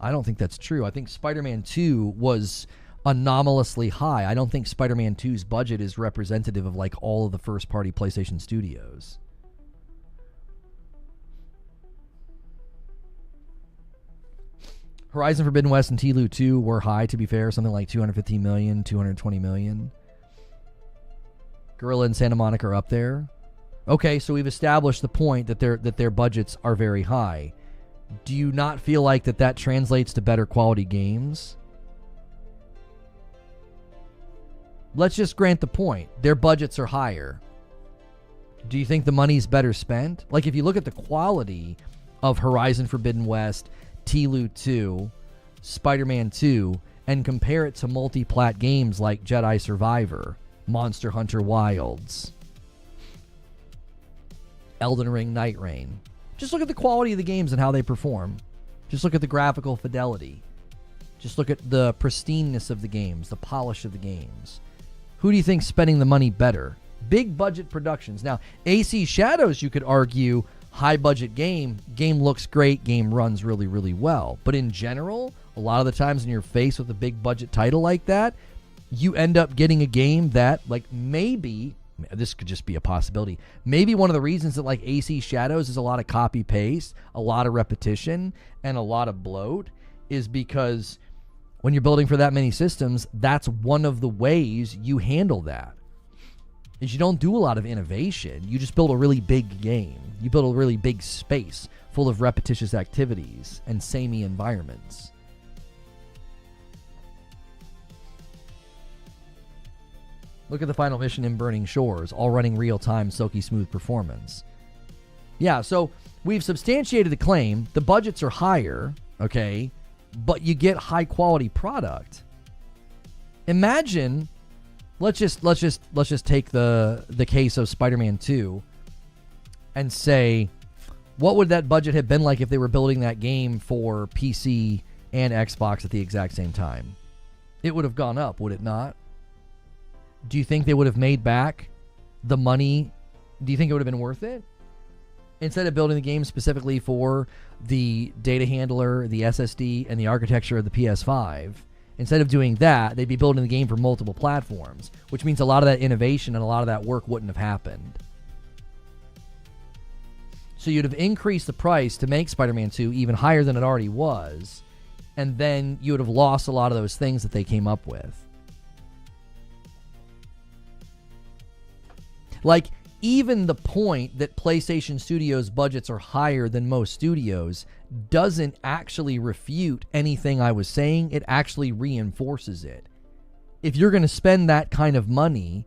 I don't think that's true. I think Spider-Man 2 was anomalously high. I don't think Spider-Man 2's budget is representative of like all of the first-party PlayStation studios. Horizon Forbidden West and TLOU 2 were high, to be fair, something like $215 million, $220 million. Guerrilla and Santa Monica are up there. Okay, so we've established the point that their budgets are very high. Do you not feel like that translates to better quality games? Let's just grant the point. Their budgets are higher. Do you think the money's better spent? Like, if you look at the quality of Horizon Forbidden West, TLOU 2, Spider-Man 2, and compare it to multi-plat games like Jedi Survivor, Monster Hunter Wilds, Elden Ring, Night Rain. Just look at the quality of the games and how they perform. Just look at the graphical fidelity. Just look at the pristineness of the games, the polish of the games. Who do you think's spending the money better? Big budget productions. Now, AC Shadows, you could argue, high budget game looks great, game runs really, really well. But in general, a lot of the times when you're faced with a big budget title like that, you end up getting a game that, like, maybe, this could just be a possibility, maybe one of the reasons that, like, AC Shadows is a lot of copy paste, a lot of repetition, and a lot of bloat is because when you're building for that many systems, that's one of the ways you handle that. Is you don't do a lot of innovation. You just build a really big game. You build a really big space full of repetitious activities and samey environments. Look at the final mission in Burning Shores, all running real-time, silky smooth performance. Yeah, so we've substantiated the claim. The budgets are higher, okay, but you get high-quality product. Imagine... Let's just take the case of Spider-Man 2 and say, what would that budget have been like if they were building that game for PC and Xbox at the exact same time? It would have gone up, would it not? Do you think they would have made back the money? Do you think it would have been worth it? Instead of building the game specifically for the data handler, the SSD, and the architecture of the PS5, instead of doing that, they'd be building the game for multiple platforms, which means a lot of that innovation and a lot of that work wouldn't have happened. So you'd have increased the price to make Spider-Man 2 even higher than it already was, and then you would have lost a lot of those things that they came up with. Like, even the point that PlayStation Studios' budgets are higher than most studios doesn't actually refute anything I was saying. It actually reinforces it. If you're going to spend that kind of money,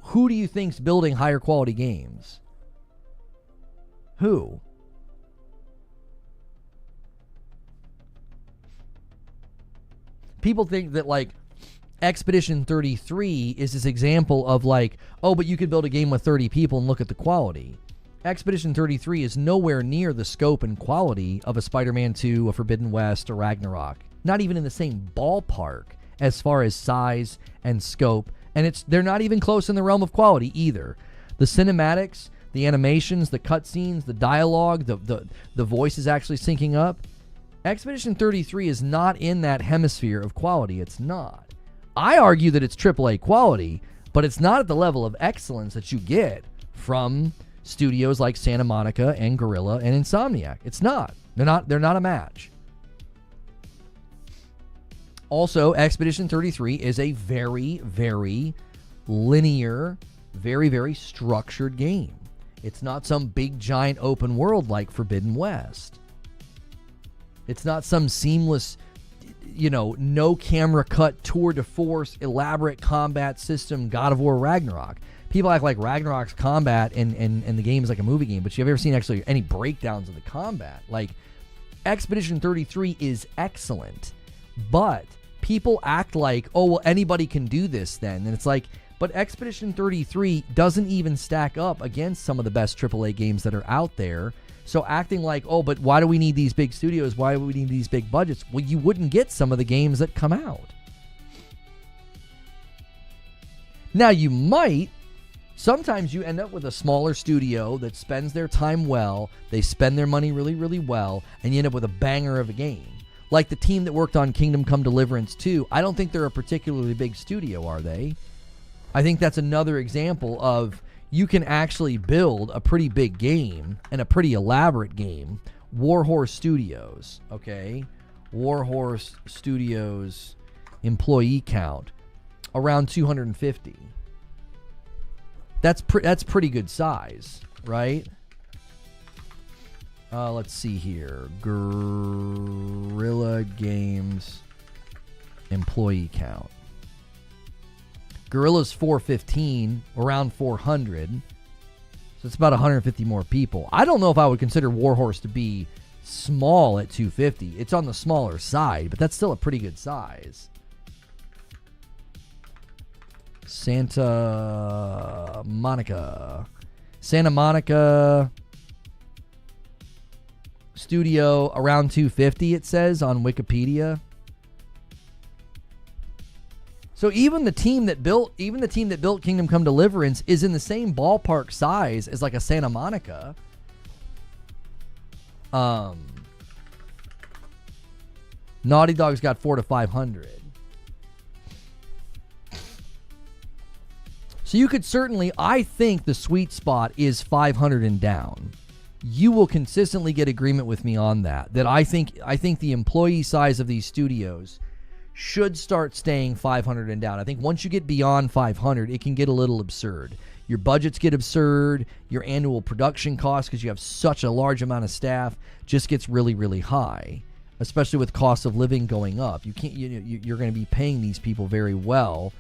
who do you think's building higher quality games? Who? People think that, like, Expedition 33 is this example of like, oh, but you could build a game with 30 people and look at the quality. Expedition 33 is nowhere near the scope and quality of a Spider-Man 2, a Forbidden West, or Ragnarok. Not even in the same ballpark as far as size and scope, and they're not even close in the realm of quality either. The cinematics, the animations, the cutscenes, the dialogue, the voices actually syncing up. Expedition 33 is not in that hemisphere of quality. It's not. I argue that it's AAA quality, but it's not at the level of excellence that you get from studios like Santa Monica and Guerrilla and Insomniac. It's not. They're not a match. Also, Expedition 33 is a very, very linear, very, very structured game. It's not some big, giant open world like Forbidden West. It's not some seamless, no camera cut, tour de force, elaborate combat system, God of War Ragnarok. People act like Ragnarok's combat and the game is like a movie game, but you have ever seen actually any breakdowns of the combat? Like, Expedition 33 is excellent, but people act like, oh, well, anybody can do this then. And it's like, but Expedition 33 doesn't even stack up against some of the best AAA games that are out there. So acting like, oh, but why do we need these big studios? Why do we need these big budgets? Well, you wouldn't get some of the games that come out. Now, you might. Sometimes you end up with a smaller studio that spends their time well. They spend their money really, really well, and you end up with a banger of a game. Like the team that worked on Kingdom Come Deliverance 2. I don't think they're a particularly big studio, are they? I think that's another example of you can actually build a pretty big game and a pretty elaborate game. Warhorse Studios, okay? Warhorse Studios employee count around 250. That's pretty good size, right? Let's see here. Guerrilla Games employee count. Guerrilla's 415, around 400. So it's about 150 more people. I don't know if I would consider Warhorse to be small at 250. It's on the smaller side, but that's still a pretty good size. Santa Monica studio around 250, it says on Wikipedia. So even the team that built Kingdom Come Deliverance is in the same ballpark size as like a Santa Monica. Naughty Dog's got 400 to 500. So you could certainly, I think the sweet spot is 500 and down. You will consistently get agreement with me on that. That I think the employee size of these studios should start staying 500 and down. I think once you get beyond 500, it can get a little absurd. Your budgets get absurd. Your annual production costs, because you have such a large amount of staff, just gets really, really high. Especially with cost of living going up, you're going to be paying these people very well,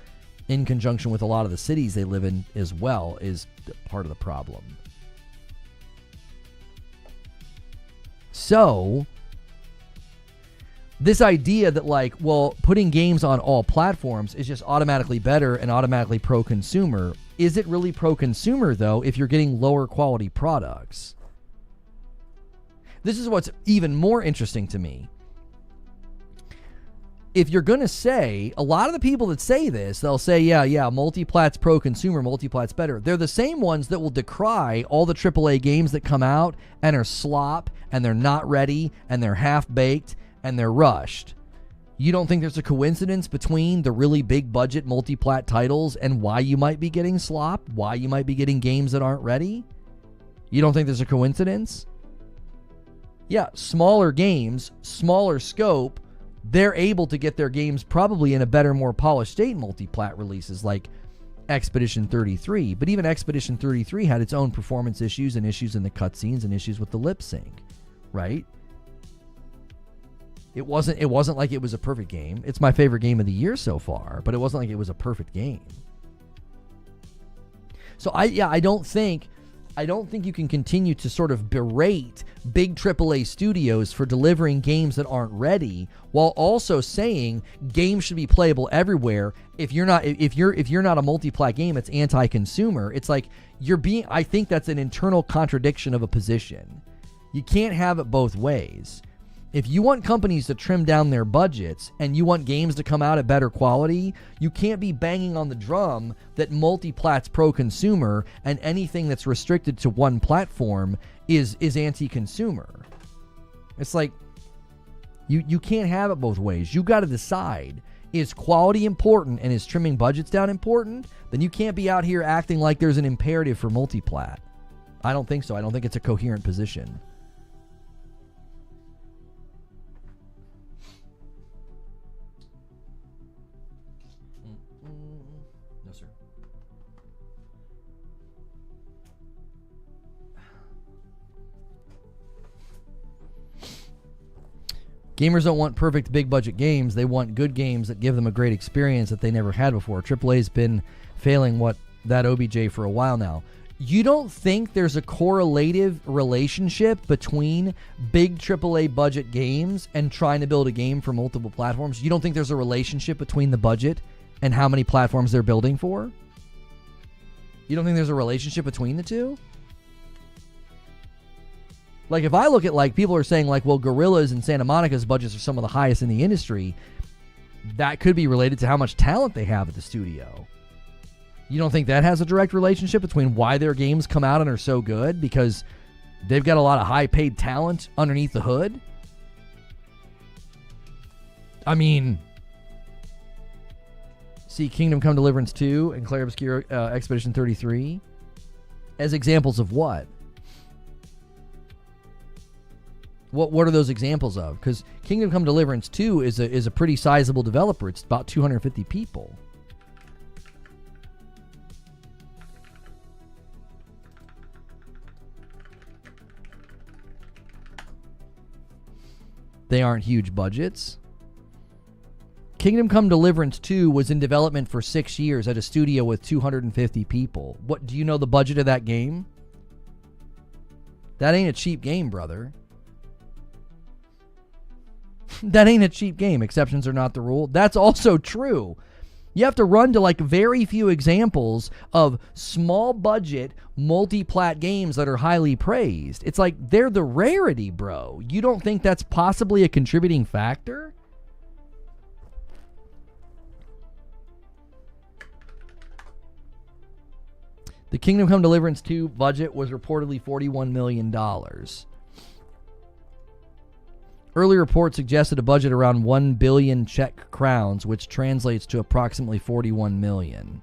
in conjunction with a lot of the cities they live in as well, is part of the problem. So, this idea that putting games on all platforms is just automatically better and automatically pro-consumer, is it really pro-consumer, though, if you're getting lower quality products? This is what's even more interesting to me. If you're going to say, a lot of the people that say this, they'll say, yeah, multi-plat's pro-consumer, multi-plat's better. They're the same ones that will decry all the AAA games that come out and are slop, and they're not ready, and they're half-baked, and they're rushed. You don't think there's a coincidence between the really big budget multi-plat titles and why you might be getting slop, why you might be getting games that aren't ready? You don't think there's a coincidence? Yeah, smaller games, smaller scope, they're able to get their games probably in a better, more polished state multi-plat releases like Expedition 33. But even Expedition 33 had its own performance issues and issues in the cutscenes and issues with the lip sync, right? It wasn't like it was a perfect game. It's my favorite game of the year so far, but it wasn't like it was a perfect game. So I don't think you can continue to sort of berate big AAA studios for delivering games that aren't ready, while also saying games should be playable everywhere. If you're not a multi-plat game, it's anti-consumer. It's like I think that's an internal contradiction of a position. You can't have it both ways. If you want companies to trim down their budgets and you want games to come out at better quality, you can't be banging on the drum that multi-plat's pro-consumer and anything that's restricted to one platform is anti-consumer. It's like, you can't have it both ways. You got to decide, is quality important and is trimming budgets down important? Then you can't be out here acting like there's an imperative for multi-plat. I don't think so. I don't think it's a coherent position. Gamers don't want perfect big budget games. They want good games that give them a great experience that they never had before. AAA's been failing that OBJ for a while now. You don't think there's a correlative relationship between big AAA budget games and trying to build a game for multiple platforms? You don't think there's a relationship between the budget and how many platforms they're building for? You don't think there's a relationship between the two? Like, if I look at, like, people are saying, like, well, Guerrilla's and Santa Monica's budgets are some of the highest in the industry, that could be related to how much talent they have at the studio. You don't think that has a direct relationship between why their games come out and are so good? Because they've got a lot of high-paid talent underneath the hood? I mean, see Kingdom Come Deliverance 2 and Clair Obscur Expedition 33 as examples of what? What are those examples of? Because Kingdom Come Deliverance 2 is a pretty sizable developer. It's about 250 people. They aren't huge budgets. Kingdom Come Deliverance 2 was in development for 6 years at a studio with 250 people. What do you know the budget of that game? That ain't a cheap game, brother. That ain't a cheap game. Exceptions are not the rule. That's also true. You have to run to like very few examples of small budget multi-plat games that are highly praised. It's like they're the rarity, bro. You don't think that's possibly a contributing factor? The Kingdom Come Deliverance 2 budget was reportedly $41 million. Early reports suggested a budget around 1 billion Czech crowns, which translates to approximately 41 million.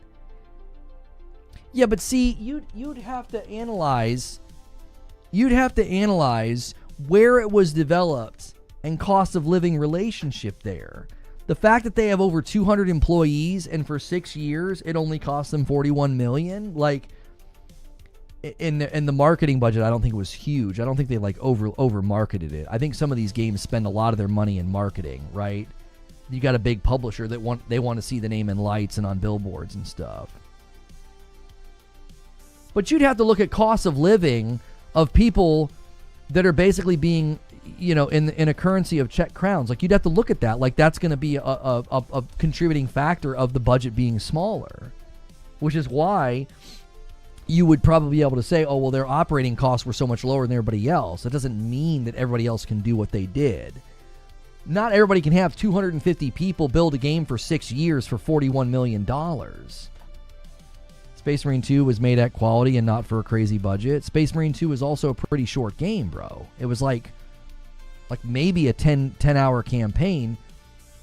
Yeah, but see, you'd have to analyze where it was developed and cost of living relationship there. The fact that they have over 200 employees and for 6 years it only cost them 41 million, like in the marketing budget, I don't think it was huge. I don't think they like over marketed it. I think some of these games spend a lot of their money in marketing, right? You got a big publisher that want to see the name in lights and on billboards and stuff. But you'd have to look at cost of living of people that are basically being, you know, in a currency of Czech crowns. Like, you'd have to look at that. Like, that's going to be a contributing factor of the budget being smaller, which is why you would probably be able to say, oh, well, their operating costs were so much lower than everybody else. That doesn't mean that everybody else can do what they did. Not everybody can have 250 people build a game for 6 years for $41 million. Space Marine 2 was made at quality and not for a crazy budget. Space Marine 2 was also a pretty short game, bro. It was like maybe a 10-hour campaign.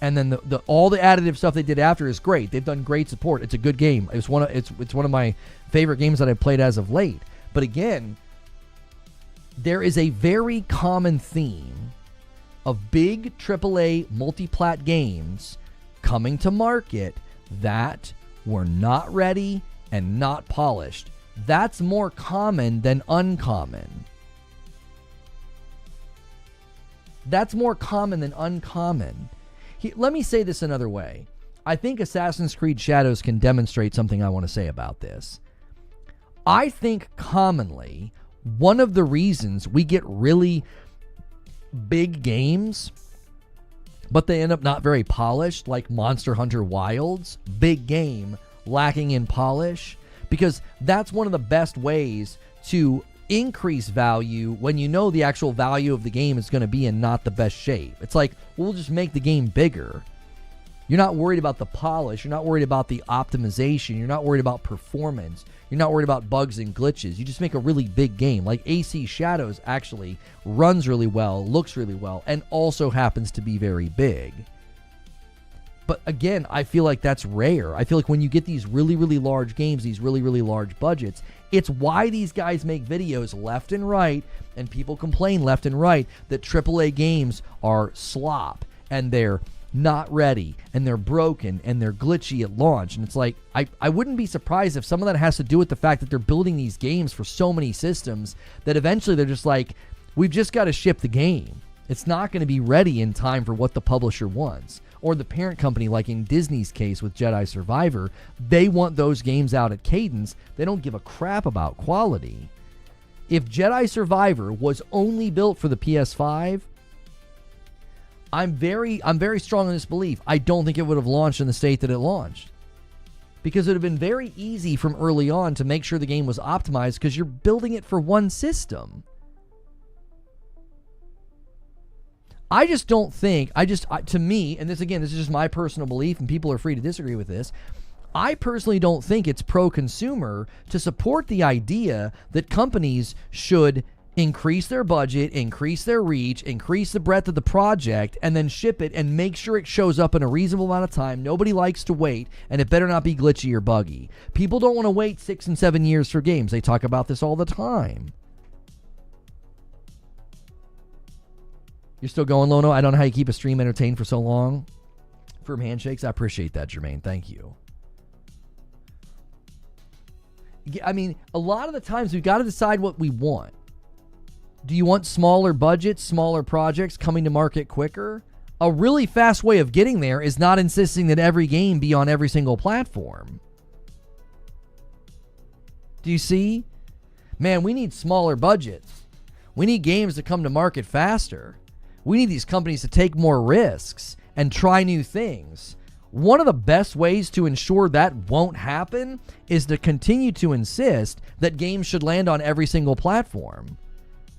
And then the all the additive stuff they did after is great. They've done great support. It's a good game. It's one of my favorite games that I've played as of late. But again, there is a very common theme of big AAA multi-plat games coming to market that were not ready and not polished. That's more common than uncommon. That's more common than uncommon. Let me say this another way. I think Assassin's Creed Shadows can demonstrate something I want to say about this. I think commonly, one of the reasons we get really big games, but they end up not very polished, like Monster Hunter Wilds, big game, lacking in polish, because that's one of the best ways to increase value when you know the actual value of the game is going to be in not the best shape. It's like, we'll just make the game bigger. You're not worried about the polish. You're not worried about the optimization. You're not worried about performance. You're not worried about bugs and glitches. You just make a really big game. Like AC Shadows actually runs really well, looks really well, and also happens to be very big. But again, I feel like that's rare. I feel like when you get these really, really large games, these really, really large budgets, it's why these guys make videos left and right, and people complain left and right that AAA games are slop, and they're not ready, and they're broken, and they're glitchy at launch. And it's like, I wouldn't be surprised if some of that has to do with the fact that they're building these games for so many systems that eventually they're just like, we've just got to ship the game. It's not going to be ready in time for what the publisher wants. Or the parent company, like in Disney's case with Jedi Survivor, they want those games out at cadence. They don't give a crap about quality. If Jedi Survivor was only built for the PS5, I'm very strong in this belief. I don't think it would have launched in the state that it launched. Because it would have been very easy from early on to make sure the game was optimized because you're building it for one system. I just don't think, to me, and this is just my personal belief, and people are free to disagree with this, I personally don't think it's pro-consumer to support the idea that companies should increase their budget, increase their reach, increase the breadth of the project, and then ship it and make sure it shows up in a reasonable amount of time. Nobody likes to wait, and it better not be glitchy or buggy. People don't want to wait 6 and 7 years for games. They talk about this all the time. You're still going, Lono? I don't know how you keep a stream entertained for so long. Firm handshakes. I appreciate that, Jermaine. Thank you. I mean, a lot of the times we've got to decide what we want. Do you want smaller budgets, smaller projects coming to market quicker? A really fast way of getting there is not insisting that every game be on every single platform. Do you see? Man, we need smaller budgets. We need games to come to market faster. We need these companies to take more risks and try new things. One of the best ways to ensure that won't happen is to continue to insist that games should land on every single platform.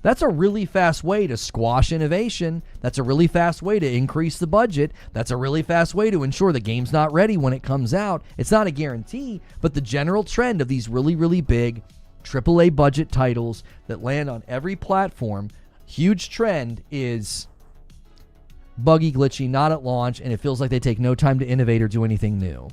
That's a really fast way to squash innovation. That's a really fast way to increase the budget. That's a really fast way to ensure the game's not ready when it comes out. It's not a guarantee, but the general trend of these really, really big AAA budget titles that land on every platform, huge trend is buggy, glitchy, not at launch, and it feels like they take no time to innovate or do anything new.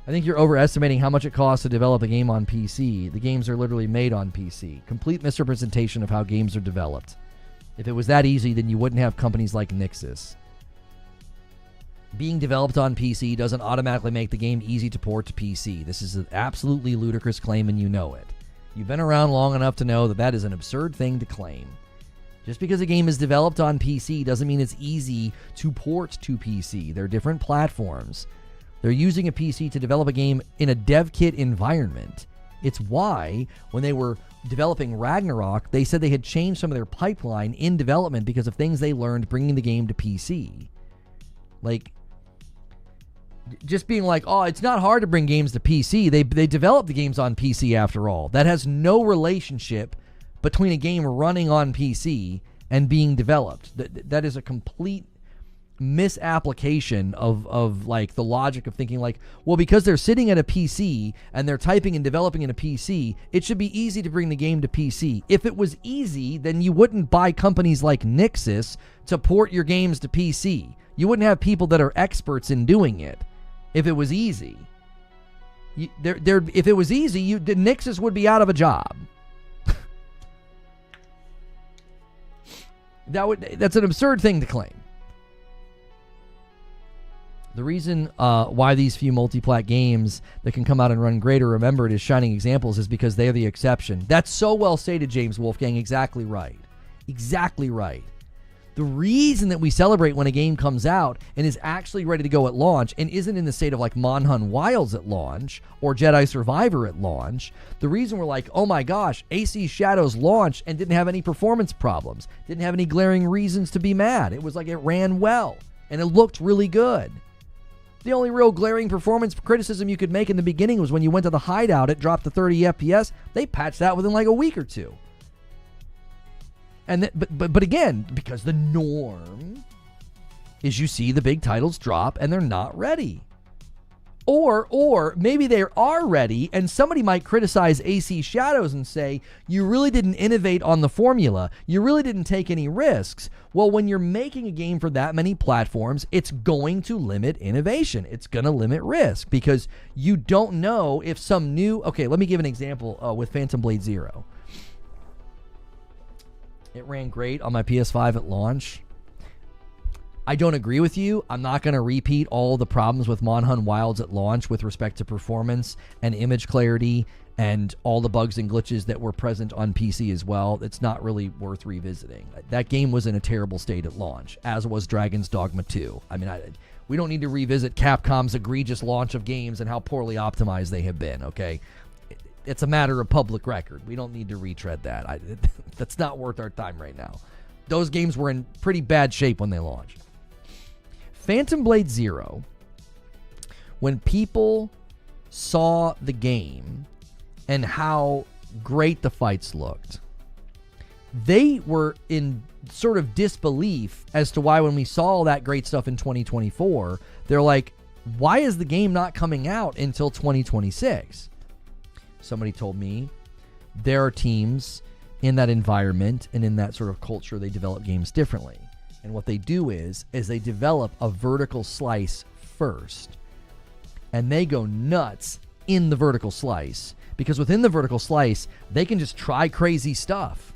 I think you're overestimating how much it costs to develop a game on PC. The games are literally made on PC. Complete misrepresentation of how games are developed. If it was that easy, then you wouldn't have companies like Nixxes. Being developed on PC doesn't automatically make the game easy to port to PC. This is an absolutely ludicrous claim, and you know it. You've been around long enough to know that that is an absurd thing to claim. Just because a game is developed on PC doesn't mean it's easy to port to PC. They're different platforms. They're using a PC to develop a game in a dev kit environment. It's why, when they were developing Ragnarok, they said they had changed some of their pipeline in development because of things they learned bringing the game to PC. Like, just being like, oh, it's not hard to bring games to PC. They develop the games on PC after all. That has no relationship between a game running on PC and being developed. That is a complete misapplication of like the logic of thinking like, well, because they're sitting at a PC and they're typing and developing in a PC, it should be easy to bring the game to PC. If it was easy, then you wouldn't buy companies like Nixxes to port your games to PC. You wouldn't have people that are experts in doing it if it was easy. If it was easy, the Nixes would be out of a job. That's an absurd thing to claim. The reason why these few multi-plat games that can come out and run great are remembered as shining examples is because they are the exception. That's so well stated, James Wolfgang. Exactly right. Exactly right. The reason that we celebrate when a game comes out and is actually ready to go at launch and isn't in the state of like Monhun Wilds at launch or Jedi Survivor at launch, the reason we're like, oh my gosh, AC Shadows launched and didn't have any performance problems, didn't have any glaring reasons to be mad. It was like it ran well and it looked really good. The only real glaring performance criticism you could make in the beginning was when you went to the hideout, it dropped to 30 FPS. They patched that within like a week or two. And but again, because the norm is you see the big titles drop and they're not ready. Or maybe they are ready and somebody might criticize AC Shadows and say, you really didn't innovate on the formula. You really didn't take any risks. Well, when you're making a game for that many platforms, it's going to limit innovation. It's going to limit risk because you don't know if some new... Okay, let me give an example with Phantom Blade Zero. It ran great on my PS5 at launch. I don't agree with you. I'm not going to repeat all the problems with Monhun Wilds at launch with respect to performance and image clarity and all the bugs and glitches that were present on PC as well. It's not really worth revisiting. That game was in a terrible state at launch, as was Dragon's Dogma 2. I mean, we don't need to revisit Capcom's egregious launch of games and how poorly optimized they have been, okay? It's a matter of public record. We don't need to retread that. That's not worth our time right now. Those games were in pretty bad shape when they launched. Phantom Blade Zero, when people saw the game and how great the fights looked, they were in sort of disbelief as to why when we saw all that great stuff in 2024, they're like, why is the game not coming out until 2026? Somebody told me there are teams in that environment and in that sort of culture, they develop games differently. And what they do is they develop a vertical slice first. And they go nuts in the vertical slice. Because within the vertical slice, they can just try crazy stuff.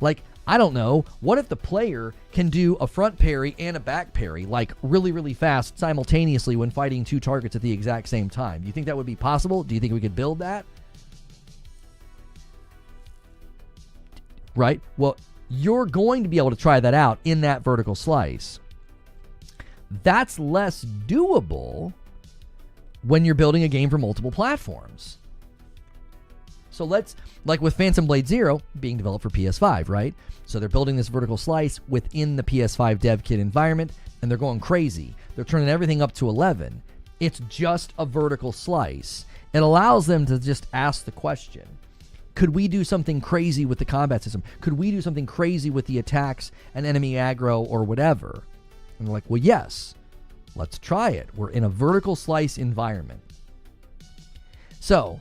Like, I don't know, what if the player can do a front parry and a back parry, like really, really fast simultaneously when fighting two targets at the exact same time? Do you think that would be possible? Do you think we could build that? Right? Well, you're going to be able to try that out in that vertical slice. That's less doable when you're building a game for multiple platforms. So like with Phantom Blade Zero being developed for PS5, right? So they're building this vertical slice within the PS5 dev kit environment, and they're going crazy. They're turning everything up to 11. It's just a vertical slice. It allows them to just ask the question, could we do something crazy with the combat system? Could we do something crazy with the attacks and enemy aggro or whatever? And they're like, well, yes, let's try it. We're in a vertical slice environment. So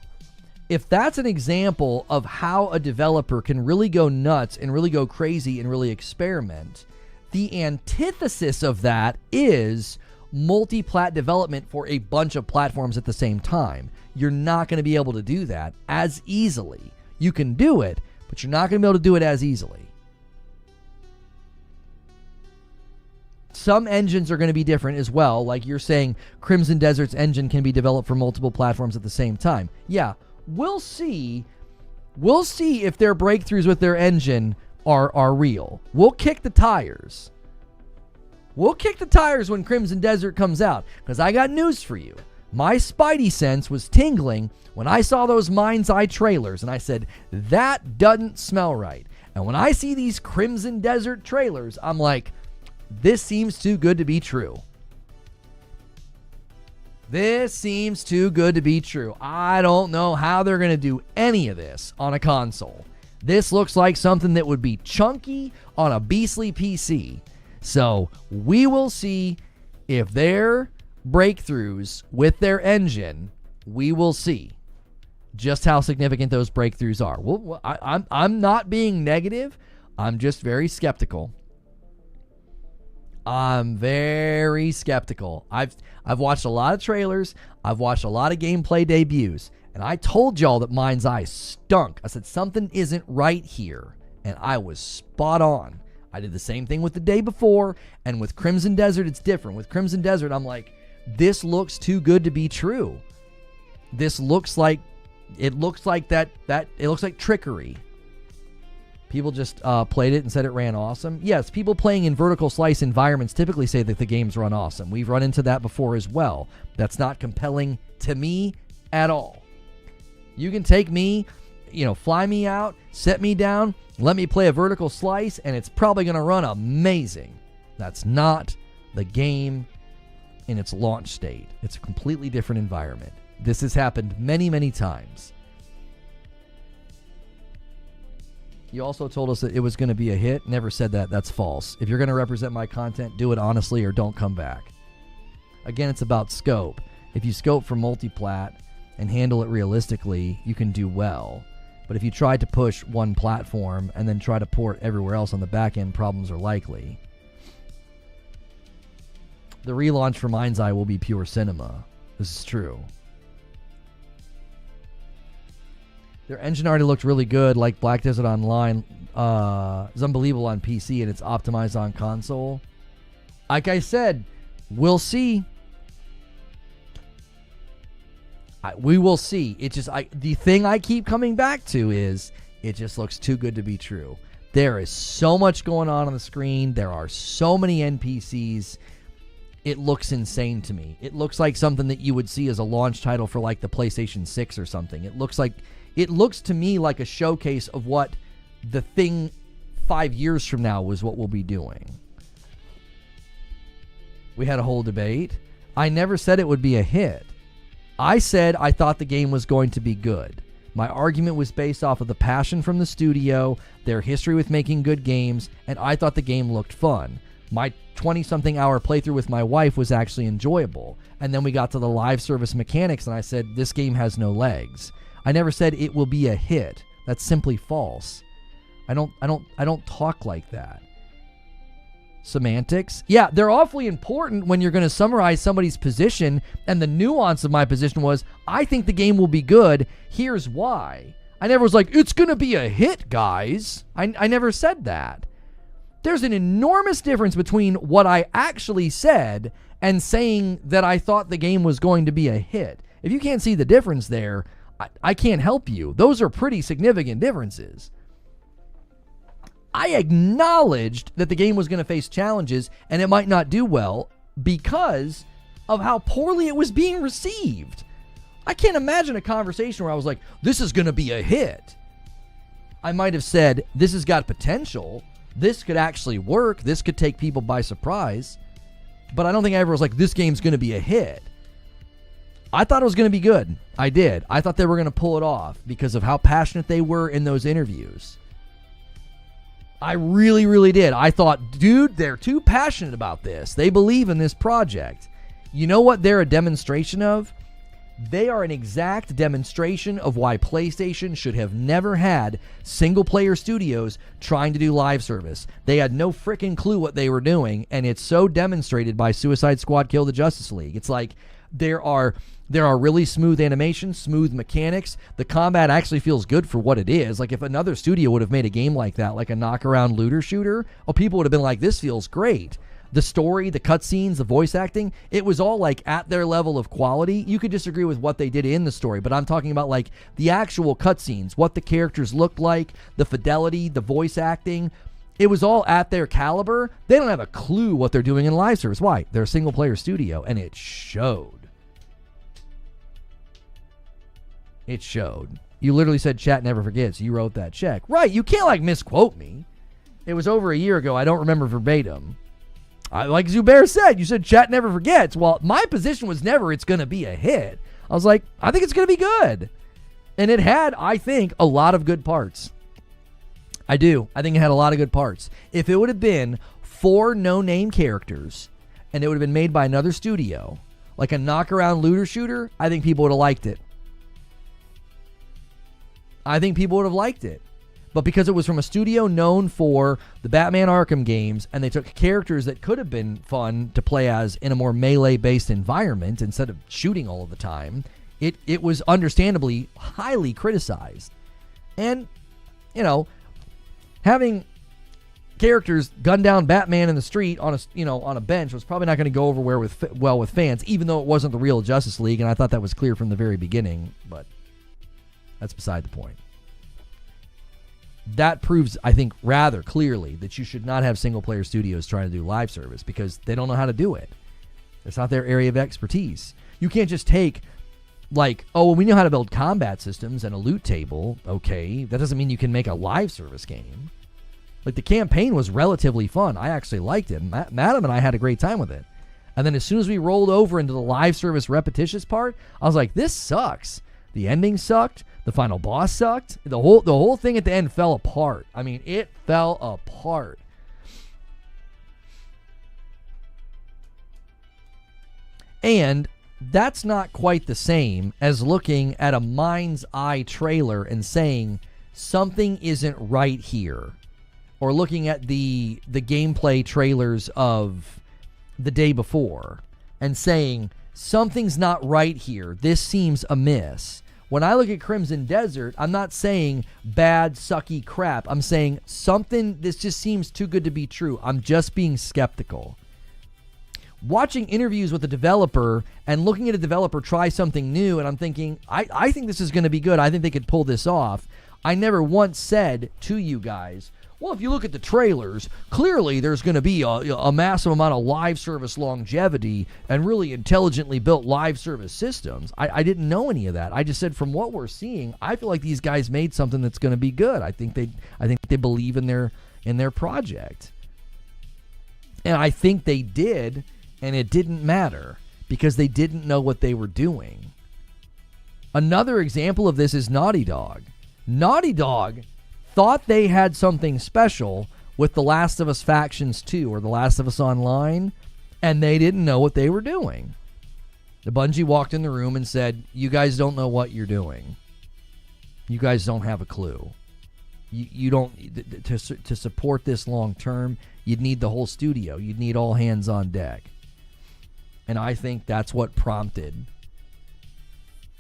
if that's an example of how a developer can really go nuts and really go crazy and really experiment, the antithesis of that is multi-plat development for a bunch of platforms at the same time. You're not going to be able to do that as easily. You can do it, but you're not going to be able to do it as easily. Some engines are going to be different as well. Like you're saying, Crimson Desert's engine can be developed for multiple platforms at the same time. Yeah, we'll see. We'll see if their breakthroughs with their engine are real. We'll kick the tires. We'll kick the tires when Crimson Desert comes out, because I got news for you. My spidey sense was tingling when I saw those Mind's Eye trailers, and I said, that doesn't smell right. And when I see these Crimson Desert trailers, I'm like, this seems too good to be true. This seems too good to be true. I don't know how they're going to do any of this on a console. This looks like something that would be chunky on a beastly PC. So we will see if their breakthroughs with their engine, we will see just how significant those breakthroughs are. Well, I'm not being negative. I'm just very skeptical. I'm very skeptical. I've watched a lot of trailers. I've watched a lot of gameplay debuts. And I told y'all that Mind's Eye stunk. I said something isn't right here. And I was spot on. I did the same thing with the day before. And with Crimson Desert, it's different. With Crimson Desert, I'm like, this looks too good to be true. This looks like, it looks like trickery. People just played it and said it ran awesome. Yes, people playing in vertical slice environments typically say that the games run awesome. We've run into that before as well. That's not compelling to me at all. You can take me, fly me out, set me down, let me play a vertical slice, and it's probably going to run amazing. That's not the game in its launch state. It's a completely different environment. This has happened many, many times. You also told us that it was going to be a hit. Never said that. That's false. If you're going to represent my content, do it honestly or don't come back. Again, it's about scope. If you scope for multiplat and handle it realistically, you can do well. But if you try to push one platform and then try to port everywhere else on the back end, problems are likely. The relaunch for Mind's Eye will be pure cinema. This is true. Their engine already looked really good, like Black Desert Online. It's unbelievable on PC, and it's optimized on console. Like I said, we'll see. We will see. It just, the thing I keep coming back to is it just looks too good to be true. There is so much going on the screen. There are so many NPCs. It looks insane to me. It looks like something that you would see as a launch title for like the PlayStation 6 or something. It looks to me like a showcase of what the thing 5 years from now was what we'll be doing. We had a whole debate. I never said it would be a hit. I said I thought the game was going to be good. My argument was based off of the passion from the studio, their history with making good games, and I thought the game looked fun. My 20-something hour playthrough with my wife was actually enjoyable. And then we got to the live service mechanics, and I said, this game has no legs. I never said it will be a hit. That's simply false. I don't talk like that. Semantics? Yeah, they're awfully important when you're going to summarize somebody's position, and the nuance of my position was, I think the game will be good. Here's why. I never was like, it's going to be a hit, guys. I never said that. There's an enormous difference between what I actually said and saying that I thought the game was going to be a hit. If you can't see the difference there, I can't help you. Those are pretty significant differences. I acknowledged that the game was going to face challenges and it might not do well because of how poorly it was being received. I can't imagine a conversation where I was like, this is going to be a hit. I might have said, this has got potential. This could actually work. This could take people by surprise. But I don't think I ever was like, this game's going to be a hit. I thought it was going to be good. I did. I thought they were going to pull it off because of how passionate they were in those interviews. I really, really did. I thought, dude, they're too passionate about this. They believe in this project. You know what they're a demonstration of? They are an exact demonstration of why PlayStation should have never had single-player studios trying to do live service. They had no freaking clue what they were doing, and it's so demonstrated by Suicide Squad Kill the Justice League. It's like there are really smooth animations, smooth mechanics. The combat actually feels good for what it is. Like if another studio would have made a game like that, like a knock-around looter shooter, people would have been like, this feels great. The story, the cutscenes, the voice acting, it was all like at their level of quality. You could disagree with what they did in the story, but I'm talking about like the actual cutscenes, what the characters looked like, the fidelity, the voice acting. It was all at their caliber. They don't have a clue what they're doing in live service. Why? They're a single-player studio, and it showed. It showed. You literally said chat never forgets. You wrote that check. Right, you can't like misquote me. It was over a year ago. I don't remember verbatim. Like Zubair said, you said chat never forgets. Well, my position was never it's going to be a hit. I was like, I think it's going to be good. And it had, I think, a lot of good parts. I do. I think it had a lot of good parts. If it would have been 4 no-name characters and it would have been made by another studio, like a knock-around looter shooter, I think people would have liked it. I think people would have liked it. But because it was from a studio known for the Batman Arkham games, and they took characters that could have been fun to play as in a more melee-based environment instead of shooting all of the time, it was understandably highly criticized. And, you know, having characters gun down Batman in the street on a bench was probably not going to go over well with fans, even though it wasn't the real Justice League, and I thought that was clear from the very beginning, but that's beside the point. That proves, I think, rather clearly that you should not have single-player studios trying to do live service because they don't know how to do it. It's not their area of expertise. You can't just take, like, oh, well, we know how to build combat systems and a loot table. Okay, that doesn't mean you can make a live service game. Like, the campaign was relatively fun. I actually liked it. Madam and I had a great time with it. And then as soon as we rolled over into the live service repetitious part, I was like, this sucks. The ending sucked. The final boss sucked. The whole thing at the end fell apart. I mean, it fell apart. And that's not quite the same as looking at a mind's eye trailer and saying something isn't right here. Or looking at the gameplay trailers of the day before and saying something's not right here. This seems amiss. When I look at Crimson Desert, I'm not saying bad, sucky crap. I'm saying this just seems too good to be true. I'm just being skeptical. Watching interviews with a developer and looking at a developer try something new, and I'm thinking, I think this is going to be good. I think they could pull this off. I never once said to you guys, well, if you look at the trailers, clearly there's going to be a massive amount of live service longevity and really intelligently built live service systems. I didn't know any of that. I just said from what we're seeing, I feel like these guys made something that's going to be good. I think they believe in their project. And I think they did, and it didn't matter because they didn't know what they were doing. Another example of this is Naughty Dog. Naughty Dog thought they had something special with The Last of Us Factions 2 or The Last of Us Online, and they didn't know what they were doing. The Bungie walked in the room and said, you guys don't know what you're doing. You guys don't have a clue. You don't, to support this long term, you'd need the whole studio. You'd need all hands on deck. And I think that's what prompted,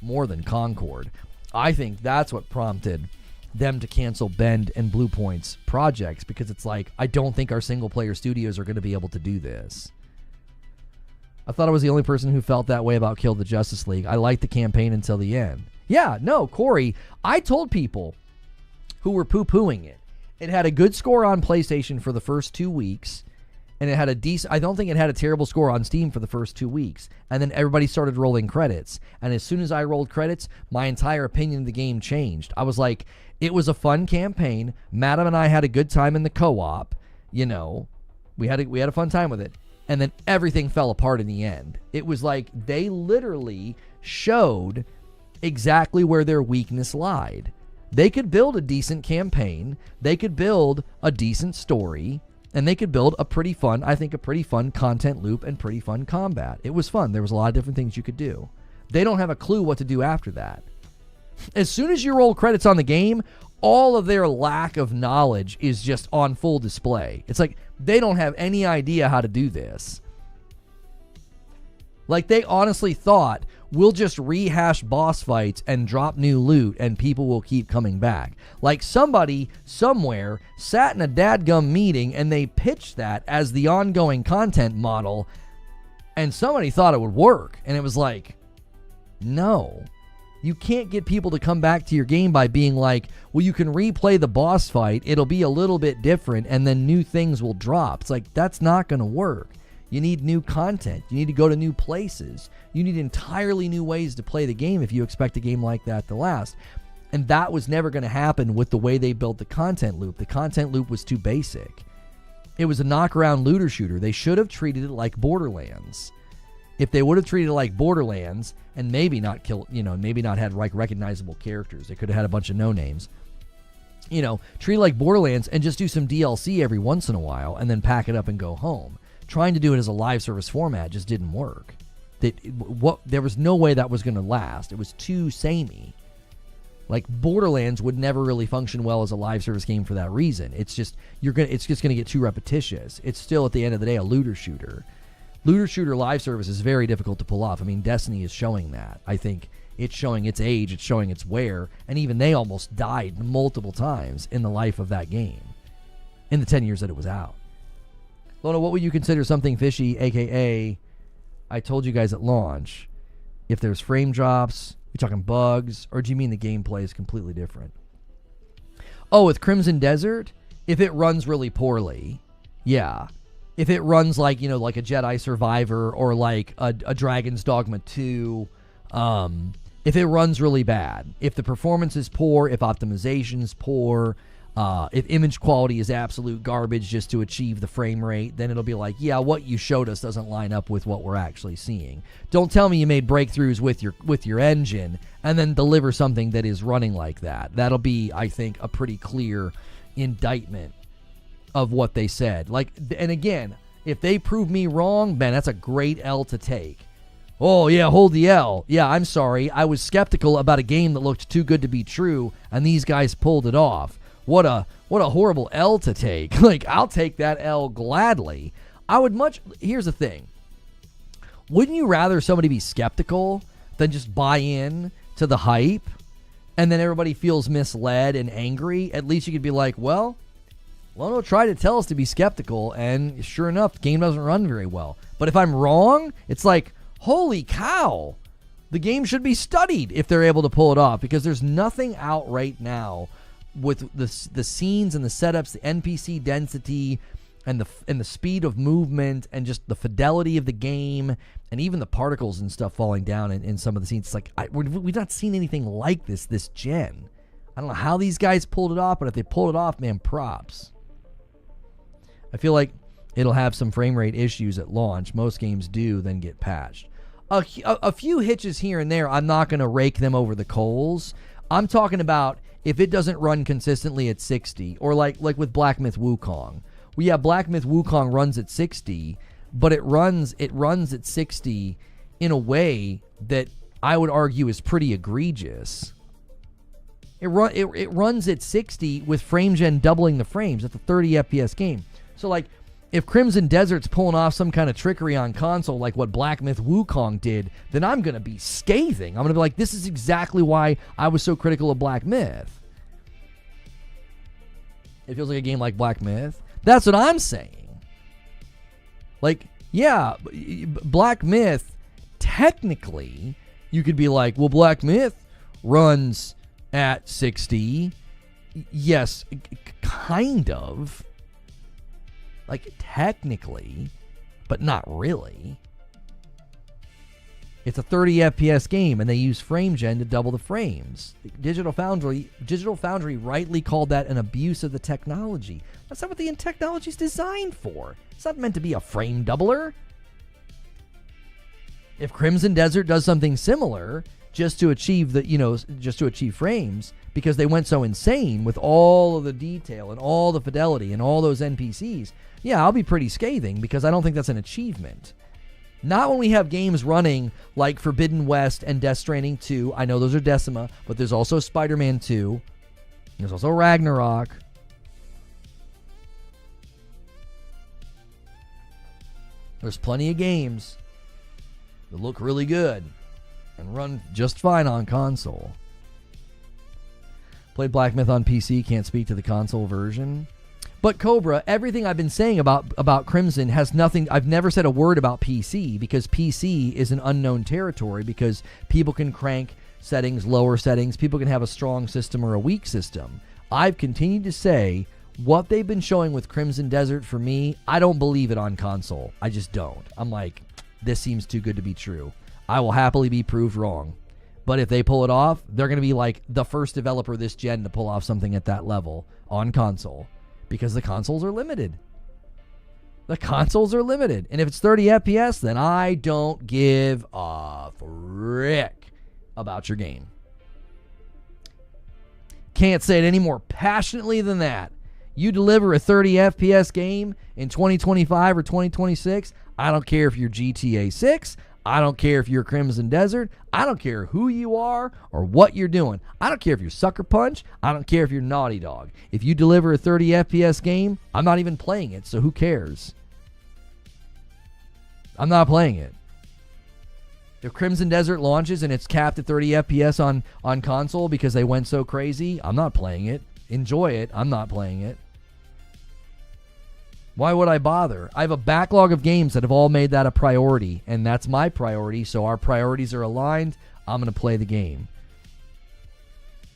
more than Concord, I think that's what prompted them to cancel Bend and Blue Point's projects, because it's like, I don't think our single-player studios are going to be able to do this. I thought I was the only person who felt that way about Kill the Justice League. I liked the campaign until the end. Yeah, no, Corey, I told people who were poo-pooing it. It had a good score on PlayStation for the first 2 weeks, and it had a decent, I don't think it had a terrible score on Steam for the first 2 weeks. And then everybody started rolling credits. And as soon as I rolled credits, my entire opinion of the game changed. I was like, it was a fun campaign. Madam and I had a good time in the co-op. You know, we had a fun time with it. And then everything fell apart in the end. It was like they literally showed exactly where their weakness lied. They could build a decent campaign. They could build a decent story. And they could build a pretty fun content loop and pretty fun combat. It was fun. There was a lot of different things you could do. They don't have a clue what to do after that. As soon as you roll credits on the game, all of their lack of knowledge is just on full display. It's like they don't have any idea how to do this. Like, they honestly thought, we'll just rehash boss fights and drop new loot and people will keep coming back. Like, somebody somewhere sat in a dadgum meeting and they pitched that as the ongoing content model, and somebody thought it would work. And it was like, no. You can't get people to come back to your game by being like, well, you can replay the boss fight, it'll be a little bit different, and then new things will drop. It's like, that's not going to work. You need new content. You need to go to new places. You need entirely new ways to play the game if you expect a game like that to last. And that was never going to happen with the way they built the content loop. The content loop was too basic. It was a knock-around looter shooter. They should have treated it like Borderlands. If they would have treated it like Borderlands and maybe not had like recognizable characters, they could have had a bunch of no-names. You know, treat it like Borderlands and just do some DLC every once in a while and then pack it up and go home. Trying to do it as a live service format just didn't work. There was no way that was going to last. It was too samey. Like Borderlands would never really function well as a live service game for that reason. It's just gonna get too repetitious. It's still at the end of the day a looter shooter. Looter shooter live service is very difficult to pull off. I mean, Destiny is showing that. I think it's showing its age, it's showing its wear, and even they almost died multiple times in the life of that game in the 10 years that it was out. Lona, what would you consider something fishy, aka I told you guys at launch, if there's frame drops, you talking bugs, or do you mean the gameplay is completely different? Oh, with Crimson Desert, if it runs really poorly, yeah. If it runs like, like a Jedi Survivor or like a Dragon's Dogma 2, if it runs really bad, if the performance is poor, if optimization is poor, if image quality is absolute garbage just to achieve the frame rate, then it'll be like, yeah, what you showed us doesn't line up with what we're actually seeing. Don't tell me you made breakthroughs with your engine and then deliver something that is running like that. That'll be, I think, a pretty clear indictment of what they said. Like, and again, if they prove me wrong, man, that's a great L to take. Oh, yeah, hold the L. Yeah, I'm sorry. I was skeptical about a game that looked too good to be true, and these guys pulled it off. What a horrible L to take. Like, I'll take that L gladly. Here's the thing. Wouldn't you rather somebody be skeptical than just buy in to the hype and then everybody feels misled and angry? At least you could be like, well, Lono tried to tell us to be skeptical, and sure enough, the game doesn't run very well. But if I'm wrong, it's like, holy cow, the game should be studied if they're able to pull it off, because there's nothing out right now with the scenes and the setups, the NPC density, and the speed of movement, and just the fidelity of the game, and even the particles and stuff falling down in some of the scenes. It's like, we've not seen anything like this gen. I don't know how these guys pulled it off, but if they pulled it off, man, props. I feel like it'll have some frame rate issues at launch. Most games do, then get patched. A few hitches here and there, I'm not going to rake them over the coals. I'm talking about if it doesn't run consistently at 60, or like with Black Myth Wukong. Well, yeah, Black Myth Wukong runs at 60, but it runs at 60 in a way that I would argue is pretty egregious. It runs at 60 with frame gen doubling the frames. It's a 30 FPS game. So, like, if Crimson Desert's pulling off some kind of trickery on console like what Black Myth Wukong did, then I'm going to be scathing. I'm going to be like, this is exactly why I was so critical of Black Myth. It feels like a game like Black Myth. That's what I'm saying. Like, yeah, Black Myth, technically, you could be like, well, Black Myth runs at 60. Yes, kind of. Like, technically, but not really. It's a 30 FPS game, and they use frame gen to double the frames. Digital Foundry rightly called that an abuse of the technology. That's not what the technology is designed for. It's not meant to be a frame doubler. If Crimson Desert does something similar, just to achieve frames, because they went so insane with all of the detail and all the fidelity and all those NPCs, yeah, I'll be pretty scathing, because I don't think that's an achievement. Not when we have games running like Forbidden West and Death Stranding 2. I know those are Decima, but there's also Spider-Man 2. There's also Ragnarok. There's plenty of games that look really good and run just fine on console. Played Black Myth on PC, can't speak to the console version. But Cobra, everything I've been saying about Crimson has nothing. I've never said a word about PC, because PC is an unknown territory, because people can crank settings, lower settings. People can have a strong system or a weak system. I've continued to say what they've been showing with Crimson Desert, for me, I don't believe it on console. I just don't. I'm like, this seems too good to be true. I will happily be proved wrong. But if they pull it off, they're going to be like the first developer this gen to pull off something at that level on console. Because the consoles are limited. The consoles are limited. And if it's 30 FPS, then I don't give a frick about your game. Can't say it any more passionately than that. You deliver a 30 FPS game in 2025 or 2026, I don't care if you're GTA 6. I don't care if you're Crimson Desert. I don't care who you are or what you're doing. I don't care if you're Sucker Punch. I don't care if you're Naughty Dog. If you deliver a 30 FPS game, I'm not even playing it, so who cares? I'm not playing it. If Crimson Desert launches and it's capped at 30 FPS on console because they went so crazy, I'm not playing it. Enjoy it. I'm not playing it. Why would I bother? I have a backlog of games that have all made that a priority, and that's my priority, so our priorities are aligned. I'm going to play the game.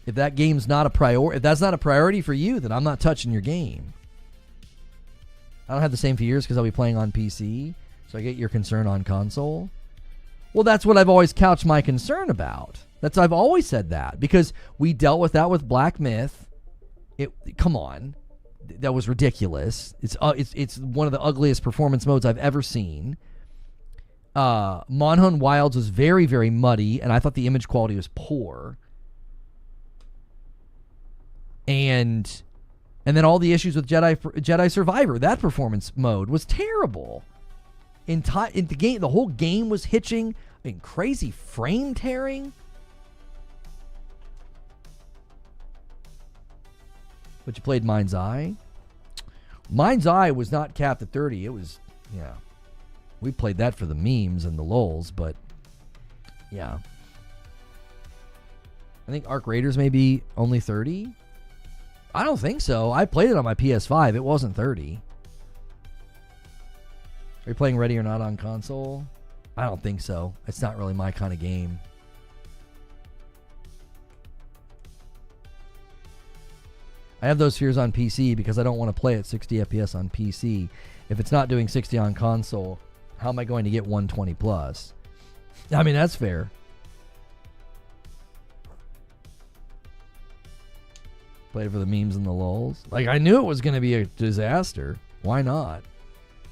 If that game's not a priority, if that's not a priority for you, then I'm not touching your game. I don't have the same fears because I'll be playing on PC, so I get your concern on console. Well, that's what I've always couched my concern about. I've always said that because we dealt with that with Black Myth. Come on. That was ridiculous. It's one of the ugliest performance modes I've ever seen. Monhun Wilds was very, very muddy, and I thought the image quality was poor. And then all the issues with Jedi Survivor, that performance mode was terrible. In the game, the whole game was hitching, crazy frame tearing. But you played Mind's Eye. Mind's Eye was not capped at 30. It was, yeah. We played that for the memes and the lols, but yeah. I think Arc Raiders may be only 30. I don't think so. I played it on my PS5. It wasn't 30. Are you playing Ready or Not on console? I don't think so. It's not really my kind of game. I have those fears on PC because I don't want to play at 60 FPS on PC. If it's not doing 60 on console, how am I going to get 120 plus? I mean, that's fair. Played for the memes and the lulz. Like, I knew it was going to be a disaster. Why not?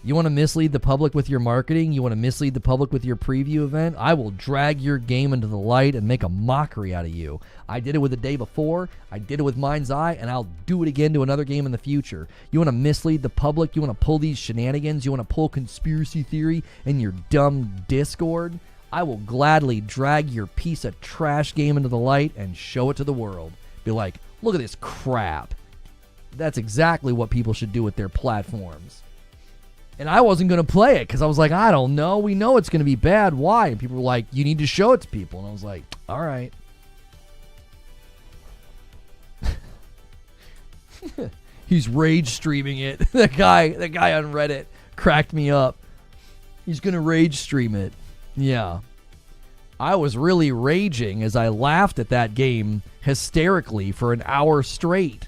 You want to mislead the public with your marketing? You want to mislead the public with your preview event? I will drag your game into the light and make a mockery out of you. I did it with the day before. I did it with Mind's Eye, and I'll do it again to another game in the future. You want to mislead the public? You want to pull these shenanigans? You want to pull conspiracy theory in your dumb Discord? I will gladly drag your piece of trash game into the light and show it to the world. Be like, look at this crap. That's exactly what people should do with their platforms. And I wasn't going to play it because I was like, I don't know. We know it's going to be bad. Why? And people were like, you need to show it to people. And I was like, all right. He's rage streaming it. That guy on Reddit cracked me up. He's going to rage stream it. Yeah. I was really raging as I laughed at that game hysterically for an hour straight.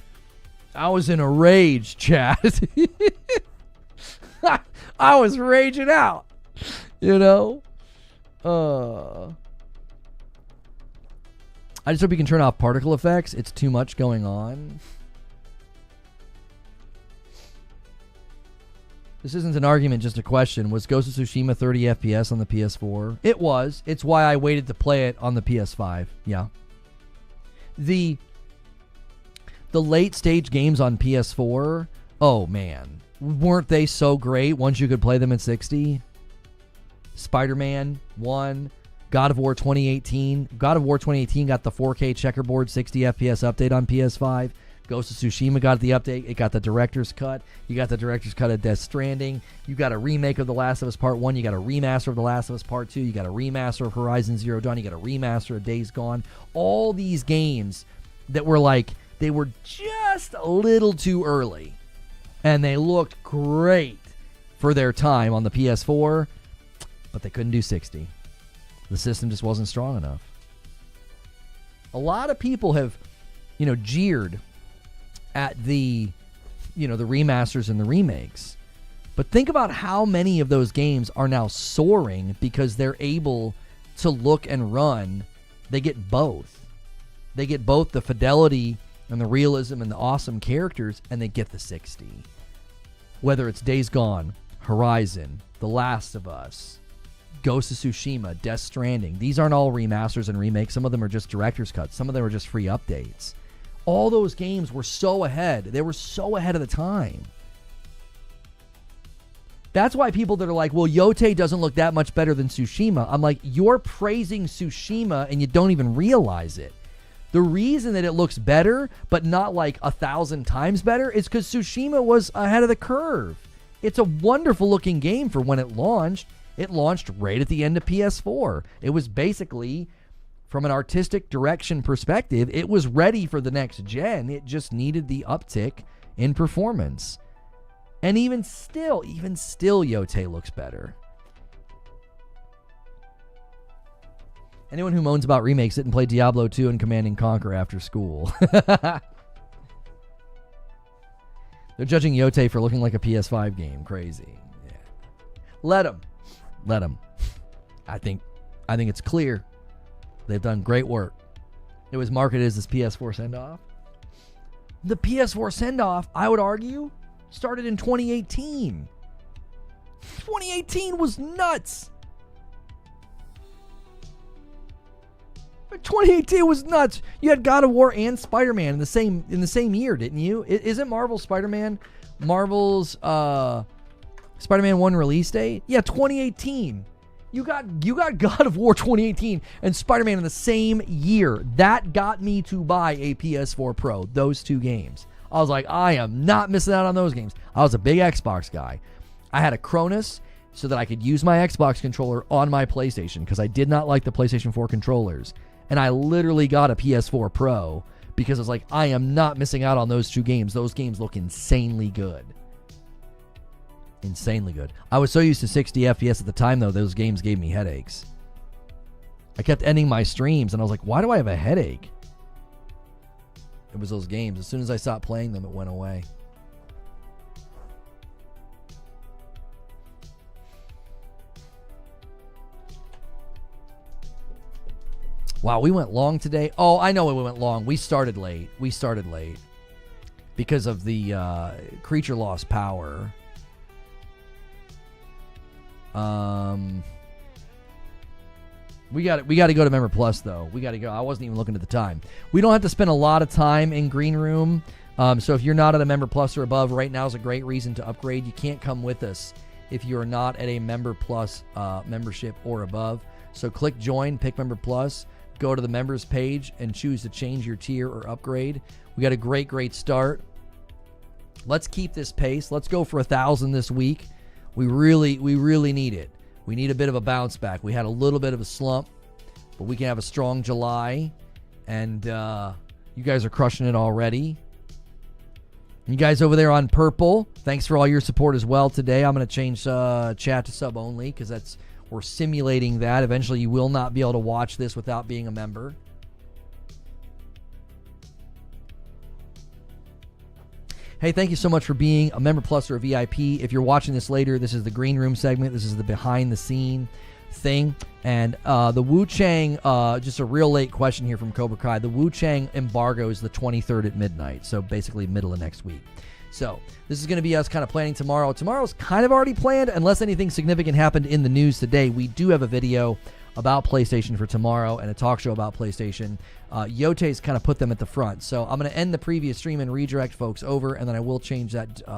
I was in a rage, chat. I was raging out, you know. I just hope you can turn off particle effects. It's too much going on. This isn't an argument, just a question. Was Ghost of Tsushima 30 FPS on the PS4? It was. It's why I waited to play it on the PS5. Yeah. The late stage games on PS4, oh man. Weren't they so great once you could play them at 60? Spider-Man 1, God of War 2018. God of War 2018 got the 4K checkerboard 60 FPS update on PS5. Ghost of Tsushima got the update. It got the director's cut. You got the director's cut of Death Stranding. You got a remake of The Last of Us Part 1. You got a remaster of The Last of Us Part 2. You got a remaster of Horizon Zero Dawn. You got a remaster of Days Gone. All these games that were like, they were just a little too early. And they looked great for their time on the PS4, but they couldn't do 60. The system just wasn't strong enough. A lot of people have, jeered at the remasters and the remakes. But think about how many of those games are now soaring because they're able to look and run. They get both. They get both the fidelity and the realism and the awesome characters, and they get the 60. Whether it's Days Gone, Horizon, The Last of Us, Ghost of Tsushima, Death Stranding. These aren't all remasters and remakes. Some of them are just director's cuts. Some of them are just free updates. All those games were so ahead. They were so ahead of the time. That's why people that are like, well, Yōtei doesn't look that much better than Tsushima. I'm like, you're praising Tsushima and you don't even realize it. The reason that it looks better, but not like 1,000 times better, is because Tsushima was ahead of the curve. It's a wonderful looking game for when it launched. It launched right at the end of PS4. It was basically, from an artistic direction perspective, it was ready for the next gen. It just needed the uptick in performance. And even still, Yōtei looks better. Anyone who moans about remakes didn't play Diablo 2 and Command & Conquer after school. They're judging Yōtei for looking like a PS5 game. Crazy. Yeah. Let them. I think it's clear. They've done great work. It was marketed as this PS4 send-off. The PS4 send-off, I would argue, started in 2018. 2018 was nuts. 2018 was nuts. You had God of War and Spider-Man in the same year, didn't you? Isn't Marvel's Spider-Man Marvel's Spider-Man 1 release date? Yeah, 2018. You got God of War 2018 and Spider-Man in the same year. That got me to buy a PS4 Pro, those two games. I was like, I am not missing out on those games. I was a big Xbox guy. I had a Cronus so that I could use my Xbox controller on my PlayStation because I did not like the PlayStation 4 controllers. And I literally got a PS4 Pro because I was like, I am not missing out on those two games. Those games look insanely good. Insanely good. I was so used to 60 FPS at the time, though, those games gave me headaches. I kept ending my streams, and I was like, why do I have a headache? It was those games. As soon as I stopped playing them, it went away. Wow, we went long today. Oh, I know we went long. We started late. Because of the creature lost power. We got to go to Member Plus, though. We got to go. I wasn't even looking at the time. We don't have to spend a lot of time in Green Room. So if you're not at a Member Plus or above, right now is a great reason to upgrade. You can't come with us if you're not at a Member Plus membership or above. So click Join, pick Member Plus, go to the members page, and choose to change your tier or upgrade. We got a great start. Let's keep this pace. Let's go for 1,000 this week. We really need it. We need a bit of a bounce back. We had a little bit of a slump, but we can have a strong July. And you guys are crushing it already. And you guys over there on Purple, thanks for all your support as well today. I'm going to change chat to sub only because we're simulating that. Eventually, you will not be able to watch this without being a member. Hey, thank you so much for being a Member Plus or a VIP. If you're watching this later, this is the Green Room segment. This is the behind-the-scene thing. And the Wu Chang, just a real late question here from Cobra Kai. The Wu Chang embargo is the 23rd at midnight, so basically middle of next week. So this is going to be us kind of planning tomorrow. Tomorrow's kind of already planned, unless anything significant happened in the news today. We do have a video about PlayStation for tomorrow and a talk show about PlayStation. Yōtei's kind of put them at the front. So I'm going to end the previous stream and redirect folks over, and then I will change that